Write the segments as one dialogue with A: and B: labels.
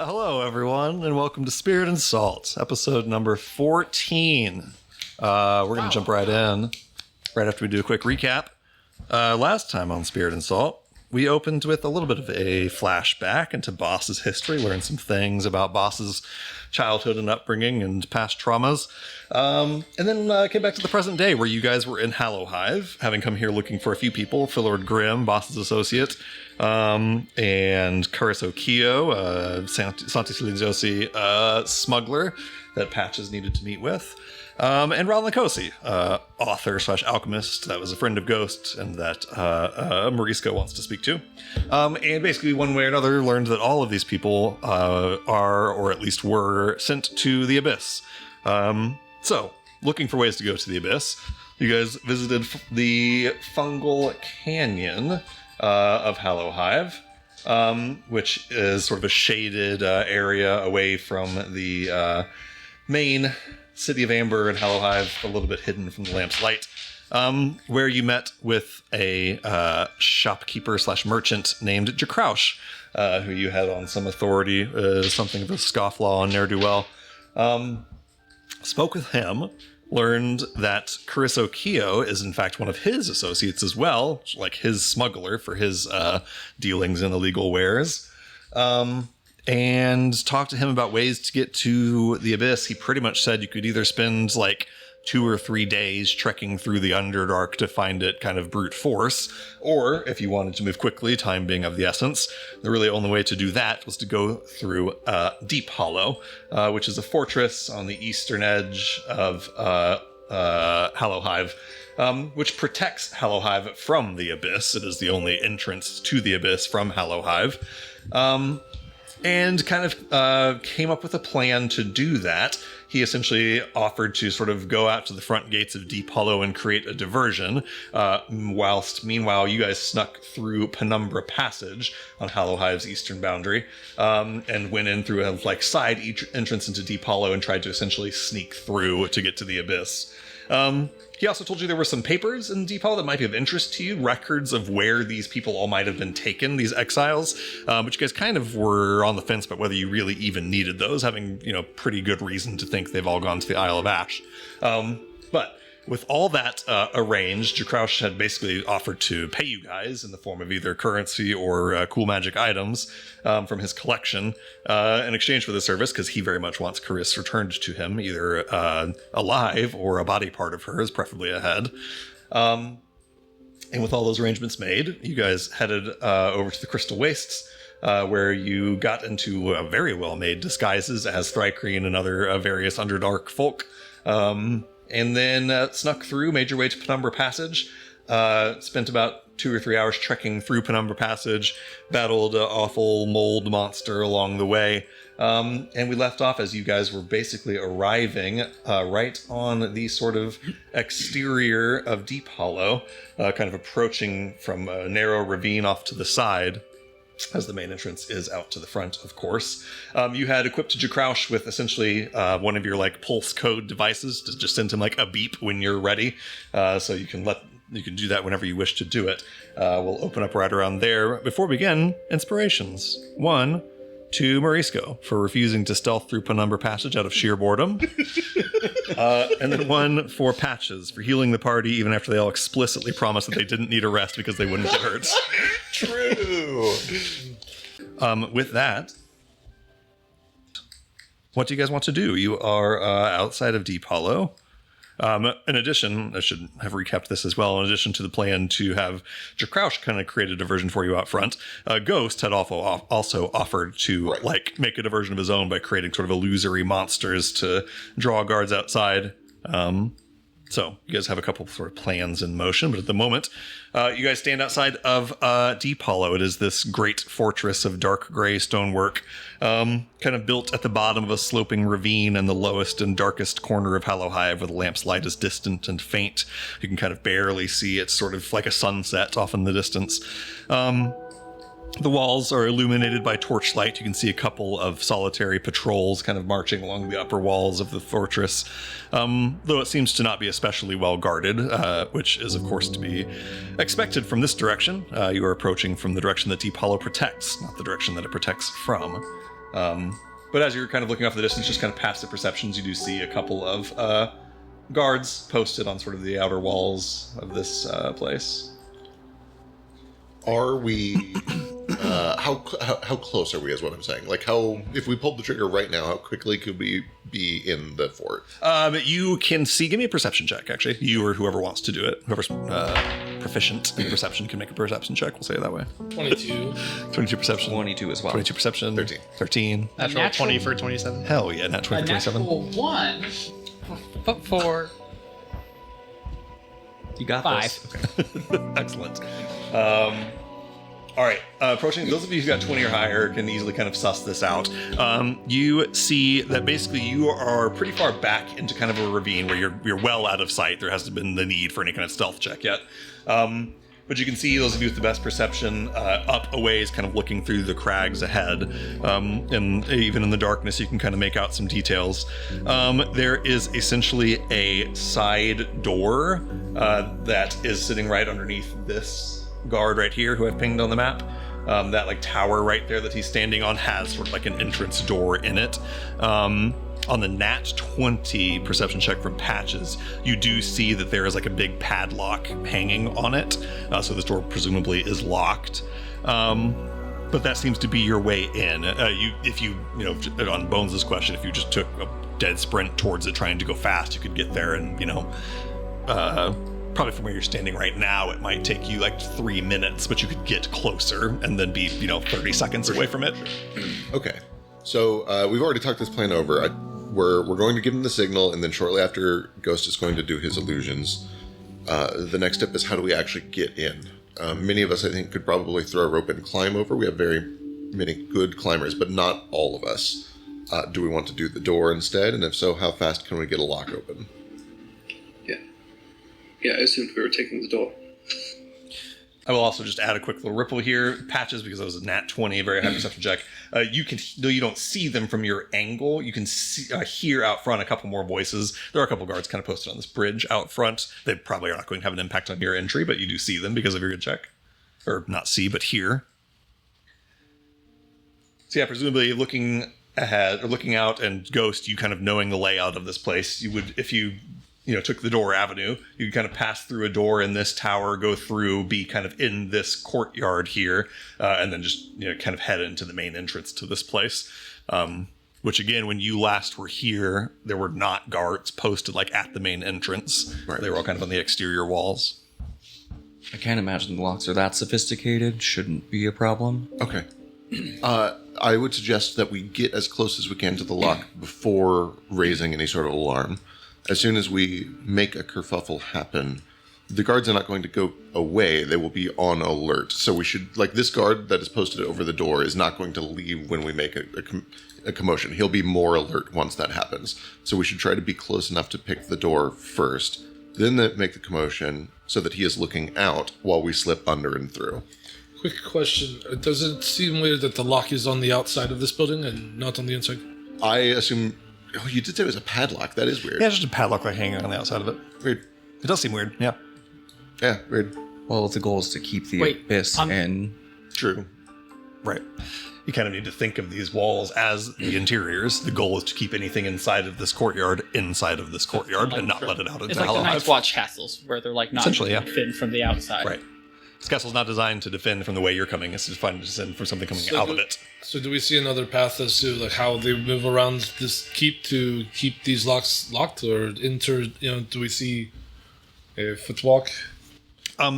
A: Hello, everyone, and welcome to Spirit and Salt, episode number 14. We're going to jump right in, right after we do a quick recap. Last time on Spirit and Salt, we opened with a little bit of a flashback into Boss's history, learned some things about Boss's childhood and upbringing and past traumas, and then came back to the present day, where you guys were in Hallowhive, having come here looking for a few people, Philord Grimm, Boss's associate, and Cariso Kyo, Santi Silenziosi, smuggler that Patches needed to meet with, and Ron Nicosi, author / alchemist that was a friend of Ghost and that Morisco wants to speak to. And basically, one way or another, learned that all of these people are, or at least were, sent to the Abyss. So, looking for ways to go to the Abyss, you guys visited the Fungal Canyon of Hallowhive, which is sort of a shaded area away from the main city of Amber and Hallowhive, a little bit hidden from the lamp's light, where you met with a shopkeeper / merchant named Jakraush, who you had on some authority, something of a scofflaw and ne'er-do-well. Spoke with him, learned that Cariso Kyo is in fact one of his associates as well, like his smuggler for his dealings in illegal wares. And talked to him about ways to get to the Abyss. He pretty much said you could either spend like 2 or 3 days trekking through the Underdark to find it kind of brute force, or if you wanted to move quickly, time being of the essence, the really only way to do that was to go through Deep Hollow, which is a fortress on the eastern edge of Hallowhive, which protects Hallowhive from the Abyss. It is the only entrance to the Abyss from Hallowhive. And kind of came up with a plan to do that. He essentially offered to sort of go out to the front gates of Deep Hollow and create a diversion, whilst meanwhile you guys snuck through Penumbra Passage on Hallowhive's eastern boundary, and went in through a side entrance into Deep Hollow and tried to essentially sneak through to get to the Abyss. He also told you there were some papers in Deep Hollow that might be of interest to you, records of where these people all might have been taken, these exiles, but you guys kind of were on the fence about whether you really even needed those, having, pretty good reason to think they've all gone to the Isle of Ash. But with all that arranged, Jakraush had basically offered to pay you guys in the form of either currency or cool magic items from his collection in exchange for the service, because he very much wants Caris returned to him, either alive or a body part of hers, preferably a head. And with all those arrangements made, you guys headed over to the Crystal Wastes, where you got into very well-made disguises as Thrycreen and other various Underdark folk. And then snuck through, made your way to Penumbra Passage, spent about 2 or 3 hours trekking through Penumbra Passage, battled an awful mold monster along the way, and we left off as you guys were basically arriving right on the sort of exterior of Deep Hollow, kind of approaching from a narrow ravine off to the side, as the main entrance is out to the front, of course. You had equipped Jakraush with essentially one of your pulse code devices to just send him a beep when you're ready, so you can do that whenever you wish to do it. We'll open up right around there. Before we begin, inspirations. 1 to Morisco for refusing to stealth through Penumbra Passage out of sheer boredom. And then 1 for Patches for healing the party even after they all explicitly promised that they didn't need a rest because they wouldn't get hurt.
B: True.
A: With that, what do you guys want to do? You are outside of Deep Hollow. In addition, I should have recapped this as well. In addition to the plan to have Jakraush kind of create a diversion for you out front, Ghost had also offered to make a diversion of his own by creating sort of illusory monsters to draw guards outside. So you guys have a couple sort of plans in motion, but at the moment, you guys stand outside of Deep Hollow. It is this great fortress of dark gray stonework, kind of built at the bottom of a sloping ravine in the lowest and darkest corner of Hallow Hive, where the lamp's light is distant and faint. You can kind of barely see it, sort of like a sunset off in the distance. The walls are illuminated by torchlight. You can see a couple of solitary patrols kind of marching along the upper walls of the fortress, though it seems to not be especially well guarded, which is, of course, to be expected from this direction. You are approaching from the direction that Deep Hollow protects, not the direction that it protects from. But as you're kind of looking off the distance, just kind of past the perceptions, you do see a couple of guards posted on sort of the outer walls of this place.
B: Are we... how close are we, is what I'm saying? If we pulled the trigger right now, how quickly could we be in the fort?
A: You can see, give me a perception check, actually. You or whoever wants to do it. Whoever's proficient in perception can make a perception check, we'll say it that way.
C: 22.
A: 22 perception.
D: 22 as well.
A: 22 perception.
B: 13.
C: Natural 20 for 27.
A: Hell yeah, nat 20 for 27.
E: Natural 1
C: for
D: You got
C: 5.
D: this.
A: Okay. Excellent. All right, approaching, those of you who got 20 or higher can easily kind of suss this out. You see that basically you are pretty far back into kind of a ravine where you're well out of sight. There hasn't been the need for any kind of stealth check yet. But you can see, those of you with the best perception, up a ways, kind of looking through the crags ahead. And even in the darkness, you can kind of make out some details. There is essentially a side door that is sitting right underneath this guard right here who I've pinged on the map. That tower right there that he's standing on has sort of an entrance door in it. On the nat 20 perception check from Patches, you do see that there is a big padlock hanging on it. So this door presumably is locked. But that seems to be your way in. If you on Bones' question, if you just took a dead sprint towards it trying to go fast, you could get there and, probably from where you're standing right now, it might take you 3 minutes, but you could get closer and then be, 30 seconds away from it.
B: Okay. So we've already talked this plan over. We're going to give him the signal, and then shortly after, Ghost is going to do his illusions. The next step is how do we actually get in? Many of us, I think, could probably throw a rope and climb over. We have very many good climbers, but not all of us. Do we want to do the door instead? And if so, how fast can we get a lock open?
F: Yeah, I assumed we were taking the door.
A: I will also just add a quick little ripple here. Patches, because it was a nat 20, a very high perception check. You can, though you don't see them from your angle, you can see, hear out front a couple more voices. There are a couple guards kind of posted on this bridge out front. They probably are not going to have an impact on your entry, but you do see them because of your good check. Or not see, but hear. So yeah, presumably looking ahead, or looking out, and Ghost, you kind of knowing the layout of this place, you would, if you took the door avenue, you could kind of pass through a door in this tower, go through, be kind of in this courtyard here, and then just, kind of head into the main entrance to this place. Which again, when you last were here, there were not guards posted at the main entrance. Right. They were all kind of on the exterior walls.
D: I can't imagine the locks are that sophisticated. Shouldn't be a problem.
B: Okay. I would suggest that we get as close as we can to the lock before raising any sort of alarm. As soon as we make a kerfuffle happen, the guards are not going to go away. They will be on alert. So we should, like, this guard that is posted over the door is not going to leave when we make a commotion. He'll be more alert once that happens. So we should try to be close enough to pick the door first, then make the commotion so that he is looking out while we slip under and through.
E: Quick question. Does it seem weird that the lock is on the outside of this building and not on the inside?
B: I assume... Oh, you did say it was a padlock. That is weird.
A: Yeah, it's just a padlock like hanging on the outside of it.
B: Weird.
A: It does seem weird, yeah.
B: Yeah, weird.
D: Well, the goal is to keep the
C: Wait,
D: abyss in.
B: True.
A: Right. You kind of need to think of these walls as the interiors. The goal is to keep anything inside of this courtyard inside of this courtyard and not let it out into
C: It's like the
A: Hollow
C: Night's
A: Hive.
C: Watch castles, where they're like not
A: Essentially, yeah.
C: defend from the outside.
A: Right. This castle's not designed to defend from the way you're coming. It's designed to defend from something coming out of it.
E: So do we see another path as to like how they move around this keep to keep these locks locked, or do we see a footwalk?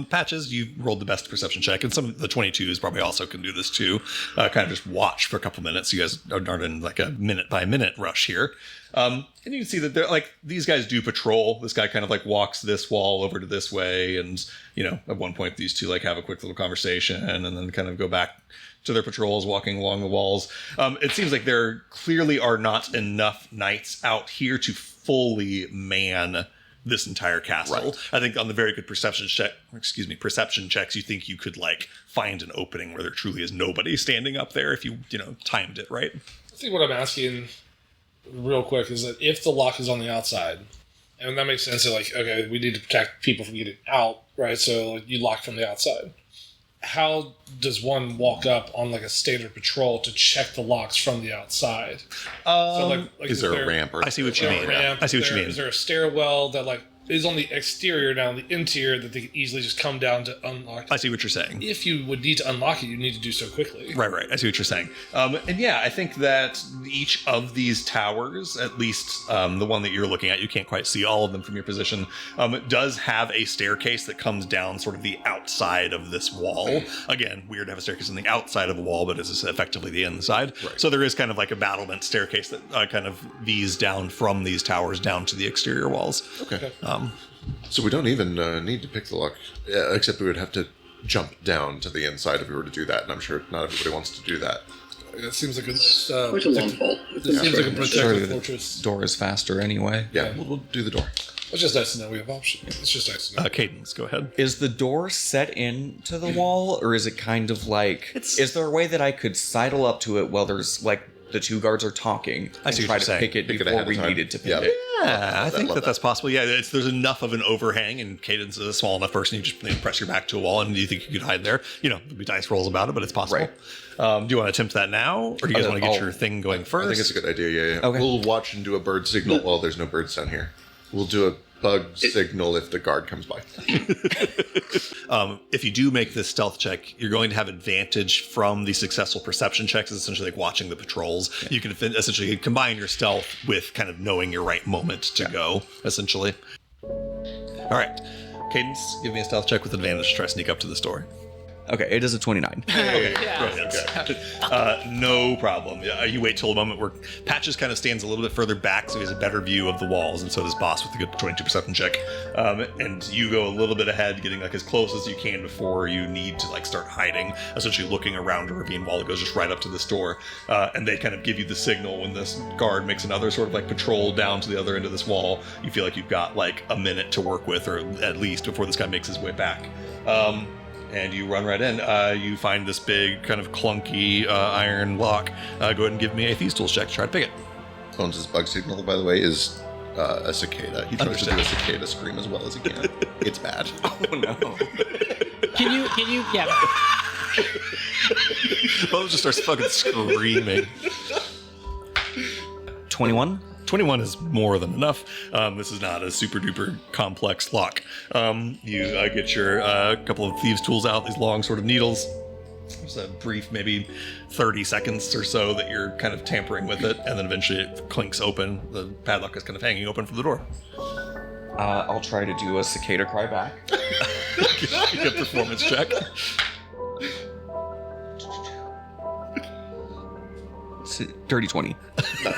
A: Patches, you rolled the best perception check, and some of the 22s probably also can do this too. Kind of just watch for a couple minutes. You guys aren't in like a minute by minute rush here. And you can see that they're like, these guys do patrol. This guy kind of like walks this wall over to this way. And, you know, at one point these two like have a quick little conversation and then kind of go back to their patrols walking along the walls. It seems like there clearly are not enough knights out here to fully man this entire castle.
B: Right.
A: I think on the very good perception checks, you think you could like find an opening where there truly is nobody standing up there if you timed it right.
E: I think what I'm asking real quick is that if the lock is on the outside, and that makes sense, that like, okay, we need to protect people from getting out, right? So like, you lock from the outside. How does one walk up on like a standard patrol to check the locks from the outside? So like
B: Is there a ramp? Or
A: I see what you mean.
E: ramp?
A: I see what you mean.
E: Is there a stairwell that like is on the exterior now, on the interior that they can easily just come down to unlock?
A: I see what you're saying.
E: If you would need to unlock it, you need to do so quickly.
A: Right. I see what you're saying. And yeah, I think that each of these towers, at least the one that you're looking at, you can't quite see all of them from your position, does have a staircase that comes down sort of the outside of this wall. Again, weird to have a staircase on the outside of a wall, but it's effectively the inside.
B: Right.
A: So there is kind of like a battlement staircase that kind of V's down from these towers down to the exterior walls.
B: Okay. So we don't even need to pick the lock, except we would have to jump down to the inside if we were to do that, and I'm sure not everybody wants to do that.
E: It seems like a
F: Quite a long fall.
E: It seems like a protective
D: Surely the
E: fortress.
D: door is faster anyway.
B: Yeah, we'll do the door.
E: It's just nice to know we have options. It's just nice to know.
A: Cadence, go ahead.
D: Is the door set into the wall, or is it kind of like... Is there a way that I could sidle up to it while there's, like, the two guards are talking
A: I see
D: and
A: what
D: try
A: you're
D: to
A: saying.
D: pick it
B: Pick it
D: before
B: ahead of
D: we
B: time.
D: needed to pick
B: Yeah.
D: it?
A: Yeah, I think
B: love
A: that's possible. Yeah, there's enough of an overhang, and Cadence is a small enough person. You just press your back to a wall, and you think you could hide there. There'll be dice rolls about it, but it's possible.
D: Right.
A: Do you want to attempt that now, or do you guys want to get
D: I'll-
A: your thing going first?
B: I think it's a good idea, yeah.
D: Okay.
B: We'll watch and do a bird signal. Well, there's no birds down here. We'll do a bug signal if the guard comes by.
A: If you do make this stealth check, you're going to have advantage from the successful perception checks. It's essentially like watching the patrols. You can essentially combine your stealth with kind of knowing your right moment to go, essentially. All right. Cadence, give me a stealth check with advantage to try to sneak up to this door.
D: Okay, it is a 29.
A: No problem. You wait till a moment where Patches kind of stands a little bit further back so he has a better view of the walls, and so does Boss with a good 22 perception check. And you go a little bit ahead, getting like as close as you can before you need to like start hiding, essentially looking around a ravine wall that goes just right up to this door. And they kind of give you the signal when this guard makes another sort of like patrol down to the other end of this wall. You feel like you've got like a minute to work with, or at least before this guy makes his way back. And you run right in. You find this big, kind of clunky iron lock. Go ahead and give me a Thieves Tools check to try to pick it.
B: Bones' bug signal, by the way, is a cicada. He tries to do
A: Understood.
B: a cicada scream as well as he can. It's bad.
D: Oh no.
C: Can you, yeah.
A: Bones just starts fucking screaming.
D: 21?
A: 21 is more than enough. This is not a super duper complex lock. You get your couple of Thieves Tools out, these long sort of needles. There's a brief, maybe 30 seconds or so that you're kind of tampering with it, and then eventually it clinks open. The padlock is kind of hanging open from the door.
D: I'll try to do a cicada cry back.
A: Get a performance check.
D: Dirty 20.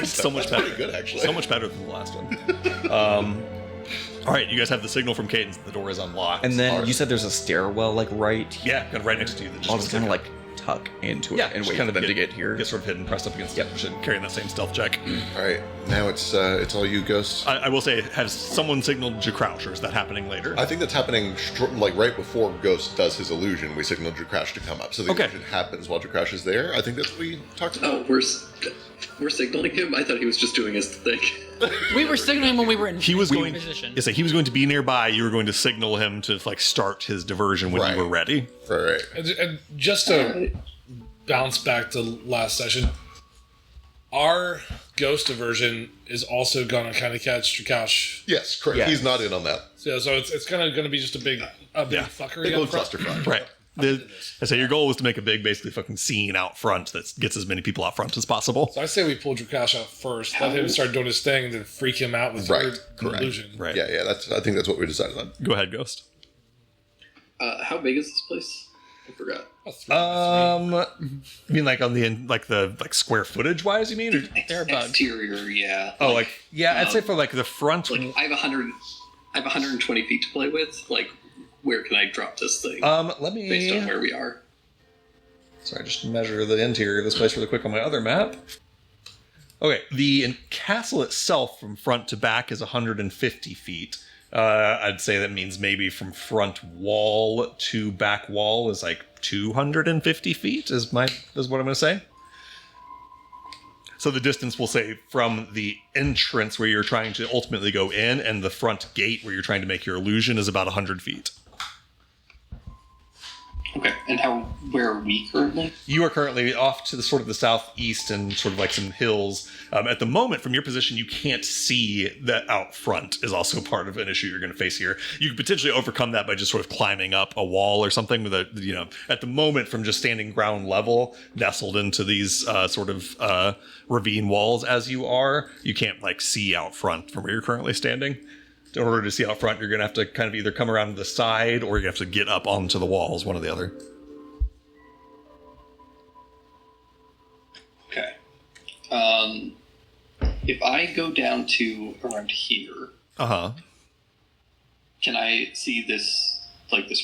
A: So much
B: That's
A: better.
B: pretty good, actually.
A: So much better than the last one. All right, you guys have the signal from Cadence that the door is unlocked.
D: And then you said there's a stairwell, like, right?
A: yeah, kind of right next to you. That just
D: I'll
A: looks
D: just kind of,
A: like
D: like, tuck into it
A: yeah,
D: and
A: just
D: wait
A: kind
D: for
A: of
D: them to get here.
A: Get sort of hidden, pressed up against it, carrying that same stealth check.
B: All right, now it's all you, Ghost.
A: I will say, has someone signaled Crouch, or is that happening later?
B: I think that's happening like right before Ghost does his illusion. We signal Drakrush to come up, so the
A: Okay.
B: illusion happens while Drakrush is there. I think that's what we talked about.
F: Oh, we're signaling him. I thought he was just doing his thing.
C: We were signaling him when we were in
A: He was going.
C: position.
A: Yes, he was going to be nearby. You were going to signal him to like start his diversion when
B: Right.
A: you were ready.
B: Right.
E: And just to bounce back to last session, our ghost diversion is also going to kind of catch Drakrush.
B: Yes, correct.
D: Yeah.
B: He's not in on that.
E: So it's kind of going to be just a big fuckery.
B: Big
E: up
B: old
E: front.
B: clusterfuck.
A: Right. I say your goal was to make a big, basically fucking scene out front that gets as many people out front as possible.
E: So I say we pull Drakrush out first, let him start doing his thing, and then freak him out with
B: Right,
E: your
B: correct.
E: illusion.
A: Right.
B: Yeah, yeah. I think that's what we decided on.
A: Go ahead, Ghost.
F: How big is this place? I forgot.
A: You mean like on the like square footage wise? You mean? Or,
C: They're bugs.
F: Exterior, yeah.
A: oh, like yeah, I'd say for like the front.
F: Like I have 120 feet to play with. Like, where can I drop this thing
A: Let
F: based on
A: me.
F: where we are?
A: Sorry, just measure the interior of this place really quick on my other map. Okay, the castle itself from front to back is 150 feet. I'd say that means maybe from front wall to back wall is like 250 feet is what I'm going to say. So the distance we'll say from the entrance where you're trying to ultimately go in and the front gate where you're trying to make your illusion is about 100 feet.
F: Okay, and where are we currently?
A: You are currently off to the sort of the southeast and sort of like some hills. At the moment, from your position, you can't see that out front is also part of an issue you're going to face here. You could potentially overcome that by just sort of climbing up a wall or something with at the moment from just standing ground level, nestled into these sort of ravine walls as you are, you can't like see out front from where you're currently standing. In order to see out front, you're going to have to kind of either come around to the side or you have to get up onto the walls, one or the other.
F: Okay. If I go down to around here,
A: Uh-huh.
F: can I see this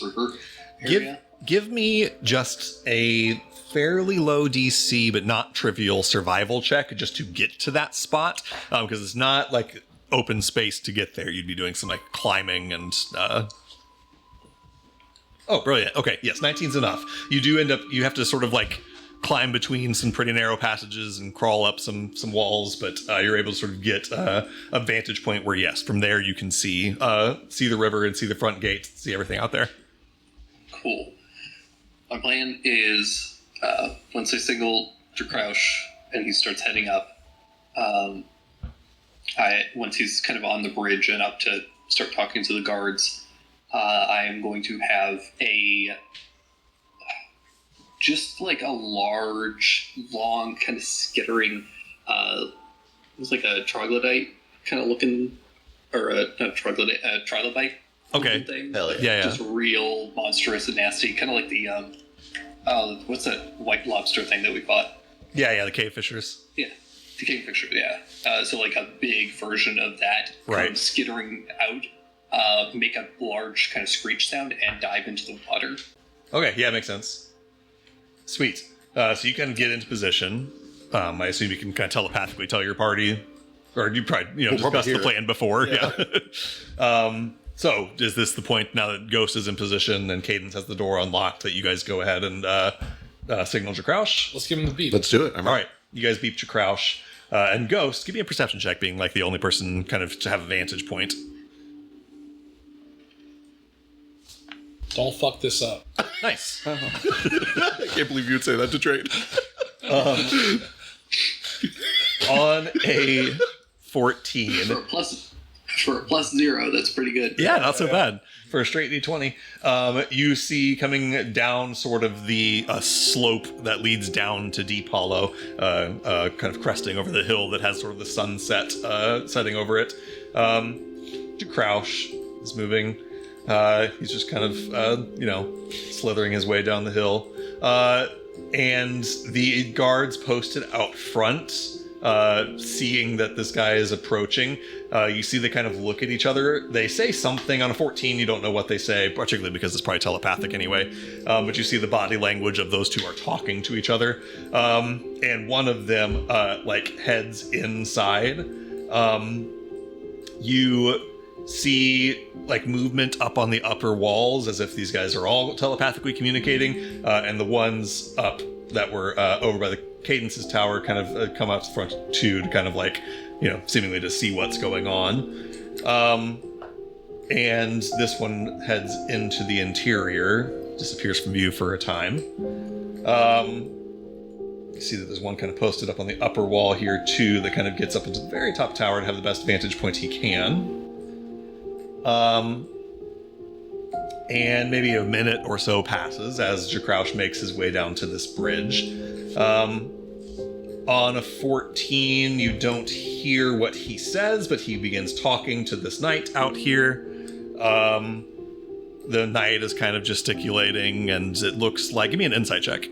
F: river area?
A: Give me just a fairly low DC, but not trivial survival check just to get to that spot, because it's not like open space to get there. You'd be doing some like climbing and oh, brilliant. Okay, yes, 19's enough. You have to sort of like climb between some pretty narrow passages and crawl up some walls, but you're able to sort of get a vantage point where, yes, from there you can see the river and see the front gate, see everything out there.
F: Cool. My plan is once I signal Drakrush and he starts heading up, once he's kind of on the bridge and up to start talking to the guards, I am going to have just like a large, long, kind of skittering, it was like a troglodyte kind of looking, or not a troglodyte, a trilobite.
A: Okay.
F: Thing.
B: Hell yeah.
A: Yeah.
F: Just real monstrous and nasty, kind of like the what's that white lobster thing that we bought?
A: Yeah, the cave fishers.
F: Yeah, the kingfisher. Yeah, so like a big version of that,
A: Right.
F: Come skittering out, make a large kind of screech sound, and dive into the water.
A: Okay, yeah, makes sense. Sweet. So you can get into position. I assume you can kind of telepathically tell your party, or you probably discussed the
B: hear it.
A: plan before. Yeah. So is this the point now that Ghost is in position and Cadence has the door unlocked that you guys go ahead and signal Crouch?
E: Let's give him the beat.
B: Let's do it. I'm
A: All right, you guys beep Crouch and Ghost. Give me a perception check, being like the only person kind of to have a vantage point.
E: Don't fuck this up.
A: Nice.
B: I can't believe you would say that to Trade.
A: On a 14.
F: For a plus 0, that's pretty good.
A: Yeah, not so bad. For a straight D20, you see coming down sort of the slope that leads down to Deep Hollow, kind of cresting over the hill that has sort of the sunset setting over it. Crouch is moving. He's just kind of, slithering his way down the hill. And the guards posted out front, seeing that this guy is approaching, you see they kind of look at each other. They say something on a 14. You don't know what they say, particularly because it's probably telepathic anyway. But you see the body language of those two are talking to each other. And one of them, heads inside. You see movement up on the upper walls as if these guys are all telepathically communicating, and the ones up that were over by the Cadence's tower kind of come up front too, to kind of seemingly to see what's going on. And this one heads into the interior, disappears from view for a time. You see that there's one kind of posted up on the upper wall here too, that kind of gets up into the very top tower to have the best vantage point he can. And maybe a minute or so passes as Jakraush makes his way down to this bridge. On a 14, you don't hear what he says, but he begins talking to this knight out here. The knight is kind of gesticulating, and it looks like... Give me an insight check.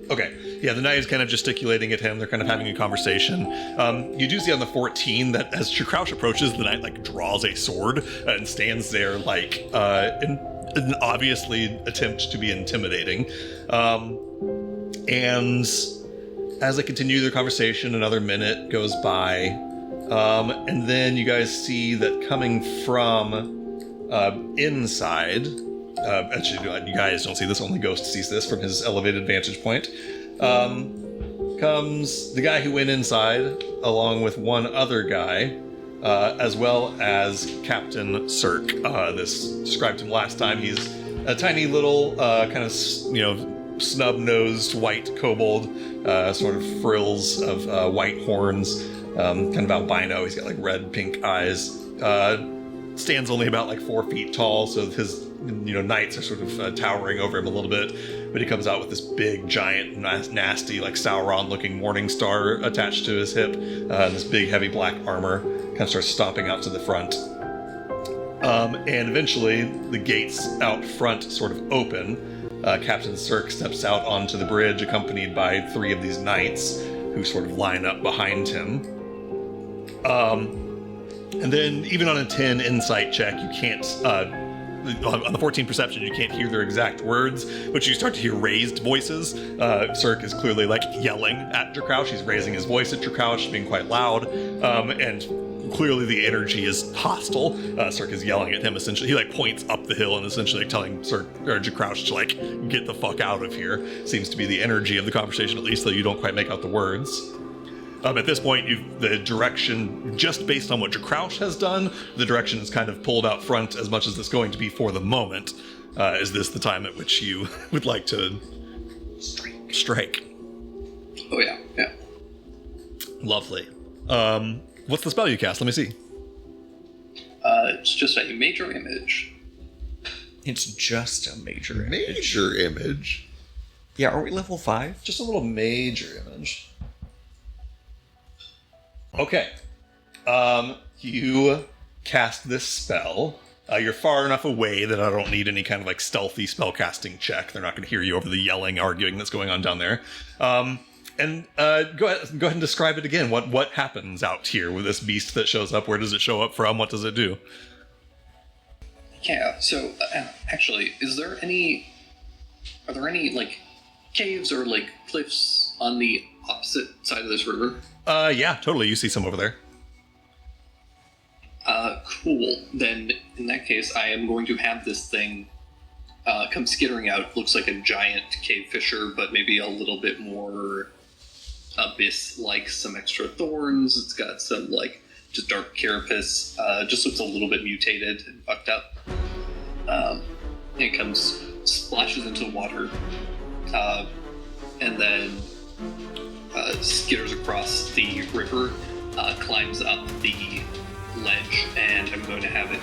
A: Okay. Yeah, the knight is kind of gesticulating at him. They're kind of having a conversation. You do see on the 14 that as Jakraush approaches, the knight draws a sword and stands there in an obviously attempt to be intimidating. And as they continue their conversation, another minute goes by. And then you guys see that coming from inside... actually, you guys don't see this, only Ghost sees this from his elevated vantage point. Comes the guy who went inside, along with one other guy, as well as Captain Cirque. This described him last time. He's a tiny little, kind of, snub-nosed white kobold, sort of frills of white horns, kind of albino. He's got red, pink eyes. Stands only about 4 feet tall, so his knights are sort of towering over him a little bit, but he comes out with this big, giant, nasty, Sauron-looking morning star attached to his hip, and this big, heavy black armor kind of starts stomping out to the front. And eventually, the gates out front sort of open. Captain Cirque steps out onto the bridge, accompanied by 3 of these knights, who sort of line up behind him. And then, even on a 10 insight check, you can't... on the 14 perception, you can't hear their exact words, but you start to hear raised voices. Cirque is clearly yelling at Jakraush. He's raising his voice at Jakraush, being quite loud, and clearly the energy is hostile. Cirque is yelling at him, essentially. He points up the hill and essentially telling Jakraush to get the fuck out of here. Seems to be the energy of the conversation, at least, though you don't quite make out the words. At this point, the direction, just based on what Jakraush has done, the direction is kind of pulled out front as much as it's going to be for the moment. Is this the time at which you would like to strike?
F: Oh, yeah.
A: Lovely. What's the spell you cast? Let me see.
F: It's just a major image.
D: It's just a major image.
B: Major image?
D: Yeah, are we level 5?
A: Just a little major image. Okay. You cast this spell. You're far enough away that I don't need any kind of stealthy spellcasting check. They're not going to hear you over the yelling, arguing that's going on down there. And go ahead and describe it again. What happens out here with this beast that shows up? Where does it show up from? What does it do?
F: Yeah, so, actually, are there any, caves or, cliffs on the opposite side of this river?
A: Yeah, totally. You see some over there.
F: Cool. Then, in that case, I am going to have this thing come skittering out. Looks like a giant cave fissure, but maybe a little bit more abyss-like, some extra thorns. It's got some, just dark carapace. Just looks a little bit mutated and fucked up. It comes, splashes into the water, and then skitters across the river, climbs up the ledge, and I'm going to have it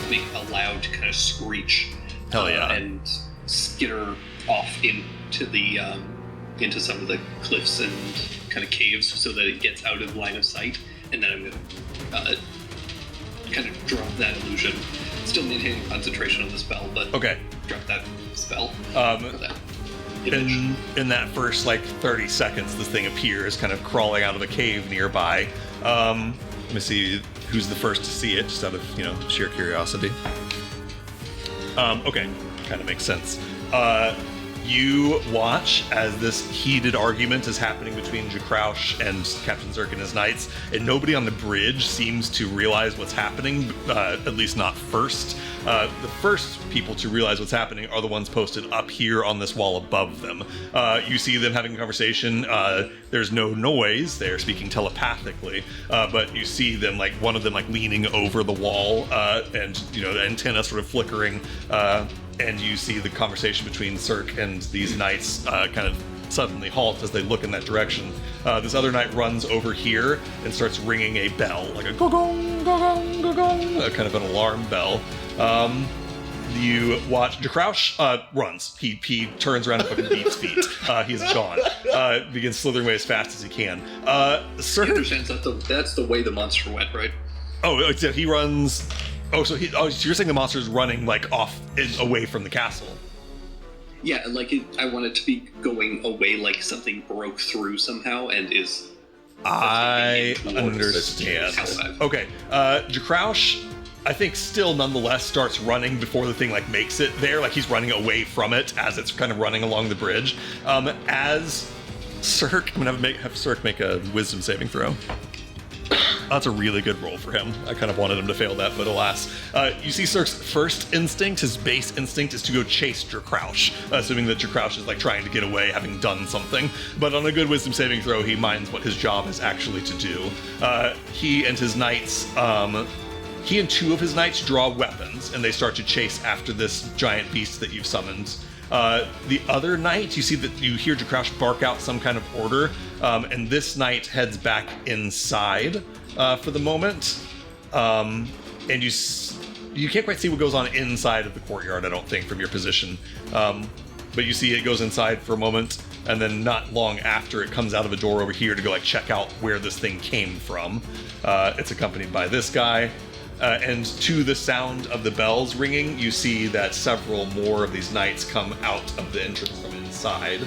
F: make a loud kind of screech.
A: Hell yeah.
F: And skitter off into the into some of the cliffs and kind of caves so that it gets out of line of sight, and then I'm going to kind of drop that illusion. Still maintaining concentration on the spell, but
A: Okay.
F: drop that spell. Or that
A: In that first like 30 seconds, this thing appears, kind of crawling out of a cave nearby. Let me see who's the first to see it, just out of sheer curiosity. Okay, kind of makes sense. You watch as this heated argument is happening between Jakraush and Captain Zerk and his knights, and nobody on the bridge seems to realize what's happening, at least not first. The first people to realize what's happening are the ones posted up here on this wall above them. You see them having a conversation. There's no noise. They're speaking telepathically, but you see them, like one of them like leaning over the wall, and the antenna sort of flickering, and you see the conversation between Zerk and these knights kind of suddenly halt as they look in that direction. This other knight runs over here and starts ringing a bell, like a go-gong, go-gong, go-gong, kind of an alarm bell. You watch Jakraush runs. He turns around and fucking beats feet. He's gone. Begins slithering away as fast as he can.
F: He
A: Zerk.
F: understands that's the way the monster went, right?
A: Oh, except he runs. So you're saying the monster's running like off away from the castle?
F: Yeah, like I want it to be going away, like something broke through somehow and is.
A: I
F: towards
A: understand.
F: Hellside.
A: Okay, Jakraush, I think still nonetheless starts running before the thing like makes it there. Like he's running away from it as it's kind of running along the bridge. As Zerk, I'm gonna have Zerk make a wisdom saving throw. That's a really good roll for him. I kind of wanted him to fail that, but alas. You see Zerk's first instinct, his base instinct, is to go chase Jakraush, assuming that Jakraush is like trying to get away, having done something. But on a good wisdom saving throw, he minds what his job is actually to do. He and his knights, he and two of his knights draw weapons, and they start to chase after this giant beast that you've summoned. The other knight, you see that you hear Jakraush bark out some kind of order, and this knight heads back inside for the moment. And you can't quite see what goes on inside of the courtyard, I don't think, from your position. But you see it goes inside for a moment, and then not long after, it comes out of a door over here to go like check out where this thing came from. It's accompanied by this guy. And to the sound of the bells ringing, you see that several more of these knights come out of the entrance from inside.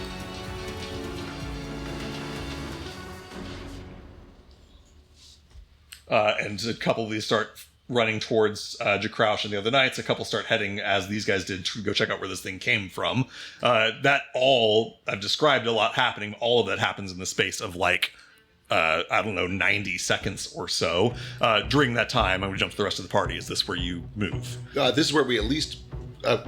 A: And a couple of these start running towards Jakraush and the other knights. A couple start heading, as these guys did, to go check out where this thing came from. That all, I've described a lot happening. All of that happens in the space of like, 90 seconds or so. During that time, I'm going to jump to the rest of the party. Is this where you move?
B: This is where we at least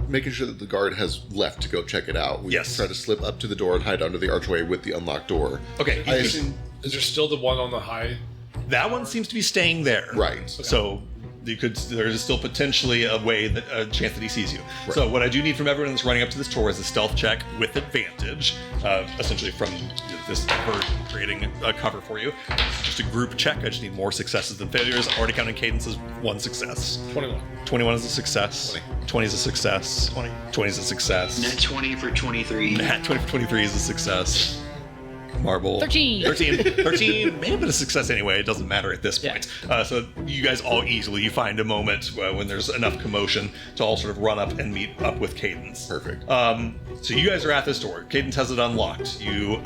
B: making sure that the guard has left to go check it out. We
A: Yes.
B: try to slip up to the door and hide under the archway with the unlocked door.
A: Okay.
B: I assume
E: Is there still the one on the high?
A: That one seems to be staying there.
B: Right.
A: So there's still potentially a chance that he sees you.
B: Right.
A: So what I do need from everyone that's running up to this door is a stealth check with advantage, essentially from this version creating a cover for you. It's just a group check. I just need more successes than failures. Already counting Cadence as one success.
E: 21.
A: 21 is a success. 20 is a success. 20 is a success.
G: Net 20 for 23.
A: Nat 20 for 23 is a success. Marble.
C: 13.
A: 13 may have been a success anyway. It doesn't matter at this point. So you guys all you find a moment when there's enough commotion to all sort of run up and meet up with Cadence.
B: Perfect.
A: So you guys are at this door. Cadence has it unlocked. You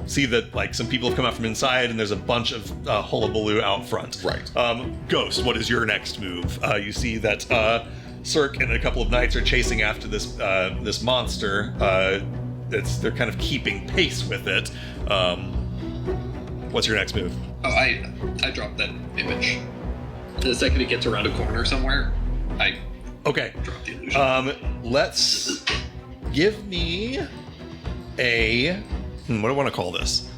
A: see that like some people have come out from inside, and there's a bunch of hullabaloo out front.
B: Right.
A: Ghost, what is your next move? You see that Zerk and a couple of knights are chasing after this monster. They're kind of keeping pace with it. What's your next move?
F: Oh, I dropped that image. The second it gets around a corner somewhere, I
A: Okay.
F: drop the illusion.
A: Let's give me a what do I want to call this?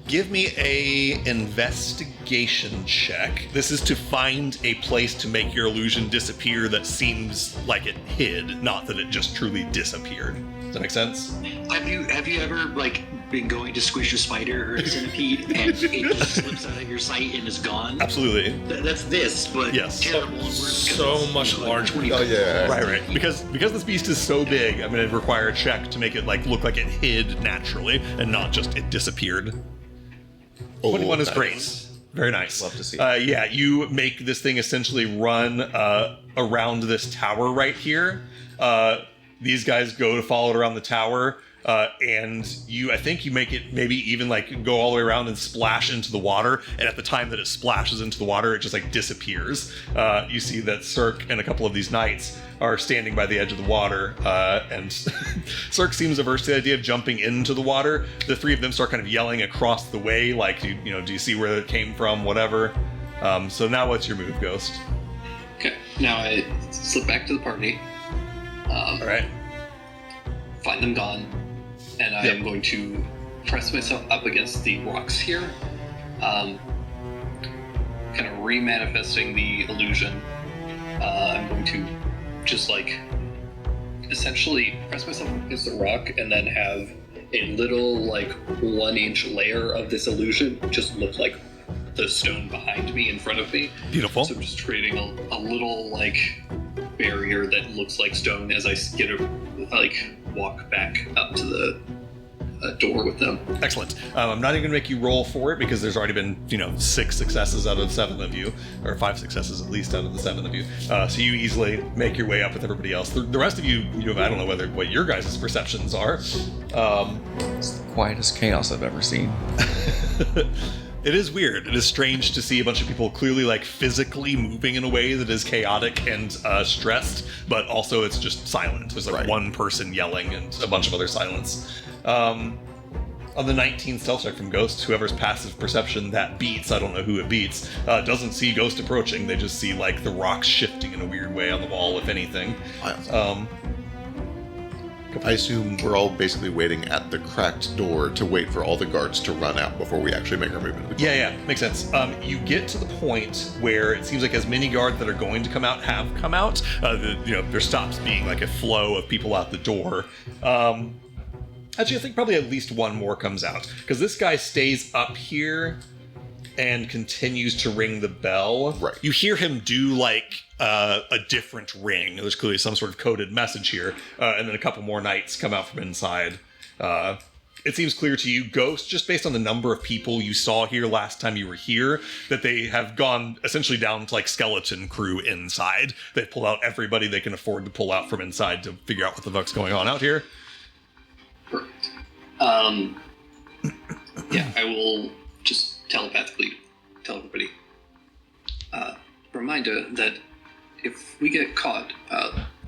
A: Give me a investigation check. This is to find a place to make your illusion disappear that seems like it hid, not that it just truly disappeared. Does that make sense?
G: Have you ever like been going to squish a spider or a centipede and it just slips out of your sight and is gone?
A: Absolutely.
G: That's this, but
A: Yes.
G: terrible. and worse
E: So
G: because it's
E: much
G: like
E: larger.
G: 20
B: Oh yeah.
A: Right. Because this beast is so big, I'm going to require a check to make it like look like it hid naturally and not just it disappeared.
B: Oh,
A: 21 is
B: nice.
A: great. Very nice.
D: Love to see.
A: Yeah, you make this thing essentially run around this tower right here. These guys go to follow it around the tower, and I think you make it maybe even like go all the way around and splash into the water. And at the time that it splashes into the water, it just like disappears. You see that Cirque and a couple of these knights are standing by the edge of the water, and Cirque seems averse to the idea of jumping into the water. The three of them start kind of yelling across the way, like, do you see where it came from, whatever. So now what's your move, Ghost?
F: Okay, now I slip back to the party.
A: All right.
F: Find them gone, and I am going to press myself up against the rocks here, kind of remanifesting the illusion. I'm going to just like essentially press myself up against the rock and then have a little like 1-inch layer of this illusion just look like the stone behind me in front of me.
A: Beautiful.
F: So I'm just creating a little like barrier that looks like stone as I walk back up to the door with them.
A: Excellent. I'm not even going to make you roll for it because there's already been, 6 successes out of the 7 of you, or 5 successes at least out of the 7 of you. So you easily make your way up with everybody else. The rest of you, I don't know what your guys' perceptions are.
D: It's the quietest chaos I've ever seen.
A: It is weird. It is strange to see a bunch of people clearly like physically moving in a way that is chaotic and stressed, but also it's just silent. There's like one person yelling and a bunch of other silence. On the 19 stealth check from Ghost, whoever's passive perception that beats, I don't know who it beats, doesn't see Ghost approaching. They just see like the rocks shifting in a weird way on the wall, if anything.
B: I assume we're all basically waiting at the cracked door to wait for all the guards to run out before we actually make our move into the
A: Yeah, makes sense. You get to the point where it seems like as many guards that are going to come out have come out. There stops being like a flow of people out the door. Actually, I think probably at least one more comes out because this guy stays up here and continues to ring the bell.
B: Right.
A: You hear him do like a different ring. There's clearly some sort of coded message here, and then a couple more knights come out from inside. It seems clear to you, Ghost, just based on the number of people you saw here last time you were here, that they have gone essentially down to like skeleton crew inside. They've pulled out everybody they can afford to pull out from inside to figure out what the fuck's going on out here.
F: Perfect. Yeah, I will just telepathically tell everybody. Reminder that if we get caught,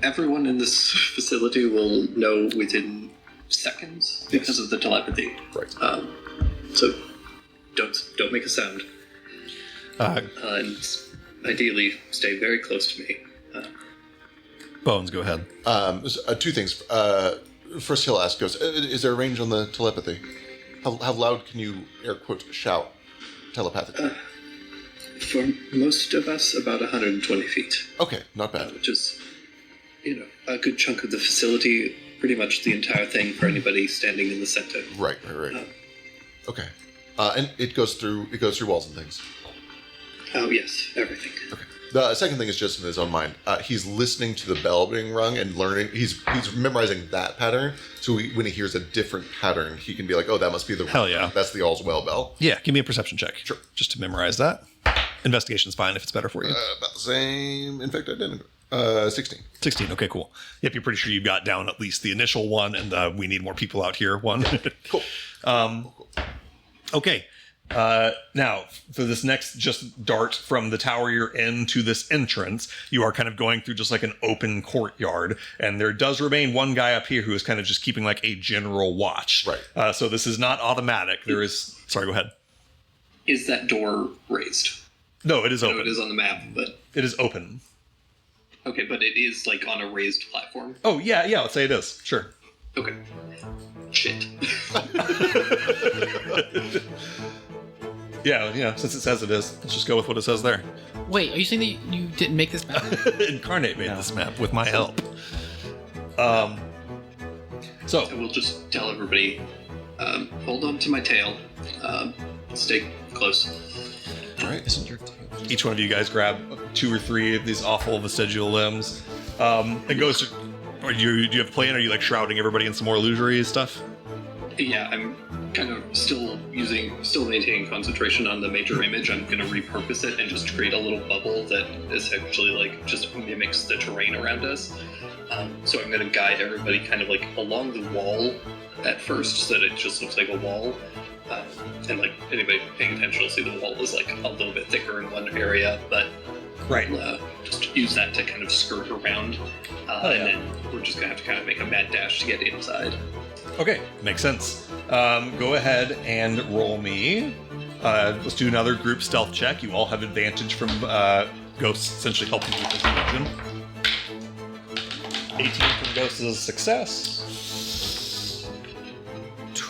F: everyone in this facility will know within seconds because of the telepathy.
B: Right.
F: So don't make a sound. And ideally, stay very close to me.
A: Bones, go ahead.
B: 2 things. First, he'll ask us, is there a range on the telepathy? How loud can you, air quote, shout telepathically?
F: For most of us, about 120 feet.
B: Okay, not bad.
F: Which is, a good chunk of the facility, pretty much the entire thing for anybody standing in the center.
B: Right. Okay. And it goes through walls and things.
F: Oh, yes, everything.
B: Okay. The second thing is just in his own mind. He's listening to the bell being rung and learning. He's memorizing that pattern. So when he hears a different pattern, he can be like, "Oh, that must be the
A: Hell yeah,
B: that's the all's well bell."
A: Yeah, give me a perception check.
B: Sure.
A: Just to memorize that. Investigation's fine if it's better for you.
B: About the same. In fact, I didn't. 16.
A: 16. Okay, cool. Yep, you're pretty sure you've got down at least the initial one, and we need more people out here. One.
B: Cool.
A: Okay. Now, for this next just dart from the tower you're in to this entrance, you are kind of going through just like an open courtyard, and there does remain one guy up here who is kind of just keeping like a general watch.
B: Right.
A: So this is not automatic. There is... Sorry, go ahead.
F: Is that door raised?
A: No, it is open.
F: No, it is on the map, but...
A: It is open.
F: Okay, but it is like on a raised platform?
A: Oh, yeah, let's say it is. Sure.
F: Okay. Shit.
A: Yeah, since it says it is, let's just go with what it says there.
C: Wait, are you saying that you didn't make this map?
A: Incarnate made this map with my help. So
F: I will just tell everybody, hold on to my tail. Stay close.
B: All right.
D: Isn't your tail?
A: each one of you guys grab 2 or 3 of these awful vestigial limbs. It goes to... do you have a plan? Are you like shrouding everybody in some more illusory stuff?
F: Yeah, I'm kind of still maintaining concentration on the major image, I'm going to repurpose it and just create a little bubble that essentially like just mimics the terrain around us. So I'm going to guide everybody kind of like along the wall at first, so that it just looks like a wall. And like anybody paying attention will see the wall is like a little bit thicker in one area, but
A: Right.
F: just use that to kind of skirt around, and then we're just gonna have to kind of make a mad dash to get inside.
A: Okay, makes sense. Go ahead and roll me. Let's do another group stealth check. You all have advantage from Ghost essentially helping you with this illusion. 18 from Ghost is a success.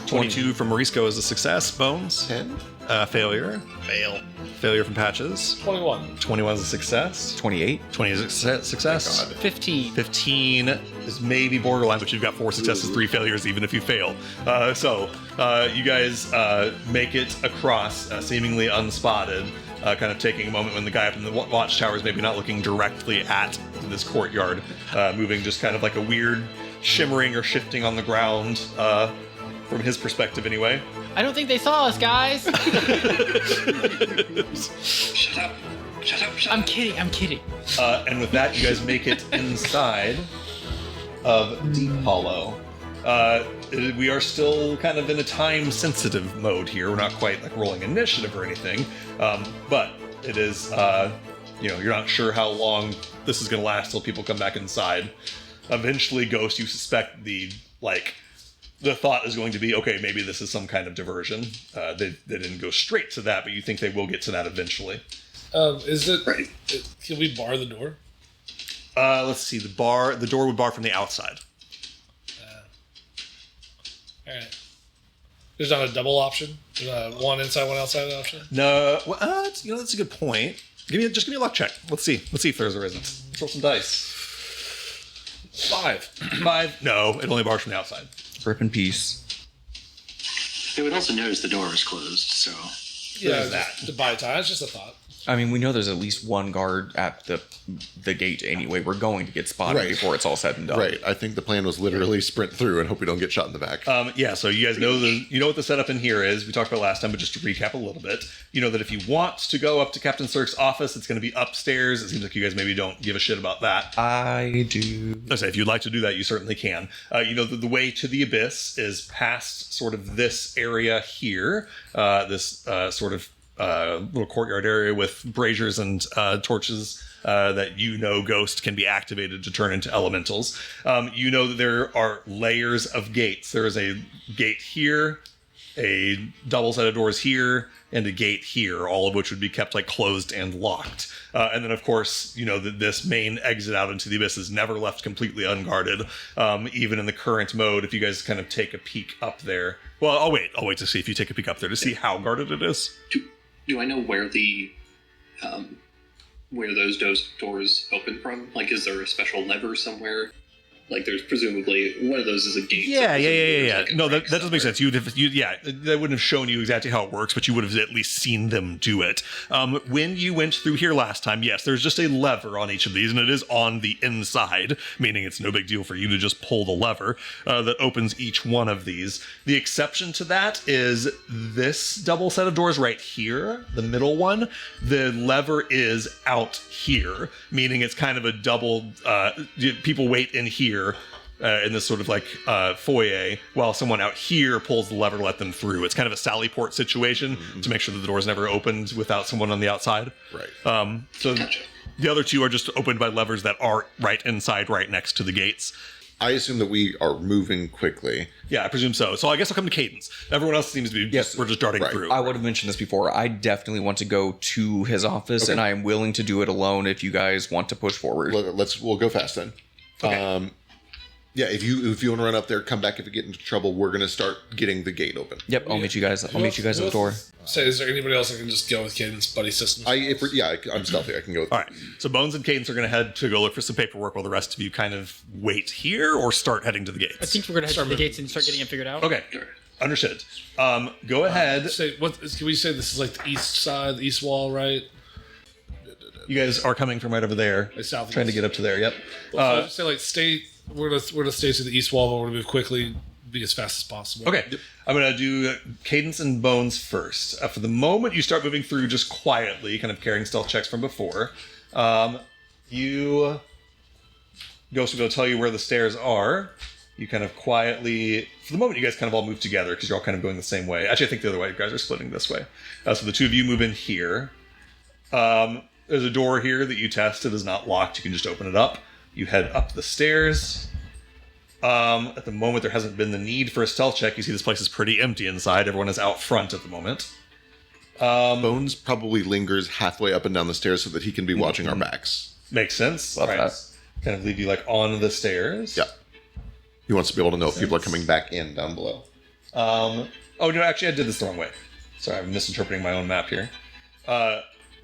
A: 22 from Morisco is a success. Bones?
B: 10?
A: Failure. Failure from Patches.
E: 21.
A: 21 is a success.
D: 28.
A: 20 is a success.
C: 15.
A: 15 is maybe borderline, but you've got 4 successes, 3 failures, even if you fail. So you guys make it across, seemingly unspotted, kind of taking a moment when the guy up in the watchtower is maybe not looking directly at this courtyard, moving just kind of like a weird shimmering or shifting on the ground, from his perspective anyway.
C: I don't think they saw us, guys.
F: Shut up! Shut up! Shut
C: I'm
F: up!
C: kidding.
A: And with that, you guys make it inside of Deep Hollow. We are still kind of in a time-sensitive mode here. We're not quite like rolling initiative or anything, but it is, you're not sure how long this is going to last till people come back inside. Eventually, Ghost, you suspect the thought is going to be, okay, maybe this is some kind of diversion. They didn't go straight to that, but you think they will get to that eventually.
E: Is it right? Can we bar the door?
A: Let's see. The door would bar from the outside.
E: All right. There's not a double option. There's one inside, one outside option.
A: No, well, that's a good point. Give me a luck check. Let's see if there's or isn't. Let's roll some dice.
E: 5.
A: 5. No, it only bars from the outside.
D: Rip in peace.
G: They would also notice the door was closed, so.
E: Yeah,
A: There's that.
E: to buy time. It's just a thought.
D: I mean, we know there's at least one guard at the gate anyway. We're going to get spotted
B: Right.
D: before it's all said and done.
B: Right. I think the plan was literally sprint through and hope we don't get shot in the back.
A: Yeah, so you guys know what the setup in here is. We talked about last time, but just to recap a little bit, you know that if you want to go up to Captain Cirque's office, it's going to be upstairs. It seems like you guys maybe don't give a shit about that.
D: I do.
A: I say if you'd like to do that, you certainly can. You know the way to the abyss is past sort of this area here, this sort of little courtyard area with braziers and torches that Ghost can be activated to turn into elementals. You know that there are layers of gates. There is a gate here, a double set of doors here, and a gate here, all of which would be kept like closed and locked. And then, of course, you know that this main exit out into the abyss is never left completely unguarded, even in the current mode. If you guys kind of take a peek up there, well, I'll wait to see if you take a peek up there to see how guarded it is.
F: Do I know where where those doors open from? Like, is there a special lever somewhere? Like, there's presumably one of those is a gate.
A: Yeah.
F: Like
A: No, that doesn't make sense. That wouldn't have shown you exactly how it works, but you would have at least seen them do it. When you went through here last time, yes, there's just a lever on each of these, and it is on the inside, meaning it's no big deal for you to just pull the lever that opens each one of these. The exception to that is this double set of doors right here, the middle one. The lever is out here, meaning it's kind of a double. People wait in here. In this sort of like foyer, while someone out here pulls the lever to let them through. It's kind of a Sally Port situation to make sure that the door's never opened without someone on the outside.
B: Right.
A: So the other two are just opened by levers that are right inside, right next to the gates.
B: I assume that we are moving quickly.
A: Yeah, I presume so. So I guess I'll come to Cadence. Everyone else seems to be we're just darting
B: Right.
A: through.
D: I would have mentioned this before. I definitely want to go to his office, and I am willing to do it alone if you guys want to push forward.
B: We'll go fast then.
A: Okay.
B: Yeah, if you want to run up there, come back if you get into trouble. We're going to start getting the gate open.
D: Yep, I'll meet you guys. I'll meet you guys at the door.
E: Say, is there anybody else that can just go with Cadence buddy systems?
B: I'm stealthy. I can go with
A: All right. So Bones and Cadence are going to head to go look for some paperwork while the rest of you kind of wait here or start heading to the gates.
C: I think we're gonna head to the gates and start getting it figured out.
A: Okay. Understood. Go ahead.
E: Can we say this is like the east side, the east wall, right?
A: You guys are coming from right over there,
E: Like south.
A: trying to get up to there. Yep.
E: Say like stay. We're gonna stay to the east wall, but we're gonna move quickly be as fast as possible.
A: Okay, I'm going to do Cadence and Bones first. For the moment you start moving through just quietly, kind of carrying stealth checks from before, Ghost will go tell you where the stairs are. You kind of quietly, for the moment you guys kind of all move together because you're all kind of going the same way. Actually, I think the other way, you guys are splitting this way. So the two of you move in here. There's a door here that you test. It is not locked. You can just open it up. You head up the stairs. At the moment, there hasn't been the need for a stealth check. You see this place is pretty empty inside. Everyone is out front at the moment.
B: Bones probably lingers halfway up and down the stairs so that he can be watching our backs.
A: Makes sense.
D: Love that.
A: Kind of leave you like on the stairs.
B: Yeah. He wants to be able to know if people are coming back in down below.
A: Oh, no, actually, I did this the wrong way. Sorry, I'm misinterpreting my own map here.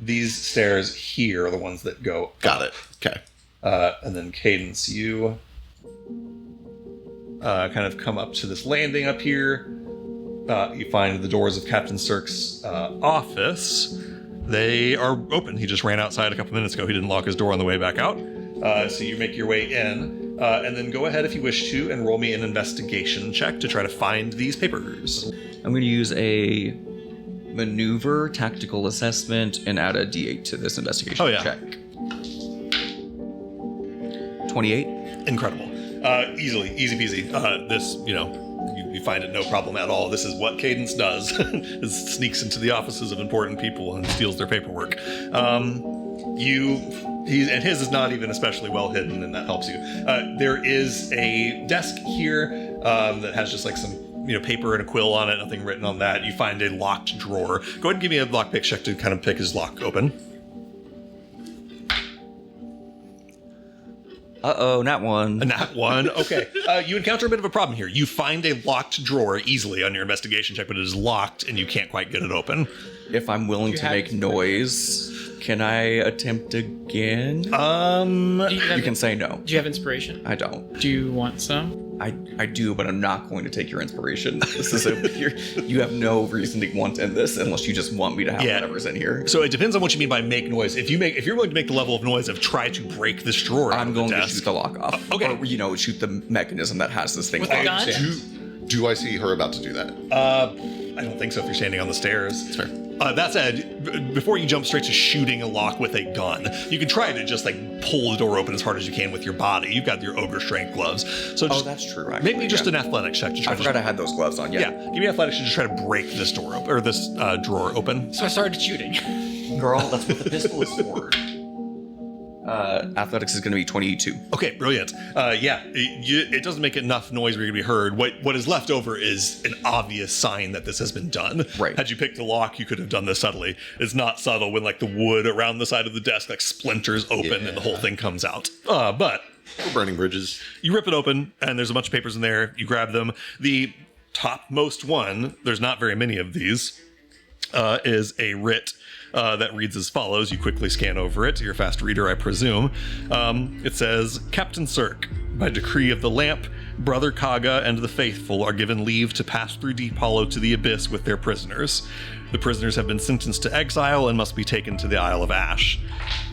A: These stairs here are the ones that go
B: Got it. Okay.
A: and then Cadence, you kind of come up to this landing up here. You find the doors of Captain Cirque's office. They are open. He just ran outside a couple minutes ago. He didn't lock his door on the way back out. So you make your way in, and then go ahead if you wish to and roll me an investigation check to try to find these papers.
D: I'm going to use a maneuver, tactical assessment, and add a D8 to this investigation check. 28.
A: Incredible. Easy peasy. This, you find it no problem at all. This is what Cadence does. It sneaks into the offices of important people and steals their paperwork. And his is not even especially well hidden, and that helps you. There is a desk here that has just like some paper and a quill on it, nothing written on that. You find a locked drawer. Go ahead and give me a lockpick check to kind of pick his lock open.
D: Uh-oh, not one.
A: Not one. Okay. You encounter a bit of a problem here. You find a locked drawer easily on your investigation check, but it is locked and you can't quite get it open.
D: If I'm willing to make noise, can I attempt again? You can say no.
C: Do you have inspiration?
D: I don't.
C: Do you want some?
D: I do, but I'm not going to take your inspiration. This is you have no reason to want in this unless you just want me to have whatever's in here.
A: So it depends on what you mean by make noise. If you're willing to make the level of noise of try to break this drawer,
D: I'm going to shoot the lock off.
A: Okay.
D: Or, shoot the mechanism that has this thing.
C: With a gun?
B: Do I see her about to do that?
A: I don't think so if you're standing on the stairs.
B: That's fair.
A: That said, before you jump straight to shooting a lock with a gun, you can try to just pull the door open as hard as you can with your body. You've got your ogre strength gloves. So
D: that's true. Actually,
A: maybe just an athletics check to try.
D: I forgot I had those gloves on.
A: Yeah, give me athletics to just try to break this door open or this drawer open.
C: So I started shooting.
D: Girl, that's what the pistol is for. Athletics is going to be 22.
A: Okay, brilliant. It doesn't make enough noise where you're going to be heard. What is left over is an obvious sign that this has been done.
D: Right.
A: Had you picked the lock, you could have done this subtly. It's not subtle when the wood around the side of the desk splinters open and the whole thing comes out. But
B: We're burning bridges.
A: you rip it open and there's a bunch of papers in there. You grab them. The topmost one, there's not very many of these, is a writ that reads as follows. You quickly scan over it. You're a fast reader, I presume. It says, Captain Cirque, by decree of the Lamp, Brother Kaga and the Faithful are given leave to pass through Deep Hollow to the Abyss with their prisoners. The prisoners have been sentenced to exile and must be taken to the Isle of Ash.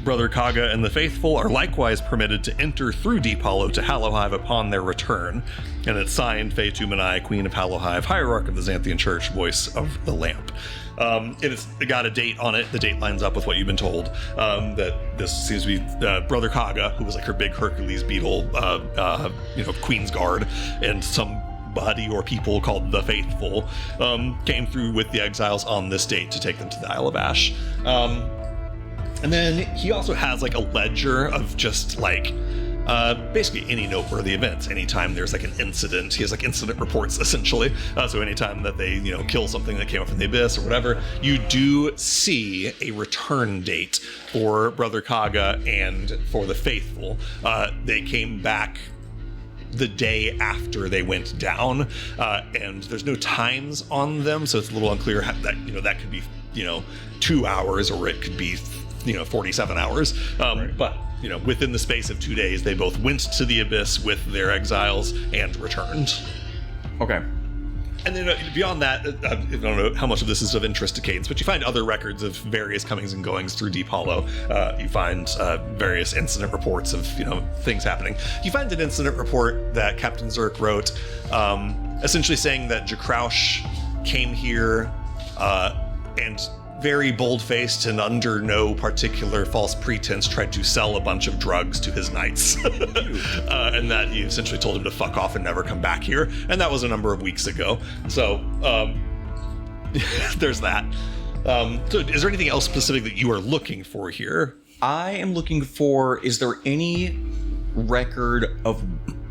A: Brother Kaga and the Faithful are likewise permitted to enter through Deep Hollow to Hallowhive upon their return. And it's signed Faye Tumanai, Queen of Hallowhive, Hierarch of the Xanthian Church, Voice of the Lamp. It's got a date on it. The date lines up with what you've been told. That this seems to be Brother Kaga, who was her big Hercules beetle, Queen's Guard, and somebody or people called the Faithful came through with the exiles on this date to take them to the Isle of Ash. And then he also has a ledger of just basically any noteworthy events. Anytime there's an incident, he has incident reports essentially. So anytime that they kill something that came up from the Abyss or whatever, you do see a return date for Brother Kaga and for the Faithful. They came back the day after they went down, and there's no times on them, so it's a little unclear how that could be 2 hours or it could be 47 hours. But within the space of 2 days, they both went to the Abyss with their exiles and returned.
D: Okay.
A: And then beyond that, I don't know how much of this is of interest to Cadence, but you find other records of various comings and goings through Deep Hollow. You find various incident reports of things happening. You find an incident report that Captain Zirk wrote essentially saying that Jakraush came here and very bold-faced and under no particular false pretense tried to sell a bunch of drugs to his knights. And that he essentially told him to fuck off and never come back here. And that was a number of weeks ago. So there's that. So is there anything else specific that you are looking for here?
D: I am looking for, is there any record of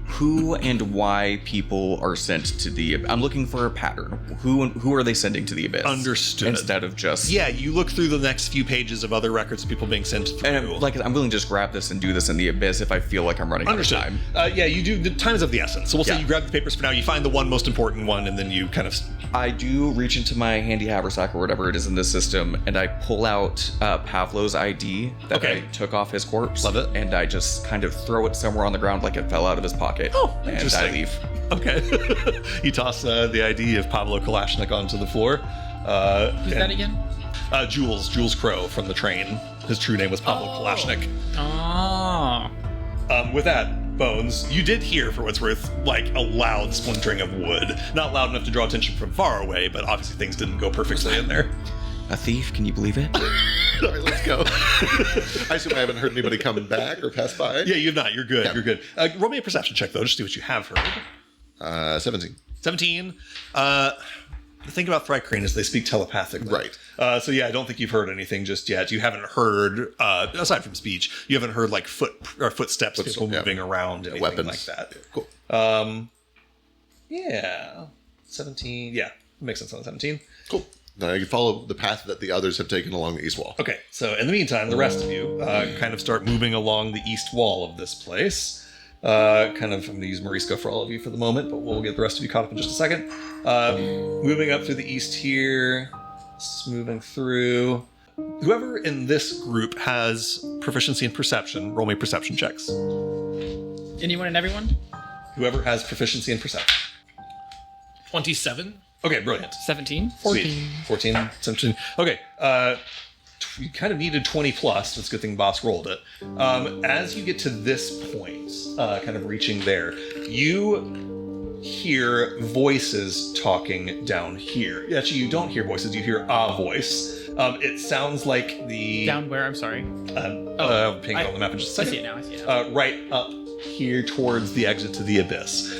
D: who and why people are sent to the abyss? I'm looking for a pattern. Who are they sending to the abyss?
A: Understood.
D: Instead of just...
A: Yeah, you look through the next few pages of other records of people being sent through.
D: And I'm willing to just grab this and do this in the abyss if I feel like I'm running out of time.
A: Yeah, you do. The time is of the essence. So we'll say you grab the papers for now. You find the one most important one, and then you kind of...
D: I do reach into my handy haversack or whatever it is in this system, and I pull out Pavlo's ID that I took off his corpse.
A: Love it.
D: And I just kind of throw it somewhere on the ground like it fell out of his pocket.
A: Oh,
D: and
A: interesting.
D: I leave.
A: Okay. You toss the ID of Pavlo Kalashnik onto the floor.
C: Who's that again?
A: Jules Crow from the train. His true name was Pavlo Kalashnik.
C: Oh.
A: With that, Bones, you did hear, for what's worth, like a loud splintering of wood. Not loud enough to draw attention from far away, but obviously things didn't go perfectly in there.
D: A thief? Can you believe it?
B: All right, let's go. I assume I haven't heard anybody come back or pass by.
A: Yeah, you've not. You're good.
B: Yeah.
A: You're good. Roll me a perception check, though, just to see what you have heard.
B: 17.
A: 17. The thing about Thrycrane is they speak telepathically.
B: Right.
A: So yeah, I don't think you've heard anything just yet. You haven't heard, aside from speech, you haven't heard like footsteps, people moving around, anything
B: weapons
A: like that.
B: Cool.
A: Yeah. 17. Yeah, makes sense on 17.
B: Cool. Now you can follow the path that the others have taken along the east wall.
A: Okay, so in the meantime, the rest of you kind of start moving along the east wall of this place. I'm going to use Morisco for all of you for the moment, but we'll get the rest of you caught up in just a second. Moving up through the east here, just moving through. Whoever in this group has proficiency in perception, roll me perception checks.
C: Anyone and everyone?
A: Whoever has proficiency in perception.
E: 27.
A: Okay, brilliant.
C: 17?
A: 14. 14, 17. Okay, you kind of needed 20 plus. It's a good thing Boss rolled it. As you get to this point, kind of reaching there, you hear voices talking down here. Actually, you don't hear voices. You hear a voice. It sounds like the...
C: Down where? I'm sorry.
A: Ping it on the map in just a second.
C: I see it now.
A: Right up here towards the exit to the abyss.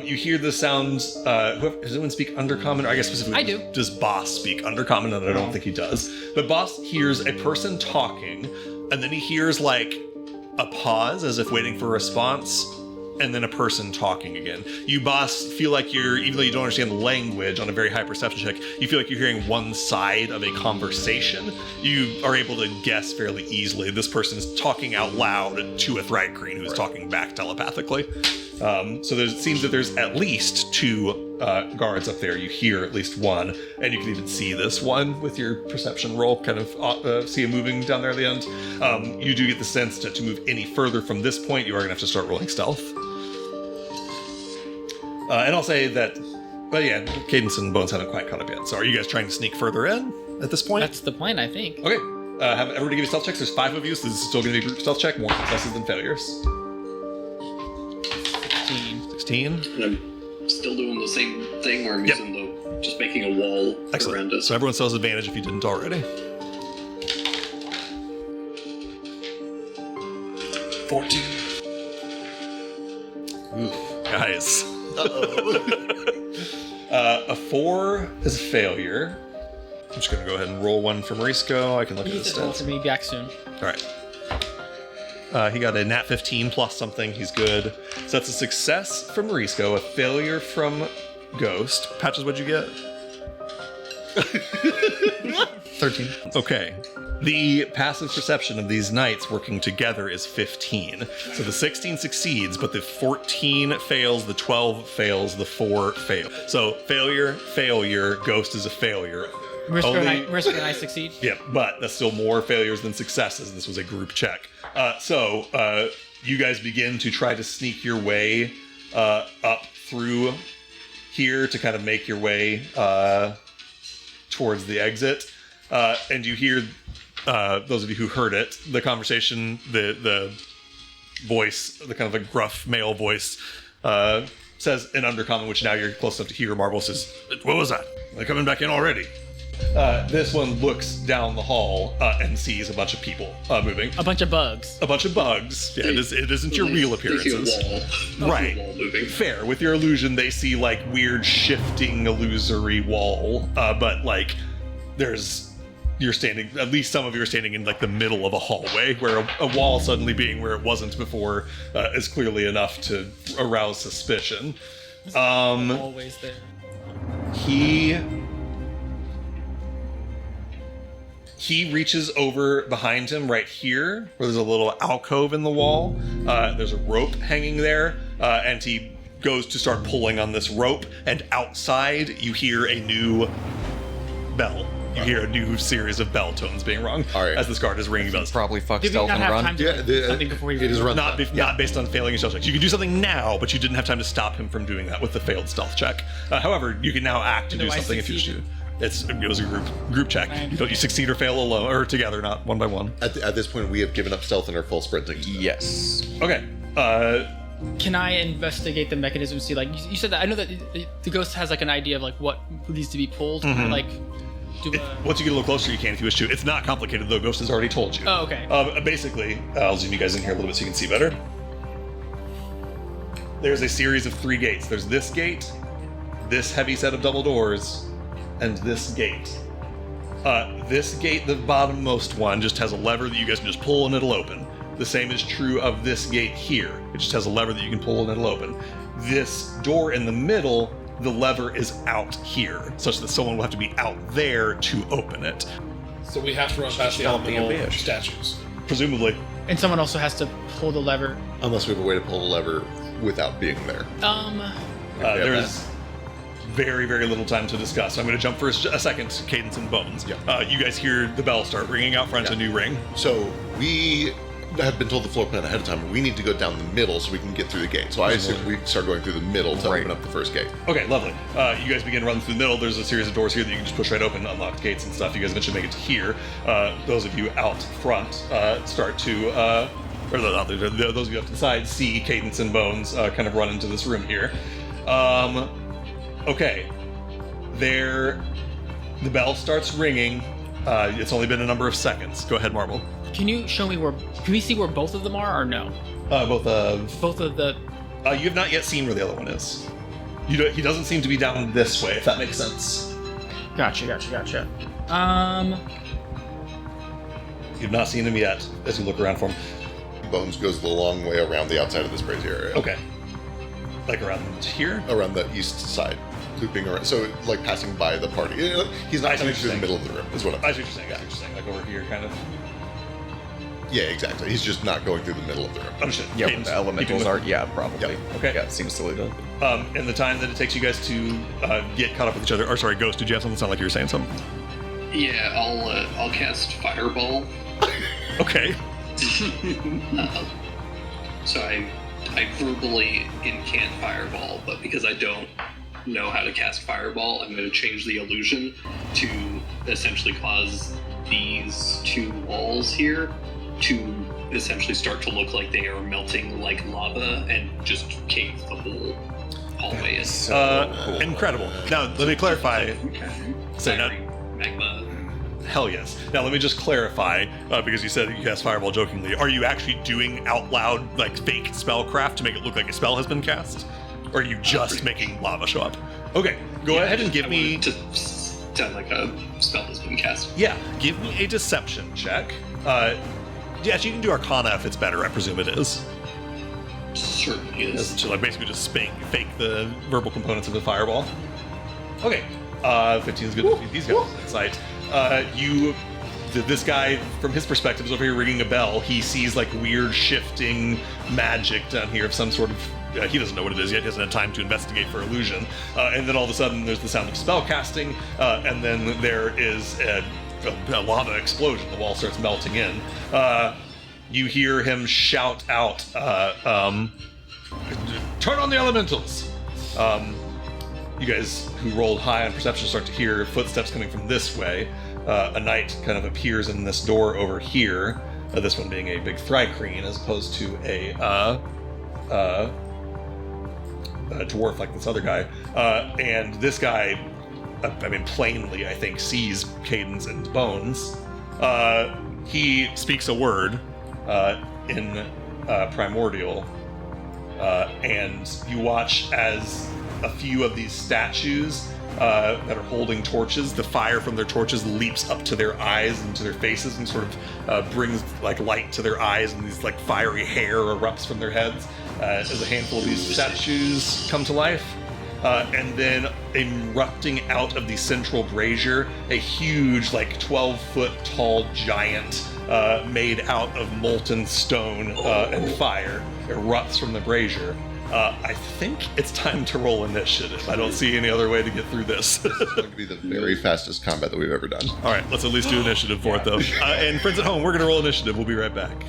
A: You hear the sounds. Does anyone speak Undercommon? Or I guess specifically,
C: I do.
A: Does Boss speak Undercommon? And I don't think he does. But Boss hears a person talking, and then he hears like a pause as if waiting for a response, and then a person talking again. You, Boss, feel like even though you don't understand the language on a very high perception check, you feel like you're hearing one side of a conversation. You are able to guess fairly easily. This person is talking out loud to a Thrycrane who's talking back telepathically. So it seems that there's at least two guards up there. You hear at least one, and you can even see this one with your perception roll, kind of see him moving down there at the end. You do get the sense that to move any further from this point, you are going to have to start rolling stealth. And I'll say that, but yeah, Cadence and Bones haven't quite caught up yet. So are you guys trying to sneak further in at this point?
C: That's the plan, I think.
A: Okay. Have everybody give you stealth checks. There's 5 of you, so this is still going to be a group stealth check. More successes than failures. 16.
F: And I'm still doing the same thing where I'm using just making a wall around
A: Excellent.
F: us.
A: So everyone still has advantage if you didn't already.
E: 14.
A: Oof, guys. A 4 is a failure. I'm just going to go ahead and roll one for Morisco. I can look at his
C: Roll
A: stats.
C: for me back soon.
A: All right. He got a nat 15 plus something. He's good. So that's a success from Morisco, a failure from Ghost. Patches, what'd you get? 13. Okay. The passive perception of these knights working together is 15. So the 16 succeeds, but the 14 fails, the 12 fails, the 4 fail. So failure, Ghost is a failure.
C: Mariska and I succeed.
A: Yeah, but that's still more failures than successes. This was a group check. So you guys begin to try to sneak your way up through here to kind of make your way towards the exit. And you hear, those of you who heard it, the conversation, the voice, the kind of a gruff male voice says an undercommon, which now you're close enough to hear. Marble says, "What was that? They're coming back in already." This one looks down the hall and sees a bunch of people moving.
C: A bunch of bugs.
A: A bunch of bugs. Yeah, it isn't your real
F: They see
A: appearances.
F: a wall.
A: Right.
F: A wall moving.
A: Fair. With your illusion, they see like weird shifting illusory wall, but like you're standing, at least some of you are standing in like the middle of a hallway where a wall suddenly being where it wasn't before is clearly enough to arouse suspicion.
C: Always there.
A: He reaches over behind him right here, where there's a little alcove in the wall. There's a rope hanging there, and he goes to start pulling on this rope, and outside you hear a new bell. You hear a new series of bell tones being rung
B: All right.
A: as this guard is ringing bells.
D: Probably fuck
C: Did we
D: stealth
C: not
D: and
C: have
D: run.
C: time to
B: Yeah,
C: do something before
B: it is run.
A: Not based on failing your stealth checks. You can do something now, but you didn't have time to stop him from doing that with the failed stealth check. However, you can now act to do
C: Do I
A: something if you wish to.
C: succeed?
A: It was a group check. You succeed or fail alone or together, not one by one.
B: At this point, we have given up stealth and are full sprinting.
D: Yes.
A: Okay.
C: Can I investigate the mechanism? See, like you said that I know that the ghost has like an idea of like what needs to be pulled. Like, do
A: Once you get a little closer, you can if you wish to. It's not complicated, though. Ghost has already told you.
C: Oh, okay.
A: Basically, I'll zoom you guys in here a little bit so you can see better. There's a series of 3 gates. There's this gate, this heavy set of double doors, and this gate. This gate, the bottommost one, just has a lever that you guys can just pull and it'll open. The same is true of this gate here. It just has a lever that you can pull and it'll open. This door in the middle, the lever is out here, such that someone will have to be out there to open it.
E: So we have to run past the
D: Don't be a
E: elemental
D: bitch.
E: statues.
A: Presumably.
C: and someone also has to pull the lever.
B: Unless we have a way to pull the lever without being there.
A: There's very, very little time to discuss. I'm going to jump for a second to Cadence and Bones.
B: Yeah.
A: You guys hear the bell start ringing out front, a new ring.
B: So we have been told the floor plan ahead of time. We need to go down the middle so we can get through the gate. So I assume we start going through the middle to
D: Right.
B: open up the first gate.
A: Okay, lovely. You guys begin running through the middle. There's a series of doors here that you can just push right open, unlock gates and stuff. You guys eventually make it to here. Those of you out front start to, or those of you up to the side see Cadence and Bones kind of run into this room here. Okay, the bell starts ringing. It's only been a number of seconds. Go ahead, Marble.
C: Can you show me where? Can we see where both of them are, or no?
A: Both of
C: Both of the.
A: you have not yet seen where the other one is. He doesn't seem to be down this way, if that makes sense.
C: Gotcha.
A: You've not seen him yet as you look around for him.
B: Bones goes the long way around the outside of this brazier area.
A: Okay. Like around here?
B: Around the east side. Looping around. So, like, passing by the party. You know, he's
A: I
B: not
A: see
B: coming
A: what
B: through
A: you're
B: the
A: saying.
B: middle of the room, is what I'm
A: I see what you're saying. I see what you're saying. Like over here, kind of.
B: Yeah, exactly. He's just not going through the middle of the room.
A: Understood.
D: Yeah,
A: Cadence,
D: the elementals
A: you
D: are.
A: can
D: Yeah, probably.
B: Yep.
A: Okay.
D: Yeah, it seems silly to.
A: in the time that it takes you guys to get caught up with each other. Or sorry, Ghost, did you have something sound like you were saying something?
F: Yeah, I'll cast Fireball.
A: Okay.
F: So I verbally incant Fireball, but because I don't know how to cast Fireball, I'm going to change the illusion to essentially cause these two walls here to essentially start to look like they are melting like lava and just cave the whole hallway in.
A: Incredible. Now, let me clarify. So now,
F: Fiery magma.
A: hell yes. Now, let me just clarify, because you said that you cast Fireball jokingly. Are you actually doing out loud, like, fake spellcraft to make it look like a spell has been cast? Or are you just making lava show up? Okay, go ahead and give me...
F: To sound like a spell has been cast.
A: Yeah, give me a deception check. Yes, you can do Arcana if it's better. I presume it is.
F: Certainly is.
A: So like basically just fake the verbal components of the fireball. Okay, 15 is good to defeat these guys' insight. This guy, from his perspective, is over here ringing a bell. He sees like weird shifting magic down here of some sort of. He doesn't know what it is yet. He hasn't had time to investigate for illusion. And then all of a sudden, there's the sound of spell casting, and then there is a lava explosion. The wall starts melting in. You hear him shout out, "Turn on the elementals!" You guys who rolled high on perception start to hear footsteps coming from this way. A knight kind of appears in this door over here. This one being a big Thrycreen as opposed to a dwarf like this other guy. And this guy, plainly, I think, sees Cadence and Bones. He speaks a word in Primordial, and you watch as a few of these statues that are holding torches, the fire from their torches leaps up to their eyes and to their faces and sort of brings like light to their eyes, and these like fiery hair erupts from their heads as a handful of these statues come to life. And then erupting out of the central brazier, a huge, like 12-foot tall giant made out of molten stone and fire erupts from the brazier. I think it's time to roll initiative. I don't see any other way to get through this.
B: This is going to be the very fastest combat that we've ever done.
A: All right, let's at least do initiative for it, though. And friends at home, we're going to roll initiative. We'll be right back.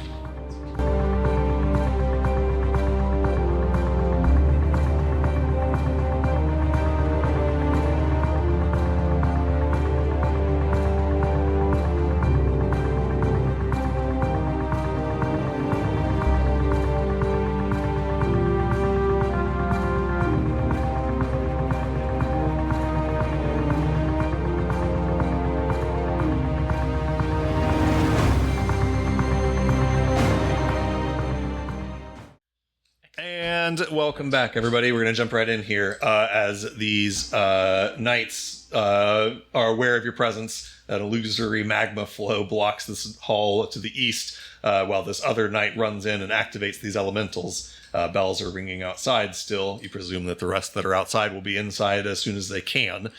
A: And welcome back, everybody. We're going to jump right in here as these knights are aware of your presence. An illusory magma flow blocks this hall to the east, while this other knight runs in and activates these elementals. Bells are ringing outside still. You presume that the rest that are outside will be inside as soon as they can.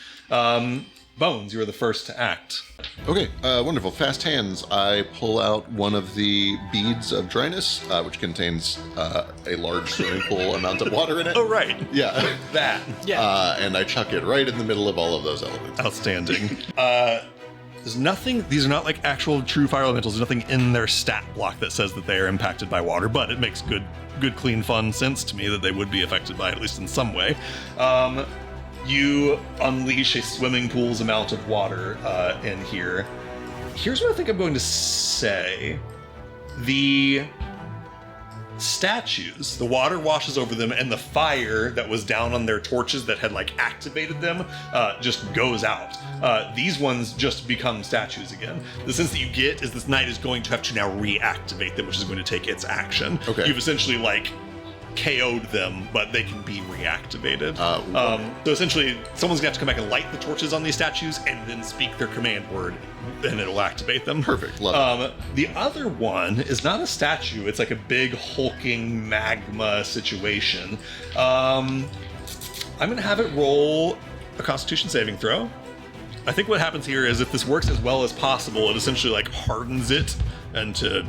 A: Bones, you are the first to act.
B: Okay, wonderful. Fast hands. I pull out one of the beads of dryness, which contains a large swimming pool amount of water in it.
A: Oh, right.
B: Yeah.
A: That.
C: Yeah.
B: And I chuck it right in the middle of all of those elements.
A: Outstanding. There's nothing, these are not like actual true fire elementals. There's nothing in their stat block that says that they are impacted by water, but it makes good, clean, fun sense to me that they would be affected by it, at least in some way. You unleash a swimming pool's amount of water in here. Here's what I think I'm going to say. The statues, the water washes over them, and the fire that was down on their torches that had like activated them just goes out. These ones just become statues again. The sense that you get is this knight is going to have to now reactivate them, which is going to take its action.
B: Okay.
A: You've essentially like KO'd them, but they can be reactivated. So essentially, someone's gonna have to come back and light the torches on these statues and then speak their command word, and it'll activate them.
B: Perfect. Love it.
A: The other one is not a statue, it's like a big hulking magma situation. I'm gonna have it roll a Constitution saving throw. I think what happens here is if this works as well as possible, it essentially like hardens it into,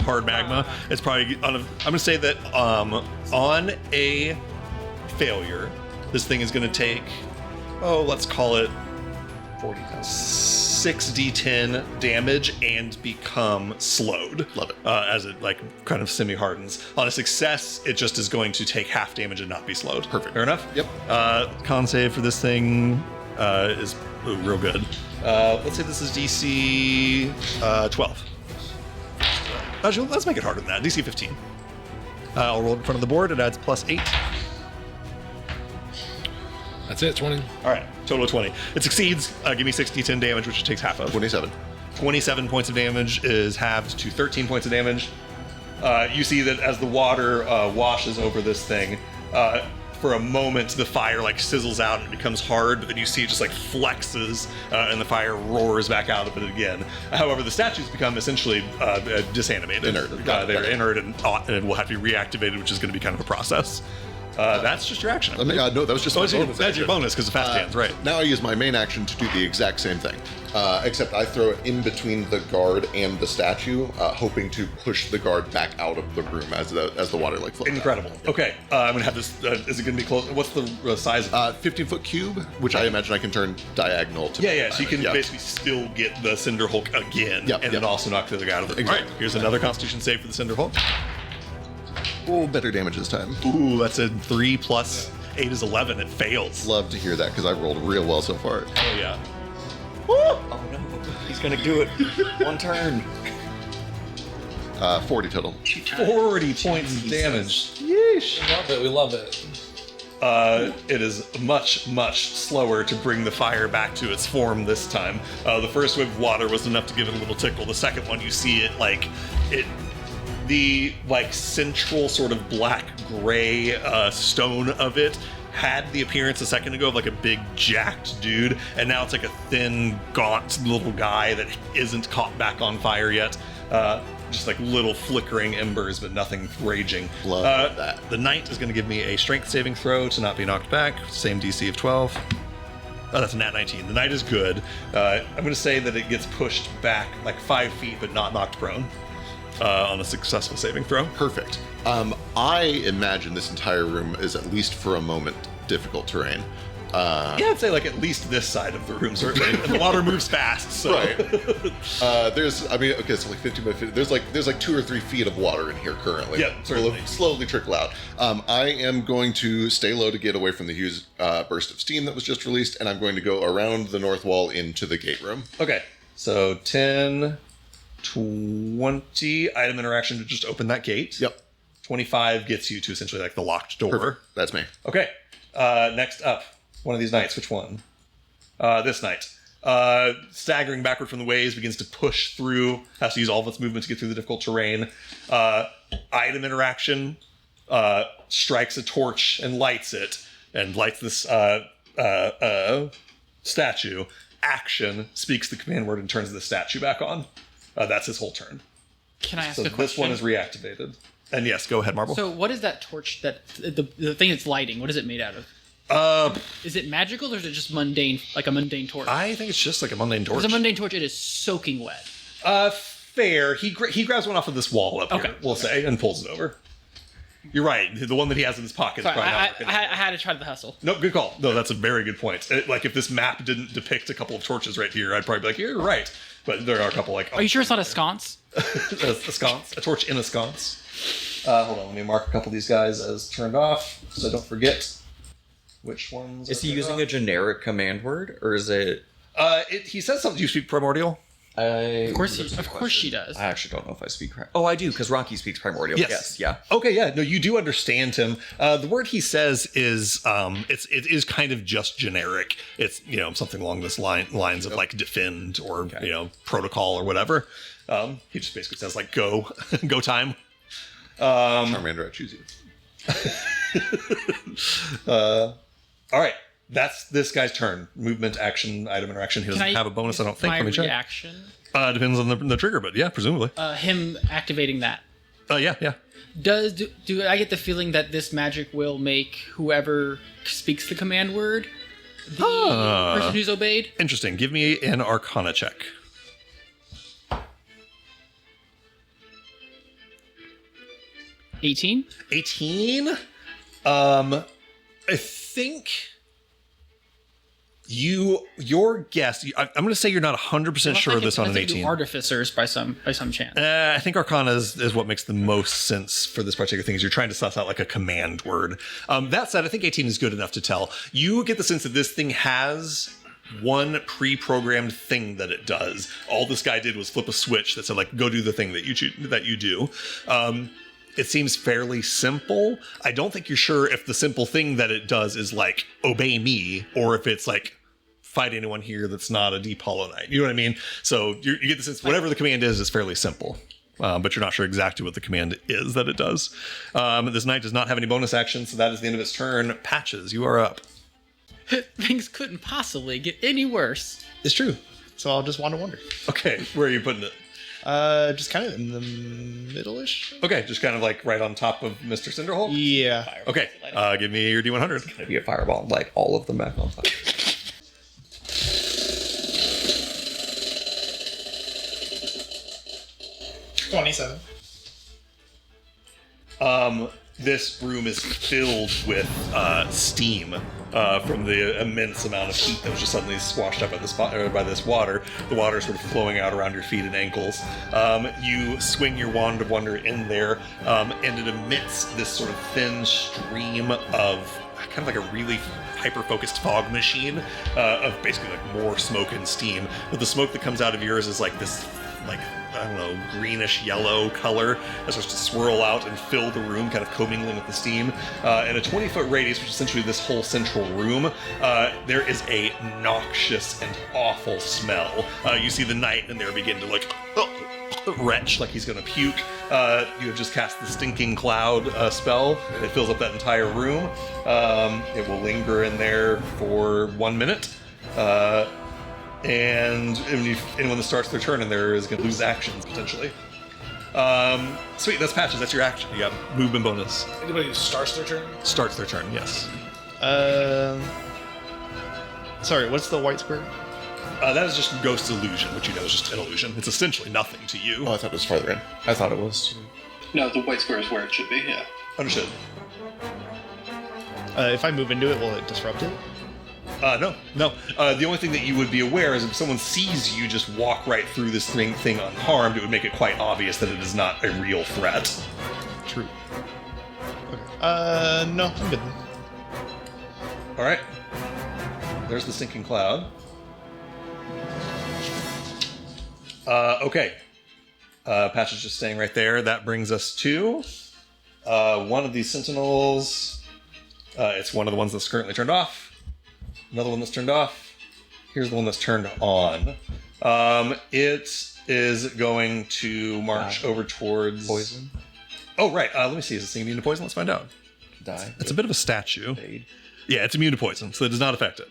A: hard magma. It's probably I'm gonna say that on a failure, this thing is gonna take, let's call it 6d10 damage and become slowed.
B: Love it.
A: As it like kind of semi-hardens. On a success, it just is going to take half damage and not be slowed.
B: Perfect.
A: Fair enough?
B: Yep.
A: Con save for this thing is real good. Let's say this is DC 12. Actually, let's make it harder than that. DC 15. I'll roll in front of the board. It adds +8.
E: That's it, 20.
A: All right, total of 20. It succeeds. Give me 6d10 damage, which it takes half of.
B: 27.
A: 27 points of damage is halved to 13 points of damage. You see that as the water washes over this thing, for a moment the fire like sizzles out and it becomes hard, but then you see it just like flexes and the fire roars back out of it again. However, the statues become essentially disanimated.
B: Inert.
A: They're inert and will have to be reactivated, which is going to be kind of a process. That's just your action.
B: No, that was just my bonus
A: That's your
B: action.
A: bonus because of fast hands, right?
B: Now I use my main action to do the exact same thing, except I throw it in between the guard and the statue, hoping to push the guard back out of the room as the water like flows.
A: Incredible.
B: Out.
A: Okay, I'm gonna have this. Is it gonna be close? What's the size of it?
B: 15-foot cube, which I imagine I can turn diagonal to.
A: Yeah. So you can basically still get the Cinder Hulk again, and then also knock the other guy out of the room.
B: Exactly.
A: All right, here's another Constitution save for the Cinder Hulk.
B: Oh, better damage this time.
A: Ooh, that's a 3 plus 8 is 11. It fails.
B: Love to hear that because I rolled real well so far.
A: Oh yeah.
D: Oh no, he's gonna do it. One turn.
B: 40 total.
A: 40 points of damage. Yeesh.
E: We love it.
A: it is much, much slower to bring the fire back to its form this time. The first wave of water was enough to give it a little tickle. The second one, you see it the central sort of black gray stone of it had the appearance a second ago of like a big jacked dude, and now it's like a thin, gaunt little guy that isn't caught back on fire yet. Just like little flickering embers, but nothing raging.
B: Love that.
A: The knight is going to give me a strength saving throw to not be knocked back. Same DC of 12. Oh, that's a nat 19. The knight is good. I'm going to say that it gets pushed back like 5 feet, but not knocked prone on a successful saving throw.
B: Perfect. I imagine this entire room is at least for a moment difficult terrain.
A: Yeah, I'd say like at least this side of the room, certainly. And the water moves fast, so.
B: Right. So like 50 by 50. There's like 2 or 3 feet of water in here currently.
A: Yeah, certainly.
B: Will slowly trickle out. I am going to stay low to get away from the huge burst of steam that was just released, and I'm going to go around the north wall into the gate room.
A: Okay, so 10, 20 item interaction to just open that gate.
B: Yep.
A: 25 gets you to essentially like the locked door.
B: Perfect. That's me.
A: Okay, next up, one of these knights. Which one? This knight. Staggering backward from the waves, begins to push through, has to use all of its movement to get through the difficult terrain. Item interaction, strikes a torch and lights it, and lights this statue. Action, speaks the command word and turns the statue back on. That's his whole turn.
C: Can I ask
A: So
C: a
A: this
C: question?
A: one is reactivated. And yes, go ahead, Marble.
C: So what is that torch that the thing that's lighting? What is it made out of? Is it magical or is it just mundane, like a mundane torch?
A: I think it's just like a mundane torch.
C: It's a mundane torch. It is soaking wet.
A: Fair. He grabs one off of this wall up here,
C: Okay.
A: we'll say, and pulls it over. You're right. The one that he has in his pocket is
C: Sorry,
A: probably
C: I
A: not working.
C: had to try the hustle.
A: No, good call. No, that's a very good point. Like, if this map didn't depict a couple of torches right here, I'd probably be like, you're right. But there are a couple like...
C: Are you sure it's not a sconce?
A: a sconce? A torch in a sconce. Hold on, let me mark a couple of these guys as turned off, so I don't forget which ones
D: Is
A: are
D: he
A: turned
D: using
A: off.
D: a generic command word, or is it?
A: He says something. Do you speak Primordial?
C: Of course she does.
D: I actually don't know if I speak. Oh, I do, because Rocky speaks primordial. Yes. Yeah.
A: Okay, yeah. No, you do understand him. The word he says is it is kind of just generic. It's something along this lines of like defend or protocol or whatever. He just basically says like go time.
B: Charmander, I choose you.
A: All right. That's this guy's turn. Movement, action, item interaction. He doesn't have a bonus, I don't think.
C: My
A: Let me check.
C: reaction.
A: Depends on the trigger, but yeah, presumably.
C: Him activating that.
A: Yeah.
C: Do I get the feeling that this magic will make whoever speaks the command word the person who's obeyed?
A: Interesting. Give me an Arcana check.
C: 18?
A: 18? I think your guess. I'm going to say you're not 100% sure of this on an 18.
C: Artificers by some chance.
A: I think Arcana is what makes the most sense for this particular thing. Is you're trying to suss out like a command word. That said, I think 18 is good enough to tell. You get the sense that this thing has one pre-programmed thing that it does. All this guy did was flip a switch that said like, go do the thing that you do. It seems fairly simple. I don't think you're sure if the simple thing that it does is like obey me, or if it's like fight anyone here that's not a Deep Hollow Knight. You know what I mean? So you get the sense whatever the command is fairly simple, but you're not sure exactly what the command is that it does. This knight does not have any bonus actions, so that is the end of its turn. Patches, you are up.
C: Things couldn't possibly get any worse.
H: It's true. So I'll just wander.
A: Okay, where are you putting it?
H: Just kind of in the middle-ish.
A: Okay, just kind of like right on top of Mr. Cinderhulk?
H: Yeah.
A: Okay, give me your D100.
D: Maybe a fireball and light all of them back on fire.
H: 27.
A: This room is filled with steam from the immense amount of heat that was just suddenly swashed up by this water. The water is sort of flowing out around your feet and ankles. You swing your wand of wonder in there, and it emits this sort of thin stream of kind of like a really hyper-focused fog machine of basically like more smoke and steam. But the smoke that comes out of yours is like this like I don't know, greenish yellow color that starts to swirl out and fill the room, kind of commingling with the steam. In a 20-foot radius, which is essentially this whole central room, there is a noxious and awful smell. You see the knight in there begin to retch like he's gonna puke. You have just cast the stinking cloud spell. It fills up that entire room. It will linger in there for 1 minute. And anyone that starts their turn in there is going to lose actions, potentially. Sweet, that's Patches. That's your action. You got movement bonus.
E: Anybody who starts their turn?
A: Starts their turn, yes.
H: Sorry, what's the white square?
A: That is just Ghost Illusion, which you know is just an illusion. It's essentially nothing to you.
B: Oh, I thought it was farther in.
D: I thought it was.
F: No, the white square is where it should be. Yeah.
A: Understood.
H: If I move into it, will it disrupt it?
A: No. The only thing that you would be aware is if someone sees you just walk right through this thing unharmed, it would make it quite obvious that it is not a real threat.
H: True. Okay. No, I'm good then.
A: All right. There's the stinking cloud. Okay. Patch is just staying right there. That brings us to one of these sentinels. It's one of the ones that's currently turned off. Another one that's turned off. Here's the one that's turned on. It is going to march over towards...
D: Poison?
A: Oh, right. Let me see. Is this thing immune to poison? Let's find out.
D: Die.
A: It's a bit of a statue.
D: Fade.
A: Yeah, it's immune to poison, so it does not affect it.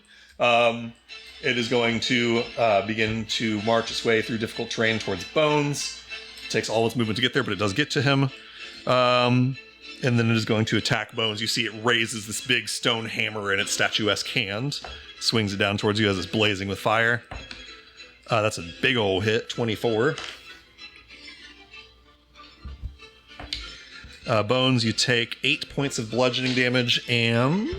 A: It is going to begin to march its way through difficult terrain towards Bones. It takes all its movement to get there, but it does get to him. And then it is going to attack Bones. You see it raises this big stone hammer in its statuesque hand. Swings it down towards you as it's blazing with fire. That's a big old hit, 24. Bones, you take 8 points of bludgeoning damage and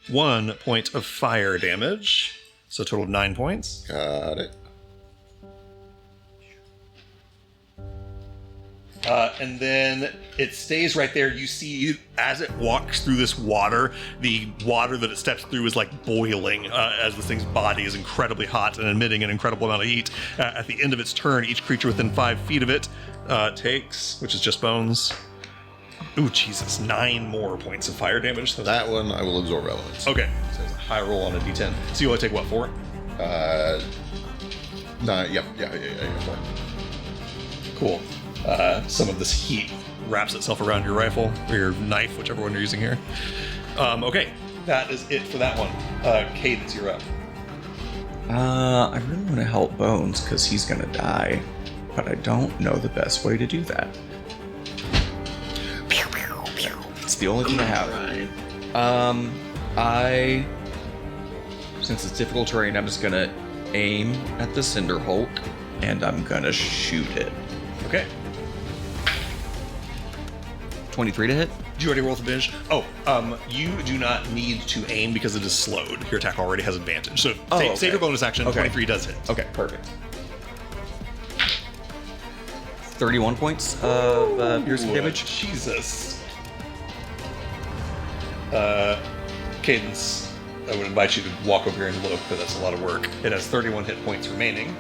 A: 1 point of fire damage. So a total of 9 points.
B: Got it.
A: And then it stays right there. You see, as it walks through this water, the water that it steps through is like boiling as this thing's body is incredibly hot and emitting an incredible amount of heat. At the end of its turn, each creature within 5 feet of it takes, which is just Bones. Ooh, Jesus, 9 more points of fire damage. So
B: That one I will absorb elements.
A: okay, so it's a high roll on a d10. So you only take what, 4?
B: Yeah, 4.
A: Cool. Some of this heat wraps itself around your rifle or your knife, whichever one you're using here. Okay, that is it for that one. Cadence, you're up.
D: I really want to help Bones because he's gonna die, but I don't know the best way to do that. It's the only thing I have.
F: Right.
D: Since it's difficult terrain, I'm just gonna aim at the Cinder Hulk and I'm gonna shoot it.
A: Okay.
D: 23 to hit?
A: Did you already roll with advantage? Oh, you do not need to aim because it is slowed. Your attack already has advantage. So
D: okay.
A: save your bonus action.
D: Okay.
A: 23 does hit.
D: Okay, perfect. 31 points of piercing damage.
A: Jesus. Cadence, I would invite you to walk over here and look, but that's a lot of work. It has 31 hit points remaining.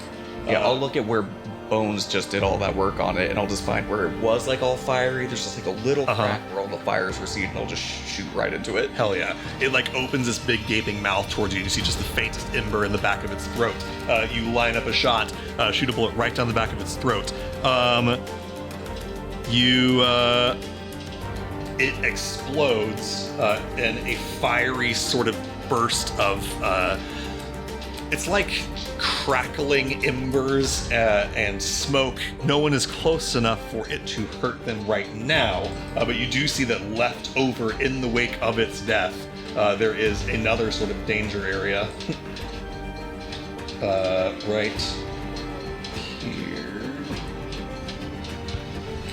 D: Yeah, I'll look at where Bones just did all that work on it, and I'll just find where it was like all fiery. There's just like a little crack where all the fires recede, and I'll just shoot right into it.
A: Hell yeah. It like opens this big gaping mouth towards you. You see just the faintest ember in the back of its throat. You line up a shot, shoot a bullet right down the back of its throat. It explodes in a fiery sort of burst of it's like crackling embers and smoke. No one is close enough for it to hurt them right now, but you do see that left over in the wake of its death, there is another sort of danger area. Right here.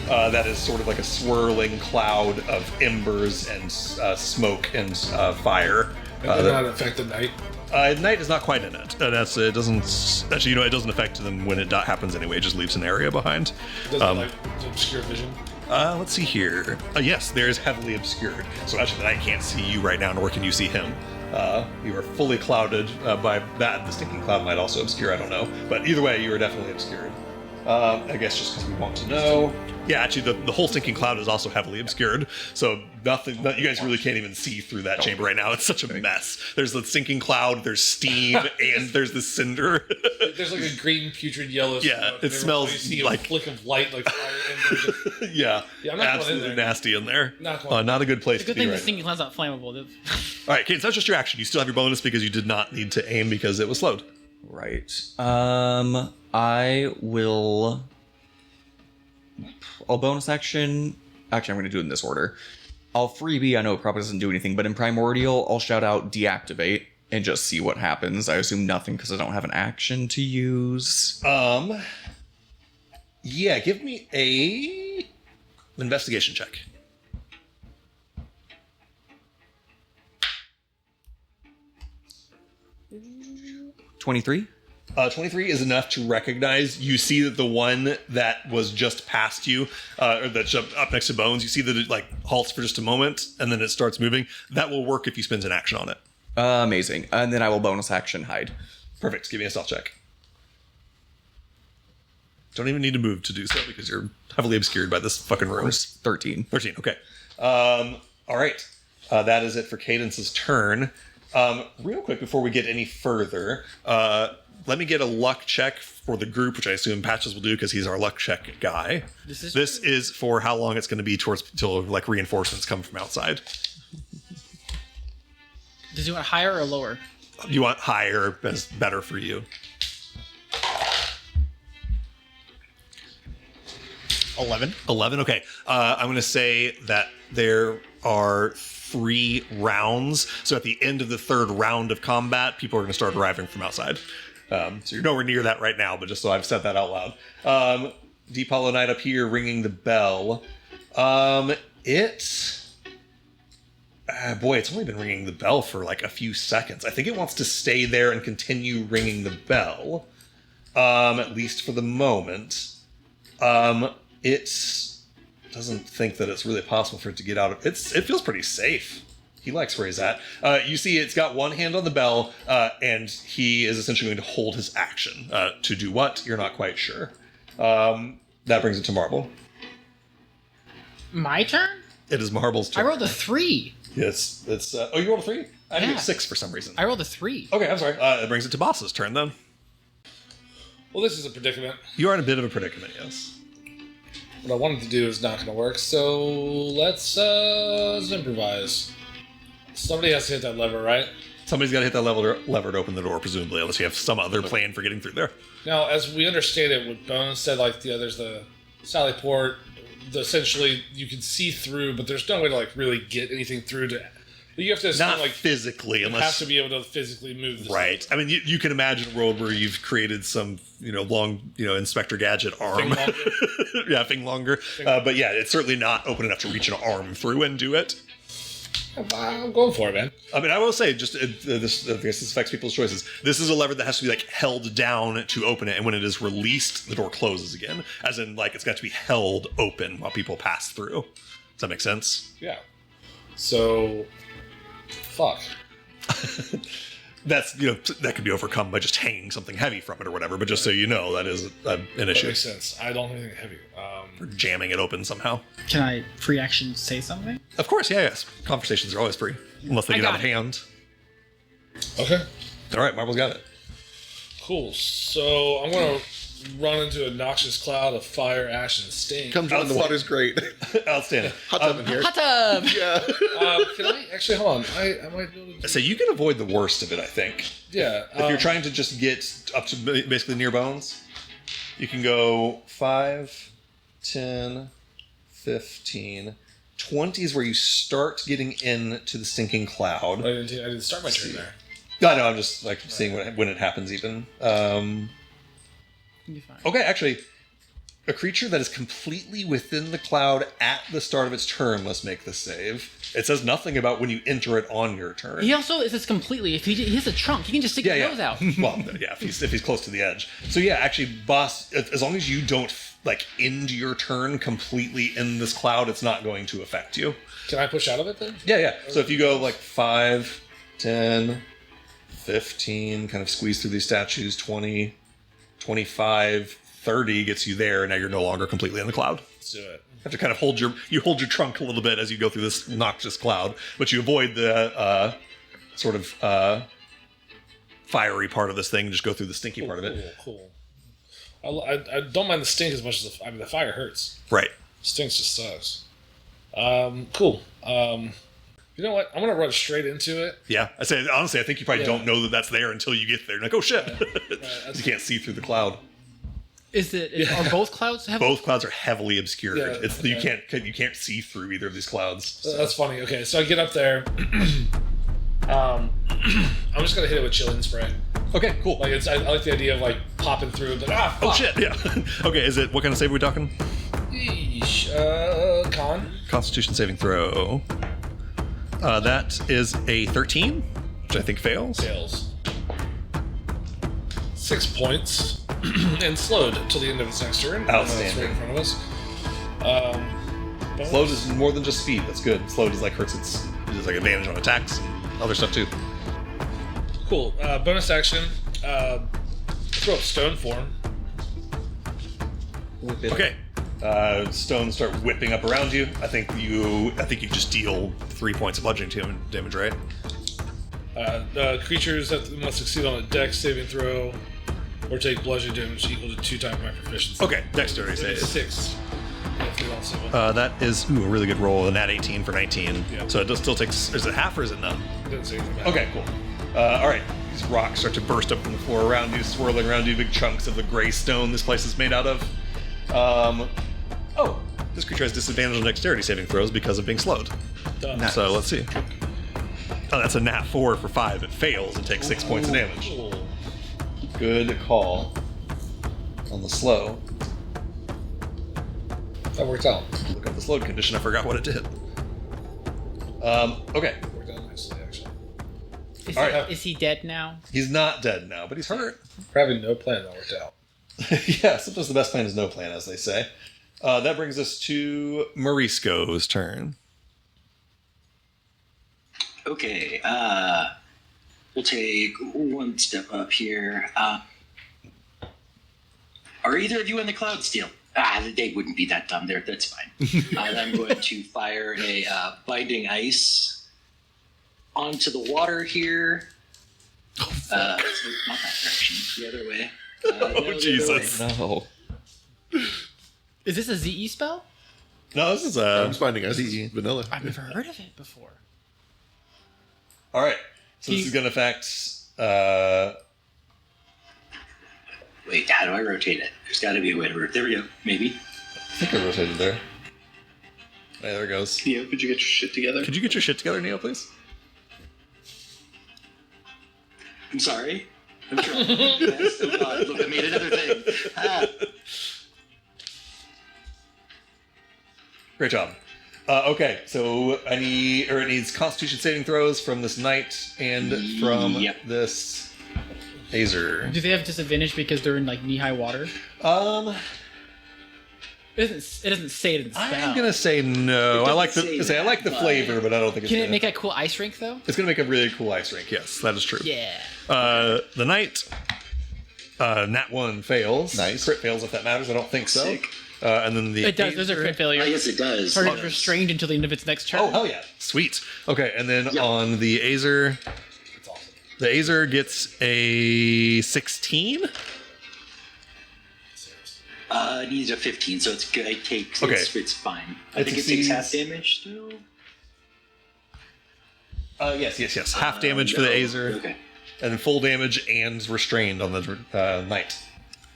A: That is sort of like a swirling cloud of embers and smoke and fire.
E: And did not affect the knight.
A: Night is not quite in it. It doesn't. Actually, it doesn't affect them when it happens anyway. It just leaves an area behind.
E: Does it like obscure vision?
A: Let's see here. Yes, there is heavily obscured. So actually, the Knight can't see you right now, nor can you see him. You are fully clouded by that. The stinking cloud might also obscure. I don't know, but either way, you are definitely obscured. I guess just because we want to know. Yeah, actually, the whole Stinking Cloud is also heavily obscured, so you guys really can't even see through that chamber right now. It's such a mess. There's the Stinking Cloud, there's steam, and there's the cinder.
E: There's like a green, putrid yellow.
A: Yeah,
E: smoke.
A: it smells
E: You see
A: like-
E: a flick of light, like fire. And
A: Yeah,
E: Yeah, I'm not going in
A: absolutely
E: there.
A: nasty in there.
E: Not going
A: Not a good place
C: Good
A: to be
C: thing the
A: right
C: stinking cloud's not flammable.
A: now. All right, Kate, so that's just your action. You still have your bonus because you did not need to aim because it was slowed.
D: Right. I'll bonus action. Actually, I'm going to do it in this order. I'll freebie. I know it probably doesn't do anything, but in Primordial, I'll shout out deactivate and just see what happens. I assume nothing because I don't have an action to use.
A: Yeah, give me a investigation check.
D: 23?
A: 23 is enough to recognize. You see that the one that was just past you, or that's up next to Bones, you see that it like halts for just a moment and then it starts moving. That will work if you spend an action on it.
D: Amazing. And then I will bonus action hide.
A: Perfect. Give me a stealth check. Don't even need to move to do so because you're heavily obscured by this fucking room.
D: 13.
A: 13. Okay. All right. That is it for Cadence's turn. Real quick before we get any further, let me get a luck check for the group, which I assume Patches will do because he's our luck check guy. This is for how long it's going to be till like reinforcements come from outside.
C: Does he want higher or lower?
A: You want higher, but it's better for you.
H: 11.
A: 11. Okay. I'm going to say that there are 3 rounds. So at the end of the 3rd round of combat, people are going to start arriving from outside. So you're nowhere near that right now, but just so I've said that out loud. Deep Hollow Knight up here ringing the bell. It's only been ringing the bell for like a few seconds. I think it wants to stay there and continue ringing the bell. At least for the moment. It doesn't think that it's really possible for it to get out of it. It feels pretty safe. He likes where he's at. You see it's got one hand on the bell, and he is essentially going to hold his action. To do what? You're not quite sure. That brings it to Marble.
C: My turn?
A: It is Marble's turn.
C: I rolled a 3.
A: Yes, it's... oh, you rolled a 3? I think
C: Yeah.
A: it's 6 for some reason.
C: I rolled a 3.
A: Okay, I'm sorry. That brings it to Boss's turn, then.
E: well, this is a predicament.
A: You are in a bit of a predicament, yes.
E: What I wanted to do is not going to work, so let's improvise. Somebody has to hit that lever, right?
A: Somebody's got to hit that lever to open the door, presumably, unless you have some other plan for getting through there.
E: Now, as we understand it, what Bones said, like, there's the Sally Port. Essentially, you can see through, but there's no way to like really get anything through to. You have to assume,
A: Not
E: like
A: physically,
E: you have
A: unless...
E: to be able to physically move. This
A: Right. I mean, you can imagine a world where you've created some, long, Inspector Gadget arm.
E: Thing longer.
A: Yeah, thing longer. But yeah, it's certainly not open enough to reach an arm through and do it.
E: I'm going for it, man.
A: I mean, I will say, just this, I guess this affects people's choices. This is a lever that has to be like held down to open it, and when it is released, the door closes again. As in, like, it's got to be held open while people pass through. Does that make sense?
E: Yeah. So, fuck.
A: That's that could be overcome by just hanging something heavy from it or whatever. But just so you know, that is an
E: That
A: issue.
E: makes sense. I don't have anything heavy.
A: Or jamming it open somehow.
C: Can I free action say something?
A: Of course, yeah, yes. Conversations are always free, unless they
C: I
A: get
C: got
A: out of
C: it.
A: hand.
E: Okay.
A: All right, Marble's got it.
E: Cool. So I'm gonna run into a noxious cloud of fire, ash, and steam.
B: Come join the water's great.
A: Outstanding.
B: Hot tub in here.
C: Hot tub!
B: Yeah.
E: Can I actually hold on? I might be able to.
A: So you can avoid the worst of it, I think.
E: Yeah.
A: If you're trying to just get up to basically near Bones, you can go 5, 10, 15, 20 is where you start getting into the stinking cloud.
E: I didn't start my turn there.
A: No, I'm just like seeing when it happens even.
C: You'll be fine.
A: Okay, actually, a creature that is completely within the cloud at the start of its turn must make the save. It says nothing about when you enter it on your turn.
C: He also, it says completely, if he has a trunk, he can just stick his nose out.
A: Well, yeah, if he's close to the edge. So yeah, actually, boss, as long as you don't like end your turn completely in this cloud, it's not going to affect you.
E: Can I push out of it then?
A: Yeah. So if you go like 5, 10, 15, kind of squeeze through these statues, 20, 25, 30 gets you there, and now you're no longer completely in the cloud.
E: Let's do it.
A: You have to kind of hold your trunk a little bit as you go through this noxious cloud, but you avoid the sort of fiery part of this thing and just go through the stinky part of it.
E: Cool. I don't mind the stink as much as the fire hurts.
A: Right.
E: Stinks just sucks. Cool. You know what? I'm gonna run straight into it.
A: Yeah. I say honestly, I think you probably don't know that that's there until you get there. Like, oh shit, you can't see through the cloud.
C: Are both clouds heavily?
A: Both clouds are heavily obscured.
E: Yeah,
A: You can't see through either of these clouds. So.
E: That's funny. Okay, so I get up there. I'm just gonna hit it with chilling spray.
A: Okay, cool.
E: Like I like the idea of like popping through. But fuck.
A: Oh shit, yeah. Okay, what kind of save are we talking?
E: Yeesh. Con.
A: Constitution saving throw. That is a 13, which I think fails.
E: Fails. 6 points and slowed till the end of its next turn.
A: Outstanding.
E: That's right in front of us.
A: Slowed is more than just speed. That's good. Slowed is like hurts its like advantage on attacks and other stuff too.
E: Cool. Bonus action. Throw up stone form.
A: Okay. Stones start whipping up around you. I think you just deal 3 points of bludgeoning damage, right?
E: Creatures that must succeed on a dex saving throw or take bludgeoning damage equal to 2 times my proficiency.
A: Okay, dexterity save.
E: 6.
A: That is a really good roll, a nat 18 for 19.
E: Yeah.
A: So it does still takes. Is it half or is it none?
E: Didn't say anything about
A: Okay, cool. All right. These rocks start to burst up from the floor around you, swirling around you. Big chunks of the gray stone this place is made out of. This creature has disadvantage on dexterity saving throws because of being slowed.
E: Done.
A: So let's see. Oh, that's a nat 4 for 5. It fails and takes 6 points of damage.
E: Cool.
A: Good call on the slow.
E: That worked out.
A: Look up the slowed condition. I forgot what it did. Okay.
E: Worked out nicely, actually.
C: Is he dead now?
A: He's not dead now, but he's hurt.
E: For having no plan, that worked out.
A: Yeah, sometimes the best plan is no plan, as they say. That brings us to Morisco's turn.
G: Okay, we'll take one step up here. Are either of you in the cloud still? They wouldn't be that dumb there. That's fine. I'm going to fire a binding ice onto the water here. Not that direction. The other way.
A: Oh, Jesus.
D: No.
C: Is this a ZE spell?
A: No, this is
B: I'm finding us vanilla.
C: I've never heard of it before.
A: All right. So this is going to affect.
G: Wait, how do I rotate it? There's got to be a way to rotate. There we go. Maybe.
A: I think I rotated there. Hey, there it goes.
F: Neo, could you get your shit together?
A: Could you get your shit together, Neo, please?
G: I'm sorry. I'm trying. Yes. Oh, God, look, I made another thing.
A: Great job. Okay, so it needs Constitution saving throws from this knight and from this Azer.
C: Do they have disadvantage because they're in like knee-high water? It doesn't say it in the spell.
A: I'm gonna say no. I like the flavor, but I don't think it's.
C: Can it
A: gonna,
C: make a cool ice rink though?
A: It's gonna make a really cool ice rink. Yes, that is true.
C: Yeah.
A: The knight, nat 1 fails.
B: Nice.
A: Crit fails if that matters. I don't think so.
G: Sick.
A: And then the
C: It does. There's a crit failure.
G: Yes, it does.
C: Target restrained until the end of its next turn.
A: Oh hell yeah! Sweet. Okay, and then
G: Yeah.
A: on the Azer,
E: That's awesome.
A: the Azer gets a 16.
G: It needs a 15, so it's good. It takes.
A: Okay.
G: It's fine. I
A: It
G: think it
A: succeeds.
G: takes half damage still.
A: Yes. Half damage for the Azer,
G: Okay.
A: and then full damage and restrained on the knight.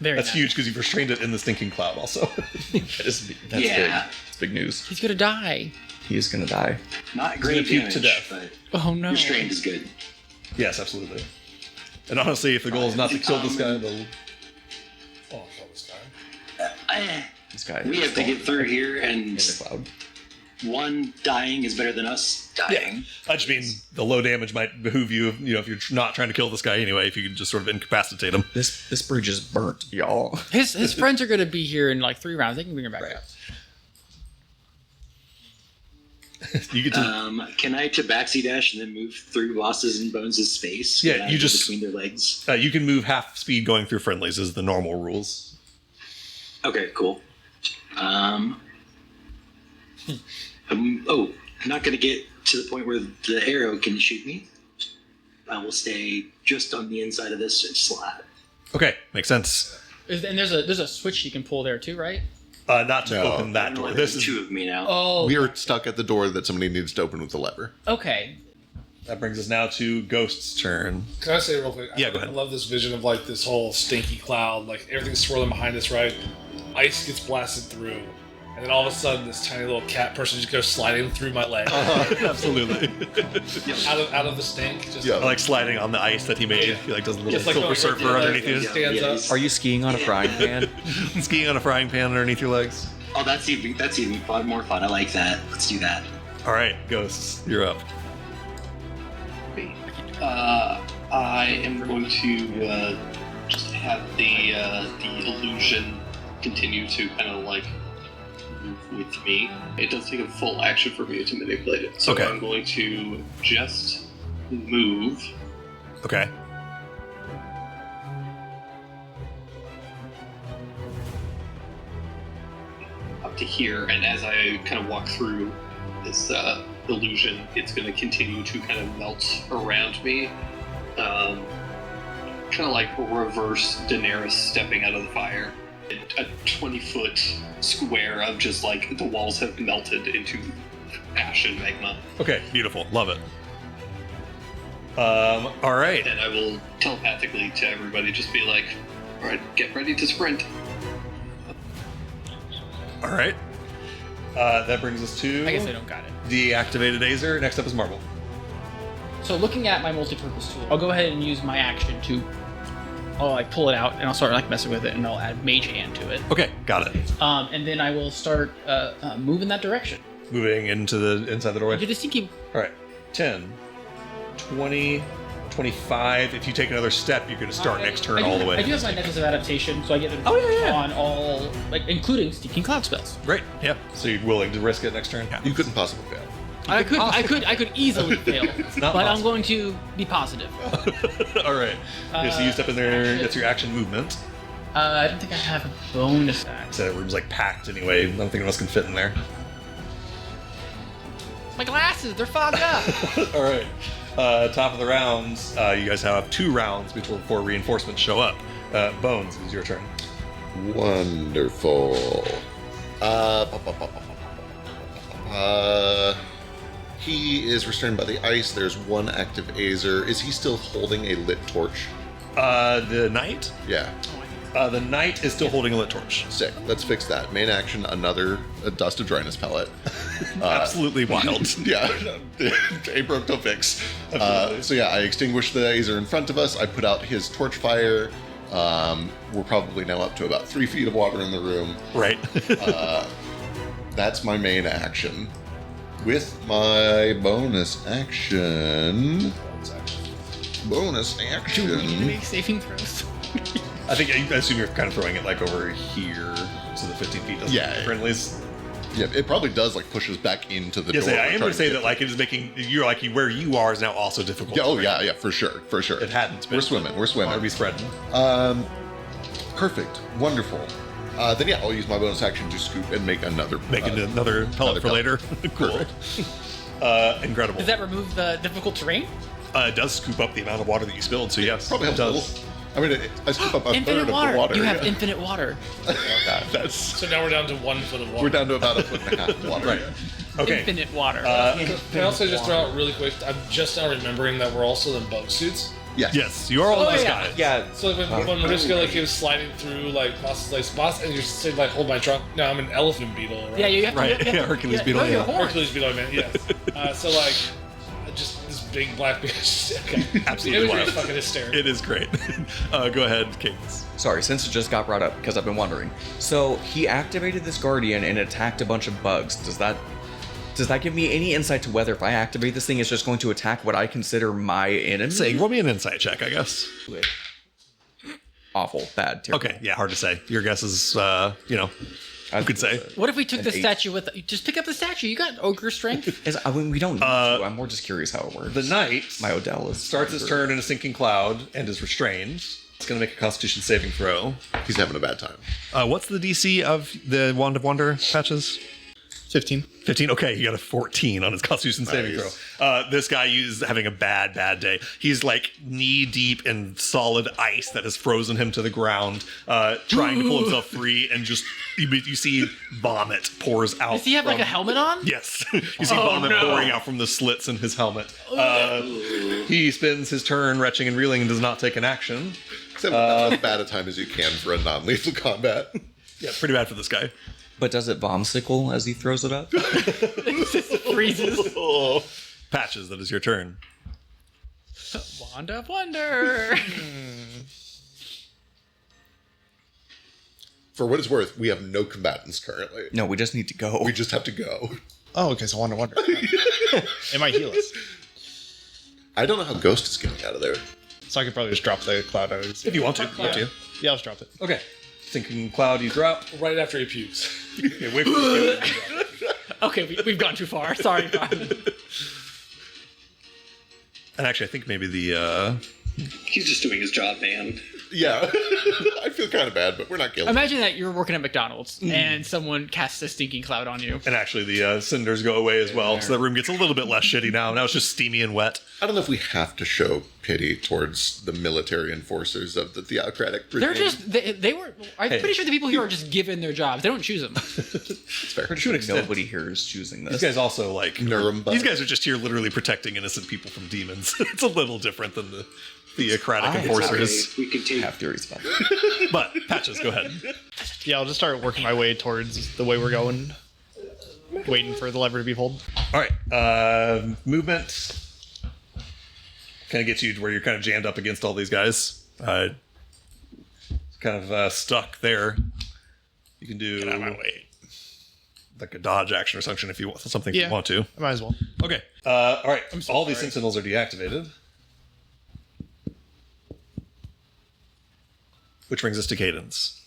C: Very
A: That's
C: nice.
A: huge because you've restrained it in the stinking cloud. Also,
D: That's
G: Yeah.
D: big. It's big news.
C: He's gonna die.
D: He is gonna die.
G: Not
A: gonna
G: great
A: puke
G: damage,
A: to death.
G: but
C: Oh no.
G: restrained is good.
A: yes, absolutely. And honestly, if the goal is not to kill this guy, they'll
E: Oh, all this time.
D: This guy.
G: We have to get through here,
D: in
G: and
D: the cloud.
G: one dying is better than us dying.
A: I just mean the low damage might behoove you, if you're not trying to kill this guy anyway, if you can just sort of incapacitate him.
D: This bridge is burnt, y'all.
C: His friends are gonna be here in like 3 rounds. They can bring him back up.
A: You get to
G: Can I tabaxi dash and then move through Boss's and Bones' space?
A: Yeah,
G: Can I
A: you
G: go
A: just-
G: between their legs.
A: you can move half speed going through friendlies is the normal rules.
G: Okay, cool. I'm not going to get to the point where the arrow can shoot me. I will stay just on the inside of this slot.
A: Okay, makes sense.
C: And there's a switch you can pull there too, right?
A: Not to
B: No.
A: open that door.
G: There's
A: This is
G: two of me now.
C: Oh,
B: We are stuck at the door that somebody needs to open with the lever.
C: okay.
A: that brings us now to Ghost's turn.
E: Can I say real quick?
A: Yeah, go ahead.
E: I love this vision of like this whole stinky cloud, like everything's swirling behind us, right? Ice gets blasted through, and then all of a sudden, this tiny little cat person just goes sliding through my leg
A: Absolutely.
E: out of the stink. Just
B: Yeah.
A: Like sliding on the ice that he made. He like does a little
E: Just like
A: silver
E: going
A: surfer
E: right there,
A: underneath you.
E: stands up.
D: Are you skiing on a frying pan?
A: Skiing on a frying pan underneath your legs.
G: Oh, that's even fun, more fun. I like that. Let's do that.
A: All right, Ghosts, you're up.
F: I am going to just have the illusion continue to kind of like move with me. It does take a full action for me to manipulate it, so
A: Okay.
F: I'm going to just move.
A: Okay.
F: Up to here, and as I kind of walk through this illusion, it's going to continue to kind of melt around me, kind of like reverse Daenerys stepping out of the fire. A 20-foot square of just like the walls have melted into ash and magma,
A: Okay, beautiful. Love it. All right.
F: and I will telepathically to everybody just be like, "All right, get ready to sprint."
A: All right. That brings us to
C: I guess I don't got it.
A: deactivated Azer. Next up is Marble.
C: So looking at my multi-purpose tool, I'll go ahead and use my action to, I'll like pull it out and I'll start like messing with it and I'll add Mage Hand to it.
A: Okay, got it.
C: And then I will start moving that direction.
A: Moving into the inside the doorway.
C: You're just thinking,
A: All right. 10, 20, 25. If you take another step, you're going to start next turn all the way.
C: I do have my Necklace of Adaptation, so I get on all, like including Stinking Cloud spells.
A: Great. Yeah. So you're willing to risk it next turn?
B: You couldn't possibly fail.
C: I could easily fail,
A: not
C: but I'm
A: possible.
C: going to be positive.
A: All right. Yeah, so you step in there. That's your action movement.
C: I don't think I have a bonus action.
A: So that room's like packed anyway. I don't think anyone else can fit in there.
C: My glasses, they're fogged up.
A: All right. Top of the rounds. You guys have 2 rounds before reinforcements show up. Bones, it's your turn.
B: Wonderful. He is restrained by the ice. There's 1 active Azer. Is he still holding a lit torch?
A: The knight.
B: Yeah.
A: The knight is still holding a lit torch.
B: Sick. Let's fix that. Main action, another Dust of Dryness pellet.
A: Absolutely wild.
B: Yeah. A broke to fix. So yeah, I extinguish the Azer in front of us. I put out his torch fire. We're probably now up to about 3 feet of water in the room.
A: Right.
B: That's my main action. With my bonus action. Bonus action.
C: Make saving throws.
A: I assume you're kind of throwing it like over here, so the 15 feet doesn't
B: Yeah.
A: hit friendlies.
B: Yeah, it probably does like push us back into the
A: Yes,
B: door.
A: I am
B: We're
A: going
B: trying
A: to say
B: get
A: that like it is making you're like where you are is now also difficult.
B: Yeah, oh
A: to
B: yeah, for sure.
A: It hadn't been.
B: We're swimming. We're swimming.
A: Water be spreading.
B: Perfect. Wonderful. Then yeah, I'll use my bonus action to scoop and make another.
A: Making another pellet for later. Cool. Incredible.
C: Does that remove the difficult terrain?
A: It does scoop up the amount of water that you spilled, so yes,
B: Probably
A: it
B: helps a
A: does.
B: little. I mean, I scoop up a third
C: Infinite
B: of
C: water.
B: the water.
C: You have
B: yeah.
C: infinite water.
A: That's
E: So now we're down to 1 foot of water.
B: We're down to about a foot and a half of water.
A: right. Okay.
C: Infinite water.
E: Can I also just throw out really quick? I'm just now remembering that we're also in bug suits.
B: Yes.
A: Yes, you are all
C: Oh,
A: those
C: yeah.
A: guys.
D: Yeah,
E: So when Mariska like he was sliding through like boss, and you're saying like hold my trunk. No, I'm an elephant beetle. Right?
C: yeah, you have to.
A: Right.
C: You have to
A: Yeah, Hercules beetle,
C: no, your
A: yeah.
C: horn.
E: Hercules beetle, I meant yes. So like, just this big black bitch. Okay,
A: Absolutely
E: the imagery is
A: wild.
E: fucking hysterical.
A: It is great. Go ahead, Cadence.
D: sorry, since it just got brought up, because I've been wondering. So, he activated this Guardian and attacked a bunch of bugs. Does that give me any insight to whether if I activate this thing, it's just going to attack what I consider my enemy?
A: Say, roll me an insight check, I guess.
D: Awful, bad, terrible.
A: Okay, yeah, hard to say. Your guess is, who could say?
C: What if we took
D: An
C: the
D: 8.
C: statue with? Just pick up the statue. You got ogre strength.
D: I mean, we don't need to. I'm more just curious how it works.
A: The knight
D: My Odell is
A: starts his turn in a sinking cloud and is restrained. It's going to make a Constitution saving throw.
B: He's having a bad time.
A: What's the DC of the Wand of Wonder patches?
H: 15.
A: 15. Okay, he got a 14 on his Constitution saving
B: Nice.
A: throw. This guy is having a bad day. He's like knee deep in solid ice that has frozen him to the ground, trying to pull himself free, and just you see vomit pours out.
C: Does he have like a
A: from-
C: helmet on?
A: Yes, you see vomit pouring out from the slits in his helmet. He spends his turn retching and reeling and does not take an action.
B: Except as bad a time as you can for a non-lethal combat.
A: Yeah, pretty bad for this guy.
D: But does it bombsicle as he throws it up?
C: Freezes.
A: Patches, that is your turn.
C: Wand of Wonder.
B: For what it's worth, we have no combatants currently.
D: No, we just need to go.
B: We just have to go.
H: Oh, okay, so Wonder. It might heal us.
B: I don't know how Ghost is getting out of there.
H: So I could probably just drop the cloud.
A: If you want to. Up to you.
H: Yeah, I'll just drop it.
A: Okay. Sinking cloud, you drop.
E: Right after he pukes.
A: Okay, wait for the
C: Okay, we've gone too far. Sorry, Brian.
A: And actually, I think maybe the
F: He's just doing his job, man.
B: Yeah. I feel kind of bad, but we're not guilty.
C: Imagine that you're working at McDonald's and someone casts a stinking cloud on you.
A: and actually the cinders go away as well, so the room gets a little bit less shitty now. Now it's just steamy and wet.
B: I don't know if we have to show pity towards the military enforcers of the theocratic
C: They're
B: regime.
C: just they were. I'm pretty sure the people here are just given their jobs. They don't choose them.
B: It's fair.
A: To an extent.
D: Nobody here is choosing this.
A: These guys also like
B: Nuremberg.
A: These guys are just here literally protecting innocent people from demons. It's a little different than the theocratic enforcers.
G: We can take
D: have theories about it.
A: But Patches, go ahead.
H: Yeah, I'll just start working my way towards the way we're going. Waiting for the lever to be pulled.
A: All right, movement kind of gets you to where you're kind of jammed up against all these guys. Kind of stuck there. You can do
H: Get out of my way.
A: like a dodge action or something if you want something if
H: Yeah.
A: you want to.
H: I might as well.
A: Okay. All right. All these sentinels are deactivated. Which brings us to Cadence.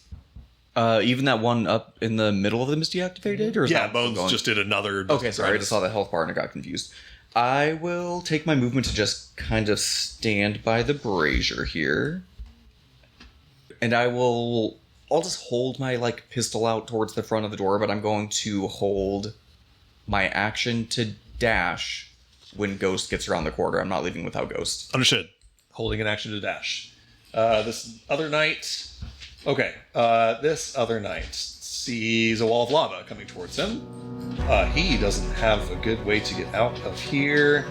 D: Even that one up in the middle of them is deactivated? Or is
A: Yeah,
D: that still
A: Bones
D: going?
A: just did another.
D: Okay, sorry, I just saw that health bar and I got confused. I will take my movement to just kind of stand by the brazier here. And I'll just hold my pistol out towards the front of the door, but I'm going to hold my action to dash when Ghost gets around the corner. I'm not leaving without Ghost.
A: Understood. Holding an action to dash. This other knight. Okay. This other knight sees a wall of lava coming towards him. He doesn't have a good way to get out of here.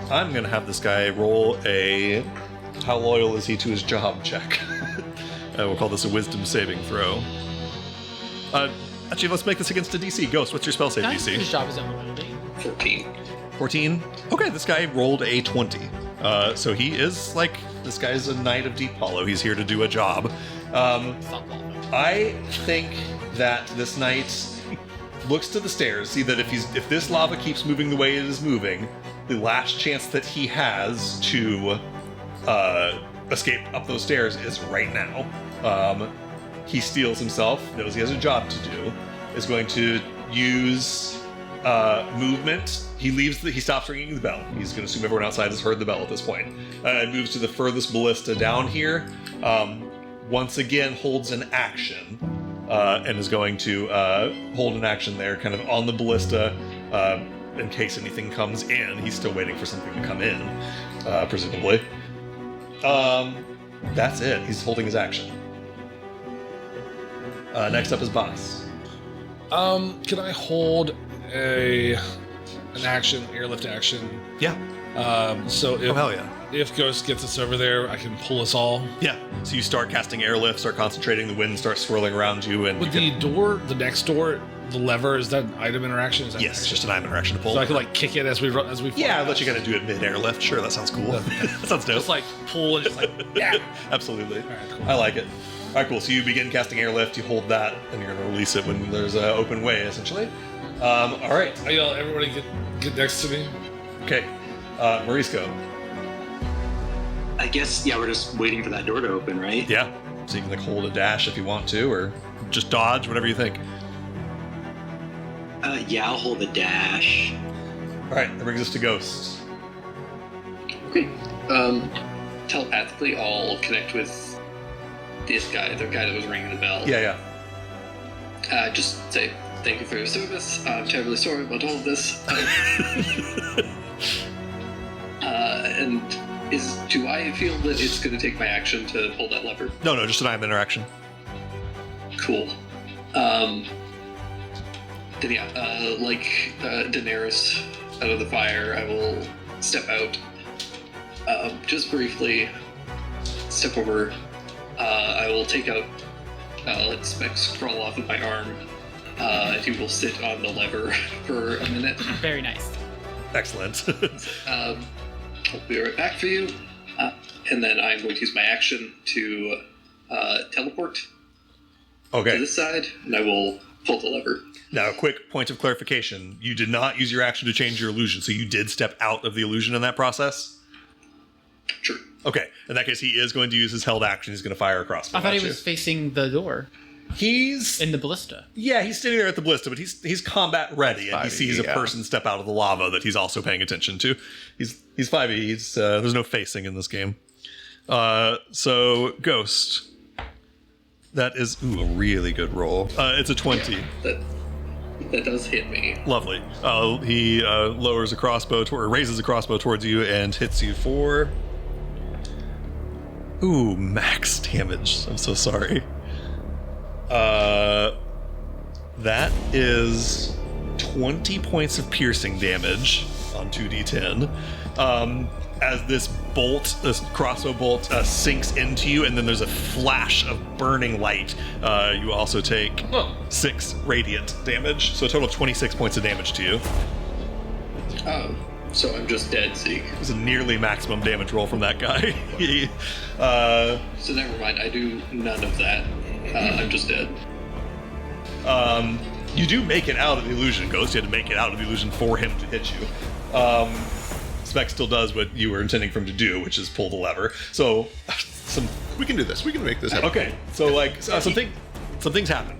A: I'm gonna have this guy roll a how loyal is he to his job check. We'll call this a wisdom saving throw. Actually, let's make this against a DC. Ghost, what's your spell save
C: His
A: DC?
C: job is unlimited.
F: 14.
A: 14. Okay, this guy rolled a 20. So he is this guy's a knight of Deep Hollow. He's here to do a job. I think that this knight looks to the stairs, see that if this lava keeps moving the way it is moving, the last chance that he has to escape up those stairs is right now. He steals himself, knows he has a job to do, is going to use movement. He stops ringing the bell. He's going to assume everyone outside has heard the bell at this point. And moves to the furthest ballista down here. Once again, holds an action. And is going to hold an action there, kind of on the ballista, in case anything comes in. He's still waiting for something to come in, presumably. That's it. He's holding his action. Next up is Boss.
E: Can I hold an action, airlift action?
A: Yeah.
E: So if,
A: Oh, hell yeah.
E: if Ghost gets us over there, I can pull us all.
A: Yeah. So you start casting airlift, start concentrating, the wind starts swirling around you, and
E: With
A: you
E: the
A: can-
E: door, the next door, the lever, is that an item interaction? Is that
A: yes, just an item interaction to pull.
E: So I can kick it as we run, as we.
A: yeah,
E: fly
A: I'll let you
E: past?
A: kind of do it mid-airlift. Sure, that sounds cool. That sounds dope.
E: Just pull and just yeah.
A: Absolutely.
E: All right, cool.
A: I like it. All right, cool. So you begin casting airlift, you hold that, and you're going to release it when there's an open way, essentially. All right.
E: I yell, everybody get next to me.
A: Okay. Marisco.
G: I guess, yeah, we're just waiting for that door to open, right?
A: Yeah. So you can hold a dash if you want to, or just dodge, whatever you think.
G: Yeah, I'll hold the dash.
A: All right, that brings us to Ghost.
F: Okay. Telepathically, I'll connect with this guy, the guy that was ringing the bell.
A: Yeah.
F: Just say thank you for your service. I'm terribly sorry about all of this. And do I feel that it's going to take my action to pull that lever?
A: No, just an item interaction.
F: Cool. Then yeah, like Daenerys out of the fire, I will step out. Just briefly, step over. I will take out, let Specs crawl off of my arm. He will sit on the lever for a minute.
C: Very nice.
A: Excellent.
F: I'll be right back for you. And then I'm going to use my action to teleport to
A: Okay.
F: this side, and I will pull the lever.
A: Now, a quick point of clarification. You did not use your action to change your illusion, so you did step out of the illusion in that process?
F: Sure.
A: Okay. In that case, he is going to use his held action. He's going to fire a crossbow
C: I thought
A: at
C: he
A: you.
C: was facing the door
A: He's...
C: in the ballista.
A: Yeah, he's standing there at the ballista, but he's combat ready, and he
D: 5e,
A: sees a
D: yeah.
A: person step out of the lava that he's also paying attention to. He's 5e. He's there's no facing in this game. So Ghost, that is a really good roll. It's a 20.
F: That does hit me.
A: Lovely. He lowers a crossbow or raises a crossbow towards you and hits you for max damage. I'm so sorry. That is 20 points of piercing damage on 2d10. As this crossbow bolt sinks into you, and then there's a flash of burning light. You also take 6 radiant damage, so a total of 26 points of damage to you.
F: So I'm just dead, Zeke.
A: It was a nearly maximum damage roll from that guy.
F: So never mind, I do none of that. I'm just dead.
A: You do make it out of the illusion, Ghost. You had to make it out of the illusion for him to hit you. Spec still does what you were intending for him to do, which is pull the lever. So,
B: We can do this. We can make this happen.
A: okay. So, some things happen.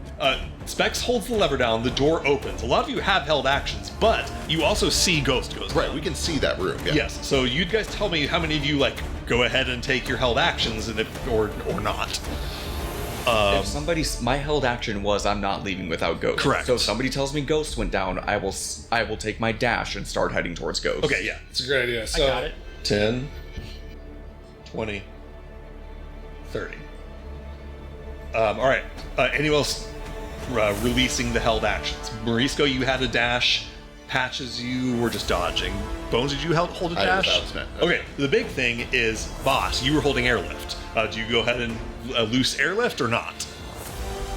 A: Specs holds the lever down. The door opens. A lot of you have held actions, but you also see Ghost goes
B: Right,
A: down.
B: we can see that room. Yeah.
A: Yes. So you guys tell me how many of you go ahead and take your held actions, and or not.
D: If my held action was I'm not leaving without Ghost.
A: Correct.
D: So if somebody tells me Ghost went down, I will take my dash and start heading towards Ghost.
A: Okay. Yeah.
E: It's a great idea. So,
C: I got it.
A: 10, 20, 30. All right. Anyone else releasing the held actions? Morisco, you had a dash. Patches, you were just dodging. Bones, did you hold a
B: I was
A: dash?
B: out, Smack.
A: Okay. The big thing is, Boss, you were holding airlift. Do you go ahead and loose airlift or not?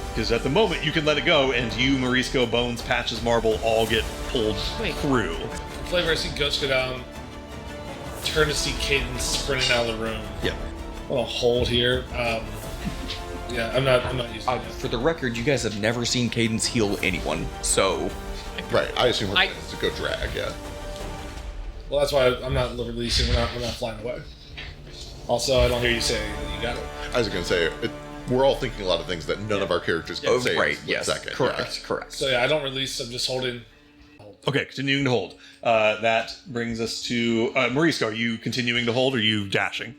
A: Because at the moment you can let it go, and you, Morisco, Bones, Patches, Marble all get pulled through.
E: Flavor, I see Ghost go down. Turn to see Cadence sprinting out of the room.
A: Yep.
E: I'm gonna hold here. Yeah, I'm not using it.
D: For the record, you guys have never seen Cadence heal anyone, so
B: Right. I assume we're
C: I-
B: going to go drag. Yeah.
E: Well, that's why I'm not releasing. We're not flying away. Also, I don't hear you say that you got it.
B: I was going to say we're all thinking a lot of things that none of our characters can say.
D: right,
B: in a split
D: yes,
B: second.
D: correct.
E: So yeah, I don't release. I'm just holding.
A: Okay, continuing to hold. That brings us to Morisco. Are you continuing to hold, or are you dashing?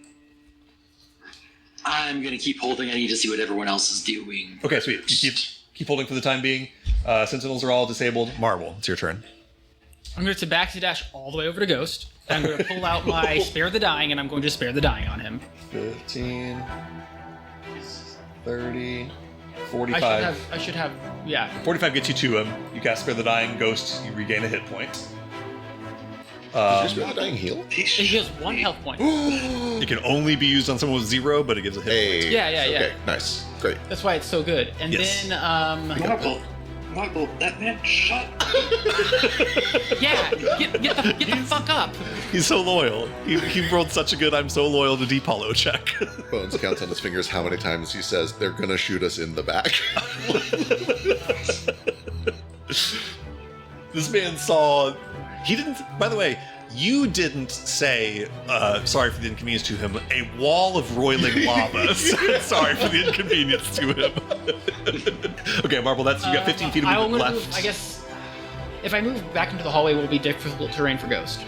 G: I'm gonna keep holding. I need to see what everyone else is doing.
A: Okay, sweet. You keep holding for the time being. Sentinels are all disabled. Marble, it's your turn.
C: I'm going to back to dash all the way over to Ghost. I'm going to pull out my Spare the Dying, and I'm going to Spare the Dying on him.
A: 15, 30,
C: I
A: 45.
C: should have, yeah.
A: 45 gets you to him. You cast Spare the Dying. Ghost, you regain a hit point.
B: Did you spare the dying heal?
C: It heals 1 health point.
A: It can only be used on someone with 0, but it gives a hit point.
B: Hey.
C: Yeah.
B: Okay, nice. Great.
C: That's why it's so good. And
A: Yes.
C: then,
F: Marble, that man shut up.
C: yeah, get the fuck up.
A: He's so loyal. He rolled such a good I'm so loyal to Deep Hollow check.
B: Bones counts on his fingers how many times he says they're going to shoot us in the back.
A: This man saw. He didn't. By the way, you didn't say sorry for the inconvenience to him. A wall of roiling lava. Sorry for the inconvenience to him. Okay, Marble. That's you got 15 feet of
C: I'm
A: movement
C: gonna
A: left.
C: move, I guess if I move back into the hallway, will be difficult terrain for Ghost.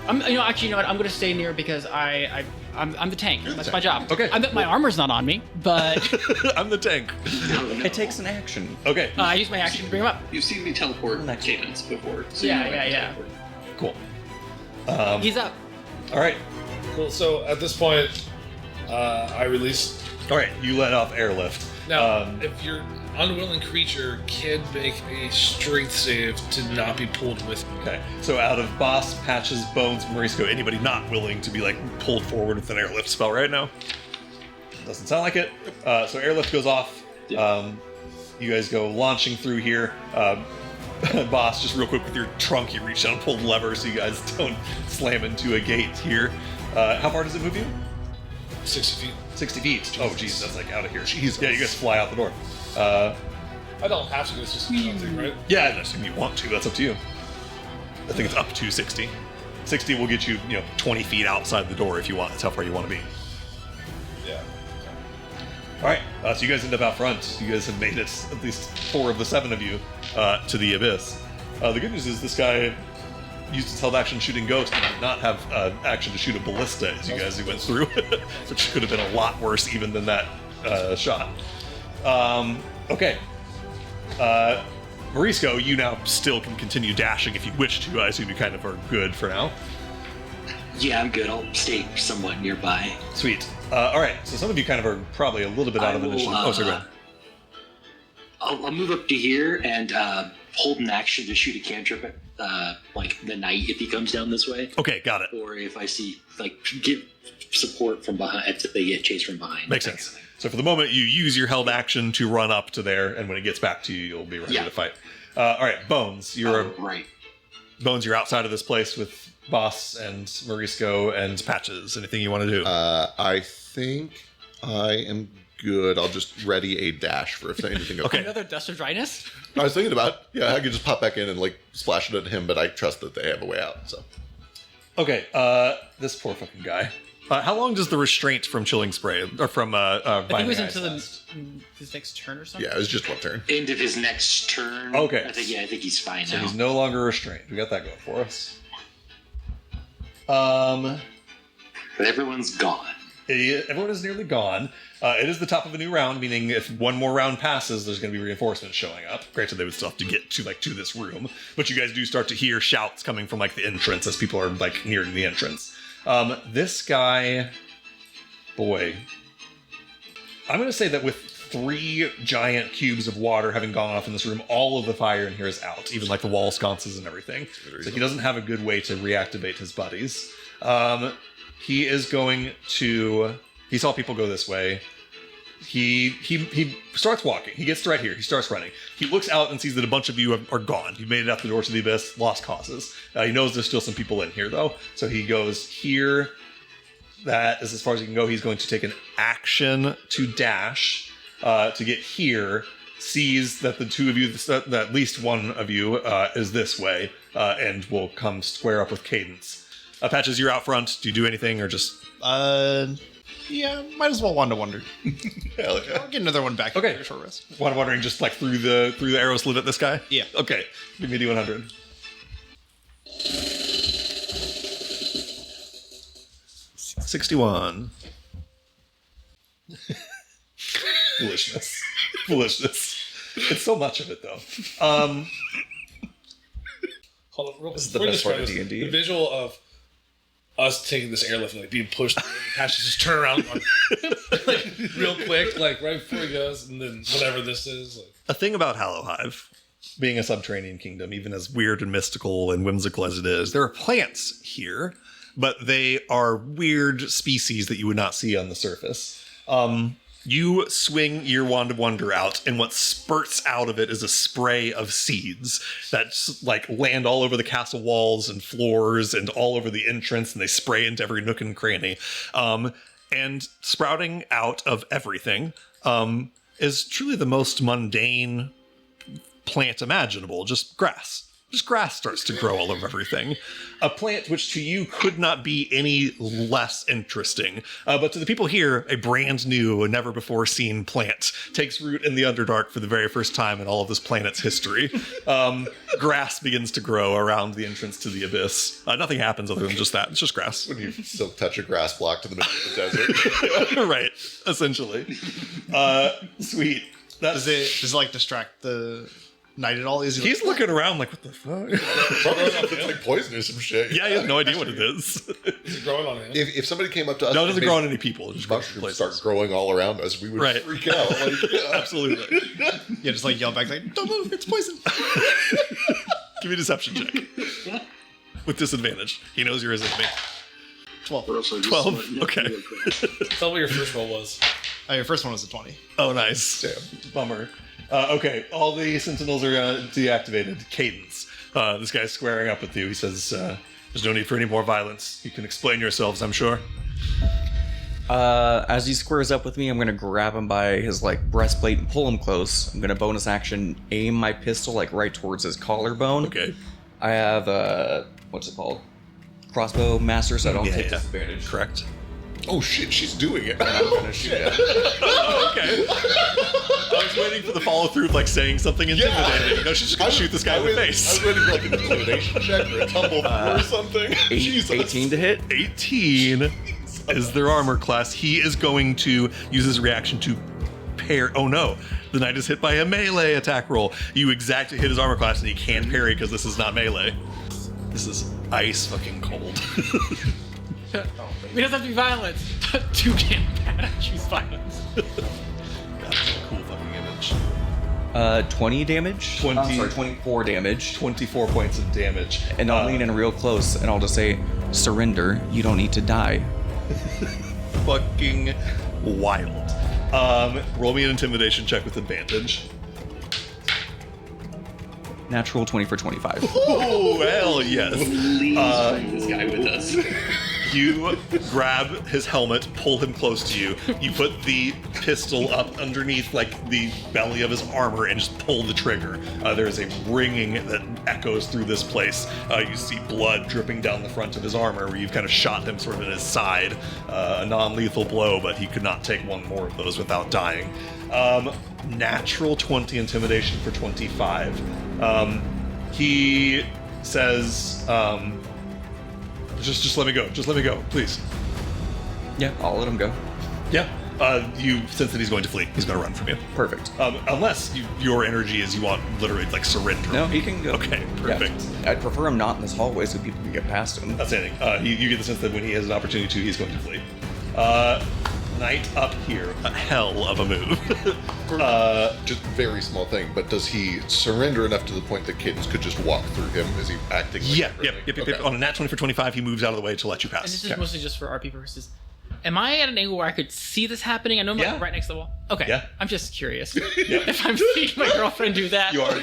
C: Actually, you know what? I'm gonna stay near because I'm the tank. That's my job.
A: Okay.
C: My armor's not on me, but
A: I'm the tank.
D: It takes an action.
A: Okay,
C: I use my action to bring him up.
F: You've seen me teleport Cadence before. So
C: Yeah,
F: you know I can
C: yeah.
F: teleport.
A: cool.
C: He's up.
A: All right.
E: Cool. So at this point, I release.
A: All right, you let off airlift.
E: Now, if your unwilling creature can make a strength save to not be pulled with me.
A: Okay, so out of Boss, Patches, Bones, Morisco, anybody not willing to be like pulled forward with an airlift spell right now? Doesn't sound like it. So airlift goes off. You guys go launching through here. Boss, just real quick with your trunk, you reach out and pull the lever so you guys don't slam into a gate here. How far does it move you?
E: 60 feet.
A: 60 feet. Oh, geez, that's like out of here. Jeez, yeah, you guys fly out the door.
E: I don't have to. It's just something, right?
A: Yeah, I assume you want to. That's up to you. I think it's up to 60. 60 will get you, 20 feet outside the door if you want. That's how far you want to be.
E: Yeah.
A: All right, so you guys end up out front. You guys have made it, at least 4 of the 7 of you, to the abyss. The good news is this guy used his held action shooting ghost and did not have action to shoot a ballista as you guys went through, which could have been a lot worse even than that shot. Okay. Morisco, you now still can continue dashing if you wish to. I assume you kind of are good for now.
G: Yeah, I'm good. I'll stay somewhat nearby.
A: Sweet. All right, so some of you kind of are probably a little bit out of initiative. Oh, sorry, go ahead.
G: I'll move up to here and hold an action to shoot a cantrip at like the knight if he comes down this way.
A: Okay, got it.
G: Or if I see, give support from behind if they get chased from behind.
A: Makes sense. So for the moment, you use your held action to run up to there, and when it gets back to you, you'll be ready to fight. All right, Bones,
G: Right.
A: Bones, you're outside of this place with Boss and Morisco and Patches. Anything you want to do?
B: I think I am good. I'll just ready a dash for if anything goes.
A: Okay.
C: Another dust of dryness.
B: I was thinking about, I could just pop back in and splash it at him, but I trust that they have a way out. So
A: Okay, this poor fucking guy. How long does the restraint from chilling spray or from
C: I think it was
A: Binding Ice
C: until
A: last?
C: his next turn or something.
B: yeah, it was just one turn.
G: End of his next turn.
A: Okay.
G: I think he's fine
A: So
G: now.
A: he's no longer restrained. We got that going for us.
G: But everyone's gone.
A: Everyone is nearly gone. It is the top of a new round, meaning if one more round passes, there's going to be reinforcements showing up. Granted, they would still have to get to this room, but you guys do start to hear shouts coming from the entrance as people are nearing the entrance. This guy, boy, I'm going to say that with 3 giant cubes of water having gone off in this room, all of the fire in here is out, even the wall sconces and everything. So he doesn't have a good way to reactivate his buddies. He is going to. He saw people go this way. He starts walking. He gets to right here. He starts running. He looks out and sees that a bunch of you are gone. You've made it out the door to the abyss. Lost causes. He knows there's still some people in here though. So he goes here. That is as far as he can go. He's going to take an action to dash to get here. Sees that the 2 of you, that at least one of you, is this way, and will come square up with Cadence. Patches, you're out front. Do you do anything or just?
H: Yeah, might as well Wanda Wonder.
B: Hell yeah.
H: I'll get another one back.
A: Okay.
H: After a short rest.
A: Wondering just through the arrow slit at this guy?
H: Yeah.
A: Okay. Give me a D100. $61. Foolishness. It's so much of it though.
E: Hold on, real quick.
D: This is the
E: Before we
D: best part
E: describe
D: of
E: this,
D: D&D.
E: The visual of us taking this airlift and being pushed, and Patches just turn around real quick, right before he goes, and then whatever this is.
A: A thing about Hallowhive, being a subterranean kingdom, even as weird and mystical and whimsical as it is, there are plants here, but they are weird species that you would not see on the surface. You swing your Wand of Wonder out, and what spurts out of it is a spray of seeds that land all over the castle walls and floors and all over the entrance, and they spray into every nook and cranny. And sprouting out of everything is truly the most mundane plant imaginable, just grass. just grass starts to grow all over everything. A plant which to you could not be any less interesting. But to the people here, a brand new and never before seen plant takes root in the Underdark for the very first time in all of this planet's history. Grass begins to grow around the entrance to the abyss. Nothing happens other than just that. It's just grass.
B: When you still touch a grass block to the middle of the desert.
A: Right, essentially. Sweet.
H: Does it like distract the knight at all? Is he
A: He's looking around like, what the fuck?
B: It's like poison or some shit.
A: Yeah, he has no idea what it is.
E: Is it growing on him?
B: If somebody came up to us,
A: No, it
B: and
A: doesn't
B: made
A: grow on any people. It just grows in
B: mushrooms
A: places.
B: start growing all around us, we would
A: Right.
B: freak out. Like,
A: Absolutely.
H: yeah, just like yell back like, don't move, it's poison.
A: Give me a deception check. With disadvantage. He knows you're his enemy.
H: 12.
A: 12? Okay.
E: Tell me what your first roll was.
H: Oh, your first one was a 20.
A: Oh, nice.
B: Damn.
A: Bummer. Okay, all the sentinels are deactivated. Cadence. This guy's squaring up with you. He says, there's no need for any more violence. You can explain yourselves, I'm sure.
D: As he squares up with me, I'm gonna grab him by his like breastplate and pull him close. I'm gonna bonus action aim my pistol like right towards his collarbone.
A: Okay.
D: I have what's it called? Crossbow master, so I don't take
A: Yeah.
D: disadvantage.
A: Correct.
B: oh shit, she's doing it.
D: I'm gonna shoot at him.
A: Oh, okay. I was waiting for the follow through of like saying something intimidating. No, she's just gonna shoot this guy in the
B: I
A: face.
B: was waiting for like an intimidation check or a tumble through or something. Jesus.
D: 18 to hit.
A: 18 is their armor class. He is going to use his reaction to parry. Oh no, the knight is hit by a melee attack roll. You exactly hit his armor class and he can't parry because this is not melee. This is ice fucking cold.
C: We don't have to be violent. Too damn bad. Choose violence.
A: God, that's a cool fucking image.
D: 20 damage.
A: 20.
D: I'm sorry, 24 damage.
A: 24 points of damage.
D: And I'll lean in real close and I'll just say, surrender, you don't need to die.
A: Fucking wild. Roll me an intimidation check with advantage.
D: Natural 20 for 25.
A: Oh, hell yes.
F: Please bring this guy with us.
A: You grab his helmet, pull him close to you. You put the pistol up underneath, like, the belly of his armor and just pull the trigger. There is a ringing that echoes through this place. You see blood dripping down the front of his armor where you've kind of shot him sort of in his side. A non-lethal blow, but he could not take one more of those without dying. Natural 20 intimidation for 25. He says, just let me go. Just let me go, please.
D: Yeah, I'll let him go.
A: Yeah. You sense that he's going to flee. He's going to run from you.
D: Perfect.
A: Unless your energy is you want literally like surrender.
D: No, he can go.
A: Okay, perfect.
D: Yeah. I'd prefer him not in this hallway so people can get past him.
A: Outstanding. You get the sense that when he has an opportunity to, he's going to flee. Knight up here. A hell of a move.
B: Just very small thing, but does he surrender enough to the point that Cadence could just walk through him? Is he acting like
A: Yep.
B: Okay.
A: On a nat 20 for 25, he moves out of the way to let you
C: And
A: pass.
C: this is mostly just for RP purposes. Am I at an angle where I could see this happening? I know I'm
A: Yeah.
C: like right next to the wall. Okay.
A: Yeah.
C: I'm just curious. If I'm seeing my girlfriend do that.
A: You are.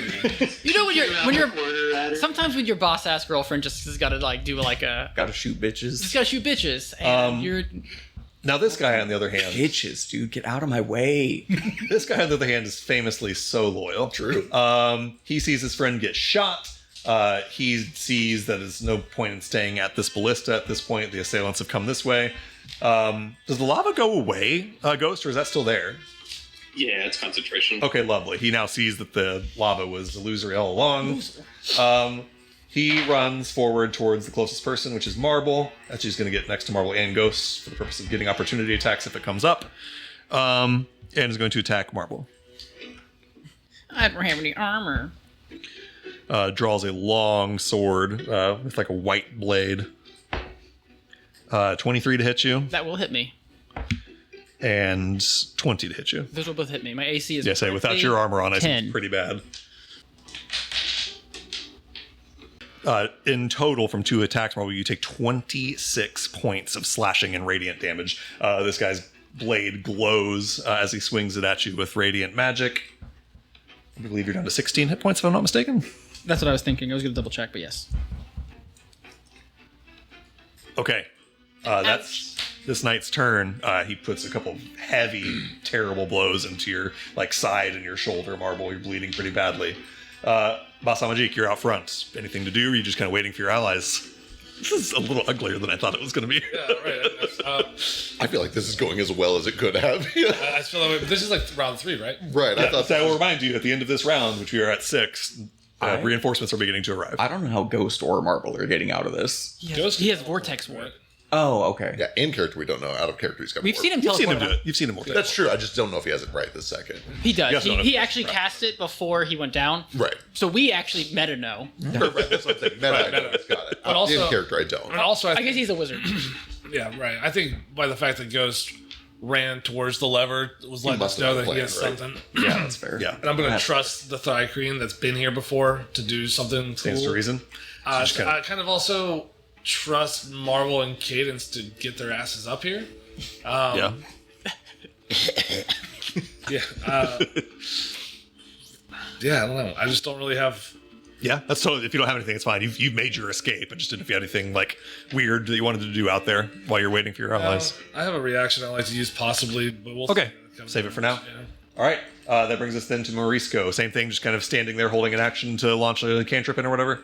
C: You know when you're sometimes when your boss ass girlfriend just has got to like do like a
D: Gotta shoot bitches.
C: just gotta shoot bitches and you're
A: Now this guy, on the other hand,
D: Bitches, dude, get out of my way.
A: this guy, on the other hand, is famously so loyal.
B: True.
A: He sees his friend get shot. He sees that there's no point in staying at this ballista at this point. The assailants have come this way. Does the lava go away, Ghost, or is that still there?
F: Yeah, it's concentration.
A: Okay, lovely. He now sees that the lava was illusory all along. He runs forward towards the closest person, which is Marble. Actually, he's going to get next to Marble and Ghost for the purpose of getting opportunity attacks if it comes up. And is going to attack Marble.
C: I don't have any armor.
A: Draws a long sword with like a white blade. 23 to hit you,
C: That will hit me.
A: and 20 to hit you.
C: Those will both hit me. My AC is
A: Yeah, say without your armor on, I think
C: 10.
A: it's pretty bad. In total, from 2 attacks, Marble, you take 26 points of slashing and radiant damage. This guy's blade glows as he swings it at you with radiant magic. I believe you're down to 16 hit points, if I'm not mistaken.
C: That's what I was thinking. I was gonna double check, but yes.
A: Okay. That's this knight's turn. He puts a couple of heavy, terrible blows into your like side and your shoulder, Marble. You're bleeding pretty badly. Basamajik, you're out front. Anything to do? Or are you just kind of waiting for your allies? This is a little uglier than I thought it was going to be.
E: Yeah, right.
B: I feel like this is going as well as it could have.
E: I feel that way, but this is like round 3, right?
B: Right. I thought
A: So I will remind you, at the end of this round, which we are at 6, reinforcements are beginning to arrive.
D: I don't know how Ghost or Marble are getting out of this.
C: He has Vortex Ward.
D: Oh, okay.
B: Yeah, in character we don't know. Out of character he's got
C: We've
B: more.
C: seen him
A: You've seen
C: teleport.
A: him do it. You've seen him more.
B: That's true. I just don't know if he has it right this second.
C: He does.
A: Yes, no, no.
C: He actually cast it before he went down.
B: Right.
C: So we actually meta know.
B: Right. That's what I'm saying. Meta, I know. Got it.
E: But also-
B: in character I don't.
E: And also,
C: I guess he's a wizard.
E: yeah, right. I think by the fact that Ghost ran towards the lever was letting us
B: must have
E: know
B: had
E: that
B: a
E: he has
B: plan, right?
E: something.
D: Yeah, that's fair.
A: Yeah.
E: And I'm going to trust the Thri-Kreen that's been here before to do something
A: Stands
E: cool.
A: to reason. just kinda-
E: I kind of also trust Marvel and Cadence to get their asses up here.
A: Yeah.
E: Yeah. Yeah, I don't know. I just don't really have.
A: Yeah, that's totally. If you don't have anything, it's fine. You've made your escape. I just didn't know if you had anything like weird that you wanted to do out there while you're waiting for your allies.
E: I have a reaction I like to use possibly, but we'll
A: Okay,
E: see.
A: save it for now.
E: Yeah.
A: All right, that brings us then to Morisco. Same thing, just kind of standing there holding an action to launch a cantrip in or whatever.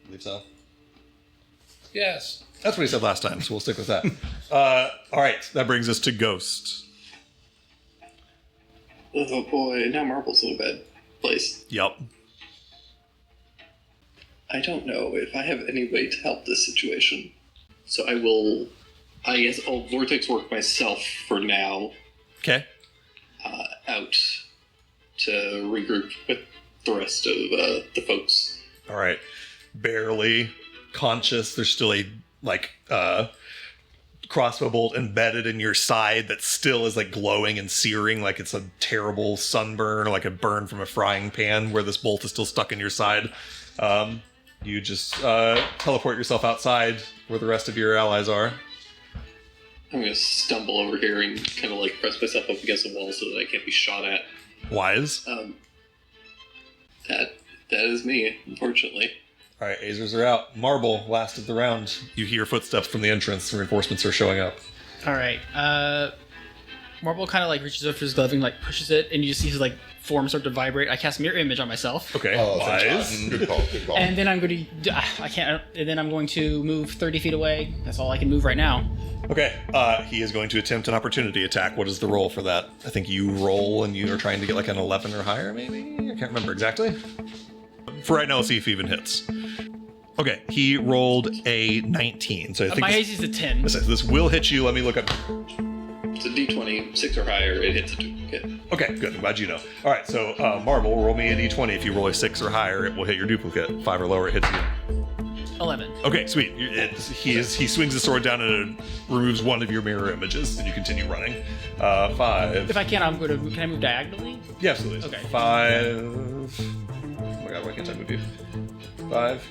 A: I believe so.
E: Yes.
A: That's what he said last time, so we'll stick with that. All right, that brings us to Ghost.
F: Oh boy, now Marble's in a bad place.
A: Yep.
F: I don't know if I have any way to help this situation. So I guess I'll Vortex work myself for now,
A: Okay.
F: out to regroup with the rest of the folks.
A: All right. Barely conscious. There's still a crossbow bolt embedded in your side that still is like glowing and searing, like it's a terrible sunburn or like a burn from a frying pan where this bolt is still stuck in your side. You just teleport yourself outside where the rest of your allies are.
F: I'm gonna stumble over here and kind of like press myself up against the wall so that I can't be shot at.
A: Wise.
F: That is me, unfortunately.
A: All right, Azers are out. Marble, last of the round. You hear footsteps from the entrance. Reinforcements are showing up.
C: All right. Marble kind of like reaches over for his glove and like pushes it, and you just see his like form start to vibrate. I cast Mirror Image on myself.
A: Okay,
B: Oh,
A: Wise.
B: fantastic. Good call. Good call.
C: And then I'm going to, I can't, and then I'm going to move 30 feet away. That's all I can move right now.
A: Okay, he is going to attempt an opportunity attack. What is the roll for that? I think you roll and you are trying to get like an 11 or higher, maybe? I can't remember exactly. For right now, let's see if he even hits. Okay, he rolled a 19. So I think
C: My
A: this,
C: AC is a 10.
A: this will hit you. Let me look up.
F: It's a D20, 6 or higher, it hits a duplicate.
A: Okay, good. I'm glad you know. All right, so Marble, roll me a d20. If you roll a 6 or higher, it will hit your duplicate. 5 or lower, it hits you.
C: 11.
A: Okay, sweet. He swings his sword down and it removes one of your mirror images, and you continue running. 5.
C: If I can, I'm going to, can I move diagonally?
A: Yeah, absolutely.
C: Okay.
A: 5. Oh my god, why can't I move you? 5.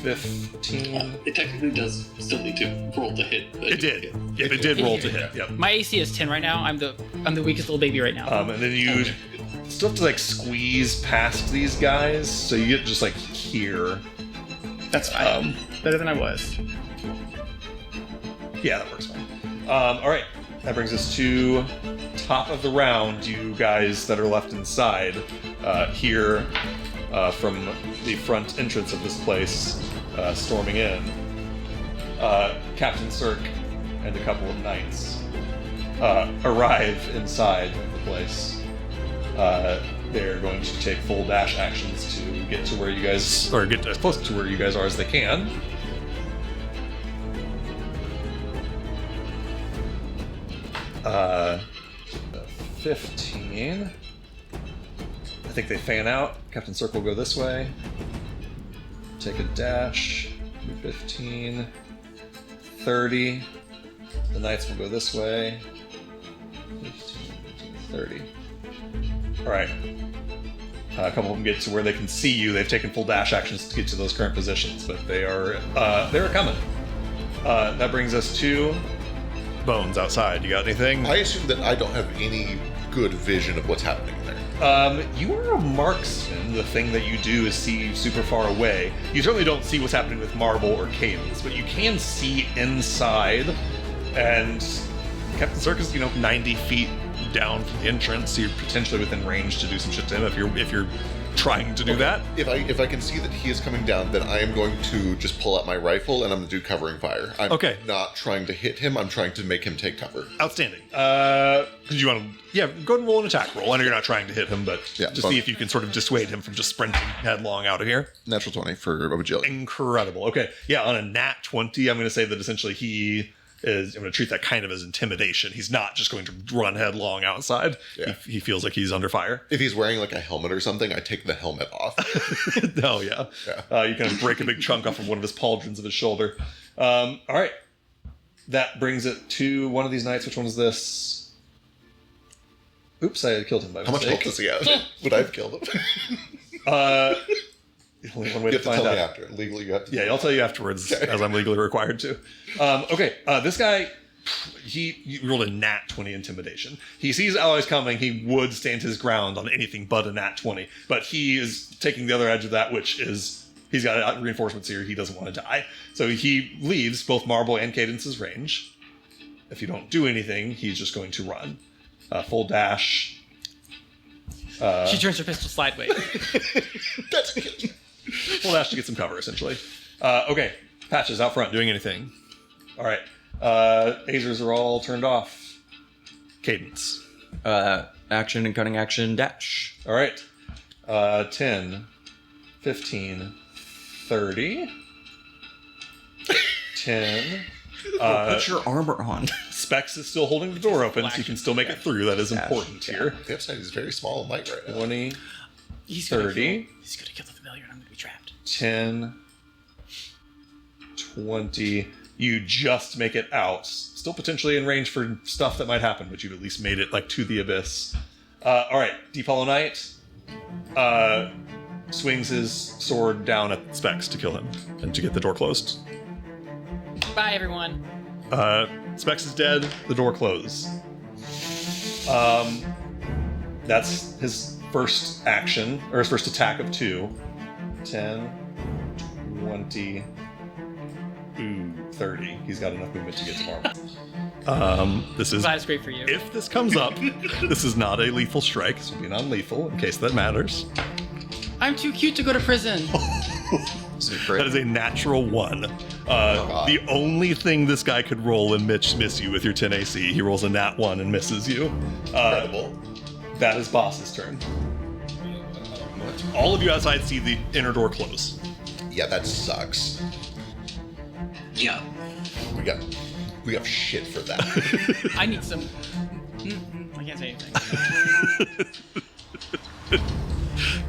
A: 15.
F: It technically does still need to roll to hit. but-
A: It did. Yeah, it did roll to hit. Yep.
C: My AC is 10 right now. I'm the weakest little baby right now.
A: And then you still have to like squeeze past these guys, so you get just like here.
C: That's fine. Better than I was.
A: Yeah, that works fine. All right, that brings us to top of the round. You guys that are left inside here from the front entrance of this place, storming in. Captain Cirque and a couple of knights arrive inside the place. They're going to take full dash actions to get to where you guys, or get as close to where you guys are as they can. Uh, 15. I think they fan out. Captain Cirque will go this way. Take a dash. 15. 30. The knights will go this way. 15, 30. Alright. A couple of them get to where they can see you. They've taken full dash actions to get to those current positions, but they're coming. That brings us to Bones outside. You got anything?
B: I assume that I don't have any good vision of what's happening there.
A: You are a marksman. The thing that you do is see super far away. You certainly don't see what's happening with Marble or Cadence, but you can see inside. And Captain Cirque is, 90 feet down from the entrance. So you're potentially within range to do some shit to him if you're trying to do that.
B: If I can see that he is coming down, then I am going to just pull out my rifle and I'm going to do covering fire. I'm
A: Okay.
B: not trying to hit him. I'm trying to make him take cover.
A: Outstanding. Because you want to, go ahead and roll an attack roll. I know you're not trying to hit him, but
B: Yeah,
A: just
B: but-
A: see if you can sort of dissuade him from just sprinting headlong out of here.
B: Natural 20 for agility.
A: Incredible. Okay, yeah, on a nat 20, I'm going to say that essentially I'm going to treat that kind of as intimidation. He's not just going to run headlong outside.
B: Yeah.
A: He feels like he's under fire.
B: If he's wearing like a helmet or something, I take the helmet off.
A: No, yeah.
B: Yeah.
A: You kind of break a big chunk off of one of his pauldrons of his shoulder. All right. That brings it to one of these knights. Which one is this? Oops, I killed him by
B: How much
A: mistake.
B: health does he have? Would I have killed him?
A: Only one way
B: You
A: to
B: have to
A: find
B: tell
A: out.
B: me after. Legally, you have to.
A: Yeah, I'll tell you afterwards,
B: Okay.
A: as I'm legally required to. This guy, he rolled a nat 20 intimidation. He sees allies coming. He would stand his ground on anything but a nat 20. But he is taking the other edge of that, which is he's got reinforcements here. He doesn't want to die. So he leaves both Marble and Cadence's range. If you don't do anything, he's just going to run. Full dash.
C: She turns her pistol sideways.
B: That's it.
A: Full dash to get some cover, essentially. Okay, Patches out front, doing anything. All right. Azers are all turned off. Cadence.
D: Action and cutting action dash.
A: All right. 10, 15, 30. 10.
D: Put your armor on.
A: Specs is still holding the door open, so you can still make it through. That is important here.
B: The upside is very small and light right now.
A: 20,
C: He's
A: 30.
C: He's gonna kill the familiar, and I'm gonna be trapped.
A: 10, 20. You just make it out. Still potentially in range for stuff that might happen, but you've at least made it like to the abyss. All right, Deep Hollow Knight swings his sword down at Specs to kill him and to get the door closed.
C: Bye, everyone.
A: Specs is dead. The door closed. That's his first action, or his first attack of 2. 10, 20, 30. He's got enough movement to get to Marble. This is
C: Glad it's great for you.
A: if this comes up. This is not a lethal strike. This will be non-lethal in case that matters.
C: I'm too cute to go to prison.
A: That is a natural 1. The only thing this guy could roll and miss you with your 10 AC, he rolls a nat 1 and misses you.
B: Incredible.
A: That is boss's turn. All of you outside see the inner door close.
B: Yeah, that sucks.
G: Yeah.
B: We have shit for that.
C: I need some. I can't say anything.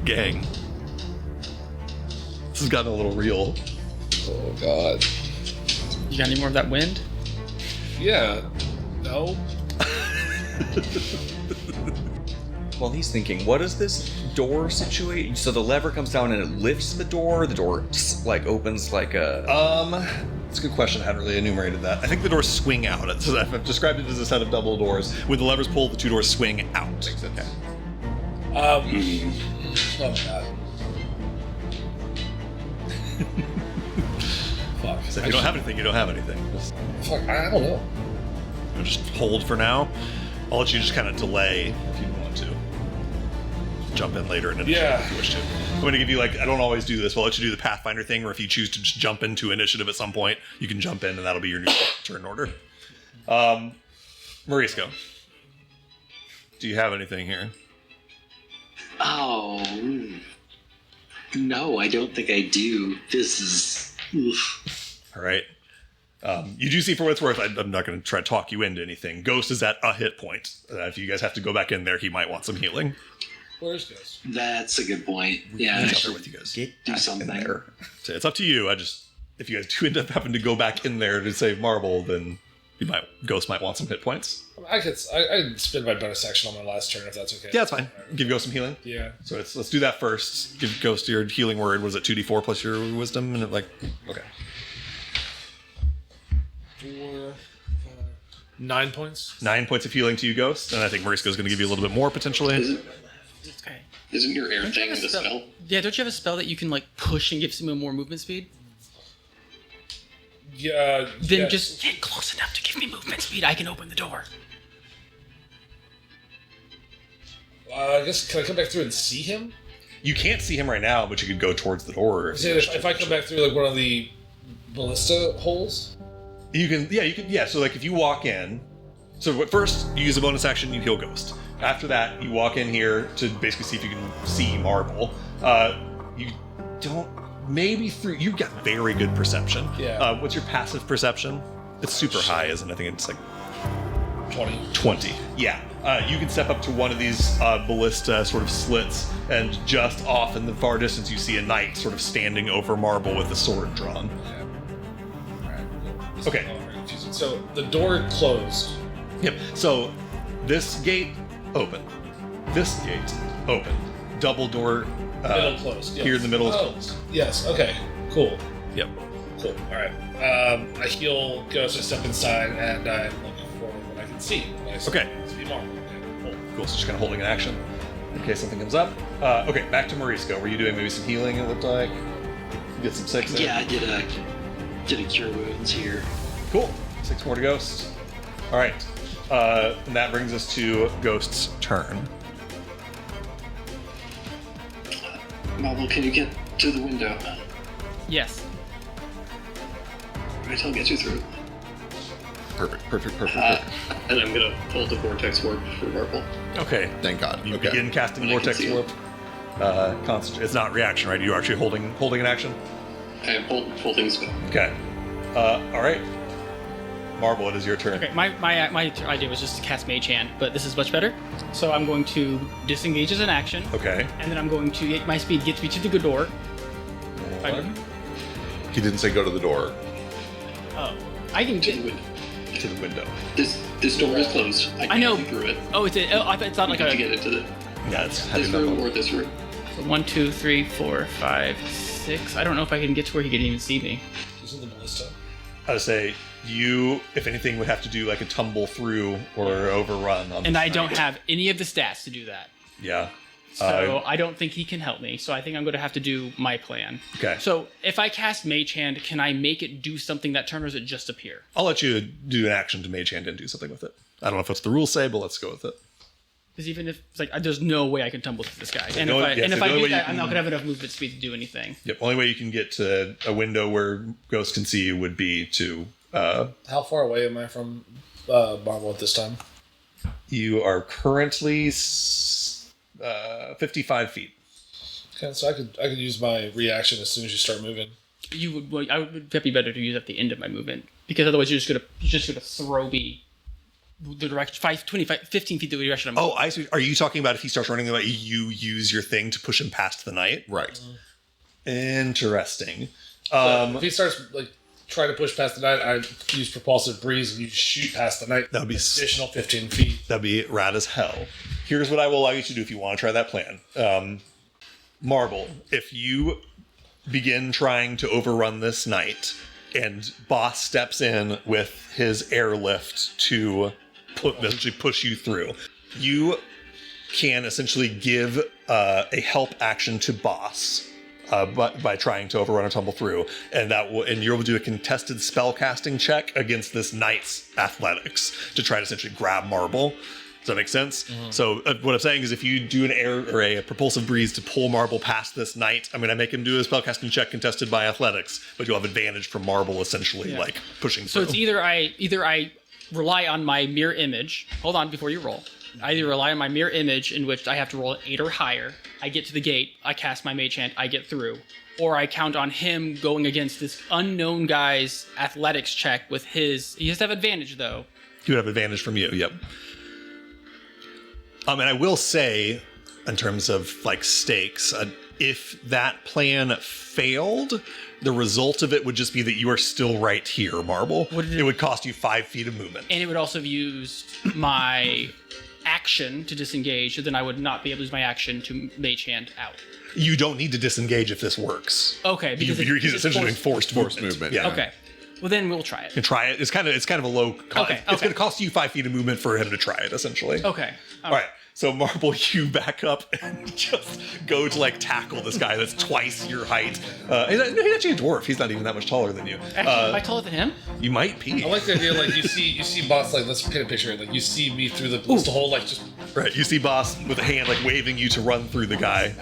A: Gang. This has gotten a little real.
E: Oh God.
C: You got any more of that wind?
E: Yeah. No.
D: Well, he's thinking, what is this door situation? So the lever comes down and it lifts the door like opens like a...
A: It's a good question. I hadn't really enumerated that. I think the doors swing out. I've described it as a set of double doors. When the levers pull, the 2 doors swing out.
B: Makes sense.
E: Oh God. Fuck.
A: So if you don't have anything, you don't have anything. Just,
E: Fuck. I don't know.
A: just hold for now. I'll let you just kind of delay if you want to. Jump in later in initiative
E: Yeah.
A: if you wish to. I'm going to give you, I don't always do this, but I'll let you do the Pathfinder thing, or if you choose to just jump into initiative at some point, you can jump in and that'll be your new turn order. Marisco, do you have anything here?
G: Oh. No, I don't think I do. This is. Oof.
A: All right. You do see, for what it's worth, I'm not going to try to talk you into anything. Ghost is at a hit point. If you guys have to go back in there, he might want some healing.
E: Where's Ghost?
G: That's a good point. Yeah, I
A: He's up there
G: should
A: with you guys.
D: Get
G: do
D: back in
G: something.
D: there.
A: So it's up to you. If you guys do end up having to go back in there to save Marble, then Ghost might want some hit points.
E: I'd spend my bonus action on my last turn if that's okay.
A: Yeah, that's fine. Give Ghost some healing.
E: Yeah.
A: So let's do that first. Give Ghost your healing word. Was it 2d4 plus your wisdom? And okay.
E: 4, 5, 9 points.
A: 9 points of healing to you, Ghost. And I think Marisco's going to give you a little bit more potentially.
C: It's okay.
F: Isn't your air
C: Don't you
F: thing
C: have a
F: the spell?
C: Yeah, don't you have a spell that you can push and give someone more movement speed?
E: Yeah.
C: Then
E: yes.
C: just get close enough to give me movement speed. I can open the door.
E: I guess, can I come back through and see him?
A: You can't see him right now, but you could go towards the door.
E: If I come back through like one of the ballista holes?
A: You can, so like if you walk in, so first you use a bonus action, you heal Ghost. After that, you walk in here to basically see if you can see Marble. You don't, maybe through, you've got very good perception.
E: Yeah.
A: What's your passive perception? It's super high, isn't it? I think it's like
E: 20.
A: Yeah. You can step up to one of these ballista sort of slits, and just off in the far distance, you see a knight sort of standing over Marble with a sword drawn.
E: Yeah. Alright, cool.
A: Okay.
E: Very confusing. So the door closed.
A: Yep. So this gate open. This gate open. Double door.
E: Middle closed. Yes.
A: Here in the middle is
E: Oh,
A: closed.
E: yes. Okay. Cool.
A: Yep.
E: Cool. All right. I heal Ghost. I step inside, and I look for what I can see.
A: Okay.
E: See Marble. Okay. Cool.
A: Cool. So just kind of holding an action in case something comes up. Okay. Back to Morisco. Were you doing maybe some healing? It looked like. You get some 6 in.
G: Yeah, I did a cure wounds here.
A: Cool. 6 more to Ghost. All right. And that brings us to Ghost's turn.
F: Marble, can you get to the window?
C: Yes.
F: Right, I'll get you through.
B: Perfect.
F: And I'm gonna pull the Vortex Warp for Marble.
A: Okay.
B: Thank God.
A: You
B: Okay.
A: begin casting
F: When I can
A: Vortex
F: see it.
A: Warp. It's not reaction, right? You're actually holding an action?
F: I am holding the spell.
A: Okay. All right. Marble, it is your turn.
C: Okay, my idea was just to cast Mage Hand, but this is much better. So I'm going to disengage as an action,
A: Okay.
C: and then I'm going to get my speed gets me to the door.
B: He didn't say go to the door.
C: Oh, I can
F: To
C: get.
F: the window.
A: To the window.
F: This door is closed. I can
C: I know.
F: get you through it.
C: Oh, I thought it's not
F: You
C: like
F: have to
C: a.
F: get into
A: Yeah, it's
F: this
A: heavy
F: room
A: metal.
F: or this room.
C: So 1, 2, 3, 4, 5, 6. I don't know if I can get to where he can even see me.
E: This is the ballista.
A: I would say you, if anything, would have to do like a tumble through or overrun. On
C: And
A: this
C: I don't
A: knight.
C: have any of the stats to do that.
A: Yeah.
C: So I don't think he can help me. So I think I'm going to have to do my plan.
A: Okay.
C: So if I cast Mage Hand, can I make it do something that turn, or does it just appear?
A: I'll let you do an action to Mage Hand and do something with it. I don't know if that's the rules say, but let's go with it.
C: Because even if it's like, there's no way I can tumble through this guy. And
A: the only-
C: if I,
A: yeah,
C: and
A: so
C: if
A: the
C: I
A: only
C: do
A: way you
C: that, I'm not
A: can-
C: going to have enough movement speed to do anything.
A: Yep. Only way you can get to a window where Ghost can see you would be to.
E: How far away am I from Marble at this time?
A: You are currently 55 feet.
E: Okay, so I could use my reaction as soon as you start moving.
C: You would. Well, I would be better to use at the end of my movement, because otherwise you're just gonna throw me the direction 15 feet the direction I'm.
A: Oh, I see. Are you talking about if he starts running away, you use your thing to push him past the knight?
B: Right.
A: Interesting.
E: If he starts like trying to push past the knight, I use propulsive breeze and you shoot past the knight.
A: That would be
E: additional 15 feet.
A: That'd be rad as hell. Here's what I will allow you to do if you want to try that plan. Marble, if you begin trying to overrun this knight and Boss steps in with his airlift to essentially push you through, you can essentially give a help action to Boss by trying to overrun or tumble through, and you're able to do a contested spell casting check against this knight's athletics to try to essentially grab Marble. Does that make sense? So what I'm saying is if you do an air or a propulsive breeze to pull Marble past this knight, I'm going to make him do a spellcasting check contested by athletics, but you'll have advantage from Marble essentially like pushing
C: So
A: through.
C: it's either I rely on my mirror image. Hold on before you roll. I either rely on my mirror image, in which I have to roll an 8 or higher. I get to the gate, I cast my Mage Hand, I get through. Or I count on him going against this unknown guy's athletics check with his. He has to have advantage though.
A: He would have advantage from you, yep. And I will say, in terms of like stakes, if that plan failed, the result of it would just be that you are still right here, Marble. It would cost you 5 feet of movement.
C: And it would also have used my action to disengage, so then I would not be able to use my action to Mage Hand out.
A: You don't need to disengage if this works.
C: Okay, because
A: He's essentially doing forced movement. Yeah.
C: Okay. Well, then we'll try it.
A: And try it. It's kind of a low cost.
C: Okay,
A: It's
C: okay.
A: going to cost you 5 feet of movement for him to try it, essentially.
C: Okay.
A: All right. So Marble, you back up and just go to like tackle this guy that's twice your height. He's actually a dwarf. He's not even that much taller than you.
C: Actually, am I taller than him?
A: You might be.
E: I like the idea, like you see Boss, like let's paint a picture. Like you see me through the ballista hole, like just
A: Right, you see Boss with a hand like waving you to run through the guy.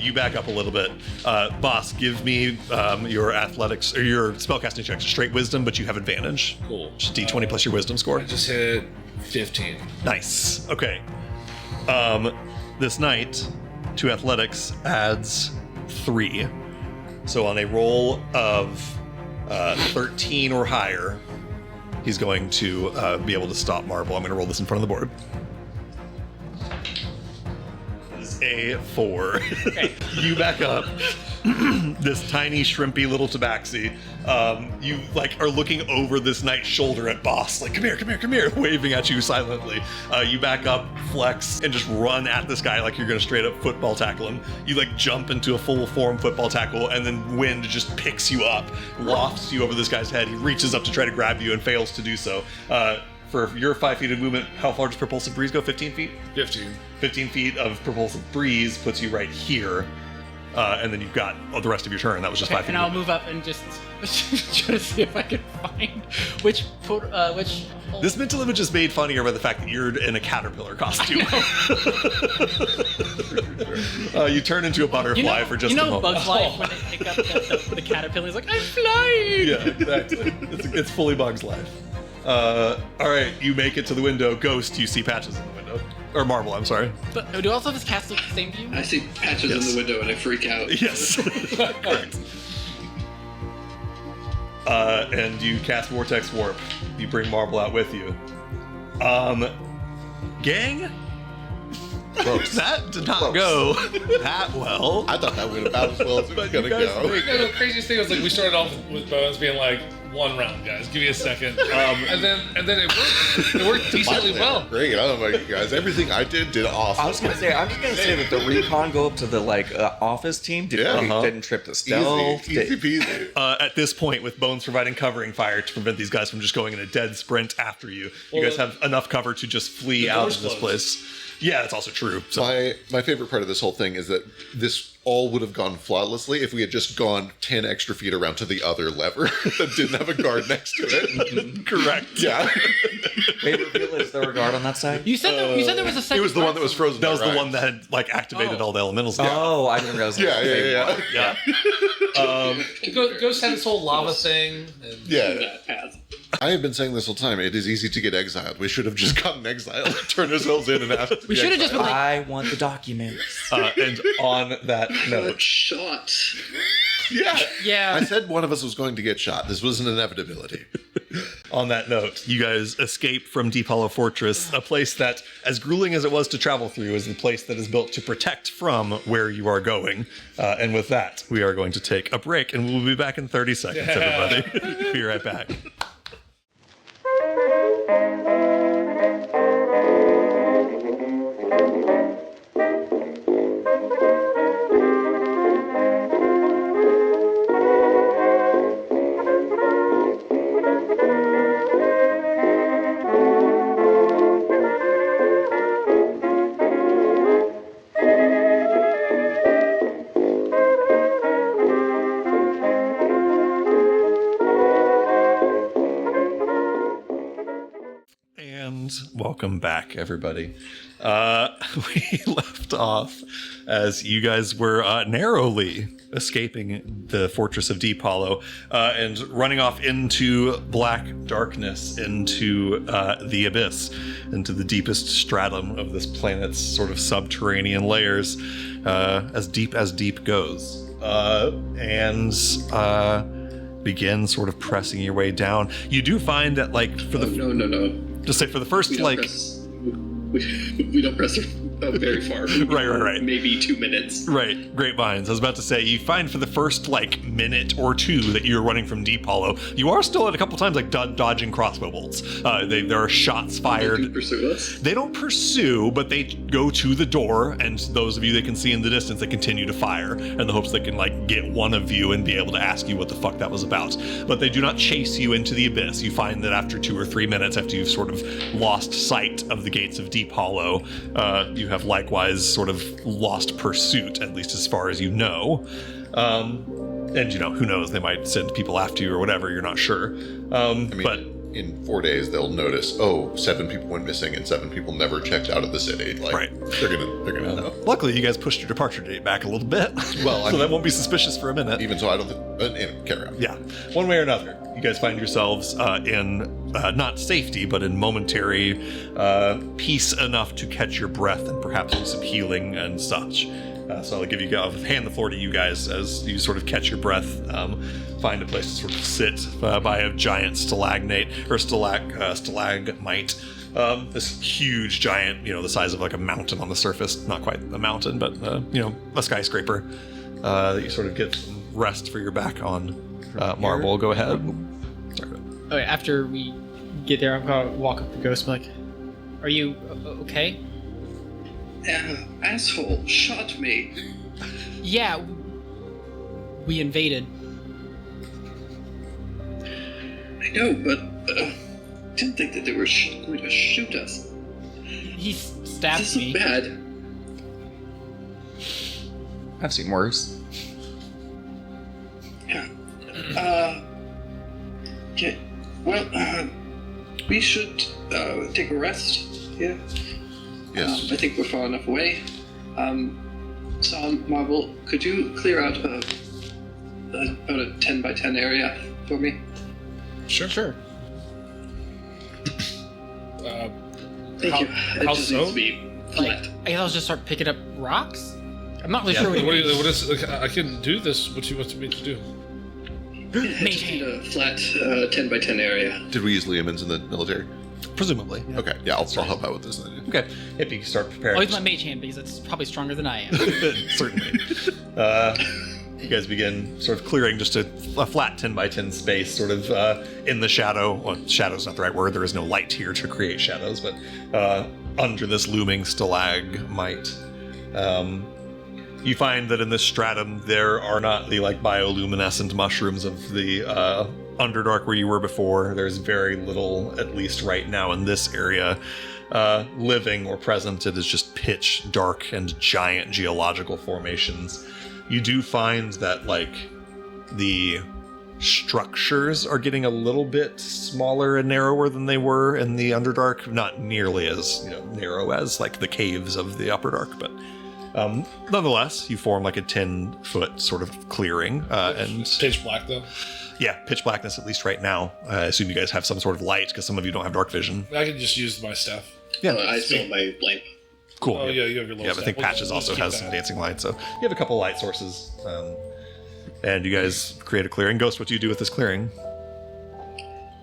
A: You back up a little bit. Boss, give me your athletics or your spellcasting checks. Straight wisdom, but you have advantage.
E: Cool.
A: D20 plus your wisdom score.
E: I just hit 15.
A: Nice. Okay. This knight to athletics adds 3. So on a roll of 13 or higher, he's going to be able to stop Marble. I'm going to roll this in front of the board. This is a 4.
C: Okay.
A: You back up. This tiny, shrimpy little tabaxi. You like are looking over this knight's shoulder at Boss, like, come here, waving at you silently. You back up, flex, and just run at this guy like you're gonna straight up football tackle him. You like jump into a full form football tackle, and then wind just picks you up, lofts you over this guy's head. He reaches up to try to grab you and fails to do so. For your 5 feet of movement, how far does propulsive breeze go? 15 feet?
E: 15.
A: 15 feet of propulsive breeze puts you right here. And then you've got the rest of your turn. That was just 5 feet.
C: And I'll move up and just try to see if I can find which.
A: This mental image is made funnier by the fact that you're in a caterpillar costume. You turn into a butterfly for just a moment.
C: Bugs Life when they pick up the caterpillar, he's like, I'm flying!
A: Yeah, exactly. It's fully Bugs Life. All right, you make it to the window. Ghost, you see Patches in the window. Or Marble, I'm sorry.
C: But do all of his cats look the same to you?
F: I see Patches in the window and I freak out.
A: Yes. Correct. And you cast Vortex Warp. You bring Marble out with you. Gang? That did not go that well.
B: I thought that went about as well as it was going to
A: you guys
B: go.
A: think-
E: The craziest thing was like we started off with Bones being like 1 round, guys. Give me a second. And then it worked. It worked decently well.
B: Great. I don't know about you guys. Everything I did awesome.
D: I was gonna say, I'm just gonna say that the recon go up to the office team. Didn't trip the stealth.
B: Easy peasy.
A: At this point, with Bones providing covering fire to prevent these guys from just going in a dead sprint after you, you guys have enough cover to just flee out
E: door's
A: of this
E: closed.
A: place. Yeah, that's also true. So
B: My favorite part of this whole thing is that this all would have gone flawlessly if we had just gone 10 extra feet around to the other lever that didn't have a guard next to it.
A: correct.
B: Yeah.
D: Wait, reveal is there a guard on that side?
C: You said there was a second.
B: It was the one that was frozen.
A: That was the
B: right?
A: one that had like activated
C: Oh.
A: all the elementals.
D: Oh, I didn't realize.
B: Yeah.
E: Ghost had this whole lava thing. And
B: Yeah.
F: That path.
B: I have been saying this whole time. It is easy to get exiled. We should have just gotten exiled, turned ourselves in, and asked.
C: We should have just been like,
D: I want the documents.
A: And on that note,
F: Shot.
B: Yeah.
C: yeah.
B: I said one of us was going to get shot. This was an inevitability.
A: on that note, you guys escape from Deep Hollow Fortress, a place that, as grueling as it was to travel through, is the place that is built to protect from where you are going. And with that, we are going to take a break, and we'll be back in 30 seconds, everybody. Be right back. And welcome back, everybody. We left off as you guys were narrowly escaping the Fortress of Deep Hollow and running off into black darkness, into the abyss, into the deepest stratum of this planet's sort of subterranean layers, as deep goes. And begin sort of pressing your way down. You do find that, like, for the
F: No.
A: just say for the first,
F: We don't
A: like,
F: press. We don't press very far.
A: Right.
F: Maybe 2 minutes.
A: right, grapevines. I was about to say, you find for the first, like, minute or two that you're running from Deep Hollow, you are still at a couple times, like, dodging crossbow bolts. There are shots
F: They
A: fired.
F: do pursue us.
A: They don't pursue, but they go to the door, and those of you that can see in the distance, they continue to fire in the hopes they can, like, get one of you and be able to ask you what the fuck that was about. But they do not chase you into the abyss. You find that after 2 or 3 minutes, after you've sort of lost sight of the gates of Deep Hollow, you have likewise sort of lost pursuit, at least as far as you know. And, you know, who knows, they might send people after you or whatever, you're not sure. But
B: in 4 days they'll notice, 7 people went missing and 7 people never checked out of the city. Like,
A: Right.
B: They're gonna know.
A: Luckily, you guys pushed your departure date back a little bit.
B: Well, I
A: so that
B: mean-
A: won't be suspicious for a minute.
B: Even so, I don't think. Carry on.
A: Yeah, one way or another, you guys find yourselves in not safety, but in momentary peace enough to catch your breath and perhaps do some healing and such. So I'll hand the floor to you guys as you sort of catch your breath, find a place to sort of sit by a giant stalagmite. This huge giant, the size of like a mountain on the surface, not quite a mountain, but a skyscraper that you sort of get some rest for your back on. Marble, go ahead. Sorry.
C: Okay, after we get there, I'm gonna walk up to Ghost and be like, "Are you okay?"
F: Asshole shot me.
C: Yeah, we invaded.
F: I know, but didn't think that they were going to shoot us.
C: He stabbed
F: This is
C: me.
F: bad.
D: I've seen worse.
F: Yeah. Okay. Well, we should take a rest. Yeah.
B: Yes.
F: I think we're far enough away. Marvel, could you clear out about a 10 by 10 area for me?
C: Sure.
F: Thank you. It
E: how
F: just
E: so?
F: needs to be
C: Like,
F: flat.
C: I guess I'll just start picking up rocks. I'm not really
A: Yeah,
C: sure what
E: What is? Like, I can do this. What you want me to do?
F: Just need a flat 10 by 10 area.
B: Did we use Liamans in the military?
A: Presumably. Yeah.
B: Okay. Yeah, I'll help out with this then.
A: Okay. If you start preparing.
C: I'll use my mage hand because it's probably stronger than I am.
A: Certainly. You guys begin sort of clearing just a flat 10 by 10 space, sort of in the shadow. Well, shadow's not the right word. There is no light here to create shadows, but under this looming stalagmite. You find that in this stratum, there are not the bioluminescent mushrooms of the Underdark where you were before. There's very little, at least right now in this area, living or present. It is just pitch dark and giant geological formations. You do find that the structures are getting a little bit smaller and narrower than they were in the Underdark. Not nearly as narrow as the caves of the Upper Dark, but nonetheless, you form a 10-foot sort of clearing, and
E: Pitch black though.
A: yeah, pitch blackness at least right now. I assume you guys have some sort of light because some of you don't have dark vision.
E: I can just use my staff.
A: Yeah,
F: I still have my lamp.
A: cool.
E: Oh yeah, you have your little.
A: Yeah, but I think
E: staff.
A: Patches
E: We'll
A: also
E: keep
A: has
E: that.
A: some dancing light, so you have a couple light sources. And you guys create a clearing. Ghost, what do you do with this clearing?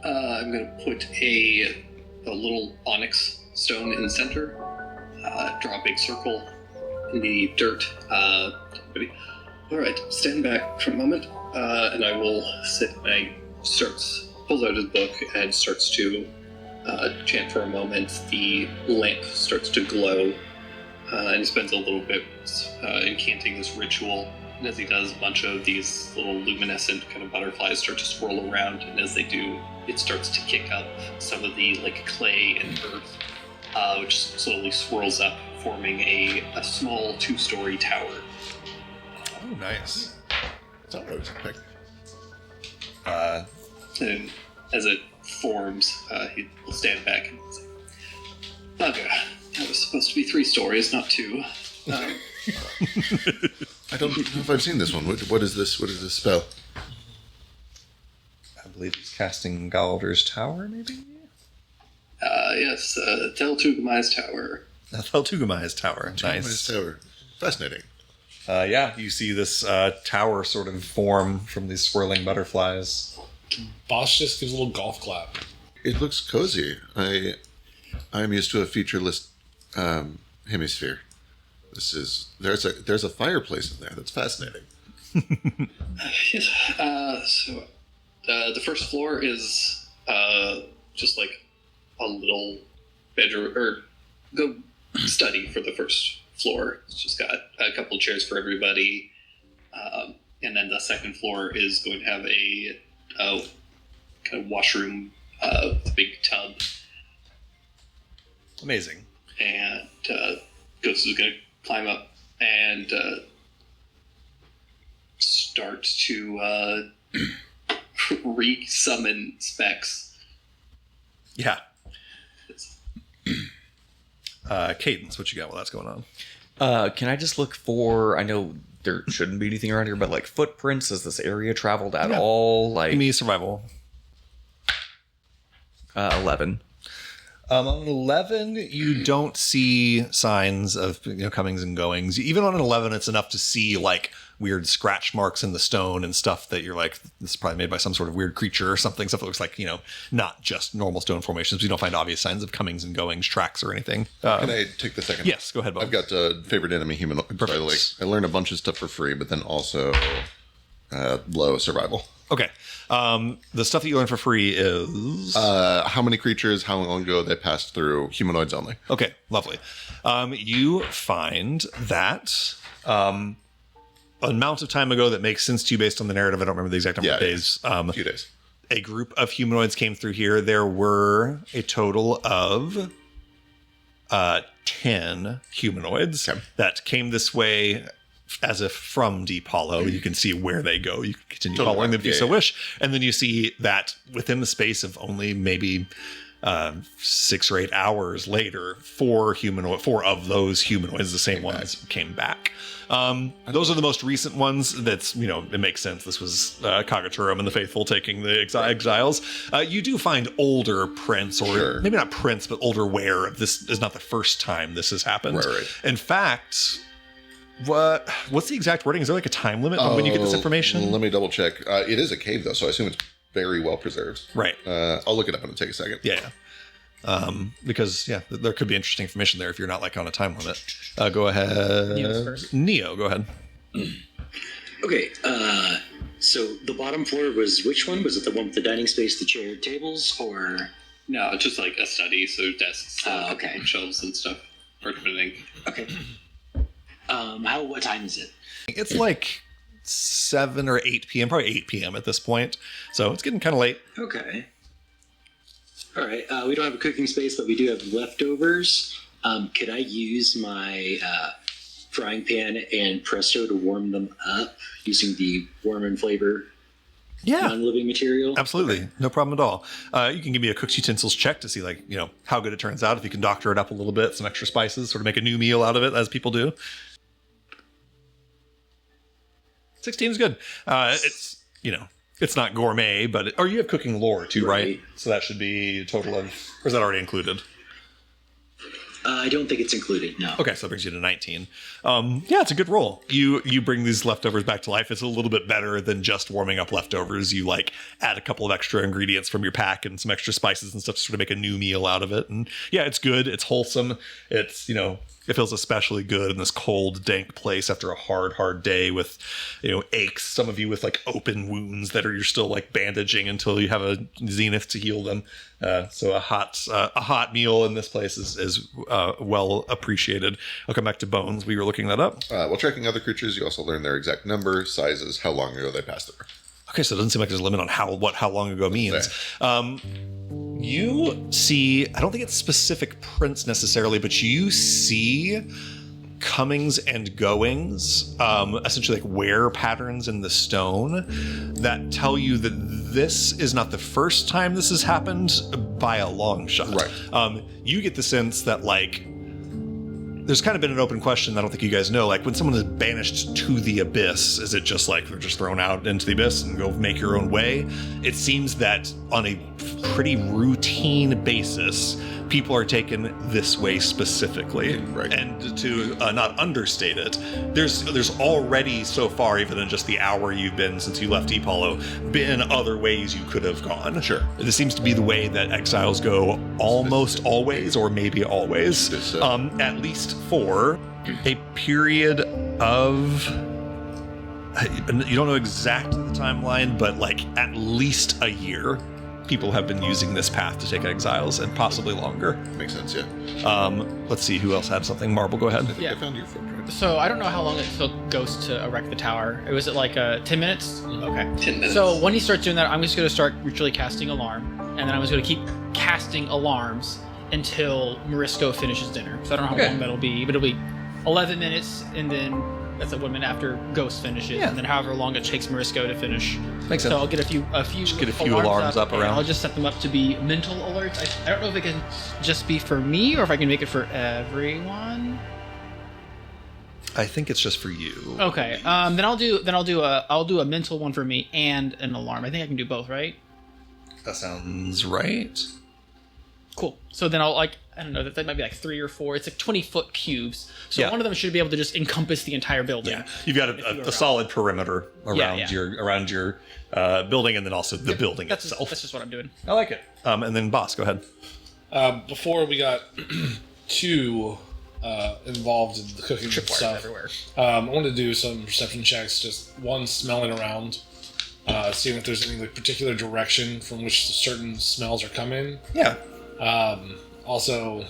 F: I'm going to put a little onyx stone in the center, draw a big circle in the dirt. Everybody, all right, stand back for a moment, and I will sit. And pulls out his book and starts to chant for a moment. The lamp starts to glow, and he spends a little bit incanting this ritual. And as he does, a bunch of these little luminescent kind of butterflies start to swirl around, and as they do, it starts to kick up some of the clay and earth, which slowly swirls up, forming a small 2-story tower.
A: Oh, nice.
B: That's not what I was expecting.
F: And as it forms, he will stand back and say, "Bugger, that was supposed to be 3 stories, not 2.
B: I don't know if I've seen this one. What is this? What is this spell?
A: I believe he's casting Galder's Tower, maybe?
F: Yes, Tel Tugamai's tower.
A: Theltugumai's Tower. Nice.
B: Tower. Fascinating.
A: Yeah, you see this tower sort of form from these swirling butterflies.
E: Boss just gives a little golf clap.
B: It looks cozy. I'm used to a featureless hemisphere. There's a fireplace in there. That's fascinating.
F: Yes. So the first floor is just a little bedroom or go study for the first floor. It's just got a couple of chairs for everybody, and then the second floor is going to have a kind of washroom with a big tub,
A: Amazing.
F: and Ghost is going to climb up and start to re-summon Specs
A: Yeah. Cadence, what you got while that's going on?
D: Can I just look for? I know there shouldn't be anything around here, but like footprints. Has this area traveled at all? Like
A: Give me survival.
D: 11.
A: On 11, you don't see signs of comings and goings. Even on an 11, it's enough to see like weird scratch marks in the stone and stuff that you're like, this is probably made by some sort of weird creature or something. Stuff that looks like not just normal stone formations. You don't find obvious signs of comings and goings, tracks or anything.
B: Can I take the second?
A: Yes, go ahead, Bob.
B: I've got favorite enemy humanoid. By the way, I learned a bunch of stuff for free, but then also low survival.
A: Okay. The stuff that you learn for free is
B: how many creatures, how long ago they passed through, humanoids only.
A: okay. Lovely. You find that amount of time ago that makes sense to you based on the narrative. I don't remember the exact number of days.
B: A few days.
A: A group of humanoids came through here. There were a total of 10 humanoids that came this way as if from Deep Hollow. You can see where they go. You can continue following them if you so wish. And then you see that within the space of only maybe 6 or 8 hours later, 4 of those humanoids, the same ones, came back. Those are the most recent ones. That's, it makes sense. This was Kagaturum and the Faithful taking the exiles. You do find older prints, or maybe not prints, but older wear. This is not the first time this has happened.
B: Right.
A: In fact, what's the exact wording? Is there like a time limit on when you get this information?
B: Let me double check. It is a cave, though, so I assume it's very well preserved.
A: Right.
B: I'll look it up and take a second.
A: Yeah. Because there could be interesting information there if you're not like on a time limit. Go ahead.
C: Neo's first.
A: Neo, go ahead.
G: Okay, so the bottom floor was which one? Was it the one with the dining space, the chair, tables, or?
F: No, it's just like a study, so desks,
G: okay.
F: shelves and stuff for printing.
G: Okay. What time is it?
A: It's like 7 or 8 p.m., probably 8 p.m. at this point. So it's getting kind of late.
G: Okay. All right. We don't have a cooking space, but we do have leftovers. Could I use my frying pan and Presto to warm them up using the warm and flavor non-living material?
A: Absolutely. No problem at all. You can give me a cook's utensils check to see how good it turns out. If you can doctor it up a little bit, some extra spices, sort of make a new meal out of it, as people do. 16 is good. It's it's not gourmet, but you have cooking lore too, right? So that should be a total of, or is that already included?
G: I don't think it's included, no.
A: Okay, so that brings you to 19. It's a good roll. You bring these leftovers back to life. It's a little bit better than just warming up leftovers. You add a couple of extra ingredients from your pack and some extra spices and stuff to sort of make a new meal out of it. And it's good. It's wholesome. It's, it feels especially good in this cold, dank place after a hard day with, aches. Some of you with open wounds that you're still bandaging until you have a zenith to heal them. So a hot meal in this place is well appreciated. I'll come back to bones. We were looking that up.
B: While tracking other creatures, you also learn their exact number, sizes, how long ago they passed through.
A: Okay, so it doesn't seem like there's a limit on how long ago means. You see, I don't think it's specific prints necessarily, but you see comings and goings, essentially wear patterns in the stone that tell you that this is not the first time this has happened by a long shot.
B: Right.
A: You get the sense that there's kind of been an open question. I don't think you guys know. When someone is banished to the abyss, is it just they're just thrown out into the abyss and go make your own way? It seems that on a pretty routine basis, people are taken this way specifically.
B: Right.
A: And to not understate it, there's already so far, even in just the hour you've been since you left Deep Hollow, been other ways you could have gone.
B: Sure.
A: This seems to be the way that exiles go almost always, or maybe always, at least for a period of, you don't know exactly the timeline, but at least a year. People have been using this path to take exiles, and possibly longer.
B: Makes sense, yeah.
A: Let's see who else had something. Marble, go ahead.
C: Yeah.
B: I found your footprint.
C: So I don't know how long it took Ghost to erect the tower. Was it 10 minutes? Okay.
F: 10 minutes.
C: So when he starts doing that, I'm just going to start ritually casting alarm, and then I'm just going to keep casting alarms until Morisco finishes dinner. So I don't know how long that'll be, but it'll be 11 minutes, and then That's a 1 minute after Ghost finishes,
A: Yeah.
C: and then however long it takes Marisco to finish.
A: Makes sense.
C: So I'll get a few
A: get a few alarms up
C: and
A: around.
C: I'll just set them up to be mental alerts. I don't know if it can just be for me or if I can make it for everyone.
A: I think it's just for you.
C: Okay. Then I'll do a mental one for me and an alarm. I think I can do both, right?
A: That sounds right.
C: Cool. So then I don't know, that might be like 3 or 4. It's like 20-foot cubes. So
A: Yeah.
C: one of them should be able to just encompass the entire building.
A: Yeah, you've got a solid perimeter around
C: Yeah.
A: your building, and then also the building
C: That's
A: itself.
C: just what I'm doing.
A: I like it. And then boss, go ahead.
E: Before we got too involved in the cooking
C: Tripwires
E: stuff,
C: everywhere.
E: I wanted to do some perception checks. Just one, smelling around, seeing if there's any like particular direction from which certain smells are coming.
A: Yeah.
E: Also,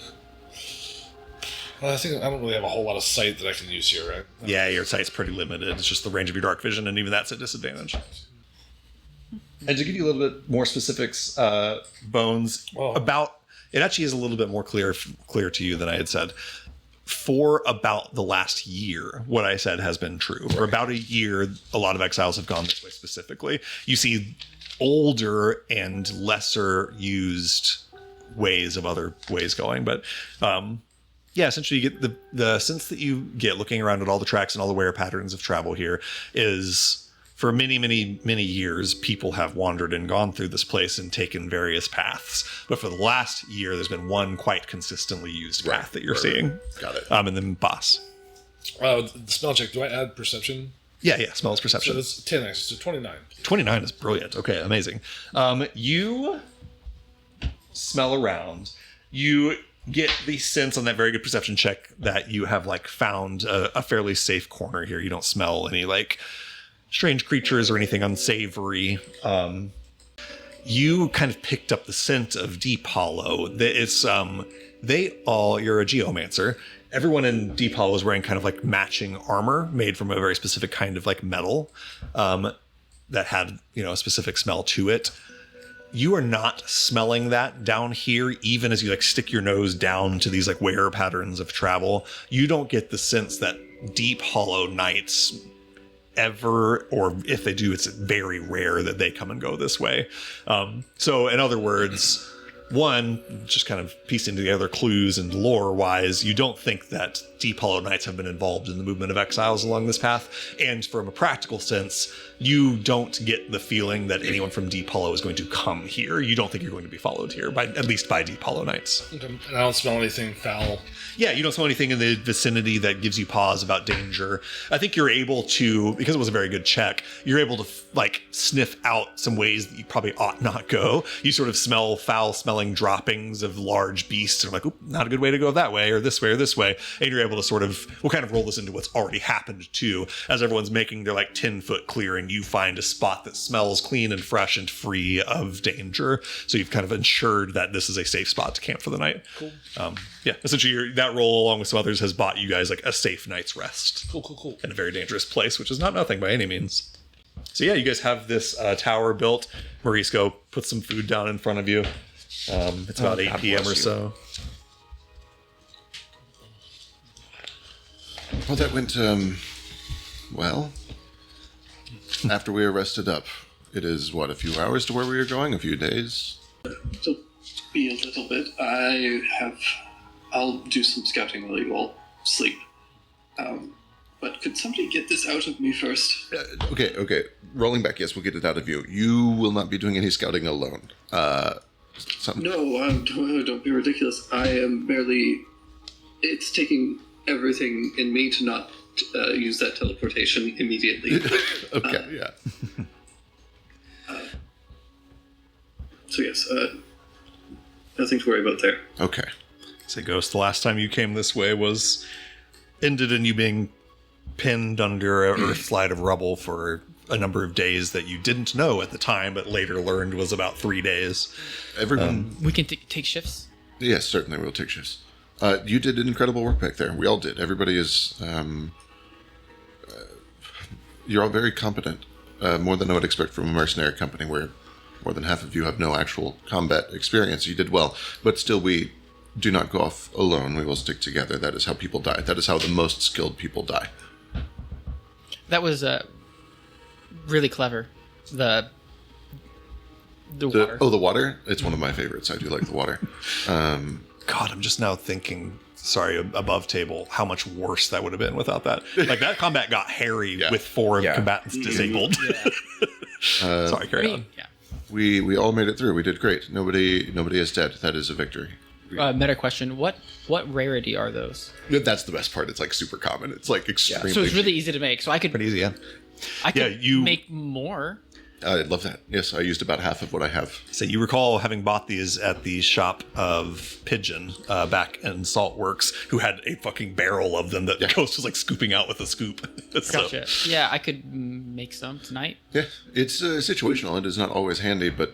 E: I think I don't really have a whole lot of sight that I can use here, right?
A: Yeah, your sight's pretty limited. It's just the range of your dark vision, and even that's a disadvantage. And to give you a little bit more specifics, Bones,
E: Oh.
A: about it actually is a little bit more clear to you than I had said. For about the last year, what I said has been true. For about a year, a lot of exiles have gone this way specifically. You see older and lesser used ways of other ways going, but yeah, essentially you get the sense that you get looking around at all the tracks and all the wear patterns of travel here is for many, many, many years, people have wandered and gone through this place and taken various paths. But for the last year, there's been one quite consistently used path that you're seeing.
B: Got it.
A: And then boss.
E: The smell check. Do I add perception?
A: Yeah, smells perception.
E: So that's 10x, so 29.
A: 29 is brilliant. Okay, amazing. You smell around. You get the sense on that very good perception check that you have like found a fairly safe corner here. You don't smell any like strange creatures or anything unsavory. You kind of picked up the scent of Deep Hollow. It's you're a geomancer. Everyone in Deep Hollow is wearing kind of like matching armor made from a very specific kind of like metal that had, a specific smell to it. You are not smelling that down here, even as you like stick your nose down to these like wear patterns of travel. You don't get the sense that Deep Hollow Knights ever, or if they do, it's very rare that they come and go this way. So in other words, one, just kind of piecing together clues and lore wise, you don't think that Deep Hollow Knights have been involved in the movement of exiles along this path. And from a practical sense, you don't get the feeling that anyone from Deep Hollow is going to come here. You don't think you're going to be followed here, at least by Deep Hollow Knights.
E: Okay. And I don't smell anything foul.
A: Yeah, you don't smell anything in the vicinity that gives you pause about danger. I think you're able to, because it was a very good check, you're able to sniff out some ways that you probably ought not go. You sort of smell foul-smelling droppings of large beasts, and like, oop, not a good way to go that way, or this way. And you're able to sort of, we'll kind of roll this into what's already happened too, as everyone's making their 10-foot clearing, you find a spot that smells clean and fresh and free of danger. So you've kind of ensured that this is a safe spot to camp for the night.
E: Cool.
A: Yeah, essentially that roll, along with some others, has bought you guys a safe night's rest.
E: Cool.
A: In a very dangerous place, which is not nothing by any means. So yeah, you guys have this tower built. Morisco puts some food down in front of you. It's about 8
D: God
A: p.m.
D: bless
A: or
D: you.
A: so.
B: Well, that went, well, after we were rested up. It is, a few hours to where we are going? A few days?
F: So, be a little bit. I'll do some scouting while you all sleep. But could somebody get this out of me first?
B: Okay. Rolling back, yes, we'll get it out of you. You will not be doing any scouting alone.
F: No, don't be ridiculous. I am barely... It's taking everything in me to not use that teleportation immediately.
B: Okay, yeah.
F: So yes, nothing to worry about there.
B: Okay.
A: Say, Ghost, the last time you came this way ended in you being pinned under an earth slide of rubble for a number of days that you didn't know at the time, but later learned was about 3 days.
B: Everyone...
C: We can take shifts.
B: Yes, certainly we'll take shifts. You did incredible work back there. We all did. Everybody is... you're all very competent. More than I would expect from a mercenary company where more than half of you have no actual combat experience. You did well. But still, we do not go off alone. We will stick together. That is how people die. That is how the most skilled people die.
C: That was really clever. The water.
B: The water. It's one of my favorites. I do like the water.
A: God, I'm just now thinking. Sorry, above table, how much worse that would have been without that. Like that combat got hairy with 4 combatants disabled. Sorry, carry on.
C: Yeah.
B: We all made it through. We did great. Nobody is dead. That is a victory.
C: Meta question: What rarity are those?
B: That's the best part. It's like super common. It's like extremely.
C: So it's really easy to make. So I could
A: Pretty easy, yeah.
C: I could
A: you-
C: make more.
B: I love that. Yes, I used about half of what I have.
A: So you recall having bought these at the shop of Pigeon back in Saltworks, who had a fucking barrel of them that Ghost was like scooping out with a scoop. So-
C: Gotcha. Yeah, I could make some tonight.
B: Yeah, it's situational. It is not always handy, but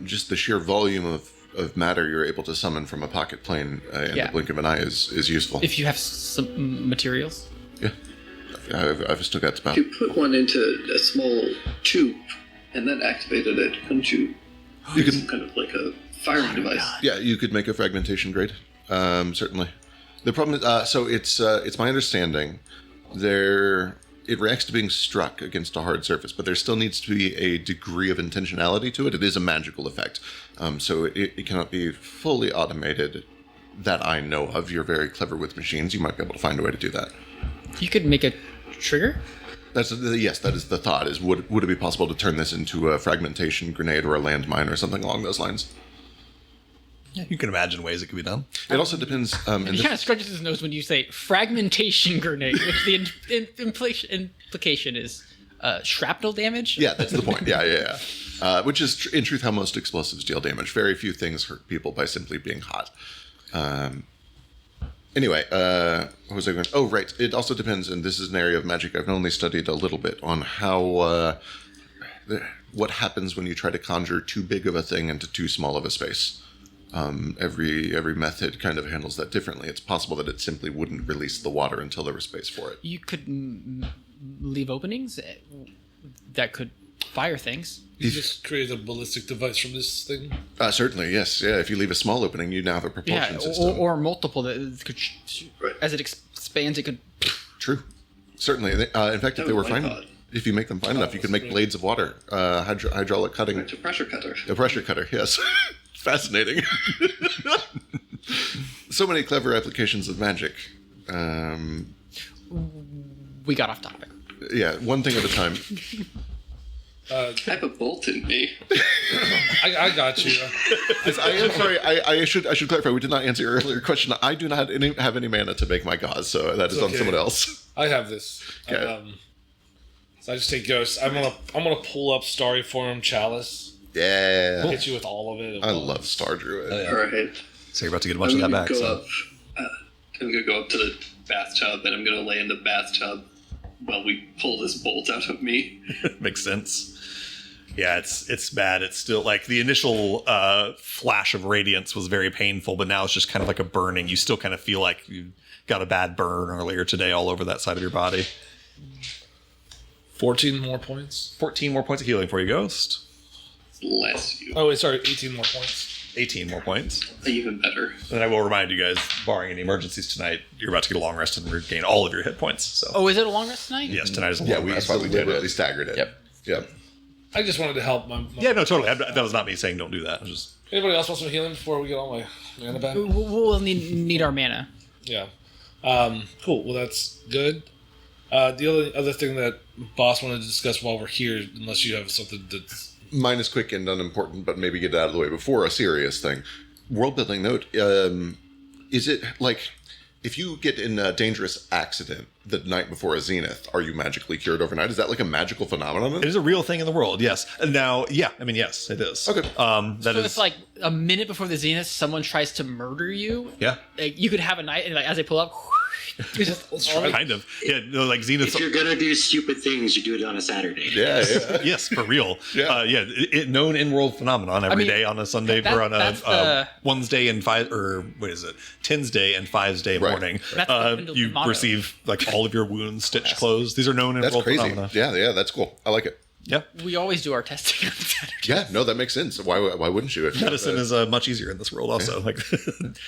B: just the sheer volume of matter you're able to summon from a pocket plane in the blink of an eye is useful.
C: If you have some materials.
B: Yeah, I've still got about.
F: You put one into a small tube and then activated it, couldn't you?
B: You
F: Some
B: can,
F: kind of like a firing device.
B: yeah, you could make a fragmentation grade. Certainly. The problem is, so it's my understanding it reacts to being struck against a hard surface, but there still needs to be a degree of intentionality to it. It is a magical effect, so it cannot be fully automated that I know of. You're very clever with machines. You might be able to find a way to do that.
C: You could make a trigger.
B: Yes, that is the thought. Is would it be possible to turn this into a fragmentation grenade or a landmine or something along those lines?
A: Yeah, you can imagine ways it could be done.
B: It also depends.
C: He kind of scratches his nose when you say fragmentation grenade, which the implication is shrapnel damage.
B: Yeah, that's the point. Yeah. Which is, in truth, how most explosives deal damage. Very few things hurt people by simply being hot. Anyway, what was I going? Oh, right. It also depends, and this is an area of magic I've only studied a little bit on how what happens when you try to conjure too big of a thing into too small of a space. Every method kind of handles that differently. It's possible that it simply wouldn't release the water until there was space for it.
C: You could leave openings that could fire things.
E: You just create a ballistic device from this thing.
B: Certainly, yes. Yeah, if you leave a small opening, you now have a propulsion system.
C: or multiple that could, as it expands, it could.
B: True. Certainly. In fact, if they were fine, if you make them fine enough, you could make blades of water, hydraulic cutting.
F: It's a pressure cutter.
B: A pressure cutter, yes. Fascinating. So many clever applications of magic.
C: We got off topic.
B: Yeah, one thing at a time.
F: I have a bolt in me.
E: I got you.
B: I am sorry. I should clarify. We did not answer your earlier question. I do not have any mana to make my gauze, so that is on
E: okay.
B: someone else.
E: I have this.
B: Okay.
E: So I just take Ghost. I'm gonna pull up Starry Form Chalice.
B: Yeah.
E: Hit you with all of it.
B: I love Star Druid.
F: All right.
A: So you're about to get a bunch of that back. So.
F: I'm gonna go up to the bathtub and I'm gonna lay in the bathtub while we pull this bolt out of me.
A: Makes sense. Yeah, it's bad. It's still like the initial flash of radiance was very painful, but now it's just kind of like a burning. You still kind of feel like you got a bad burn earlier today all over that side of your body.
E: 14 more points.
A: 14 more points of healing for you, Ghost.
F: Bless you.
E: Oh wait, sorry, 18 more points.
A: 18 more points.
F: Even better.
A: And I will remind you guys, barring any emergencies tonight, you're about to get a long rest and regain all of your hit points. So
C: Oh, is it a long rest tonight?
A: yes, tonight is a
B: Yeah,
A: long
B: we
A: rest.
B: deliberately staggered it.
D: Yep.
E: I just wanted to help my
A: Yeah, no, totally. That was not me saying don't do that. It was just
E: Anybody else want some healing before we get all my mana back?
C: We'll need our mana.
E: Yeah. Cool. Well, that's good. The only other thing that Boss wanted to discuss while we're here, unless you have something that's...
B: Mine is quick and unimportant, but maybe get it out of the way before a serious thing. World building note. Is it like if you get in a dangerous accident the night before a zenith, are you magically cured overnight? Is that like a magical phenomenon?
A: it is a real thing in the world. Yes. Now, yeah, I mean, yes, it is.
B: Okay.
A: That
C: So
A: is
C: it's like a minute before the zenith, someone tries to murder you.
A: yeah,
C: Like, you could have a night, and like as they pull up, it's just
A: kind of. Yeah, no, like Zenith's.
G: If you're gonna do stupid things, you do it on a Saturday.
B: Yeah.
A: Yes, for real.
B: Yeah.
A: Known in-world phenomenon every day on a Sunday
C: that-
A: or on a
C: that's the-
A: Wednesday and Tinsday and Fives-day
B: Right.
A: morning.
C: That's the
A: You
C: motto.
A: receive like all of your wounds stitched closed. These are known
B: That's
A: in-world
B: crazy.
A: phenomena.
B: Yeah, that's cool. I like it.
A: Yeah.
C: We always do our testing on Saturday.
B: Yeah, no, that makes sense. Why wouldn't you? If you have
A: Medicine is much easier in this world also. Like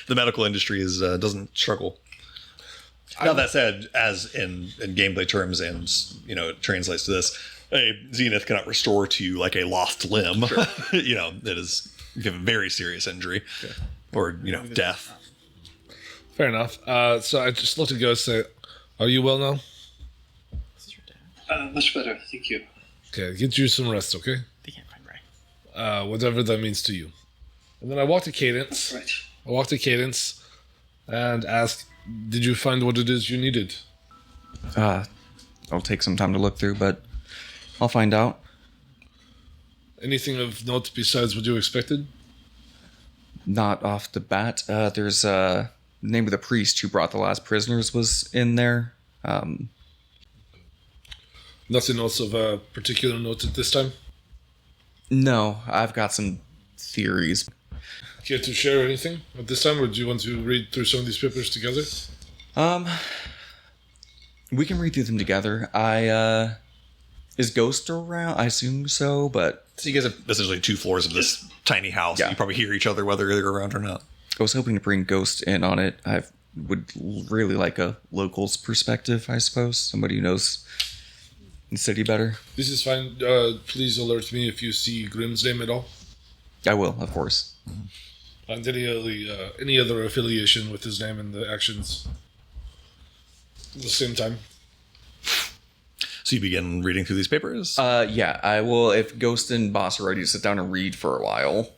A: the medical industry is doesn't struggle. Now that said, as in gameplay terms, and it translates to this, a zenith cannot restore to you like a lost limb. Sure. That is you have a very serious injury, or death.
E: Fair enough. So I just looked at Ghost and say, "Are you well now?"
F: Much better, thank you.
E: Okay, get you some rest, okay?
C: They can't find Ray.
E: Whatever that means to you. And then I walked to Cadence.
F: Right.
E: I walked to Cadence and asked, "Did you find what it is you needed?"
D: I'll take some time to look through, but I'll find out.
E: Anything of note besides what you expected?
D: Not off the bat. There's the name of the priest who brought the last prisoners was in there.
E: Nothing else of a particular note at this time?
D: No, I've got some theories.
E: Care to share anything at this time, or do you want to read through some of these papers together?
D: We can read through them together. Is Ghost around? I assume so, but...
A: So you guys have essentially 2 floors of this tiny house.
D: Yeah.
A: You probably hear each other whether they're around or not.
D: I was hoping to bring Ghost in on it. I would really like a local's perspective, I suppose. Somebody who knows the city better.
E: This is fine. Please alert me if you see Grimm's name at all.
D: I will, of course.
E: And any other affiliation with his name and the actions at the same time.
A: So you begin reading through these papers?
D: Yeah, I will, if Ghost and Boss are ready to sit down and read for a while.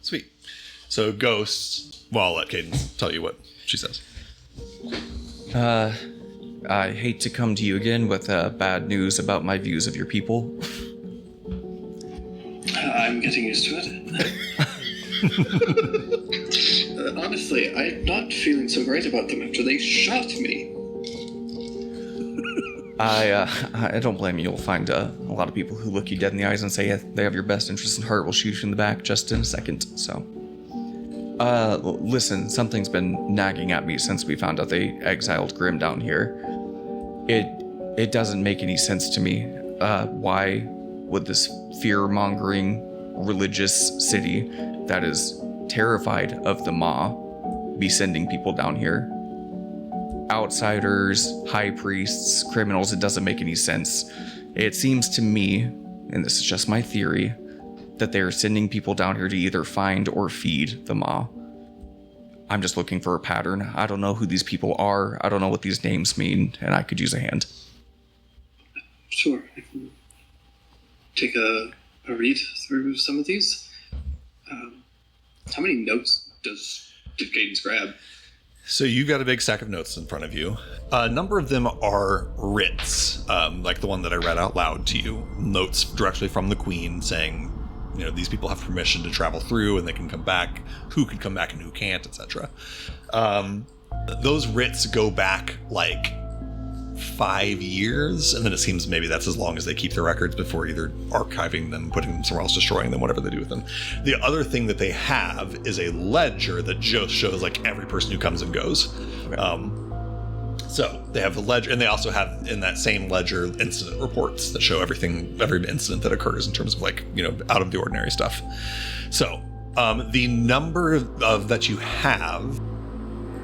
A: Sweet. So Ghost, well, I'll let Cadence tell you what she says.
D: I hate to come to you again with bad news about my views of your people.
F: I'm getting used to it. Honestly, I'm not feeling so great about them after they shot me.
D: I don't blame you. You'll find a lot of people who look you dead in the eyes and say they have your best interest in heart will shoot you in the back just in a second. So, listen, something's been nagging at me since we found out they exiled Grimm down here. It doesn't make any sense to me. Why would this fear-mongering religious city that is terrified of the Maw be sending people down here? Outsiders, high priests, criminals, it doesn't make any sense. It seems to me, and this is just my theory, that they're sending people down here to either find or feed the Maw. I'm just looking for a pattern. I don't know who these people are. I don't know what these names mean, and I could use a hand.
F: Sure, I can take a read through some of these. How many notes did Cadence grab?
A: So you've got a big stack of notes in front of you. A number of them are writs, like the one that I read out loud to you. Notes directly from the Queen saying, these people have permission to travel through and they can come back, who can come back and who can't, etc. Those writs go back like 5 years, and then it seems maybe that's as long as they keep the records before either archiving them, putting them somewhere else, destroying them, whatever they do with them. The other thing that they have is a ledger that just shows like every person who comes and goes. Okay. So they have the ledger, and they also have in that same ledger incident reports that show every incident that occurs in terms of like, out of the ordinary stuff. So the number of that you have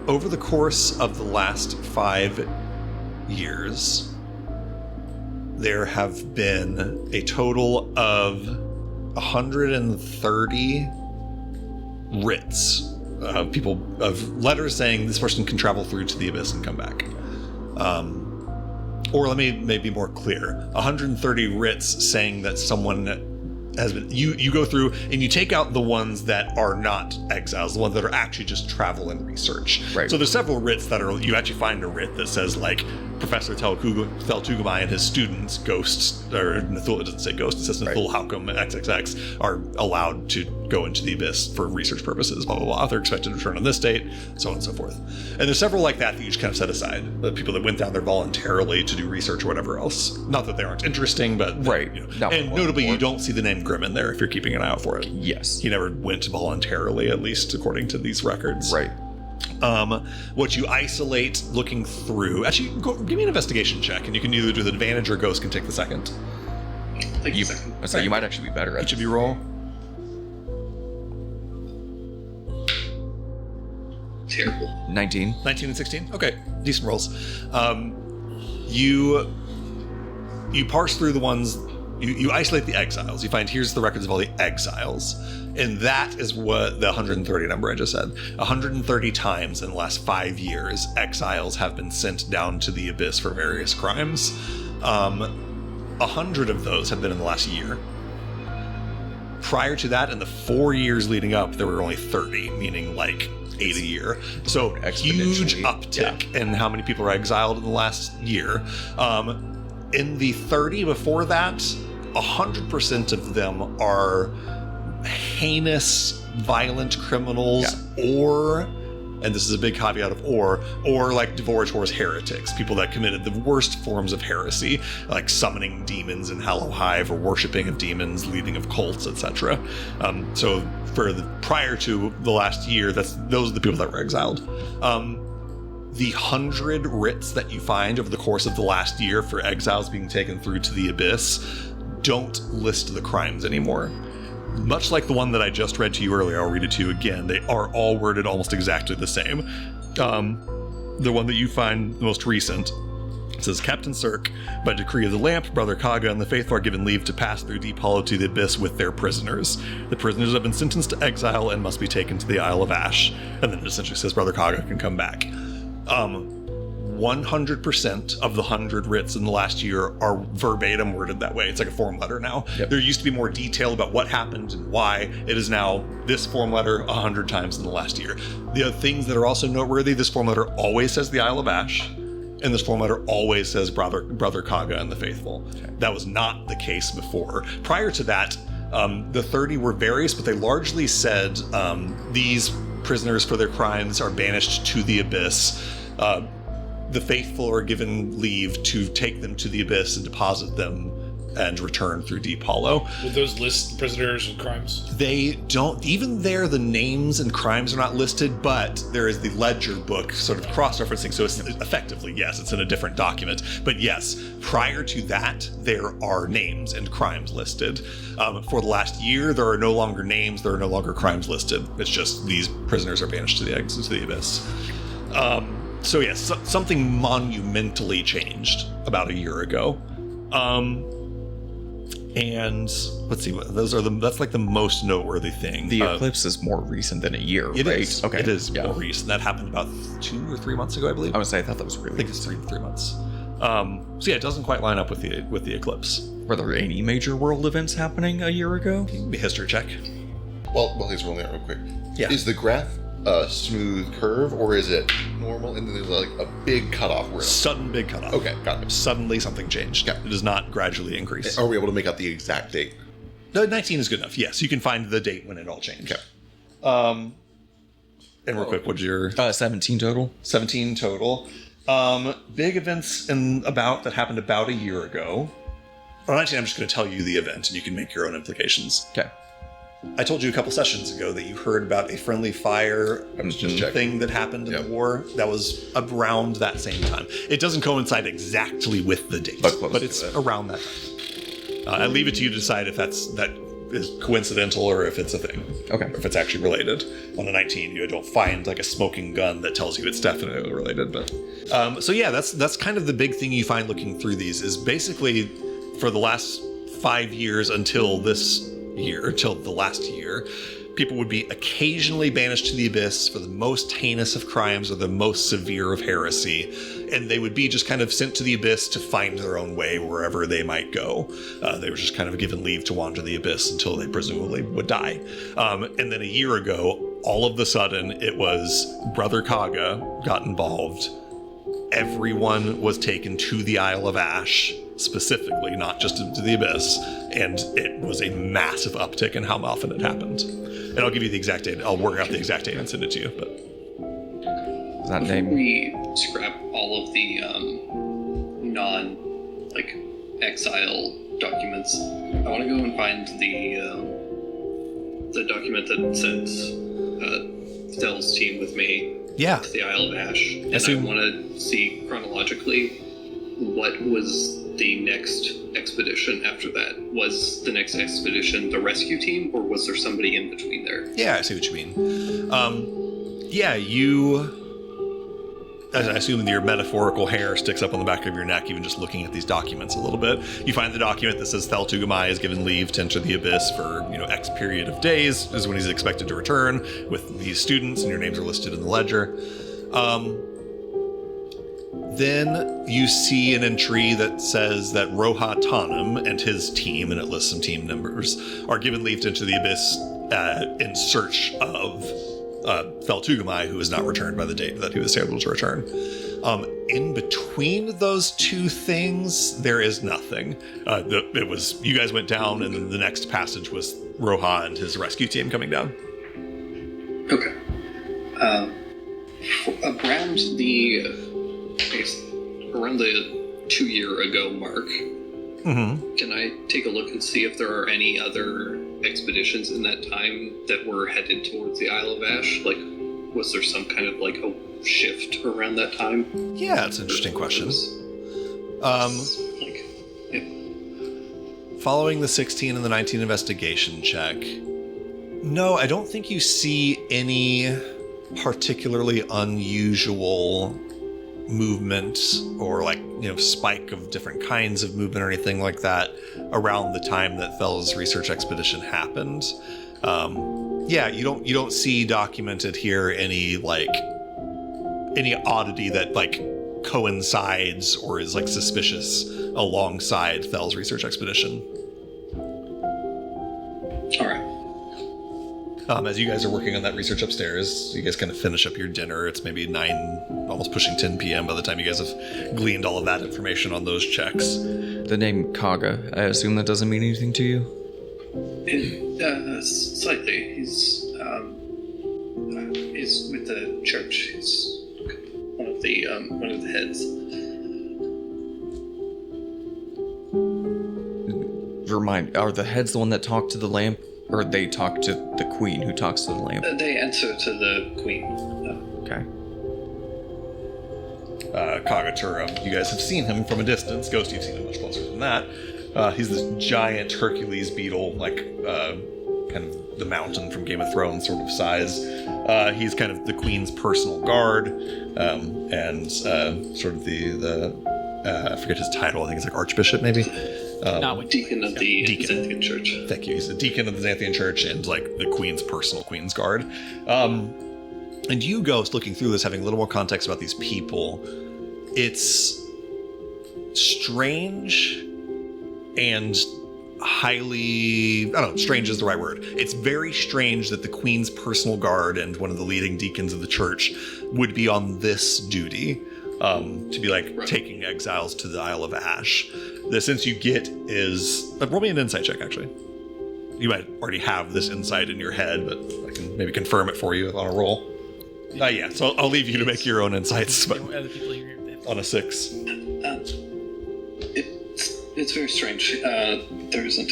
A: over the course of the last 5 years, there have been a total of 130 writs of people, of letters saying this person can travel through to the abyss and come back. Or let me be more clear, 130 writs saying that someone has been, you go through and you take out the ones that are not exiles, the ones that are actually just travel and research. Right. So there's several writs that are, you actually find a writ that says like Professor Theltugamai and his students, ghosts, or Nathul, it doesn't say ghost, it says Nathul Halcom XXX, are allowed to go into the abyss for research purposes, blah, blah, blah. They're expected to return on this date, so on and so forth. And there's several like that you just kind of set aside. The people that went down there voluntarily to do research or whatever else. Not that they aren't interesting, but...
D: Right.
A: And notably, you don't see the name Grimm in there if you're keeping an eye out for it.
D: Yes.
A: He never went voluntarily, at least according to these records.
D: Right.
A: What you isolate looking through... Actually, give me an investigation check, and you can either do the advantage or Ghost can take the second.
F: Take the second.
D: So you might actually be better at
A: each of you roll.
F: terrible.
D: 19.
A: 19 and 16? Okay, decent rolls. You parse through the ones, you isolate the exiles. You find here's the records of all the exiles. And that is what the 130 number I just said. 130 times in the last 5 years, exiles have been sent down to the abyss for various crimes. 100 of those have been in the last year. Prior to that, in the 4 years leading up, there were only 30, meaning like 8 a year. So huge uptick in how many people are exiled in the last year. In the 30 before that, 100% of them are heinous, violent criminals, or, and this is a big caveat of or like Dvorator's heretics, people that committed the worst forms of heresy, like summoning demons in Hallow Hive or worshipping of demons, leading of cults, etc. So for prior to the last year, those are the people that were exiled. The 100 writs that you find over the course of the last year for exiles being taken through to the abyss don't list the crimes anymore. Much like the one that I just read to you earlier, I'll read it to you again. They are all worded almost exactly the same. The one that you find the most recent says, Captain Cirque, by decree of the Lamp, Brother Kaga and the faithful are given leave to pass through Deep Hollow to the abyss with their prisoners. The prisoners have been sentenced to exile and must be taken to the Isle of Ash. And then it essentially says Brother Kaga can come back. 100% of the 100 writs in the last year are verbatim worded that way. It's like a form letter now. Yep. There used to be more detail about what happened and why. It is now this form letter 100 times in the last year. The other things that are also noteworthy, this form letter always says the Isle of Ash, and this form letter always says Brother Kaga and the faithful. Okay. That was not the case before. Prior to that, the 30 were various, but they largely said these prisoners for their crimes are banished to the abyss. The faithful are given leave to take them to the abyss and deposit them and return through Deep Hollow.
E: Would those list prisoners and crimes?
A: They don't. Even there, the names and crimes are not listed, but there is the ledger book sort of cross-referencing, so it's effectively, yes, it's in a different document. But yes, prior to that, there are names and crimes listed. For the last year, there are no longer names, there are no longer crimes listed. It's just these prisoners are banished to the abyss. So yes, something monumentally changed about a year ago. And let's see, that's like the most noteworthy thing.
D: The eclipse is more recent than a year,
A: it
D: right?
A: Is. Okay. It is more recent. That happened about 2 or 3 months ago, I believe.
D: I would say I thought that was really
A: I think it's 3 months. So yeah, it doesn't quite line up with the eclipse.
D: Were there any major world events happening a year ago?
A: History check.
B: Well, he's rolling out real quick.
A: Yeah.
B: Is the graph a smooth curve, or is it normal and then there's like a big cutoff?
A: Sudden big cutoff.
B: Okay, got it.
A: Suddenly something changed. Yeah. It does not gradually increase.
B: Are we able to make out the exact date?
A: No, 19 is good enough. Yes, you can find the date when it all changed.
B: Okay.
A: And real quick, what's your...
D: 17 total.
A: 17 total. Big events that happened about a year ago. Well, actually, I'm just going to tell you the event, and you can make your own implications.
D: Okay.
A: I told you a couple sessions ago that you heard about a friendly fire thing that happened in the war. That was around that same time. It doesn't coincide exactly with the date, but it's around that time. I leave it to you to decide if that is coincidental or if it's a thing.
D: Okay.
A: Or if it's actually related. On the 19, you don't find like a smoking gun that tells you it's definitely related. But so yeah, that's kind of the big thing you find looking through these is basically for the last 5 years until this year, till the last year, people would be occasionally banished to the abyss for the most heinous of crimes or the most severe of heresy, and they would be just kind of sent to the abyss to find their own way wherever they might go. They were just kind of given leave to wander the abyss until they presumably would die. And then a year ago, all of a sudden, it was Brother Kaga got involved. Everyone was taken to the Isle of Ash, specifically, not just into the abyss, and it was a massive uptick in how often it happened. And I'll give you the exact date. I'll work out the exact date and send it to you. But
D: is that
F: before
D: name?
F: we scrap all of the exile documents, I want to go and find the document that sent Dell's team with me to the Isle of Ash, and I want to see chronologically what was the next expedition after that. Was the next expedition the rescue team, or was there somebody in between there?
A: Yeah, I see what you mean. Yeah, you... I assume your metaphorical hair sticks up on the back of your neck, even just looking at these documents a little bit. You find the document that says Thel Tugamai is given leave to enter the Abyss for, X period of days, is when he's expected to return with these students, and your names are listed in the ledger. Then you see an entry that says that Roha Tanum and his team, and it lists some team members, are given leave to enter the Abyss in search of Thel Tugamai, who has not returned by the date that he was able to return. In between those two things, there is nothing. It was you guys went down, and then the next passage was Roha and his rescue team coming down.
F: Okay. Around the 2-year-ago mark, can I take a look and see if there are any other expeditions in that time that were headed towards the Isle of Ash? Like, was there some kind of, a shift around that time?
A: Yeah, that's an interesting question. Following the 16 and the 19 investigation check, no, I don't think you see any particularly unusual movement or spike of different kinds of movement or anything like that around the time that Thel's research expedition happened. You don't see documented here any oddity that coincides or is suspicious alongside Thel's research expedition.
F: All right.
A: As you guys are working on that research upstairs, you guys kind of finish up your dinner. It's maybe 9, almost pushing 10 p.m. by the time you guys have gleaned all of that information on those checks.
D: The name Kaga, I assume that doesn't mean anything to you?
F: Slightly. He's with the church. He's one of the heads.
D: Are the heads the one that talk to the lamp? Or they talk to the queen who talks to the lamp?
F: They answer to the queen.
D: Okay.
A: Kagatura, you guys have seen him from a distance. Ghost, you've seen him much closer than that. He's this giant Hercules beetle, kind of the mountain from Game of Thrones sort of size. He's kind of the queen's personal guard, and sort of the I forget his title. I think it's Archbishop, maybe.
C: Not with
F: Deacon of the Xanthian Church.
A: Thank you. He's the deacon of the Xanthian Church and the queen's personal queen's guard. And you, Ghost, looking through this, having a little more context about these people, it's strange and highly, I don't know, strange is the right word. It's very strange that the queen's personal guard and one of the leading deacons of the church would be on this duty. To be taking exiles to the Isle of Ash. The sense you get is roll me an insight check. Actually, you might already have this insight in your head, but I can maybe confirm it for you on a roll. Yeah. So I'll leave you to make your own insights. But
C: other people here.
A: on a 6,
F: it's very strange. There isn't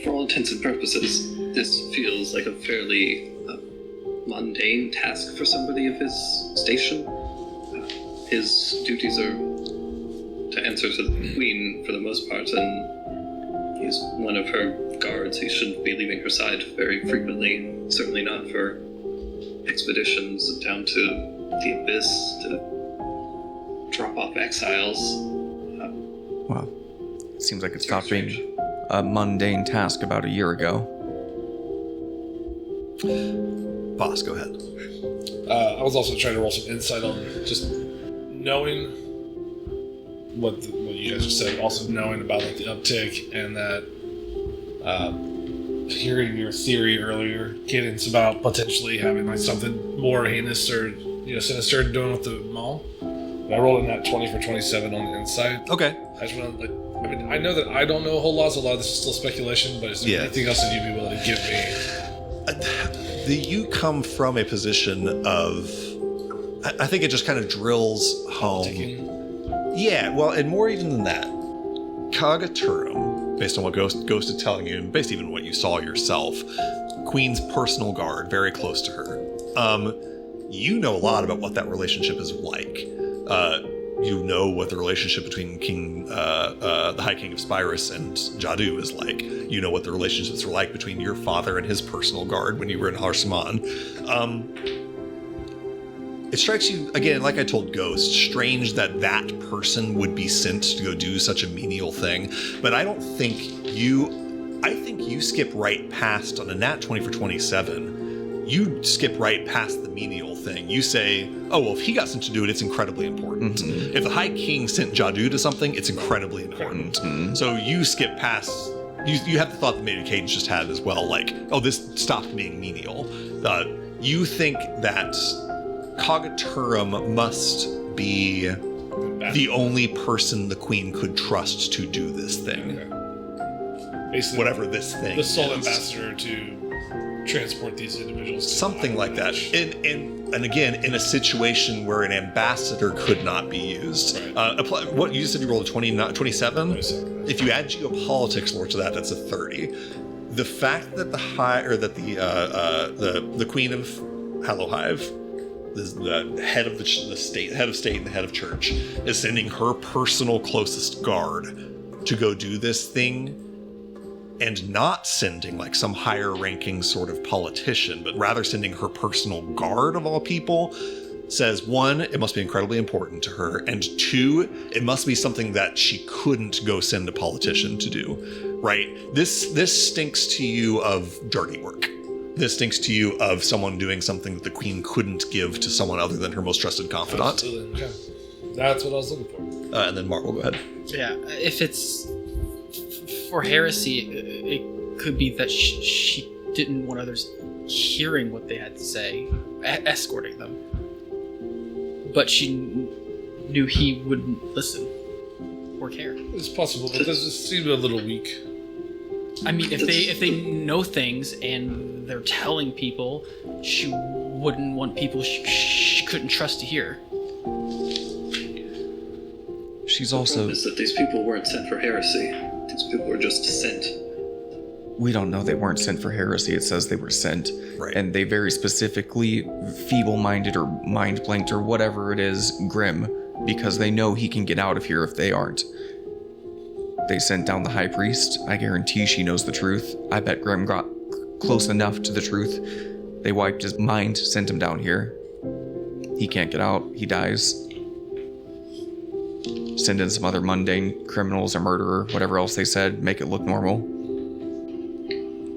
F: for all intents and purposes, this feels like a fairly mundane task for somebody of his station. His duties are to answer to the queen for the most part, and he's one of her guards. He shouldn't be leaving her side very frequently, certainly not for expeditions down to the Abyss to drop off exiles.
D: Well, it seems like it stopped being a mundane task about a year ago.
A: Boss, go ahead.
E: I was also trying to roll some insight on just knowing what you guys just said, also knowing about the uptick and that hearing your theory earlier, Cadence, about potentially having something more heinous or sinister doing with the mall. And I rolled in that 20 for 27 on the insight.
A: Okay.
E: I just want to I know that I don't know a whole lot, so a lot of this is still speculation, but is there anything else that you'd be willing to give me?
A: You come from a position of, I think it just kind of drills home. Yeah, well, and more even than that, Kagaturum, based on what Ghost is telling you, and based even on what you saw yourself, Queen's personal guard, very close to her. You know a lot about what that relationship is like. you know what the relationship between the High King of Spyrus and Jadu is like. You know what the relationships were like between your father and his personal guard when you were in Harsaman. It strikes you, again, like I told Ghost, strange that that person would be sent to go do such a menial thing. But I think you skip right past, on a nat 20 for 27, you skip right past the menial thing. You say, oh, well, if he got sent to do it, it's incredibly important. If the High King sent Jadu to something, it's incredibly important. So you skip past, you have the thought that maybe Cadence just had as well, like, oh, this stopped being menial. You think that Kagaturum must be the only person the Queen could trust to do this thing.
E: Basically,
A: Whatever this thing
E: the sole
A: is.
E: ambassador to transport these individuals to
A: Something like that. And again, in a situation where an ambassador could not be used.
E: Right.
A: What you said you rolled a 27?
E: 27.
A: If you add geopolitics lore to that, that's a 30. The fact that the Queen of Hallowhive, the head of the state, head of state and the head of church, is sending her personal closest guard to go do this thing, and not sending like some higher ranking sort of politician, but rather sending her personal guard of all people, says, one, it must be incredibly important to her, and two, it must be something that she couldn't go send a politician to do, right? This stinks to you of dirty work. This stinks to you of someone doing something that the Queen couldn't give to someone other than her most trusted confidant.
E: Absolutely. Okay. That's what I was looking for.
A: And then Marvel, go ahead.
C: Yeah, if it's for heresy, it could be that she didn't want others hearing what they had to say, escorting them. But she knew he wouldn't listen or care.
E: It's possible, but this just seemed a little weak.
C: I mean, if they know things and they're telling people, she wouldn't want people she couldn't trust to hear.
D: She's also...
F: Is that these people weren't sent for heresy. These people were just sent.
D: We don't know they weren't sent for heresy. It says they were sent.
A: Right.
D: And they very specifically feeble-minded or mind-blanked or whatever it is Grim, because they know he can get out of here if they aren't. They sent down the High Priest. I guarantee she knows the truth. I bet Grim got close enough to the truth. They wiped his mind, sent him down here. He can't get out. He dies. Send in some other mundane criminals or murderer, whatever else they said, make it look normal.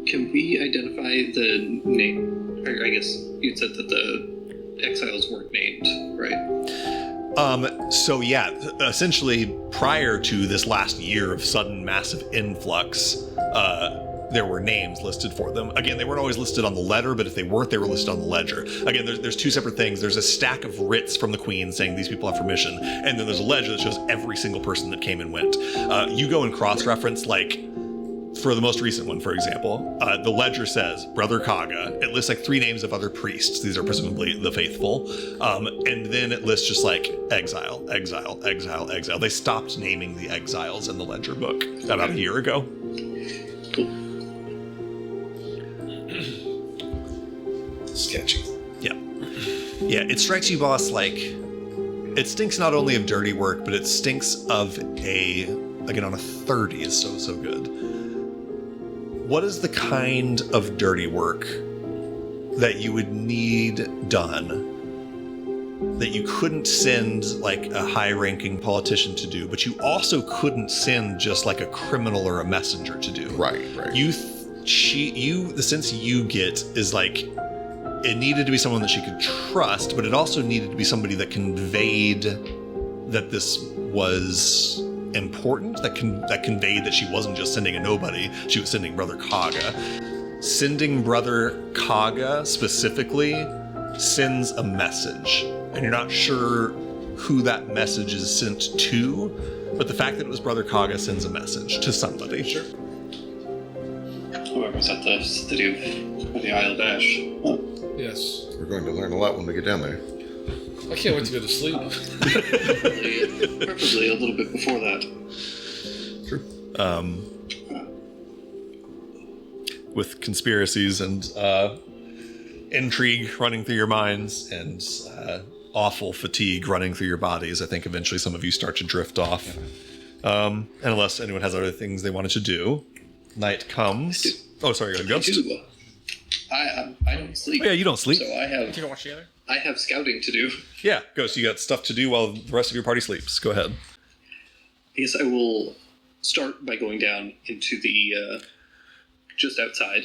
F: Can we identify the name? I guess you said that the exiles weren't named, right?
A: So yeah, essentially prior to this last year of sudden massive influx, there were names listed for them. Again, they weren't always listed on the letter, but if they weren't, they were listed on the ledger. Again, there's two separate things. There's a stack of writs from the Queen saying these people have permission, and then there's a ledger that shows every single person that came and went. You go and cross-reference, like, for the most recent one, for example, the ledger says Brother Kaga. It lists like 3 names of other priests. These are presumably the faithful. And then it lists just like exile, exile, exile, exile. They stopped naming the exiles in the ledger book about a year ago.
E: Sketchy.
A: Yeah. Yeah, it strikes you, boss, like it stinks not only of dirty work, but it stinks of again, on a 30 is so good. What is the kind of dirty work that you would need done that you couldn't send like a high-ranking politician to do, but you also couldn't send just like a criminal or a messenger to do?
B: Right.
A: The sense you get is like it needed to be someone that she could trust, but it also needed to be somebody that conveyed that this was important, that conveyed that she wasn't just sending a nobody, she was sending Brother Kaga. Sending Brother Kaga specifically sends a message, and you're not sure who that message is sent to, but the fact that it was Brother Kaga sends a message to somebody. Sure.
F: Whoever's at the city of the Isle of Ash.
E: Yes.
B: We're going to learn a lot when we get down there.
E: I can't wait to go to sleep.
F: Preferably a little bit before that.
A: True. With conspiracies and intrigue running through your minds, and awful fatigue running through your bodies. I think eventually some of you start to drift off. And unless anyone has other things they wanted to do, night comes. Oh, sorry, go ahead, Ghost.
F: I don't sleep.
A: Oh, yeah, you don't sleep.
F: So I have
C: You don't watch together?
F: I have scouting to do.
A: Yeah, Ghost, you got stuff to do while the rest of your party sleeps. Go ahead.
F: I guess I will start by going down into the just outside.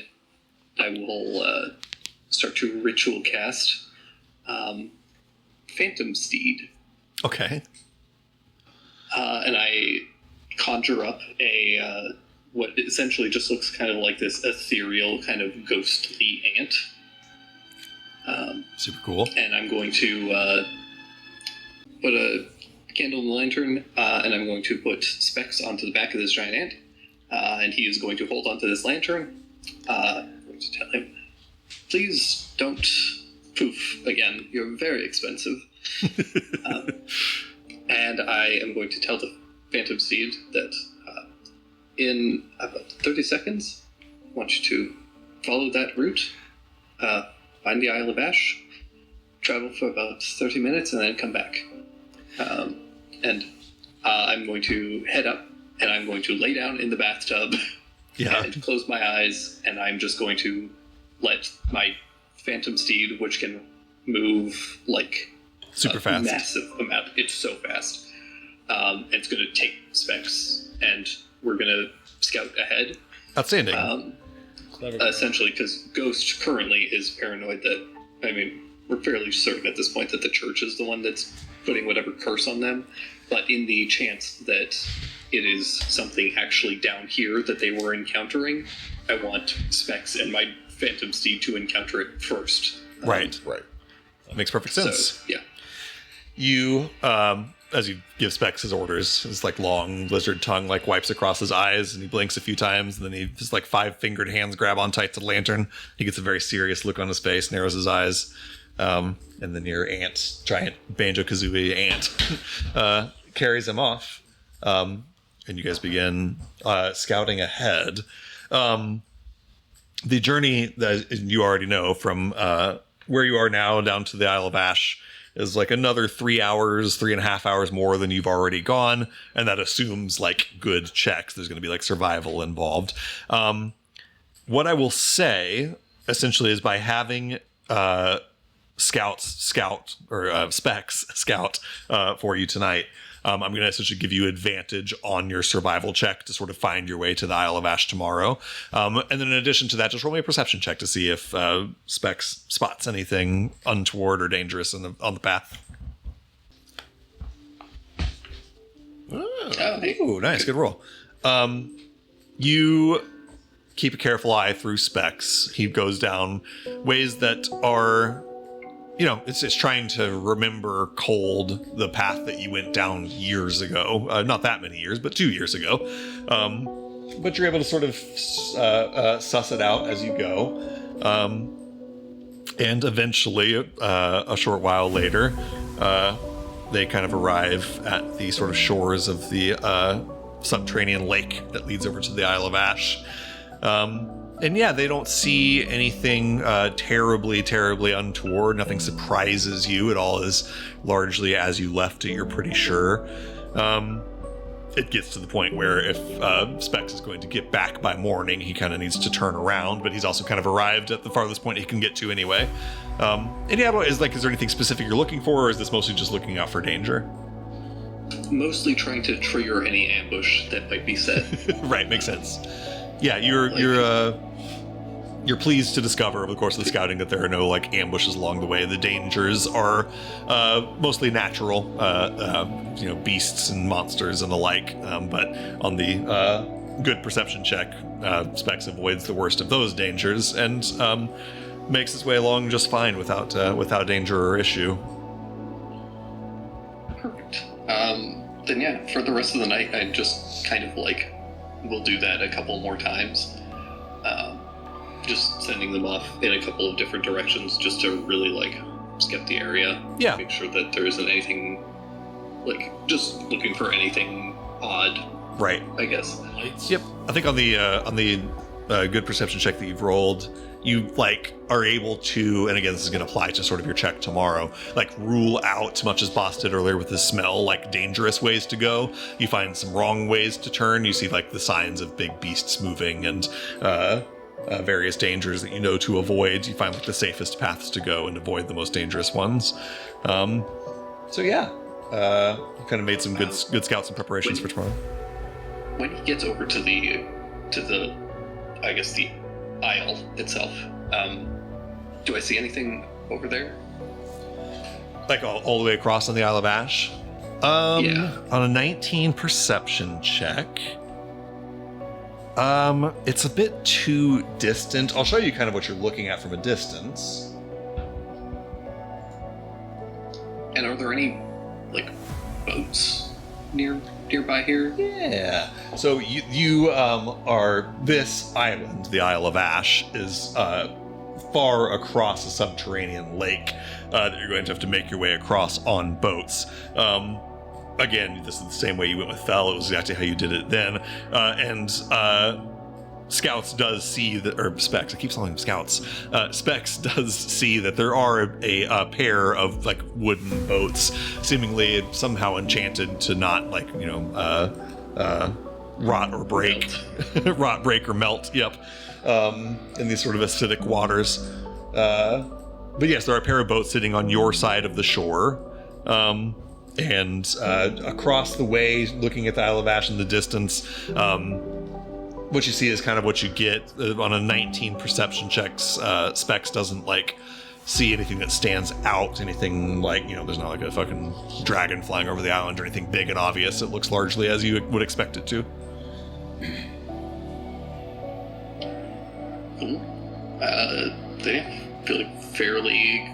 F: I will start to ritual cast Phantom Steed.
A: Okay.
F: And I conjure up a what essentially just looks kind of like this ethereal kind of ghostly ant.
A: Super cool.
F: And I'm going to put a candle in the lantern, and I'm going to put specs onto the back of this giant ant, and he is going to hold onto this lantern. I'm going to tell him, please don't poof again. You're very expensive. And I am going to tell the Phantom Seed that in about 30 seconds, I want you to follow that route, find the Isle of Ash, travel for about 30 minutes, and then come back. And I'm going to head up, and I'm going to lay down in the bathtub and close my eyes, and I'm just going to let my Phantom Steed, which can move like
A: super fast,
F: massive amount. It's so fast. It's going to take specs, and we're going to scout ahead.
A: Outstanding.
F: Essentially, because Ghost currently is paranoid that, I mean, we're fairly certain at this point that the church is the one that's putting whatever curse on them. But in the chance that it is something actually down here that they were encountering, I want Specs and my Phantom Steed to encounter it first.
A: Right. That makes perfect sense.
F: So, yeah.
A: You, as you give Specs his orders, his like long lizard tongue like wipes across his eyes, and he blinks a few times, and then he just like 5-fingered hands grab on tight to the lantern. He gets a very serious look on his face, narrows his eyes, and then your ant, giant Banjo-Kazooie ant, carries him off, and you guys begin scouting ahead. The journey that you already know from where you are now down to the Isle of Ash is like another 3.5 hours more than you've already gone, and that assumes like good checks. There's going to be like survival involved. What I will say essentially is by having Specs scout for you tonight, I'm going to essentially give you advantage on your survival check to sort of find your way to the Isle of Ash tomorrow. And then in addition to that, just roll me a perception check to see if Specs spots anything untoward or dangerous on the path. Ooh, nice. Good roll. You keep a careful eye through Specs. He goes down ways that are... it's trying to remember cold the path that you went down years ago. Not that many years, but 2 years ago. But you're able to sort of suss it out as you go. And eventually, a short while later, they kind of arrive at the sort of shores of the subterranean lake that leads over to the Isle of Ash. And yeah, they don't see anything terribly untoward. Nothing surprises you. It all is largely as you left it, you're pretty sure. It gets to the point where if Specs is going to get back by morning, he kind of needs to turn around, but he's also kind of arrived at the farthest point he can get to anyway. And yeah, is there anything specific you're looking for, or is this mostly just looking out for danger?
F: Mostly trying to trigger any ambush that might be set.
A: Right, makes sense. Yeah, you're pleased to discover over the course of the scouting that there are no like ambushes along the way. The dangers are mostly natural, beasts and monsters and the like. But on the good perception check, Specs avoids the worst of those dangers and makes his way along just fine without danger or issue.
F: Perfect. Then yeah, for the rest of the night, I just kind of like will do that a couple more times. Just sending them off in a couple of different directions just to really like scout the area.
A: Yeah.
F: Make sure that there isn't anything like just looking for anything odd.
A: Right.
F: I guess.
A: Yep. I think on the good perception check that you've rolled, you like are able to, and again, this is going to apply to sort of your check tomorrow, like rule out, much as Boss did earlier with the smell, like dangerous ways to go. You find some wrong ways to turn. You see like the signs of big beasts moving and various dangers that you know to avoid. You find like the safest paths to go and avoid the most dangerous ones. So yeah, you kind of made some good scouts and preparations for tomorrow.
F: When he gets over to the I guess the aisle itself, do I see anything over there?
A: Like all the way across on the Isle of Ash?
F: Yeah.
A: On a 19 perception check, it's a bit too distant. I'll show you kind of what you're looking at from a distance.
F: And are there any, like, boats nearby here?
A: Yeah. So you are, this island, the Isle of Ash, is far across a subterranean lake that you're going to have to make your way across on boats. Again, this is the same way you went with Fel. It was exactly how you did it then. And Scouts does see that, or Specs, I keep calling them Scouts. Specs does see that there are a pair of like wooden boats, seemingly somehow enchanted to not like, rot or break. Rot, break, or melt, yep. In these sort of acidic waters. But yes, there are a pair of boats sitting on your side of the shore. And across the way, looking at the Isle of Ash in the distance, what you see is kind of what you get on a 19 perception checks. Specs doesn't like see anything that stands out, anything like, there's not like a fucking dragon flying over the island or anything big and obvious. It looks largely as you would expect it to.
F: They feel like fairly,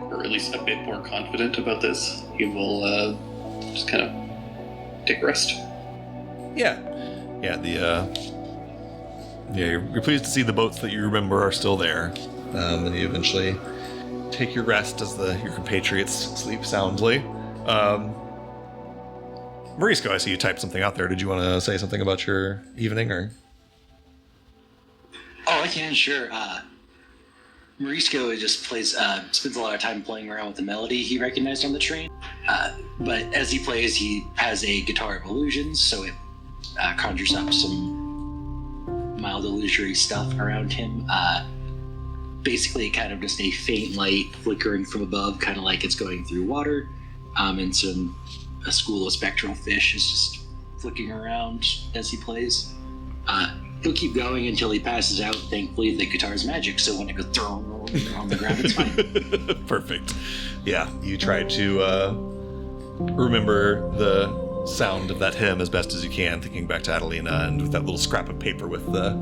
F: or at least a bit more confident about this. You will just kind of take a rest.
A: Yeah, you're pleased to see the boats that you remember are still there, and you eventually take your rest as your compatriots sleep soundly. Marisco, I see you typed something out there. Did you want to say something about your evening, or?
G: Oh, I can, sure. Marisco just spends a lot of time playing around with the melody he recognized on the train. But as he plays, he has a guitar of illusions, so it conjures up some mild illusory stuff around him. Basically, kind of just a faint light flickering from above, kind of like it's going through water. And a school of spectral fish is just flicking around as he plays. He'll keep going until he passes out. Thankfully, the guitar's magic, so when it goes on the ground, it's fine.
A: Perfect. Yeah, you try to remember the sound of that hymn as best as you can, thinking back to Adelina, and with that little scrap of paper with the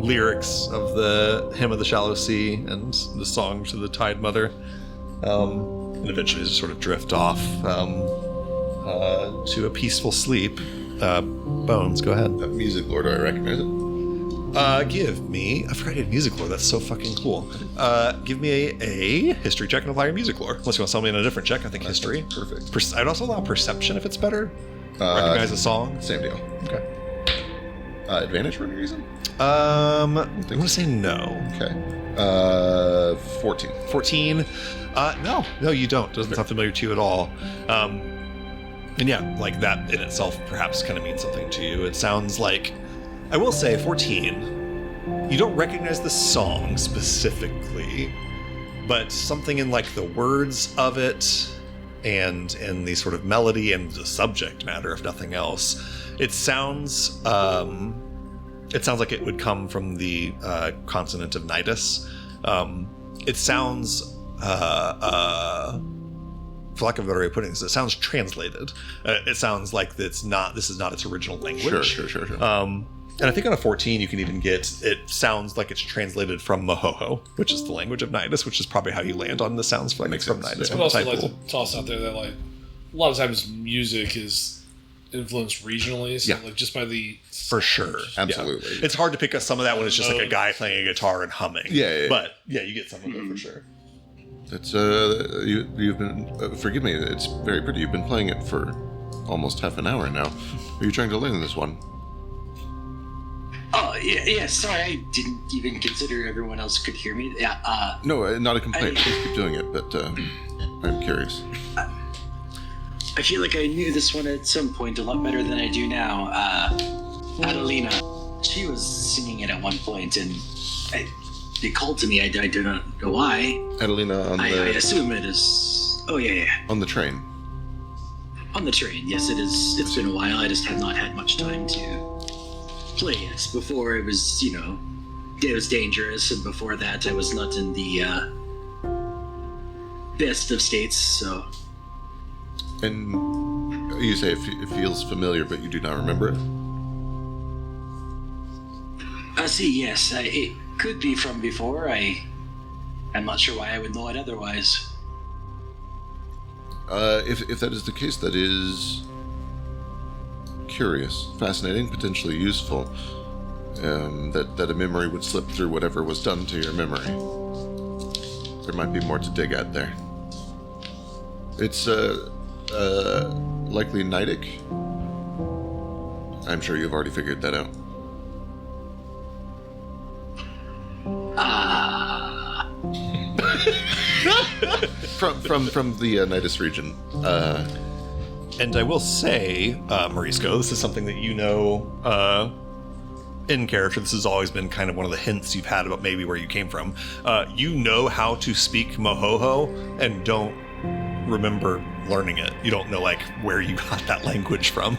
A: lyrics of the hymn of the shallow sea and the song to the Tide Mother, and eventually just sort of drift off to a peaceful sleep. Bones, go ahead.
B: Music Lord, do I recognize it?
A: Give me... I forgot you had music lore. That's so fucking cool. Give me a history check and apply your music lore. Unless you want to tell me in a different check, I think history.
B: Perfect.
A: I'd also allow perception if it's better. Recognize a song.
B: Same deal.
A: Okay.
B: Advantage for any reason?
A: I'm going to say no.
B: Okay. 14.
A: 14. No, you don't. Doesn't sound familiar to you at all. And yeah, like that in itself perhaps kind of means something to you. It sounds like, I will say, 14, you don't recognize the song specifically, but something in like the words of it and in the sort of melody and the subject matter, if nothing else, it sounds like it would come from the continent of Nidus. It sounds, for lack of a better way of putting this, it sounds translated. It sounds like this is not its original language.
B: Sure.
A: And I think on a 14 you can even get, it sounds like it's translated from Mohoho, which is the language of Nidus, which is probably how you land on the sounds like it's from Nidus.
E: I'd also like to toss out there that like a lot of times music is influenced regionally, so like just by the
A: for sure,
B: absolutely.
A: Yeah. It's hard to pick up some of that when it's just like a guy playing a guitar and humming.
B: Yeah.
A: But yeah, you get some of it for sure.
B: It's you've been forgive me. It's very pretty. You've been playing it for almost half an hour now. Are you trying to learn this one?
G: Oh yeah, sorry, I didn't even consider everyone else could hear me. Yeah,
B: No, not a complaint. Please keep doing it, but I'm curious.
G: I feel like I knew this one at some point a lot better than I do now. Adelina, she was singing it at one point, and it called to me. I do not know why.
B: Adelina on
G: I
B: the
G: assume it is. Oh yeah.
B: on the train.
G: On the train, yes, it is. It's been a while. I just have not had much time to play it. Before it was, it was dangerous, and before that, I was not in the best of states. So,
B: And you say it feels familiar, but you do not remember it.
G: I see. Yes, it could be from before. I'm not sure why I would know it otherwise.
B: If that is the case, that is curious, fascinating, potentially useful. That a memory would slip through whatever was done to your memory. There might be more to dig at there. It's likely Nidic. I'm sure you've already figured that out. From the Nidus region.
A: And I will say, Morisco, this is something that you know in character. This has always been kind of one of the hints you've had about maybe where you came from. You know how to speak Mohoho and don't remember learning it. You don't know, like, where you got that language from.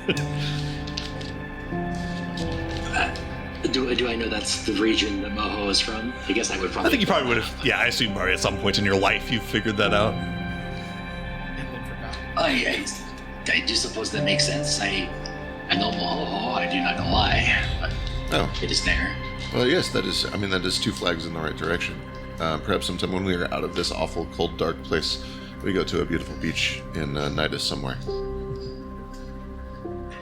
G: Do I know that's the region that Moho is from? I guess I would probably.
A: I think you probably would have. Yeah, I assume probably at some point in your life you figured that out.
C: And then forgot.
G: I do suppose that makes sense. I know Moho. I do not know why, but
B: Oh,
G: it is there.
B: well, yes, that is. I mean, that is two flags in the right direction. Perhaps sometime when we are out of this awful, cold, dark place, we go to a beautiful beach in Nidus somewhere.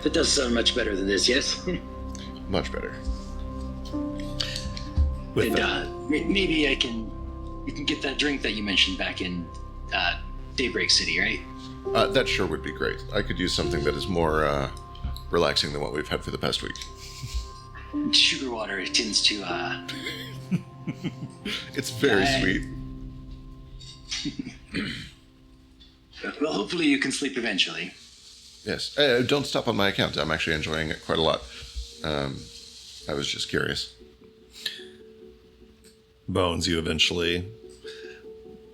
G: That does sound much better than this, yes?
B: Much better.
A: With
G: And
A: that.
G: maybe we can get that drink that you mentioned back in Daybreak City, right?
B: That sure would be great. I could use something that is more relaxing than what we've had for the past week.
G: Sugar water tends to.
B: It's very sweet.
G: Well, hopefully you can sleep eventually.
B: Yes. Don't stop on my account. I'm actually enjoying it quite a lot. I was just curious.
A: Bones, you eventually.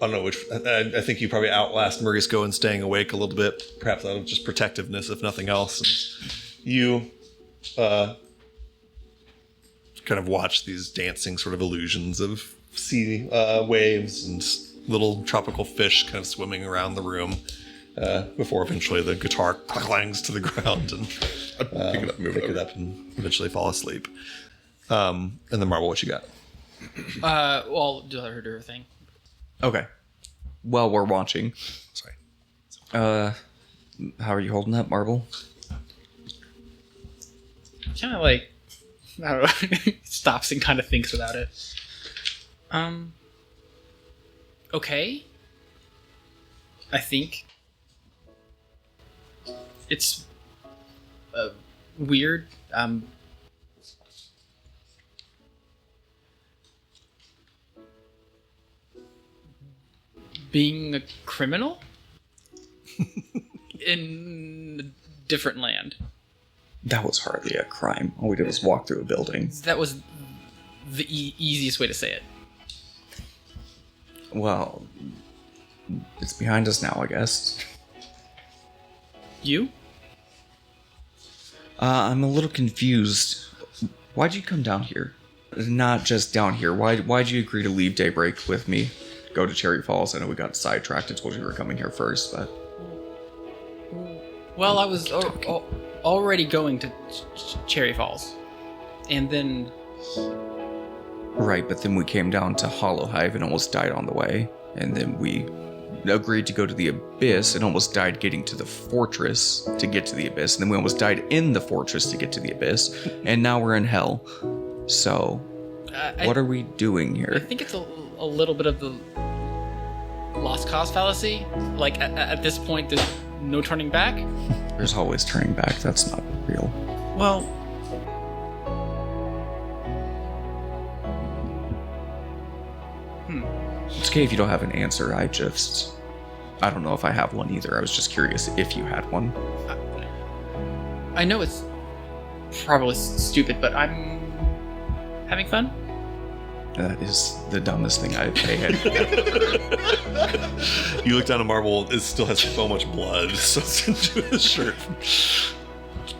A: I don't know which. I think you probably outlast Morisco in staying awake a little bit, perhaps out of just protectiveness, if nothing else. And you kind of watch these dancing sort of illusions of sea waves and little tropical fish kind of swimming around the room before eventually the guitar clangs to the ground and
B: Pick it up, move
A: pick
B: it
A: it
B: over.
A: up and eventually fall asleep. And then Marble, what you got?
C: Well, do her do her thing.
D: Okay. Well, we're watching.
A: Sorry.
D: How are you holding up, Marble?
C: Kind of like, I don't know, stops and kind of thinks about it. Okay. I think it's weird. Being a criminal in a different land.
D: That was hardly a crime. All we did was walk through a building.
C: That was the easiest way to say it.
D: Well, it's behind us now, I guess.
C: You?
D: I'm a little confused. Why'd you come down here? Not just down here. Why'd you agree to leave Daybreak with me? Go to Cherry Falls. I know we got sidetracked. I told you we were coming here first, but...
C: Well, I was already going to Cherry Falls. And then...
D: Right, but then we came down to Hollow Hive and almost died on the way. And then we agreed to go to the Abyss and almost died getting to the fortress to get to the Abyss. And then we almost died in the fortress to get to the Abyss. And now we're in Hell. So, what are we doing
C: I
D: here?
C: think it's a little bit of the lost cause fallacy. Like, at this point, there's no turning back.
D: There's always turning back. That's not real.
C: Well,
D: okay if you don't have an answer. I don't know if I have one either. I was just curious if you had one.
C: I know it's probably stupid, but I'm having fun.
D: That is the dumbest thing I've had.
A: You look down at Marble, it still has so much blood soaked into his shirt.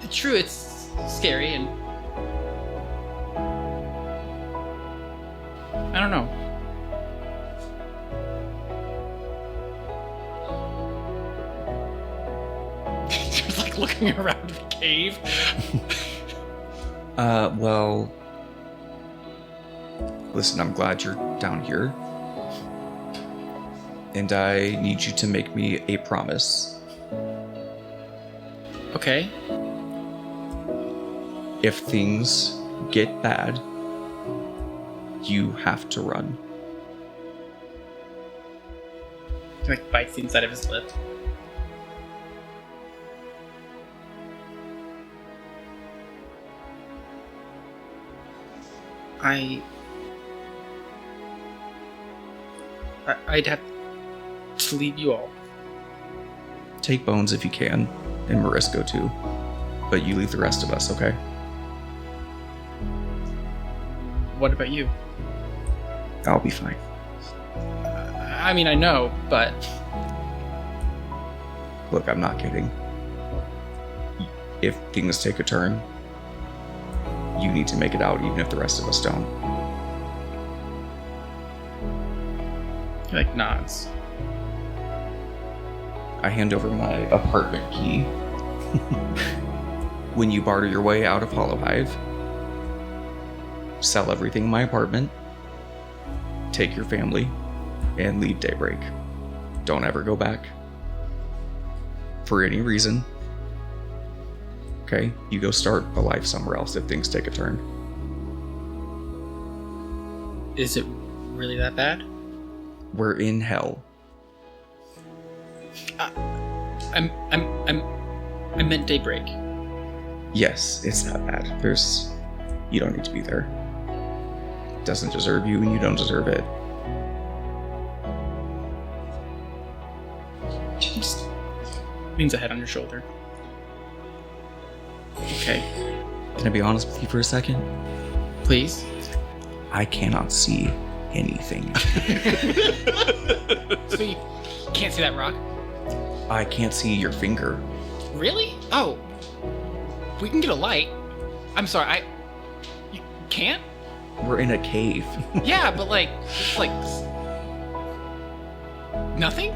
C: True, it's scary, and I don't know. You're like looking around the cave.
D: Well, listen, I'm glad you're down here. And I need you to make me a promise.
C: Okay.
D: If things get bad, you have to run.
C: He like bites the inside of his lip. I'd have to leave you all.
D: Take Bones if you can, and Morisco too. But you leave the rest of us, okay?
C: What about you?
D: I'll be fine.
C: I mean, I know, but
D: Look, I'm not kidding. If things take a turn, you need to make it out, even if the rest of us don't.
C: he like nods.
D: I hand over my apartment key. When you barter your way out of Hollow Hive, sell everything in my apartment, take your family, and leave Daybreak. Don't ever go back. For any reason. Okay? You go start a life somewhere else if things take a turn.
C: Is it really that bad?
D: We're in hell.
C: I meant Daybreak.
D: Yes, it's that bad. You don't need to be there. It doesn't deserve you, and you don't deserve it.
C: Just leans a head on your shoulder. Okay,
D: Can I be honest with you for a second?
C: please.
D: I cannot see anything.
C: So you can't see that rock?
D: I can't see your finger.
C: Really? Oh, we can get a light. I'm sorry, you can't?
D: We're in a cave.
C: Yeah, but like, it's like nothing?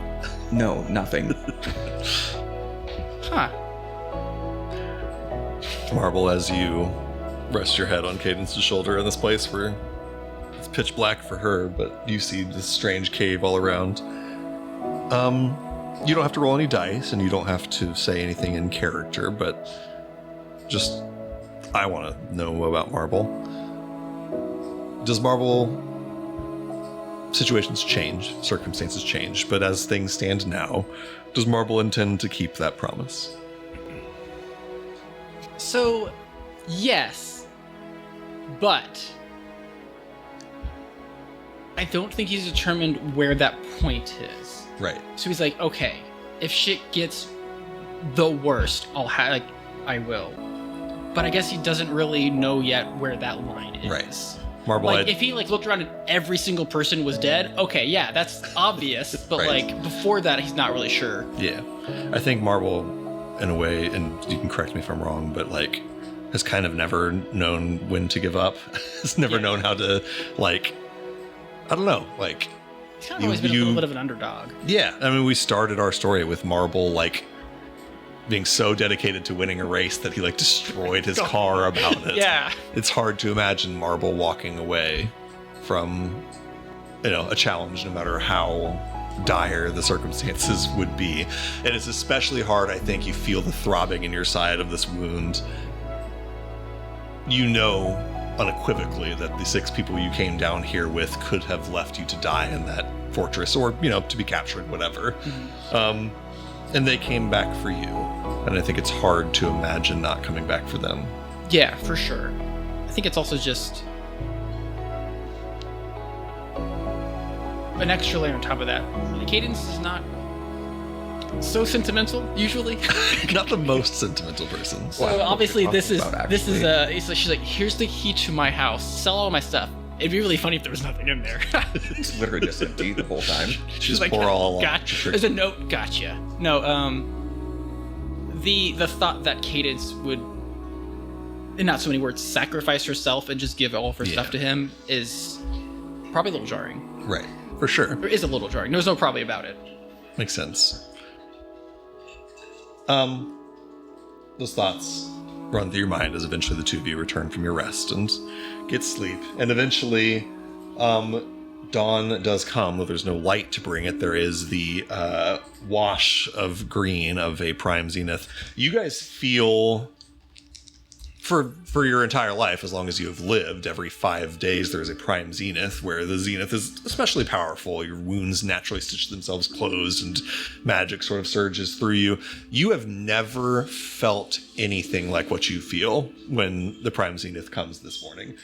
D: No, nothing.
C: Huh.
A: Marble, as you rest your head on Cadence's shoulder in this place where it's pitch black for her, but you see this strange cave all around. You don't have to roll any dice, and you don't have to say anything in character, but just, I want to know about Marble. Does Marble, situations change, circumstances change, but as things stand now, does Marble intend to keep that promise?
C: So, yes, but I don't think he's determined where that point is.
A: Right.
C: So he's like, okay, if shit gets the worst, I will. But I guess he doesn't really know yet where that line is.
A: Right. Marble,
C: Like, if he looked around and every single person was dead, okay, yeah, that's obvious. But
A: Right.
C: like before that, he's not really sure.
A: yeah. I think Marble, in a way, and you can correct me if I'm wrong, but like, has kind of never known when to give up. Has never known how to, like, I don't know, like,
C: He's kind of always been a little bit of an underdog.
A: yeah. I mean, we started our story with Marble, like, being so dedicated to winning a race that he, like, destroyed his car about it.
C: Yeah.
A: It's hard to imagine Marble walking away from, a challenge, no matter how dire the circumstances would be. And it's especially hard, I think. You feel the throbbing in your side of this wound. You know unequivocally that the 6 people you came down here with could have left you to die in that fortress, or, to be captured, whatever. And they came back for you. And I think it's hard to imagine not coming back for them.
C: Yeah, for sure. I think it's also just an extra layer on top of that. Cadence is not so sentimental usually.
A: Not the most sentimental person.
C: So obviously this is
D: about,
C: so she's like, here's the key to my house. Sell all my stuff. It'd be really funny if there was nothing in there.
D: It's literally just empty the whole time.
A: She's
C: like,
A: pour all along.
C: Gotcha. There's a note. Gotcha. No. The thought that Cadence would, in not so many words, sacrifice herself and just give all of her stuff to him is probably a little jarring.
A: Right. For sure.
C: There is a little jarring. There's no probably about it.
A: Makes sense. Those thoughts run through your mind as eventually the two of you return from your rest and get sleep. And eventually, dawn does come, though there's no light to bring it. There is the wash of green of a prime zenith. You guys feel, for your entire life, as long as you have lived, every 5 days there's a prime zenith, where the zenith is especially powerful. Your wounds naturally stitch themselves closed and magic sort of surges through you. You have never felt anything like what you feel when the prime zenith comes this morning.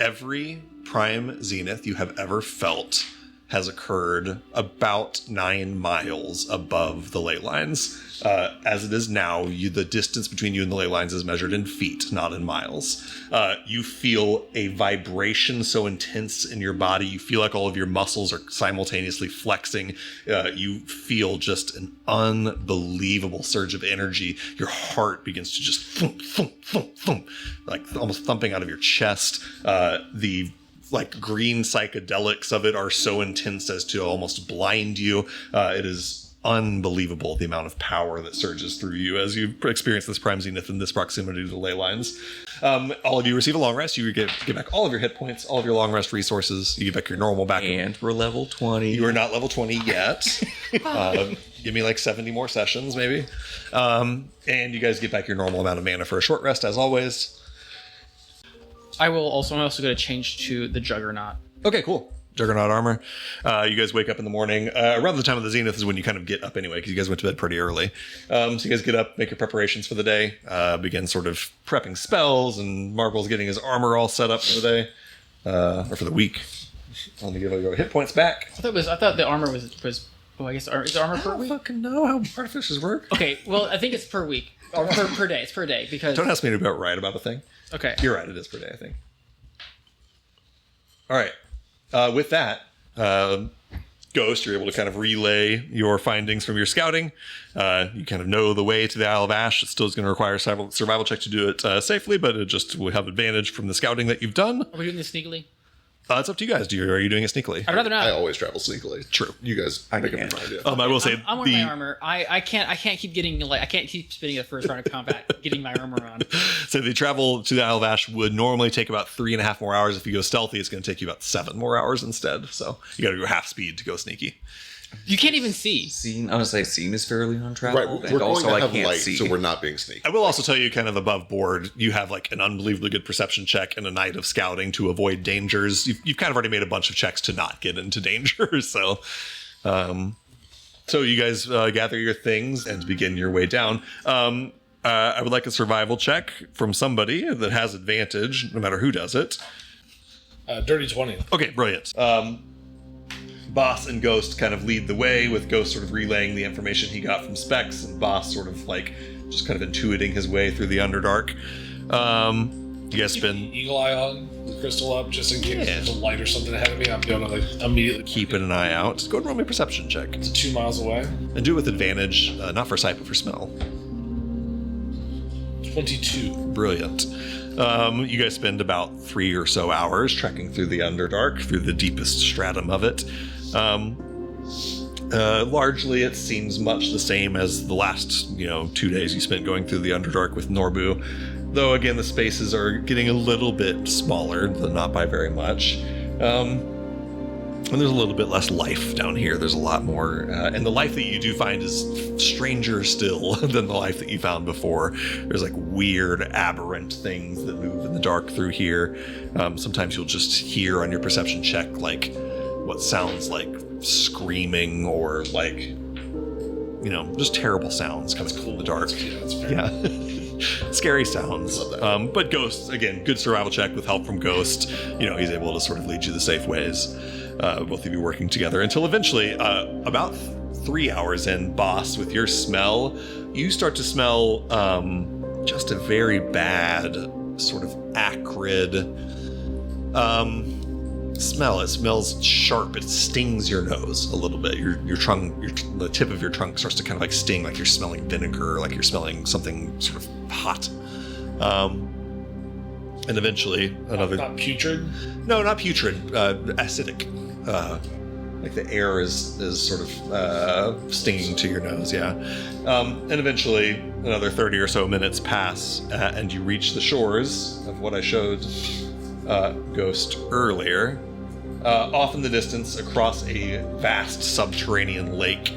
A: Every prime zenith you have ever felt has occurred about 9 miles above the ley lines. As it is now, the distance between you and the ley lines is measured in feet, not in miles. You feel a vibration so intense in your body. You feel like all of your muscles are simultaneously flexing. You feel just an unbelievable surge of energy. Your heart begins to just thump, thump, thump, thump, like almost thumping out of your chest. The green psychedelics of it are so intense as to almost blind you. It is unbelievable the amount of power that surges through you as you experience this prime zenith in this proximity to the ley lines. All of you receive a long rest. You get back all of your hit points, all of your long rest resources. You get back your normal back.
D: And we're level 20.
A: You are not level 20 yet. Give me 70 more sessions maybe. And you guys get back your normal amount of mana for a short rest as always.
C: I'm also going to change to the Juggernaut.
A: Okay, cool. Juggernaut armor. You guys wake up in the morning. Around the time of the zenith is when you kind of get up anyway, because you guys went to bed pretty early. So you guys get up, make your preparations for the day, begin sort of prepping spells, and Marvel's getting his armor all set up for the day, or for the week. Let me give your hit points back.
C: I thought the armor was I guess is the armor per week?
A: I don't fucking know how artificers work.
C: Okay, well, I think it's per week. Or per day. It's per day, because...
A: Don't ask me to be right about a thing.
C: Okay.
A: You're right, it is per day, I think. All right. With that, Ghost, you're able to kind of relay your findings from your scouting. You kind of know the way to the Isle of Ash. It still is going to require a survival check to do it safely, but it just will have advantage from the scouting that you've done.
C: Are we doing this sneakily?
A: It's up to you guys. Are you doing it sneakily?
C: I'd rather not.
B: I always travel sneakily.
A: True.
B: You guys make up your mind. Yeah.
A: I will say
C: I'm wearing my armor. I can't keep getting I can't keep spending the first round of combat getting my armor on.
A: So the travel to the Isle of Ash would normally take about 3.5 more hours. If you go stealthy, it's going to take you about 7 more hours instead. So you got to go half speed to go sneaky.
C: You can't even see.
D: Scene, I would say scene is fairly
B: Right,
D: untraveled.
B: we're
D: and
B: going
D: also
B: to
D: I
B: have
D: can't
B: light,
D: see.
B: so we're not being sneaky.
A: I will also tell you, kind of above board, you have an unbelievably good perception check and a night of scouting to avoid dangers. You've kind of already made a bunch of checks to not get into danger. So you guys gather your things and begin your way down. I would like a survival check from somebody that has advantage, no matter who does it.
E: Dirty 20.
A: Okay, brilliant. Boss and Ghost kind of lead the way, with Ghost sort of relaying the information he got from Specs, and Boss sort of just kind of intuiting his way through the Underdark. You guys spend
E: Eagle eye on the crystal up just in case there's a light or something ahead of me. I'm able to immediately
A: keeping an eye out. Go ahead and roll me a perception check.
E: It's 2 miles away.
A: And do it with advantage, not for sight, but for smell.
E: 22.
A: Brilliant. You guys spend about 3 or so hours trekking through the Underdark, through the deepest stratum of it. Largely, it seems much the same as the last, 2 days you spent going through the Underdark with Norbu. Though, again, the spaces are getting a little bit smaller, though not by very much. And there's a little bit less life down here. There's a lot more. And the life that you do find is stranger still than the life that you found before. There's weird, aberrant things that move in the dark through here. Sometimes you'll just hear on your perception check, what sounds like screaming or just terrible sounds coming from the dark. Yeah. Scary sounds. But Ghost, again, good survival check with help from Ghost. He's able to sort of lead you the safe ways. both of you working together until eventually, about 3 hours in, Boss, with your smell, you start to smell just a very bad, sort of acrid smell. It smells sharp. It stings your nose a little bit. Your trunk, the tip of your trunk starts to kind of like sting, like you're smelling vinegar, like you're smelling something sort of hot. And eventually another.
E: Not putrid?
A: No, not putrid. Acidic. Like the air is sort of stinging to your nose, yeah. And eventually another 30 or so minutes pass, and you reach the shores of what I showed Ghost earlier. Off in the distance, across a vast subterranean lake.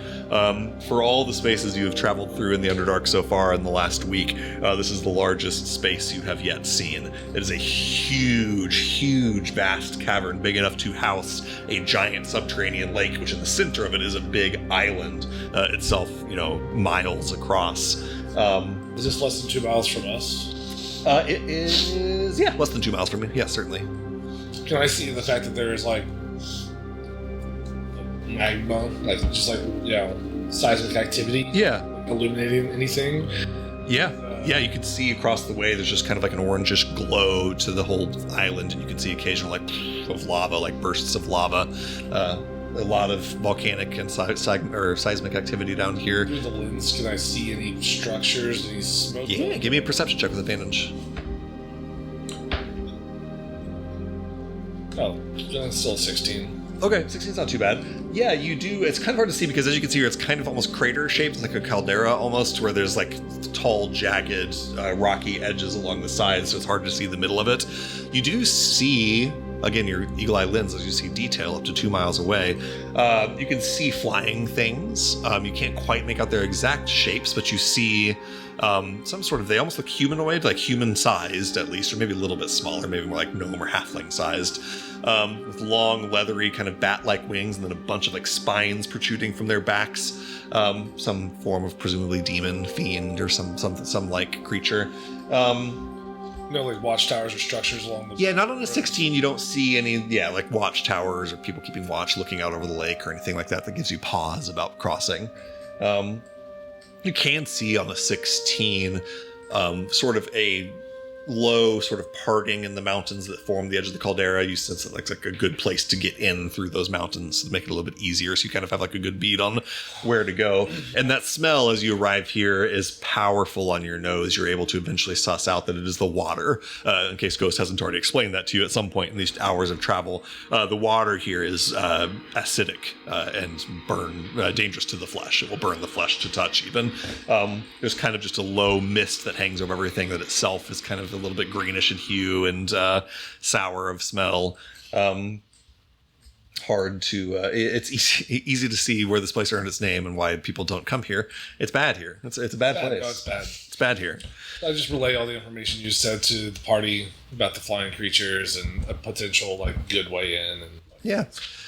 A: For all the spaces you have traveled through in the Underdark so far in the last week, this is the largest space you have yet seen. It is a huge, vast cavern, big enough to house a giant subterranean lake, which in the center of it is a big island, itself, miles across.
E: Is this less than 2 miles from us?
A: It is, less than 2 miles from you. Yeah, certainly.
E: Can I see the fact that there is like magma, seismic activity?
A: Yeah.
E: Illuminating anything?
A: Yeah, you can see across the way there's just kind of like an orangish glow to the whole island, and you can see occasional of lava, like bursts of lava. A lot of volcanic and seismic activity down here.
E: Through the lens, can I see any structures, any smoke?
A: Yeah, give me a perception check with advantage.
E: Oh, that's still 16.
A: Okay, 16's not too bad. Yeah, you do. It's kind of hard to see because, as you can see here, it's kind of almost crater shaped, like a caldera almost, where there's like tall, jagged, rocky edges along the sides, so it's hard to see the middle of it. You do see, again, your eagle eye lens, as you see detail up to 2 miles away. You can see flying things. You can't quite make out their exact shapes, but you see some sort of, they almost look humanoid, like human-sized at least, or maybe a little bit smaller, maybe more like gnome or halfling-sized, with long, leathery, kind of bat-like wings, and then a bunch of like spines protruding from their backs. Some form of presumably demon, fiend, or some like creature.
E: No, like watchtowers or structures along the...
A: Yeah, not on a 16, you don't see any, like watchtowers or people keeping watch, looking out over the lake or anything like that gives you pause about crossing. You can see on a 16 sort of a low sort of parting in the mountains that form the edge of the caldera. You sense that like a good place to get in through those mountains to make it a little bit easier, so you kind of have like a good bead on where to go. And that smell as you arrive here is powerful on your nose. You're able to eventually suss out that it is the water, in case Ghost hasn't already explained that to you at some point in these hours of travel. The water here is acidic and dangerous to the flesh. It will burn the flesh to touch even. There's kind of just a low mist that hangs over everything that itself is kind of a little bit greenish in hue and sour of smell. Hard to it's easy to see where this place earned its name and why people don't come here. It's bad here. It's a bad place.
E: No, it's bad.
A: It's bad here.
E: I just relay all the information you said to the party about the flying creatures and a potential like good way in. And
A: yeah,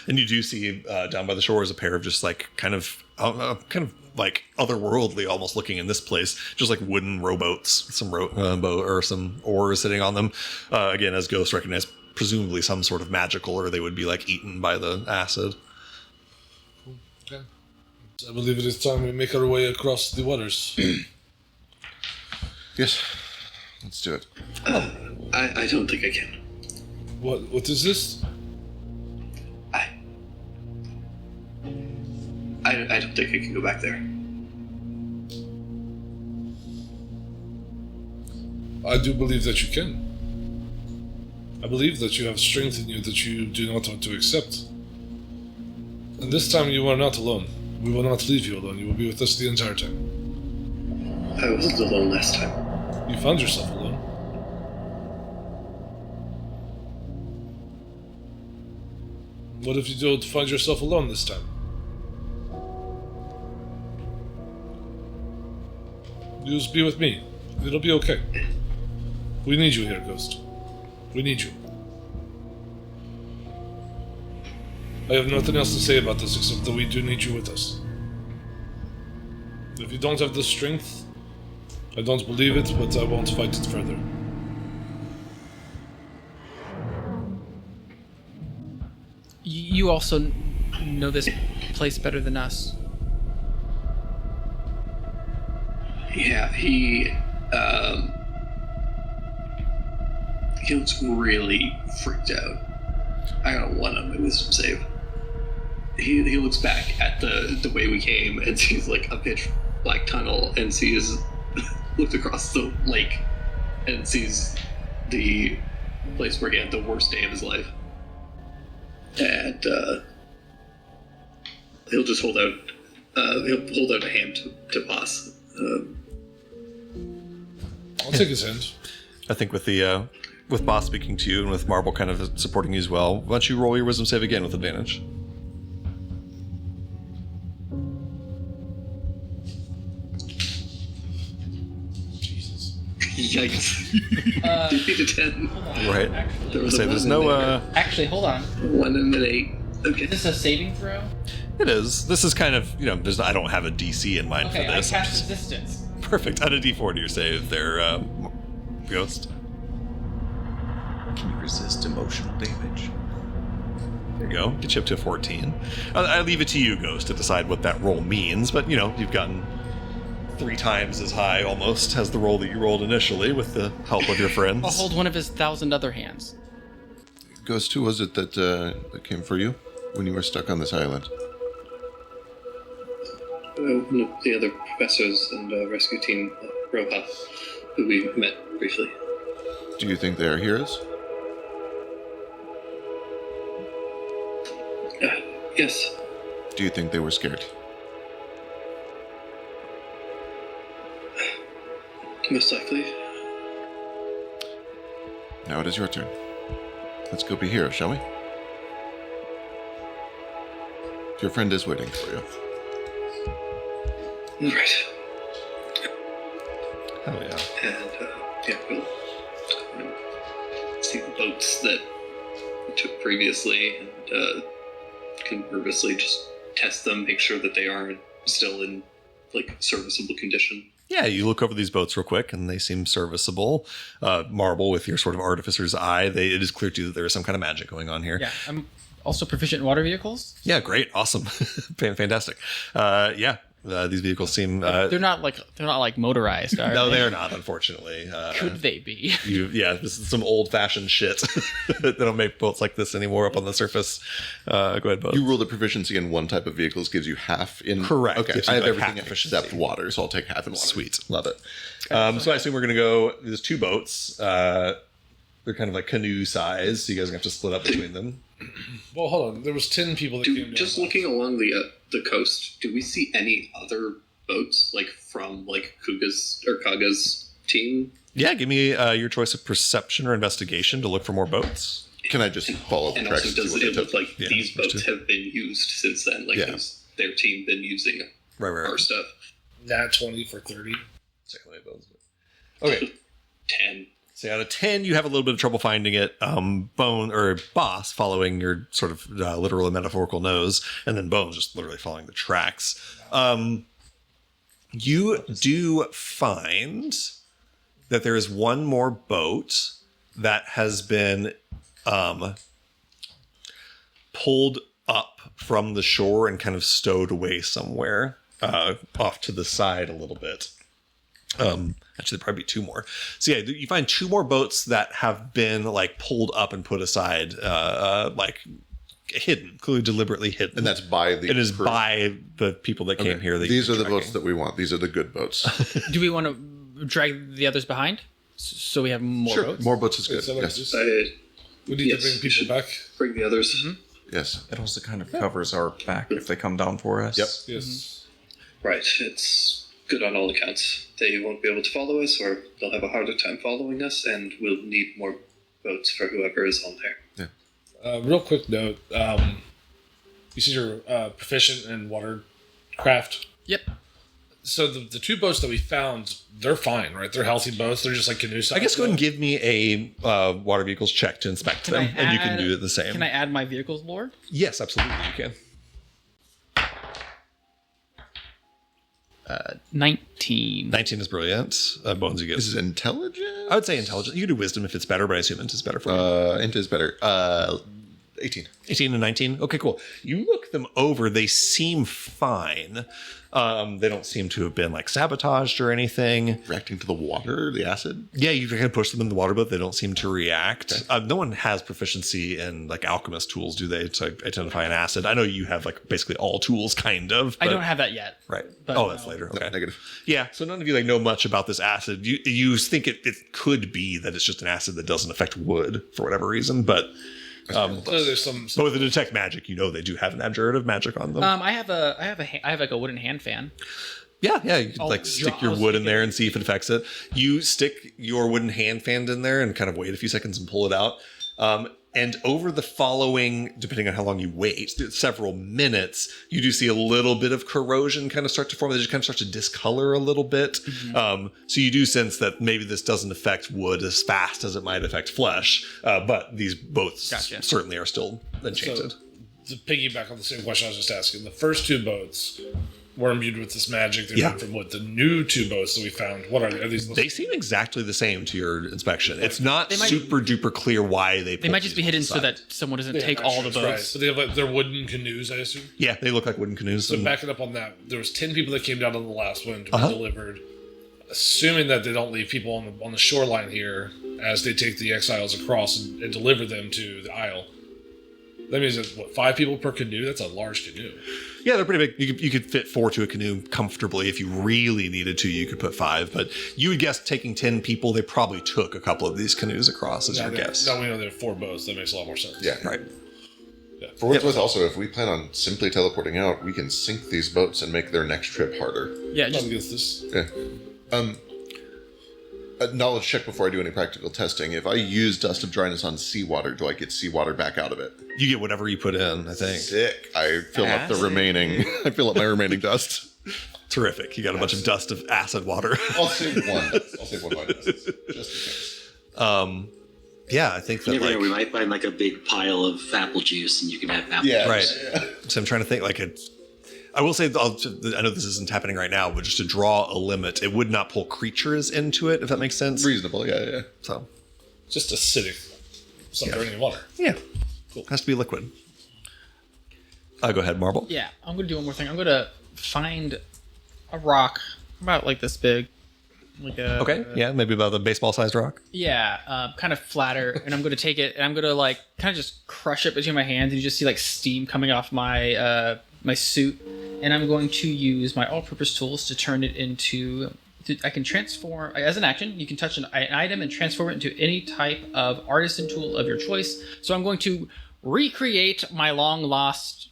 A: and you do see down by the shore is a pair of just like kind of like otherworldly almost looking in this place, just like wooden rowboats with some or some oars sitting on them. Again, as Ghost recognized, presumably some sort of magical, or they would be like eaten by the acid.
E: Okay. I believe it is time we make our way across the waters.
B: Yes, let's do it.
F: I don't think I can.
E: What is this?
F: I don't think I can go back there.
E: I do believe that you can. I believe that you have strength in you that you do not want to accept. And this time you are not alone. We will not leave you alone. You will be with us the entire time.
F: I wasn't alone last time.
E: You found yourself alone. What if you don't find yourself alone this time? You just be with me. It'll be okay. We need you here, Ghost. We need you. I have nothing else to say about this except that we do need you with us. If you don't have the strength, I don't believe it, but I won't fight it further.
C: You also know this place better than us.
F: Yeah, he looks really freaked out. I got a 1 on my wisdom save. He looks back at the way we came and sees like a pitch black tunnel and sees looked across the lake and sees the place where he had the worst day of his life. And he'll just hold out a hand to Boss.
E: I'll take his hand.
A: I think with Boss speaking to you and with Marble kind of supporting you as well, why don't you roll your wisdom save again with advantage?
E: Jesus.
F: Yikes. 50 to 10.
A: Right.
F: There was
A: Say
F: a
A: there's
F: 1 in
A: no
F: there.
C: Actually, hold on.
F: 1 and an 8. Okay.
C: Is this a saving throw?
A: It is. This is kind of, I don't have a DC in mind
C: Okay,
A: for
C: I
A: this.
C: cast resistance.
A: Perfect. Add a D4 to your save there, Ghost.
D: Can you resist emotional damage?
A: There you go. Get you up to 14. I leave it to you, Ghost, to decide what that roll means, but, you've gotten 3 times as high almost as the roll that you rolled initially with the help of your friends.
C: I'll hold one of his 1,000 other hands.
B: Ghost, who was it that came for you when you were stuck on this island?
F: The other professors and rescue team, Roha, who we met briefly.
B: Do you think they are heroes?
F: Yes.
B: Do you think they were scared?
F: Most likely.
B: Now it is your turn. Let's go be heroes, shall we? Your friend is waiting for you.
F: Right.
A: Hell yeah.
F: And, we'll see the boats that we took previously and can nervously just test them, make sure that they aren't still in, serviceable condition.
A: Yeah, you look over these boats real quick, and they seem serviceable. Marble, with your sort of artificer's eye, it is clear to you that there is some kind of magic going on here.
C: Yeah, I'm also proficient in water vehicles.
A: Yeah, great, awesome, fantastic. These vehicles seem.
C: They're not like motorized, are
A: No,
C: they?
A: they're not, unfortunately.
C: Could they be?
A: This is some old-fashioned shit. They don't make boats like this anymore up on the surface. Go ahead, Bo.
B: You rule that proficiency in one type of vehicles gives you half in...
A: Correct.
B: Okay,
A: Gives you
B: I have
A: like
B: everything
A: half efficiency.
B: except water, so I'll take half in water.
A: Sweet, love it. So I assume we're going to go. There's 2 boats. They're kind of like canoe size, so you guys are going to have to split up between them.
E: Well, hold on. There was 10 people that came down.
F: Just looking along the coast, do we see any other boats, from Kaga's team?
A: Yeah, give me your choice of perception or investigation to look for more boats.
B: Can I just follow the
F: And
B: tracks?
F: also,
B: to
F: does
B: what
F: it
B: they
F: look
B: took?
F: like
A: Yeah,
F: these
A: those
F: boats
A: two.
F: have been used since then?
B: Yeah.
F: Has their team been using
A: Right.
F: our stuff?
E: Nat 20 for 30.
A: Okay.
F: 10.
A: So out of 10, you have a little bit of trouble finding it. Bone or Boss following your sort of literal and metaphorical nose, and then Bones just literally following the tracks. You do find that there is one more boat that has been pulled up from the shore and kind of stowed away somewhere off to the side a little bit. Actually, there'd probably be 2 more. So yeah, you find 2 more boats that have been pulled up and put aside, hidden, clearly deliberately hidden.
B: And that's by the...
A: It is
B: crew.
A: by the people that came here. That
B: These are
A: you're
B: the boats
A: tracking.
B: that we want. These are the good boats.
C: Do we want to drag the others behind so we have more
B: Sure,
C: boats?
B: more boats is good.
E: Is that what
B: Yes.
E: it is?
F: I
E: We need
F: Yes,
E: to bring
F: we
E: people
F: should.
E: back.
F: bring the others.
B: Yes.
D: It also kind of covers our back if they come down for us.
B: Yep.
E: Yes.
F: Right, it's good on all accounts. They won't be able to follow us, or they'll have a harder time following us, and we'll need more boats for whoever is on there.
E: Real quick note. You said you're proficient in watercraft.
C: Yep.
E: So the 2 boats that we found, they're fine, right? They're healthy boats. They're just like canoe size.
A: I guess go ahead and give me a water vehicles check to inspect them, and you can do it the same.
C: Can I add my vehicle's lore?
A: Yes, absolutely, you can.
C: 19.
A: 19 is brilliant. Bones, you get.
B: This is intelligent?
A: I would say intelligent. You can do wisdom if it's better, but I assume int is better for you.
B: Int is better. 18.
A: 18 and 19. Okay, cool. You look them over. They seem fine. They don't seem to have been like sabotaged or anything.
B: Reacting to the water, the acid?
A: Yeah, you can push them in the water, but they don't seem to react. No one has proficiency in like alchemist tools, do they, to identify an acid? I know you have like basically all tools, kind of.
C: I
A: but-
C: don't have that yet.
A: Right.
C: But
A: Oh, that's later. Okay.
B: Negative.
A: Yeah. So none of you like know much about this acid. You think it could be that it's just an acid that doesn't affect wood for whatever reason, but
E: There's some
A: but with the detect magic, you know they do have an abjurative magic on them.
C: I have like a wooden hand fan.
A: Yeah, you could
C: I'll
A: like stick
C: draw-
A: your
C: I'll
A: wood
C: stick
A: in there
C: it.
A: and see if it affects it. You stick your wooden hand fan in there and kind of wait a few seconds and pull it out. And over the following, depending on how long you wait, several minutes, you do see a little bit of corrosion kind of start to form. They just kind of start to discolor a little bit. So you do sense that maybe this doesn't affect wood as fast as it might affect flesh. But these boats
C: Gotcha.
A: certainly are still enchanted.
E: So, to piggyback on the same question I was just asking, the first 2 boats were imbued with this magic. They're
A: Yeah.
E: made from wood. The new 2 boats that we found, what are they? Are these?
A: They seem exactly the same to your inspection. It's not
C: They might-
A: super duper clear why they.
C: They might just be hidden so that someone doesn't take all the
E: Right.
C: boats.
E: So they have like, they're wooden canoes, I assume.
A: Yeah, they look like wooden canoes.
E: So
A: and-
E: backing up on that, there was 10 people that came down on the last one to
A: Uh-huh.
E: be delivered. Assuming that they don't leave people on the shoreline here as they take the exiles across and deliver them to the isle. That means that, 5 people per canoe? That's a large canoe.
A: Yeah, they're pretty big. You could fit 4 to a canoe comfortably. If you really needed to, you could put 5. But you would guess taking 10 people, they probably took a couple of these canoes across, is your guess.
E: Now we know there are 4 boats. That makes a lot more sense.
B: Yeah.
A: Right.
B: For what it's worth, also, if we plan on simply teleporting out, we can sink these boats and make their next trip harder.
C: Yeah,
E: I'm
C: just
E: against this.
B: Yeah. A knowledge check before I do any practical testing. If I use Dust of Dryness on seawater, do I get seawater back out of it?
A: You get whatever you put in, I think.
B: Sick. I fill up the
D: Acid?
B: remaining. I fill up my remaining dust.
A: Terrific. You got a bunch of dust of acid water.
B: I'll save one. I'll save one dust, just in case.
A: Yeah, I think
G: You
A: that
G: never know, we
A: like.
G: might find like a big pile of apple juice and you can have apple
B: Yeah.
A: Right.
B: Yeah.
A: So I'm trying to think like it's. I will say, I know this isn't happening right now, but just to draw a limit, it would not pull creatures into it, if that makes sense.
B: Reasonable. Yeah.
A: So,
E: Just acidic. Subterranean water.
A: yeah. Cool. Has to be liquid. Go ahead, Marble.
C: yeah. I'm gonna do one more thing. I'm gonna find a rock about like this big, like a
A: Okay. Yeah, maybe about the baseball-sized rock.
C: Yeah, kind of flatter, and I'm gonna take it and I'm gonna like kind of just crush it between my hands, and you just see like steam coming off my my suit, and I'm going to use my all-purpose tools to turn it into. I can transform as an action. You can touch an item and transform it into any type of artisan tool of your choice. So I'm going to recreate my long lost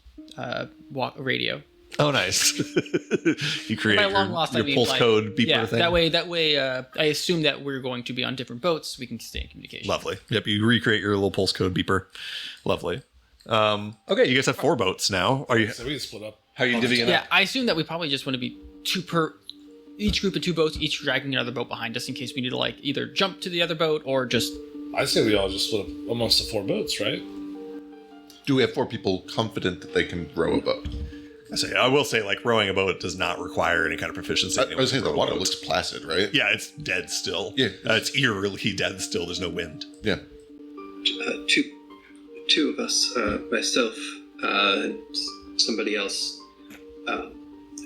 C: radio.
A: Oh, nice. You create
C: By long lost, I
A: your
C: mean,
A: pulse
C: like,
A: code beeper
C: yeah,
A: thing.
C: That way, I assume that we're going to be on different boats. So we can stay in communication.
A: Lovely. Yep, you recreate your little pulse code beeper. Lovely. Okay, you guys have 4 boats now. Are you?
E: So we can split up.
A: How are you divvying it
C: Yeah,
A: up?
C: I assume that we probably just want to be 2 per each group of 2 boats, each dragging another boat behind us in case we need to like either jump to the other boat or just.
E: I say we all just split up amongst the 4 boats, right?
B: Do we have 4 people confident that they can row a boat?
A: I will say, like, rowing a boat does not require any kind of proficiency.
B: I was saying the
A: Row a
B: water
A: boat.
B: looks placid, right?
A: Yeah, it's dead still.
B: Yeah.
A: It's eerily dead still. There's no wind.
B: Yeah.
F: Two of us, myself, and somebody else,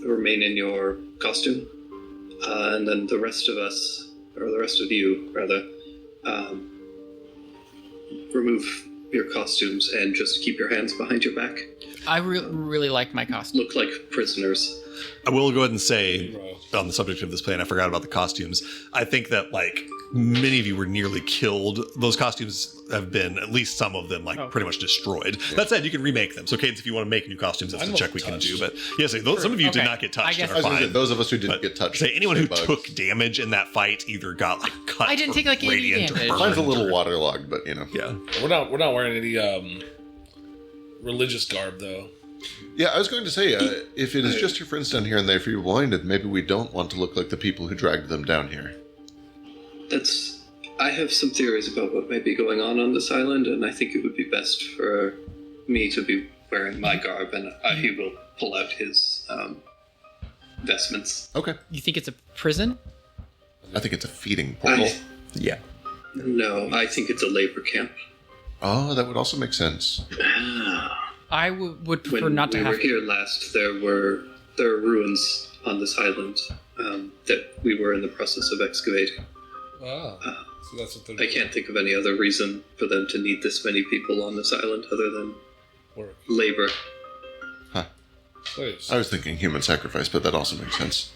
F: remain in your costume, and then the rest of us, or the rest of you, rather, remove your costumes and just keep your hands behind your back.
C: I really like my costume.
F: Look like prisoners.
A: I will go ahead and say, on the subject of this plan, I forgot about the costumes. I think that, like, many of you were nearly killed. Those costumes have been, at least some of them, like, pretty much destroyed. That said, you can remake them. So, Cadence, if you want to make new costumes, that's the
E: Mine
A: check we
E: wasn't
A: can do.
E: touched.
A: But, yes, some of you did
C: Okay.
A: not get
C: I
A: touched
C: guess-
A: and
B: I
A: are
B: was gonna say,
A: fine.
B: those of us who didn't
A: But
B: get touched.
A: say anyone who
B: bugs.
A: took damage in that fight either got, like, cut.
C: I didn't take, like,
A: or
C: any
A: radiant or
C: damage.
A: burned
B: Mine's a little
A: or-
B: waterlogged, but you know.
A: Yeah.
E: We're not wearing any religious garb though.
B: Yeah, I was going to say, if it is just your friends down here and they're feeble-minded, maybe we don't want to look like the people who dragged them down here.
F: I have some theories about what may be going on this island, and I think it would be best for me to be wearing my garb, and he will pull out his vestments.
B: Okay.
C: You think it's a prison?
B: I think it's a feeding portal.
A: Yeah.
F: No, I think it's a labor camp.
B: Oh, that would also make sense.
C: I would prefer
F: When
C: not to
F: we
C: have
F: were here last, there were ruins on this island that we were in the process of excavating.
E: Ah, so that's what they're
F: I
E: doing.
F: can't think of any other reason for them to need this many people on this island other than
E: Work.
F: labor.
E: Slaves.
B: I was thinking human sacrifice, but that also makes sense.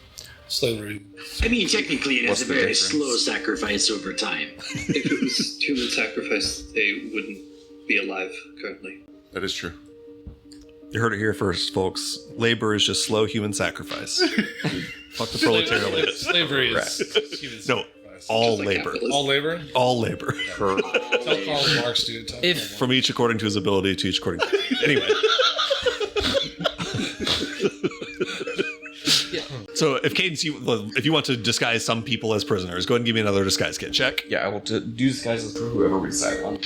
E: Slavery.
G: I mean, technically, it
D: What's
G: is a
D: the
G: very
D: difference?
G: slow sacrifice over time.
F: If it was human sacrifice, they wouldn't be alive currently.
B: That is true.
A: You heard it here first, folks. Labor is just slow human sacrifice. Fuck the proletariat.
E: Slavery is human
A: No,
E: sacrifice.
A: all
F: Just like
A: labor.
F: capitalism.
E: All labor?
A: All labor.
E: Tell Karl Marx, dude. Tell
C: If-
E: Karl Marx.
A: From each according to his ability, to each according to... Anyway. So if Cadence, if you want to disguise some people as prisoners, go ahead and give me another disguise kit. Check.
D: Yeah, I will do disguises for whoever we decide on.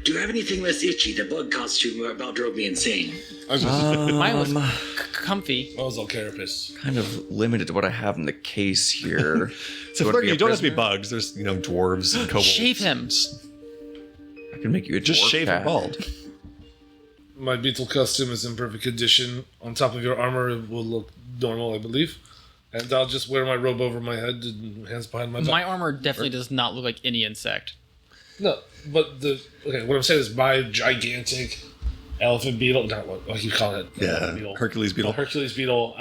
G: Do you have anything less itchy? The bug costume about drove me insane.
B: I was just,
C: mine was comfy.
E: What was all carapace?
D: Kind of limited to what I have in the case here.
A: So
D: You wanna be a
A: you don't have to be
D: prisoner?
A: bugs. There's dwarves and kobolds.
C: Shave him.
D: I can make you a
A: Just
D: dwarf
A: shave
D: cat.
A: it bald.
E: My beetle costume is in perfect condition. On top of your armor, it will look normal, I believe. And I'll just wear my robe over my head and hands behind my back.
C: My armor definitely does not look like any insect.
E: No, but what I'm saying is my gigantic elephant beetle, not what you call it.
A: Yeah,
E: beetle.
A: Hercules beetle.
E: Hercules beetle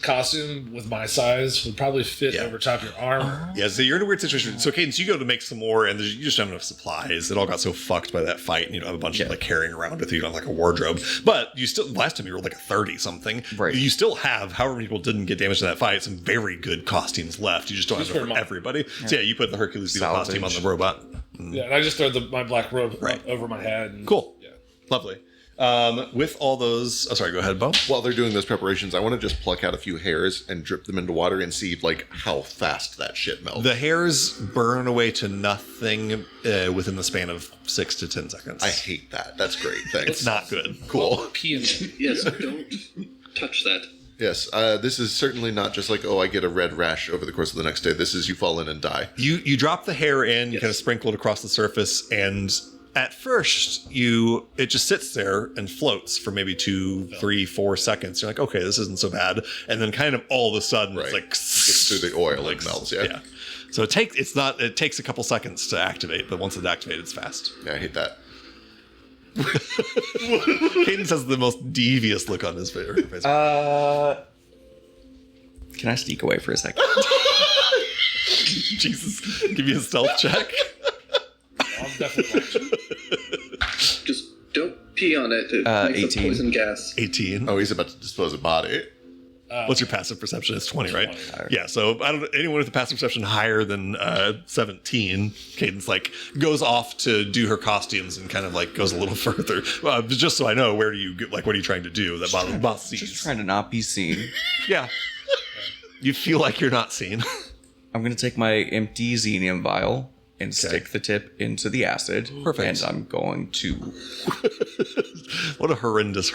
E: costume with my size would probably fit
A: Yeah.
E: over top your armor.
A: Yeah, so you're in a weird situation. So, Cadence, you go to make some more, and you just don't have enough supplies. It all got so fucked by that fight, and you don't have a bunch of like carrying around with you. You don't have like a wardrobe. But you still, last time you rolled like a 30 something.
D: Right.
A: You still have, however many people didn't get damaged in that fight, some very good costumes left. You just don't have
E: Just
A: enough
E: for
A: for
E: mine.
A: everybody. So, yeah, you put the Hercules beetle costume on the robot.
E: Yeah, and I just throw my black robe
A: Right.
E: over my head. And,
A: Cool.
E: Yeah.
A: Lovely. With all those, oh, sorry, go ahead, Bo.
B: while they're doing those preparations, I want to just pluck out a few hairs and drip them into water and see like how fast that shit melts.
A: The hairs burn away to nothing within the span of 6 to 10 seconds.
B: I hate that. That's great. Thanks.
A: It's not good.
B: cool.
E: Pee in it.
F: Yes, don't touch that.
B: Yes, this is certainly not just like, oh, I get a red rash over the course of the next day. This is you fall in and die.
A: You drop the hair in, you
F: Yes.
A: kind of sprinkle it across the surface, and at first it just sits there and floats for maybe 2, 3, 4 seconds. You're like, okay, this isn't so bad, and then kind of all of a sudden
B: Right.
A: it's like
B: Gets through the oil and melts. Yeah.
A: yeah. So it takes a couple seconds to activate, but once it's activated, it's fast.
B: Yeah, I hate that.
A: Cadence has the most devious look on his face.
D: Can I sneak away for a second?
A: Jesus, give me a stealth check.
E: I'm definitely watching.
F: Just don't pee on it. It makes a
D: 18.
F: poison gas.
A: 18.
B: Oh, he's about to dispose of body.
A: What's your passive perception? It's 20, right?
E: 20.
A: Yeah. So I don't. Anyone with a passive perception higher than 17, Cadence like goes off to do her costumes and kind of like goes a little further. Just so I know, where do you like? What are you trying to do? That boss sees.
D: Just trying to not be seen.
A: Yeah. You feel like you're not seen.
D: I'm going to take my empty xenium vial and stick the tip into the acid.
A: Perfect.
D: And I'm going to...
A: What a horrendous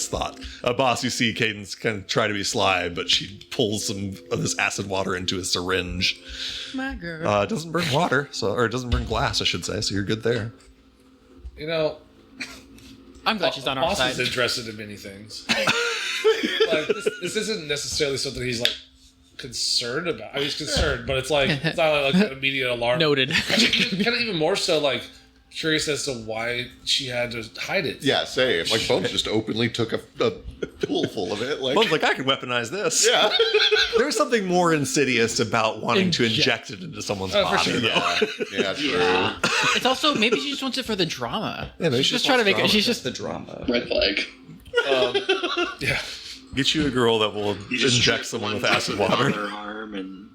A: thought. Boss, you see Cadence kind of try to be sly, but she pulls some of this acid water into a syringe.
C: My girl.
A: It doesn't burn water, or it doesn't burn glass, I should say. So you're good there.
E: You know,
C: I'm glad she's on our
E: Boss
C: side.
E: is interested in many things. Like this isn't necessarily something he's like concerned about. I mean, he's concerned, but it's like it's not like an immediate alarm.
C: Noted.
E: kind of even more so like curious as to why she had to hide it.
B: Yeah, same. Like Bones just openly took a pool full of it. Like,
A: Bones like, I can weaponize this.
B: yeah,
A: There's something more insidious about wanting to inject it into someone's
E: Oh, for
A: body.
E: sure.
A: though.
B: yeah, true.
C: It's also maybe she just wants it for the drama.
A: Yeah, maybe
C: she's
A: she
C: just
A: just
C: trying to
A: wants
C: make it. She's
D: Just
C: just
D: the drama.
F: Red flag.
E: Yeah.
A: Get you a girl that will
G: You just
A: inject
G: strip
A: someone
G: one
A: with acid
G: button on
A: water.
G: their arm and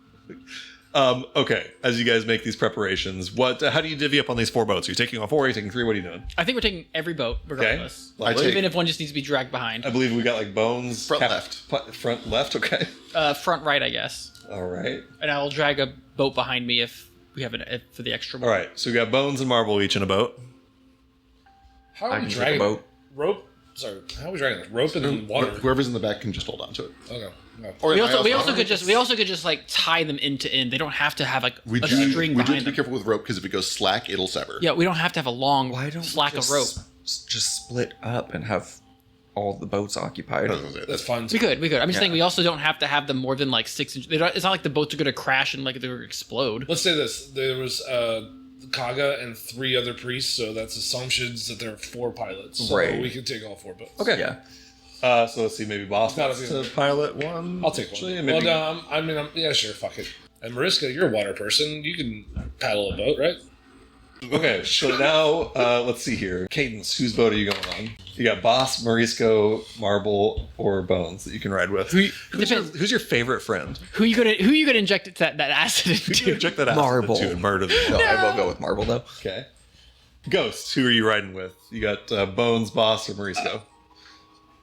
A: Okay, as you guys make these preparations, how do you divvy up on these 4 boats? Are you taking on 4? Are you taking 3? What are you doing?
C: I think we're taking every boat regardless.
B: I take-
C: Even if one just needs to be dragged behind.
A: I believe we got like Bones.
B: Front left.
A: Front left, okay.
C: Front right, I guess.
A: All right.
C: And I will drag a boat behind me if we have for the extra.
A: All right, so we got Bones and Marble each in a boat.
E: How
D: I
E: are we
D: can take a
E: dragging
D: boat.
E: rope Sorry, how are we dragging this? Rope and water.
B: Whoever's in the back can just hold on to it.
E: Okay. No.
B: Or
C: We also could just like tie them end to end. They don't have to have like
B: we
C: a
B: do,
C: string
B: we do have
C: behind
B: to be
C: them.
B: careful with rope because if it goes slack, it'll sever.
C: Yeah, we don't have to have a long
D: Why don't
C: slack
D: we
C: of
D: just
C: rope.
D: just split up and have all the boats occupied?
E: That's fine.
C: We could. I'm just
D: Yeah.
C: saying we also don't have to have them more than like 6 inches. It's not like the boats are going to crash and like they're going to explode.
E: Let's say this: there was Kaga and 3 other priests, so that's assumptions that there are 4 pilots. So
D: Right.
E: we can take all 4 boats.
A: Okay.
D: Yeah.
A: So let's see. Maybe Boss
E: Not
A: wants
E: a-
A: to pilot one.
E: I'll take one.
A: Actually, and
E: Well,
A: maybe-
E: no, I'm yeah, sure, fuck it. And Mariska, you're a water person. You can paddle a boat, right?
A: Okay, so now let's see here. Cadence, whose boat are you going on? You got Boss, Morisco, Marble, or Bones that you can ride with. Who's your favorite friend?
C: Who you gonna inject that acid
A: Who do
C: into?
A: you inject that acid
D: Marble.
A: into and murder them?
D: No, I will go with Marble though.
A: Okay. Ghost, who are you riding with? You got Bones, Boss, or Morisco?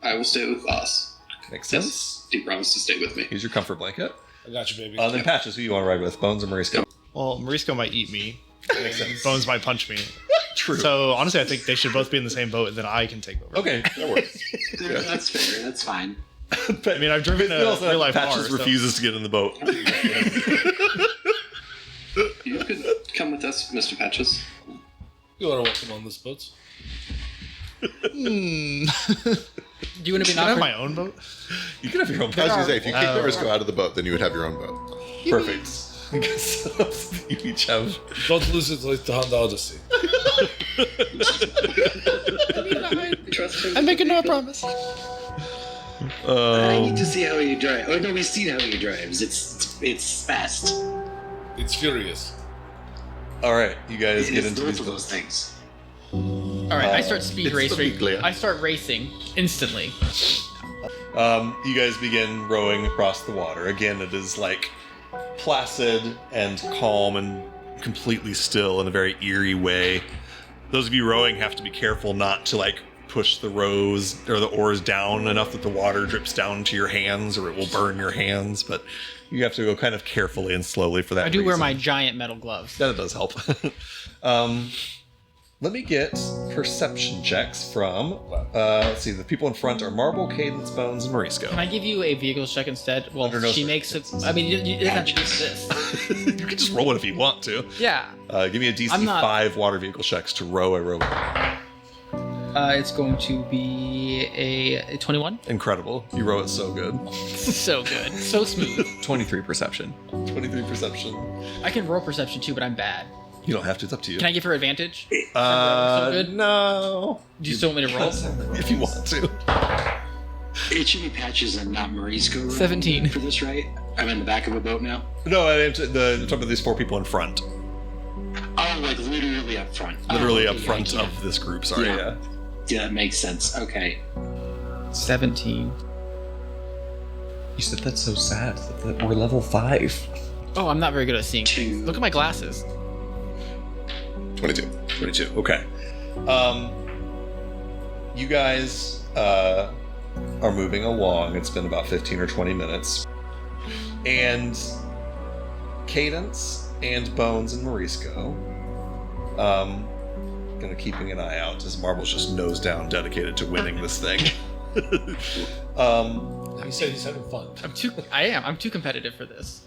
F: I will stay with Boss.
A: Makes sense.
F: He promised to stay with me.
A: Here's your comfort blanket.
E: I got you, baby.
A: Then Patches, who you want to ride with? Bones or Morisco?
H: Well, Morisco might eat me. Bones might punch me.
A: True.
H: So honestly, I think they should both be in the same boat, and then I can take over.
A: Okay, that works.
G: That's fair. That's fine.
H: I mean, I've driven a
A: Also,
H: real life
A: Patches
H: car. So.
A: refuses to get in the boat.
F: You could come with us, Mr. Patches.
E: You are welcome on this boat.
C: Do you want to be
H: Can I have
C: an
H: my own boat?
A: You can have your own
B: I was
A: boat.
B: gonna say, if you kick Morisco out of the boat, then you would have your own boat.
A: Perfect. So you each have.
E: Don't lose it like the Honda Odyssey.
F: Trust him.
H: I'm making no promise.
G: I need to see how he drives. Oh no, we've seen how he drives. It's fast.
E: It's furious.
A: All right, you guys get
G: It's
A: into
G: both
A: these
G: of those
A: boats.
G: things.
C: All right, I start speed
B: it's
C: racing.
B: Biglia.
C: I start racing instantly.
A: You guys begin rowing across the water. Again, it is like placid and calm and completely still in a very eerie way. Those of you rowing have to be careful not to like push the rows or the oars down enough that the water drips down to your hands or it will burn your hands, but you have to go kind of carefully and slowly for that
C: I do wear
A: reason.
C: my giant metal gloves.
A: That does help. Let me get perception checks from, let's see, the people in front are Marble, Cadence, Bones, and Morisco.
C: Can I give you a vehicle check instead? Well,
A: Under no
C: she makes it. I mean, you didn't have to do this.
A: You can just roll it if you want to.
C: Yeah.
A: Give me a DC
C: I'm not-
A: 5 water vehicle checks to row a rowboat.
C: It's going to be a 21.
A: Incredible. You row it so good.
C: So good. So smooth.
D: 23 perception.
A: 23 perception.
C: I can roll perception too, but I'm bad.
A: You don't have to, it's up to you.
C: Can I give her advantage?
A: Uh,
C: so good?
A: No.
C: Do you still want me to roll?
A: If you want to.
G: It should be Patches and not Morisco. Right?
C: 17.
G: For this, right? I'm in the back of a boat now.
A: No, I'm talking about these 4 people in front.
G: Oh, like literally up front.
A: Literally
G: Oh,
A: up
G: okay,
A: front
G: yeah.
A: of this group, sorry,
G: Yeah.
A: yeah.
G: Yeah, that makes sense. Okay.
C: 17.
D: You said that's so sad. That we're level 5.
C: Oh, I'm not very good at seeing things.
G: Two.
C: Look at my glasses.
B: 22.
A: 22, okay. You guys are moving along. It's been about 15 or 20 minutes. And Cadence and Bones and Morisco, gonna keeping an eye out as Marble's just nose down dedicated to winning this thing.
E: He said he's having fun.
C: I'm too competitive for this.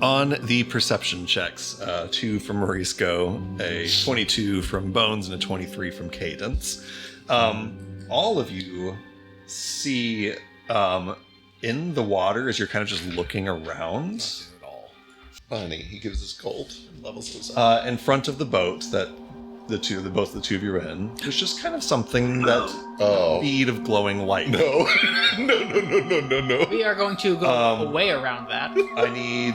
A: On the perception checks, 2 from Morisco, a 22 from Bones, and a 23 from Cadence. All of you see in the water as you're kind of just looking around.
B: Funny, he gives us gold. Levels us up.
A: In front of the boat that both the two of you are in, there's just kind of something that
B: Oh.
A: bead of glowing light.
B: No. No.
C: We are going to go away around that.
A: I need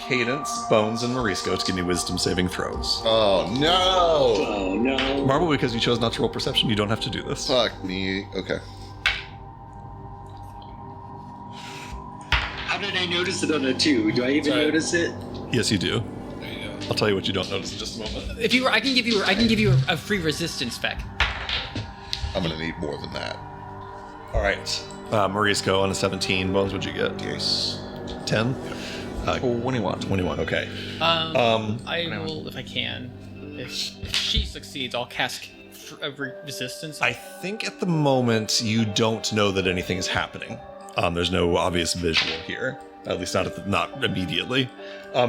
A: Cadence, Bones, and Morisco to give me wisdom saving throws.
B: Oh, no.
G: Oh no.
A: Marble, because you chose not to roll perception, you don't have to do this.
B: Fuck me. Okay.
G: How did I notice it on a 2? Do I even
E: Sorry.
G: notice it?
A: Yes, you do.
E: There you go.
A: I'll tell you what you don't notice in just a moment.
C: If you, I can give you a free resistance spec.
B: I'm going to need more than that.
A: All right. Morisco on a 17. Bones, what'd you get?
B: Yes.
A: 10?
D: 21.
A: 21, okay.
C: I will, if I can. If she succeeds, I'll cast resistance?
A: I think at the moment you don't know that anything is happening. There's no obvious visual here, at least not immediately.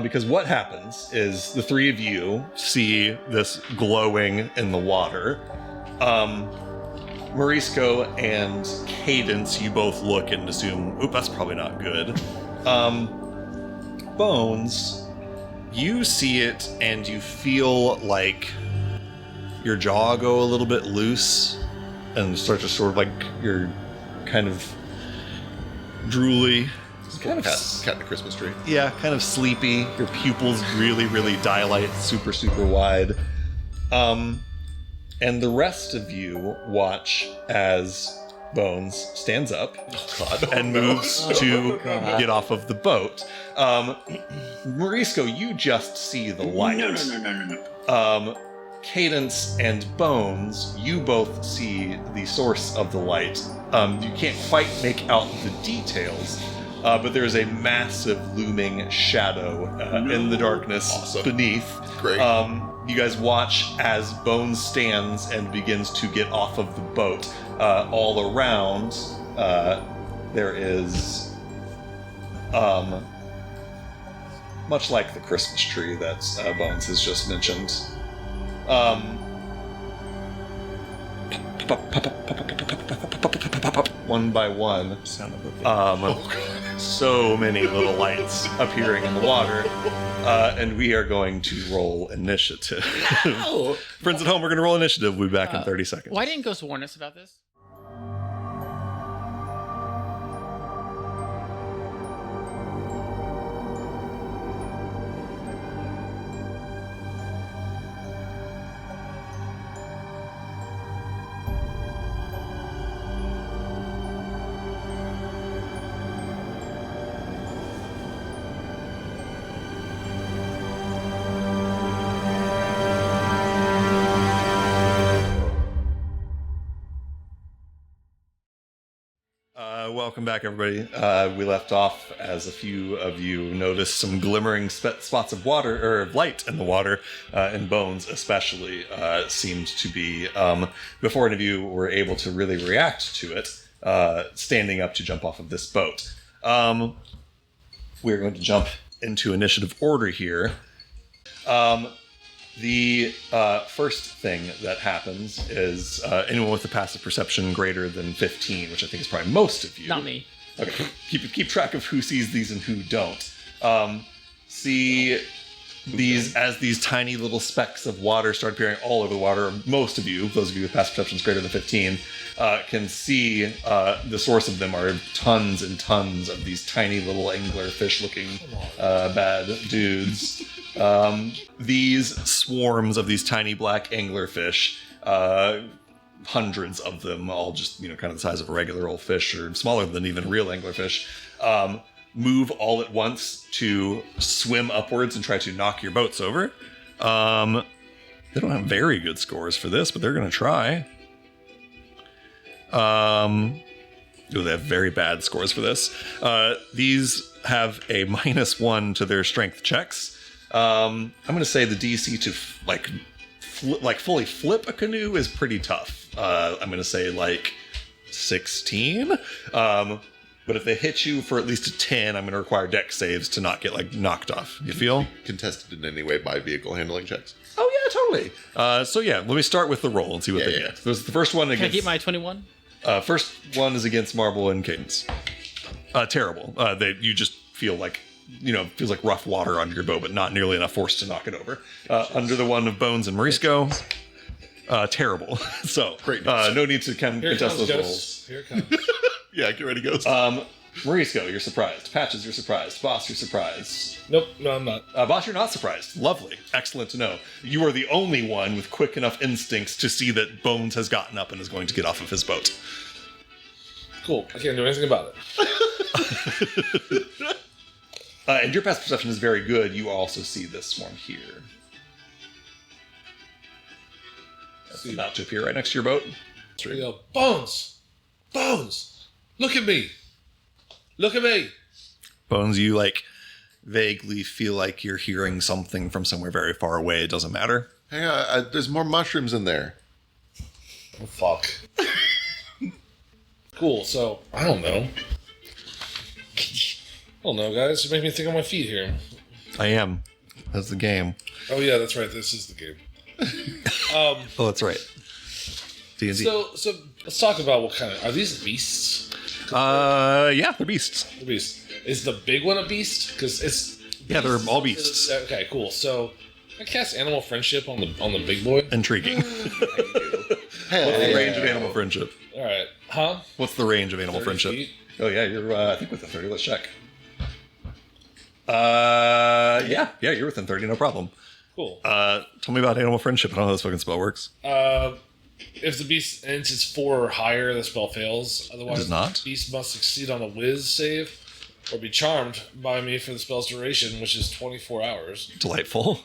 A: Because what happens is the three of you see this glowing in the water. Morisco and Cadence, you both look and assume, oop, that's probably not good. Bones, you see it and you feel like your jaw go a little bit loose and start to sort of like you're kind of drooly. Kind of
B: Cat in the Christmas tree.
A: Yeah, kind of sleepy. Your pupils really, really dilate super, super wide. And the rest of you watch as Bones stands up and moves to get off of the boat. Morisco, you just see the light.
G: No.
A: Cadence and Bones, you both see the source of the light. You can't quite make out the details, but there is a massive looming shadow in the darkness beneath.
B: Great.
A: You guys watch as Bones stands and begins to get off of the boat. All around, there is, much like the Christmas tree that Bones has just mentioned, one by one, so many little lights appearing in the water, and we are going to roll initiative. Friends at home, we're going to roll initiative. We'll be back in 30 seconds.
C: Why didn't Ghost warn us about this?
A: Welcome back, everybody. We left off as a few of you noticed some glimmering spots of water, or of light in the water, and Bones especially seemed to be, before any of you were able to really react to it, standing up to jump off of this boat. We're going to jump into initiative order here. The first thing that happens is anyone with a passive perception greater than 15, which I think is probably most of you.
C: Not me.
A: Okay, keep track of who sees these and who don't. See these as these tiny little specks of water start appearing all over the water. Most of you, those of you with passive perceptions greater than 15, can see the source of them are tons and tons of these tiny little anglerfish-looking bad dudes. These swarms of these tiny black anglerfish, hundreds of them, all just, kind of the size of a regular old fish or smaller than even real anglerfish, move all at once to swim upwards and try to knock your boats over. They don't have very good scores for this, but they're going to try. They have very bad scores for this. These have a -1 to their strength checks. I'm going to say the DC to fully flip a canoe is pretty tough. I'm going to say 16. But if they hit you for at least a 10, I'm going to require dex saves to not get knocked off. You feel?
B: Contested in any way by vehicle handling checks?
A: Oh yeah, totally. So yeah, let me start with the roll and see what they get. This is the first one
C: Can I
A: against.
C: get my 21?
A: First one is against Marble and Cadence. Terrible. You just feel like, feels like rough water under your bow, but not nearly enough force to knock it over. Under the one of Bones and Morisco, terrible. So,
B: Great.
A: No need to
E: Here it
A: contest
E: comes,
A: those rolls.
E: Ghost. Here it comes.
B: Yeah, get ready, Ghost.
A: Morisco, you're surprised. Patches, you're surprised. Boss, you're surprised.
E: Nope, no, I'm not.
A: Boss, you're not surprised. Lovely. Excellent to know. You are the only one with quick enough instincts to see that Bones has gotten up and is going to get off of his boat.
E: Cool. I can't do anything about it.
A: And your passive perception is very good. You also see this swarm here. That's about to appear right next to your boat.
E: Here we go. Bones! Bones! Look at me! Look at me!
A: Bones, you vaguely feel like you're hearing something from somewhere very far away. It doesn't matter.
B: Hey, there's more mushrooms in there.
E: Oh, fuck. Cool, so, I don't know. Guys. You make me think on my feet here.
A: I am. That's the game.
E: Oh, yeah, that's right. This is the game.
A: Oh, that's right. D&D.
E: So let's talk about what kind of... Are these beasts?
A: Yeah, they're beasts.
E: The beast. Is the big one a beast? Because it's...
A: Yeah, they're all beasts.
E: Okay, cool. So, I cast Animal Friendship on the big boy.
A: Intriguing.
B: Hell
A: What's the
B: yeah.
A: range of animal friendship?
E: All right. Huh?
A: What's the range of animal
E: 30
A: friendship?
E: feet?
A: Oh yeah, you're I think within 30. Let's check. Yeah, you're within 30, no problem.
E: Cool.
A: Tell me about animal friendship. I don't know how this fucking spell works.
E: If the beast ends its 4 or higher, the spell fails. Otherwise,
A: It does not?
E: the beast must succeed on a whiz save or be charmed by me for the spell's duration, which is 24 hours.
A: Delightful.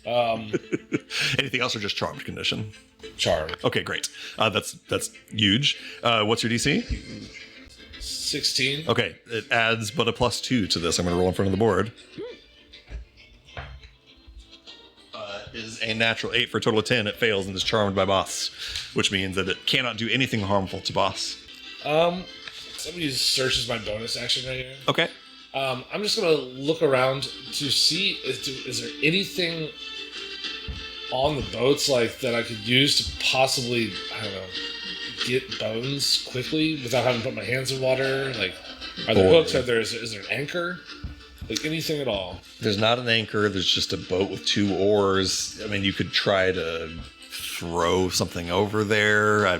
A: Anything else or just charmed condition?
E: Charmed.
A: Okay, great. That's huge. What's your DC?
E: 16.
A: Okay, it adds but a +2 to this. I'm going to roll in front of the board. Is a natural 8 for a total of 10. It fails and is charmed by boss, which means that it cannot do anything harmful to boss.
E: Somebody searches my bonus action right here.
A: Okay.
E: I'm just gonna look around to see is there anything on the boats like that I could use to possibly, I don't know, get bones quickly without having to put my hands in water. Like, are there hooks? Is there an anchor? Like anything at all?
A: There's not an anchor. There's just a boat with 2 oars. I mean, you could try to throw something over there.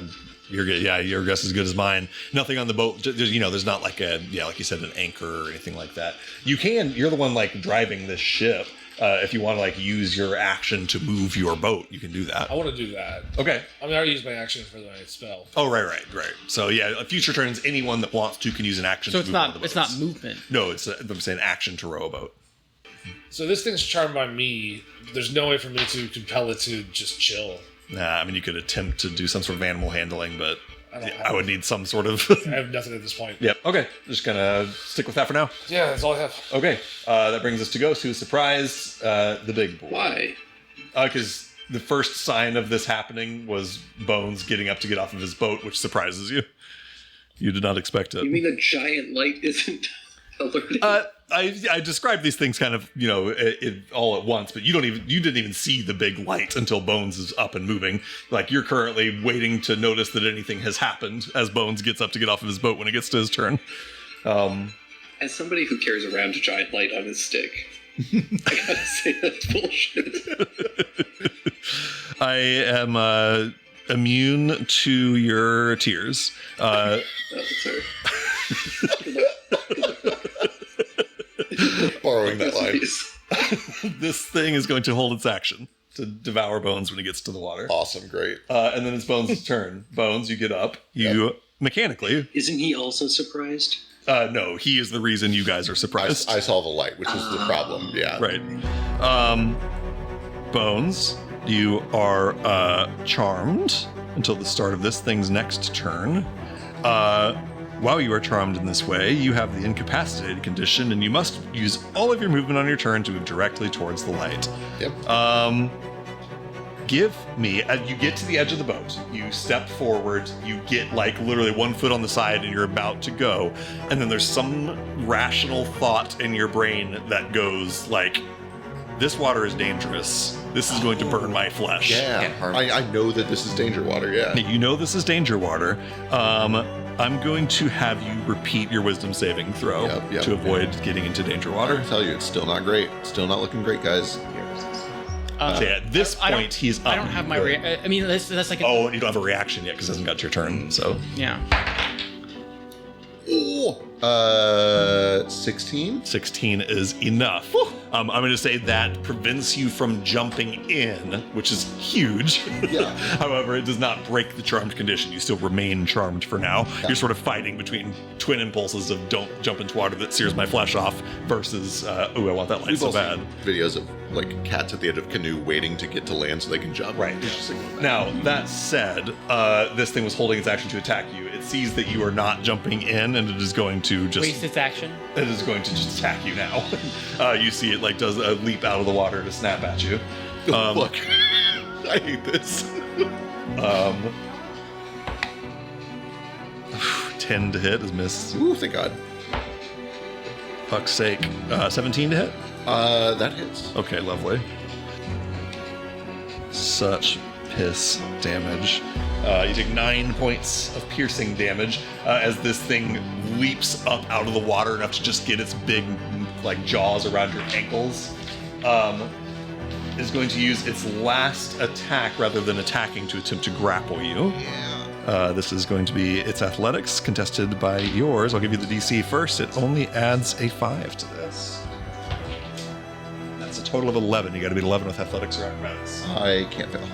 A: Your guess is as good as mine. Nothing on the boat. There's not like like you said, an anchor or anything like that. You're the one like driving this ship. If you want to like use your action to move your boat, you can do that.
E: I want to do that.
A: Okay.
E: I mean, I already used my action for the spell.
A: Oh, right. So yeah, future turns, anyone that wants to can use an action.
C: So
A: to
C: it's
A: move one of
C: not
A: the
C: it's not
A: boats.
C: movement.
A: No, I'm saying action to row a boat.
E: So this thing's charmed by me. There's no way for me to compel it to just chill.
A: Nah, I mean you could attempt to do some sort of animal handling, but
E: don't
A: I would need some sort of.
E: I have nothing at this point.
A: Yep. Okay. Just gonna stick with that for now.
E: Yeah, that's all I have.
A: Okay. That brings us to Ghost, who is surprised the big boy.
F: Why?
A: Because the first sign of this happening was Bones getting up to get off of his boat, which surprises you. You did not expect it.
F: You mean a giant light isn't alerting?
A: I described these things kind of, all at once, but you didn't even see the big light until Bones is up and moving. Like you're currently waiting to notice that anything has happened as Bones gets up to get off of his boat when it gets to his turn.
F: As somebody who carries around a giant light on his stick, I gotta say that's bullshit.
A: I am immune to your tears.
F: Oh, sorry.
B: Borrowing that line.
A: This thing is going to hold its action to devour Bones when it gets to the water.
B: Awesome, great.
A: And then it's Bones' turn. Bones, you get up. You mechanically.
G: Isn't he also surprised?
A: No, he is the reason you guys are surprised.
B: I saw the light, which is the problem. Yeah.
A: Right. Bones, you are charmed until the start of this thing's next turn. While you are charmed in this way, you have the incapacitated condition, and you must use all of your movement on your turn to move directly towards the light.
B: Yep.
A: Give me, as you get to the edge of the boat, you step forward, you get like literally 1 foot on the side, and you're about to go, and then there's some rational thought in your brain that goes like, this water is dangerous. This is going to burn my flesh.
B: Yeah. I know that this is danger water. Yeah.
A: You know this is danger water. I'm going to have you repeat your wisdom saving throw
B: Yep,
A: to avoid getting into danger water.
B: I tell you, it's still not great. Still not looking great, guys.
A: So yeah, at this
C: I don't-
A: point, he's up.
C: I don't have my. I mean, that's like.
A: Oh, and you don't have a reaction yet because it hasn't got to your turn. So
C: Yeah.
B: Oh, 16.
A: 16 is enough. I'm going to say that prevents you from jumping in, which is huge.
B: Yeah.
A: However, it does not break the charmed condition. You still remain charmed for now. You're sort of fighting between twin impulses of don't jump into water that sears my flesh off versus, ooh, I want that light so bad.
B: Videos of like cats at the edge of a canoe waiting to get to land so they can jump.
A: Right.
B: It's just like,
A: Now, that said, this thing was holding its action to attack you. It sees that you are not jumping in, and it is going to just...
C: Waste its action.
A: It is going to just attack you now. You see it like does a leap out of the water to snap at you.
B: look, I hate this.
A: 10 to hit is missed.
B: Ooh, thank God.
A: Fuck's sake. 17 to hit?
B: That hits.
A: Okay, lovely. Such piss damage. You take 9 points of piercing damage as this thing leaps up out of the water enough to just get its big, like, jaws around your ankles. Is going to use its last attack rather than attacking to attempt to grapple you. This is going to be its athletics contested by yours. I'll give you the DC first. It only adds a 5 to this. That's a total of 11. You got to beat 11 with athletics or acrobatics.
B: I can't fail.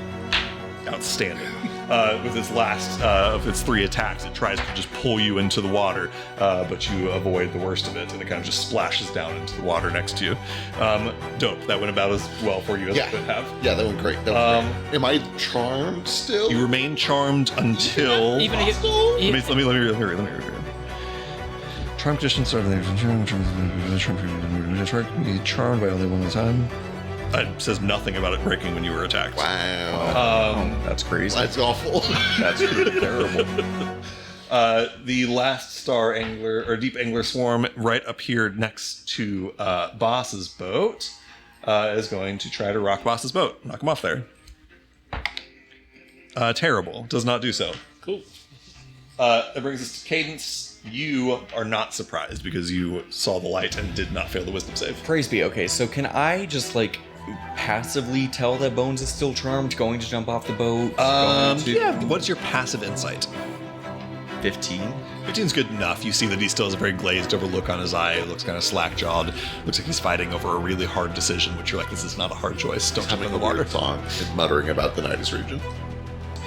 A: Outstanding. With its last of its 3 attacks, it tries to just pull you into the water, but you avoid the worst of it, and it kind of just splashes down into the water next to you. Dope. That went about as well for you as it could have.
B: Yeah, that went great. That went great. Am I charmed still?
A: You remain charmed until.
C: Even if
A: Let me read. Charm condition started. Charmed by only one at a time. It says nothing about it breaking when you were attacked.
B: Wow.
D: That's crazy.
B: That's awful.
D: That's pretty terrible.
A: The last star angler or deep angler swarm right up here next to Boss's boat is going to try to rock Boss's boat. Knock him off there. Terrible. Does not do so.
E: Cool.
A: That brings us to Cadence. You are not surprised because you saw the light and did not fail the wisdom save.
D: Praise be. Okay, so can I just like passively tell that Bones is still charmed, going to jump off the boat?
A: Yeah. What's your passive insight?
D: 15.
A: 15's good enough. You see that he still has a very glazed over look on his eye. It looks kind of slack-jawed. Looks like he's fighting over a really hard decision, which you're like, this is not a hard choice. Don't jump in the water.
B: Song and muttering about the Nidus region.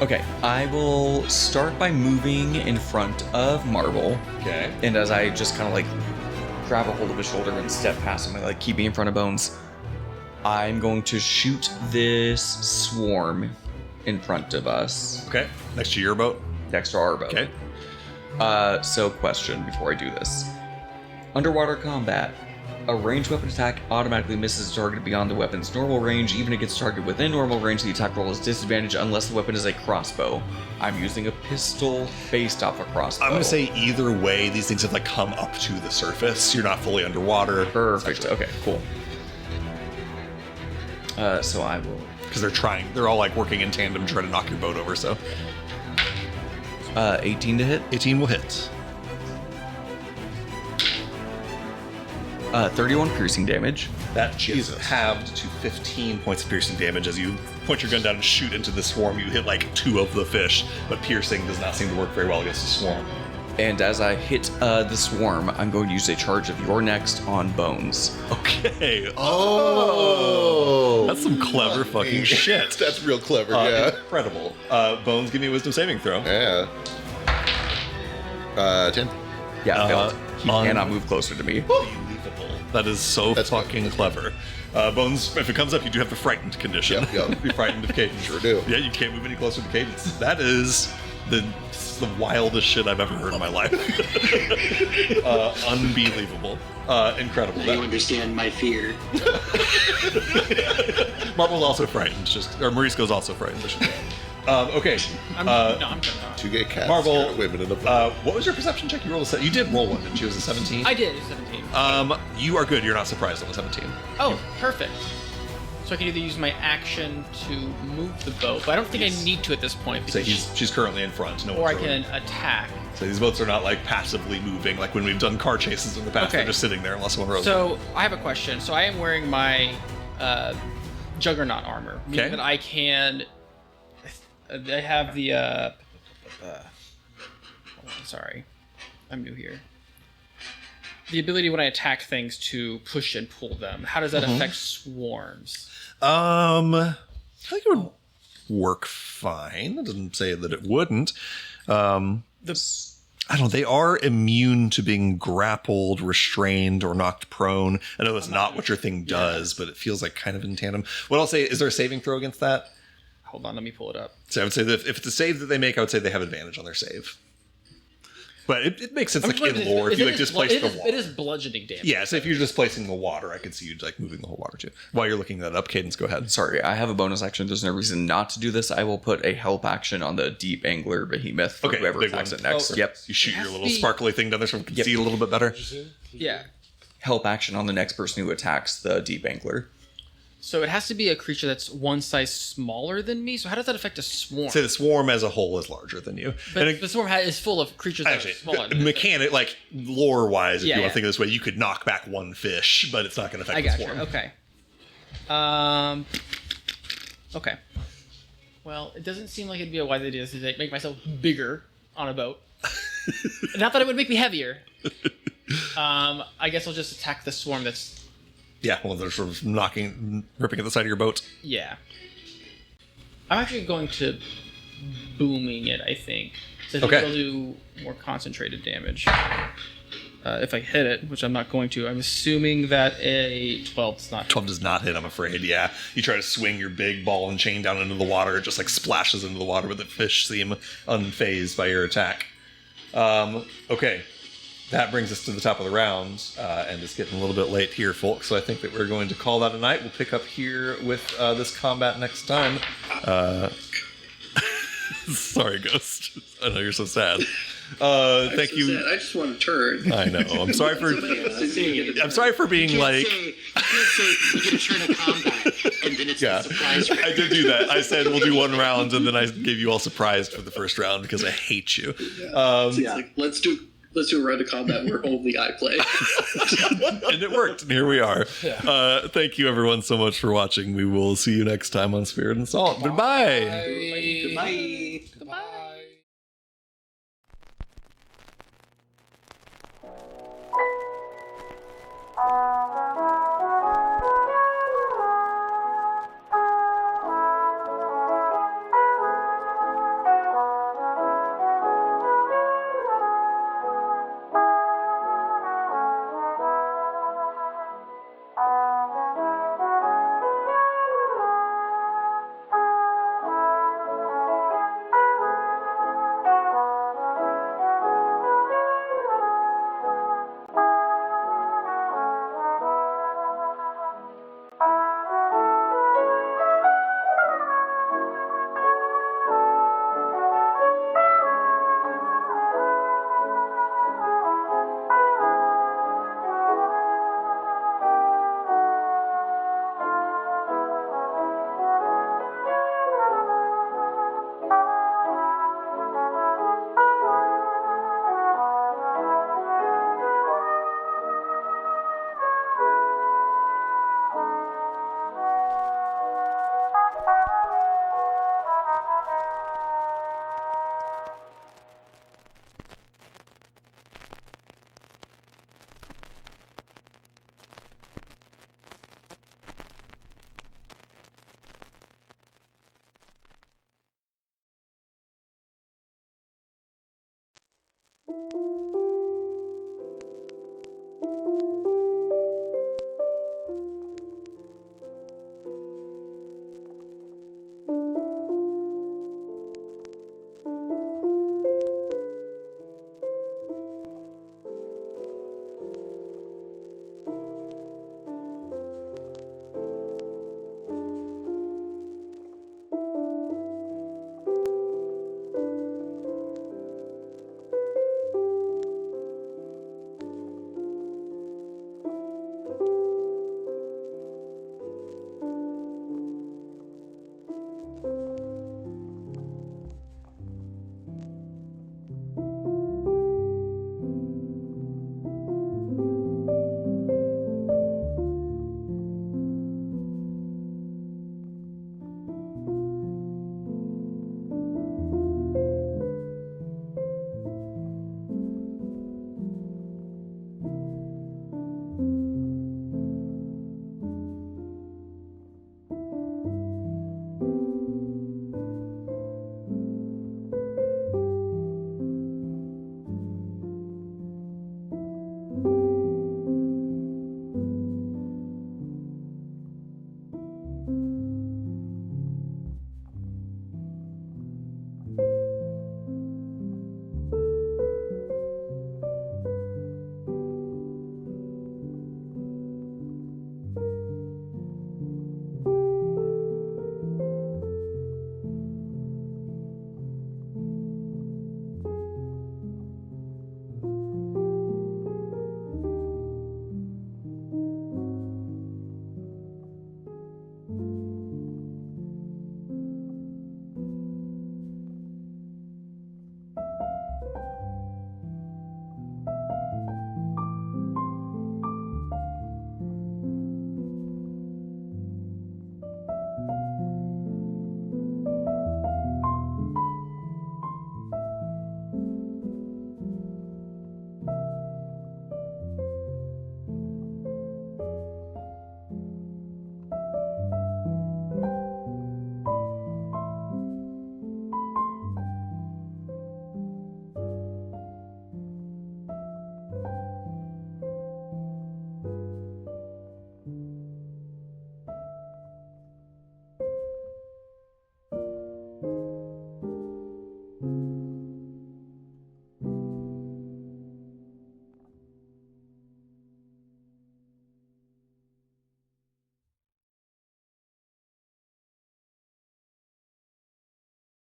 D: Okay, I will start by moving in front of Marble.
A: Okay.
D: And as I just kind of like grab a hold of his shoulder and step past him, I like keep me in front of Bones. I'm going to shoot this swarm in front of us.
A: Okay. Next to your boat.
D: Next to our boat.
A: Okay.
D: So question before I do this. Underwater combat. A ranged weapon attack automatically misses a target beyond the weapon's normal range. Even against a target within normal range, the attack roll is disadvantaged unless the weapon is a crossbow. I'm using a pistol based off a crossbow.
A: I'm going to say either way, these things have like come up to the surface. You're not fully underwater.
D: Perfect. Okay, cool. So I will...
A: Because they're all like working in tandem to try to knock your boat over, so.
D: 18 to hit.
A: 18 will hit.
D: 31 piercing damage.
A: That is halved to 15 points of piercing damage. As you point your gun down and shoot into the swarm, you hit like 2 of the fish, but piercing does not seem to work very well against the swarm.
D: And as I hit the swarm, I'm going to use a charge of Your Next on Bones.
A: Okay.
B: Oh,
A: That's some clever fucking shit.
B: That's real clever. Yeah.
A: Incredible. Bones, give me a wisdom saving throw.
B: Yeah. 10.
D: Yeah, failed. He cannot move closer to me.
A: Unbelievable. That is so
B: That's
A: fucking clever. Bones, if it comes up, you do have the frightened condition.
B: Yep.
A: Be frightened of Cadence.
B: Sure do.
A: Yeah, you can't move any closer to Cadence. That is the wildest shit I've ever heard in my life. Unbelievable. Incredible.
G: You understand my fear.
A: Marble's also frightened. Or Marisco's also frightened. I should say. Okay.
C: I'm not.
B: Two gay cats.
A: Marvel,
B: scared of women in the
A: what was your perception check? You rolled You did roll one, didn't you? It was a 17?
C: I did. 17.
A: You are good. You're not surprised on the 17.
C: Oh, perfect. So I can either use my action to move the boat, but I don't think I need to at this point.
A: So
C: Because
A: she's currently in front. No
C: or I
A: one's
C: can attack.
A: So these boats are not like passively moving like when we've done car chases in the past.
C: Okay.
A: They're just sitting there unless someone rows.
C: So I have a question. So I am wearing my Juggernaut armor, meaning
A: Okay.
C: that I can. I have the. Hold on, sorry, I'm new here. The ability when I attack things to push and pull them. How does that affect swarms?
A: I think it would work fine. It doesn't say that it wouldn't. I don't know. They are immune to being grappled, restrained, or knocked prone. I know that's not what your thing does, but it feels like kind of in tandem. What I'll say, is there a saving throw against that?
C: Hold on, let me pull it up.
A: So I would say that if it's a save that they make, I would say they have advantage on their save. But it makes sense,
C: I'm
A: like,
C: just
A: in
C: wondering,
A: lore, if you, like,
C: it is
A: displace
C: blo-
A: the
C: it is-
A: water.
C: It is bludgeoning damage.
A: Yeah, so if you're displacing the water, I could see you, like, moving the whole water, too. While you're looking that up, Cadence, go ahead.
D: Sorry, I have a bonus action. There's no reason not to do this. I will put a help action on the deep angler behemoth for
A: Okay,
D: whoever
A: big
D: attacks
A: one.
D: it next.
C: Oh,
D: Yep.
A: You shoot
C: It
A: your
C: has
A: little
C: to be-
A: sparkly thing down there so we can see a little bit better.
C: Yeah.
D: Help action on the next person who attacks the deep angler.
C: So it has to be a creature that's one size smaller than me. So how does that affect a swarm?
A: Say the swarm as a whole is larger than you.
C: But
A: And
C: the swarm is full of creatures that
A: actually,
C: are smaller. Than me.
A: mechanic, like, lore-wise, if
C: Yeah,
A: you want
C: yeah.
A: to think of it this way, you could knock back one fish, but it's not going to affect
C: I
A: the
C: got you.
A: swarm.
C: Okay. Okay. Well, it doesn't seem like it'd be a wise idea to make myself bigger on a boat. Not that it would make me heavier. I guess I'll just attack the swarm that's...
A: Yeah, well, they're sort of ripping at the side of your boat.
C: Yeah. I'm actually going to booming it, I think. So I think
A: Okay.
C: it'll do more concentrated damage. If I hit it, which I'm not going to. I'm assuming that a 12 does not.
A: 12 does not hit, I'm afraid, yeah. You try to swing your big ball and chain down into the water, it just, like, splashes into the water, but the fish seem unfazed by your attack. Okay. That brings us to the top of the round, and it's getting a little bit late here, folks, so I think that we're going to call that a night. We'll pick up here with this combat next time. Sorry, Ghost. I know you're so sad. Thank you.
F: I just want a turn.
A: I know. I'm sorry for. I'm sorry for being like.
G: You can't say you get a turn of combat, and then it's
A: Yeah,
G: a surprise.
A: I did do that. I said we'll do one round, and then I gave you all surprised for the first round because I hate you.
F: It's like, let's do a round of combat where only I play.
A: And it worked, and here we are. Thank you, everyone, so much for watching. We will see you next time on Spirit and Salt. Goodbye.
G: Goodbye.
C: Goodbye.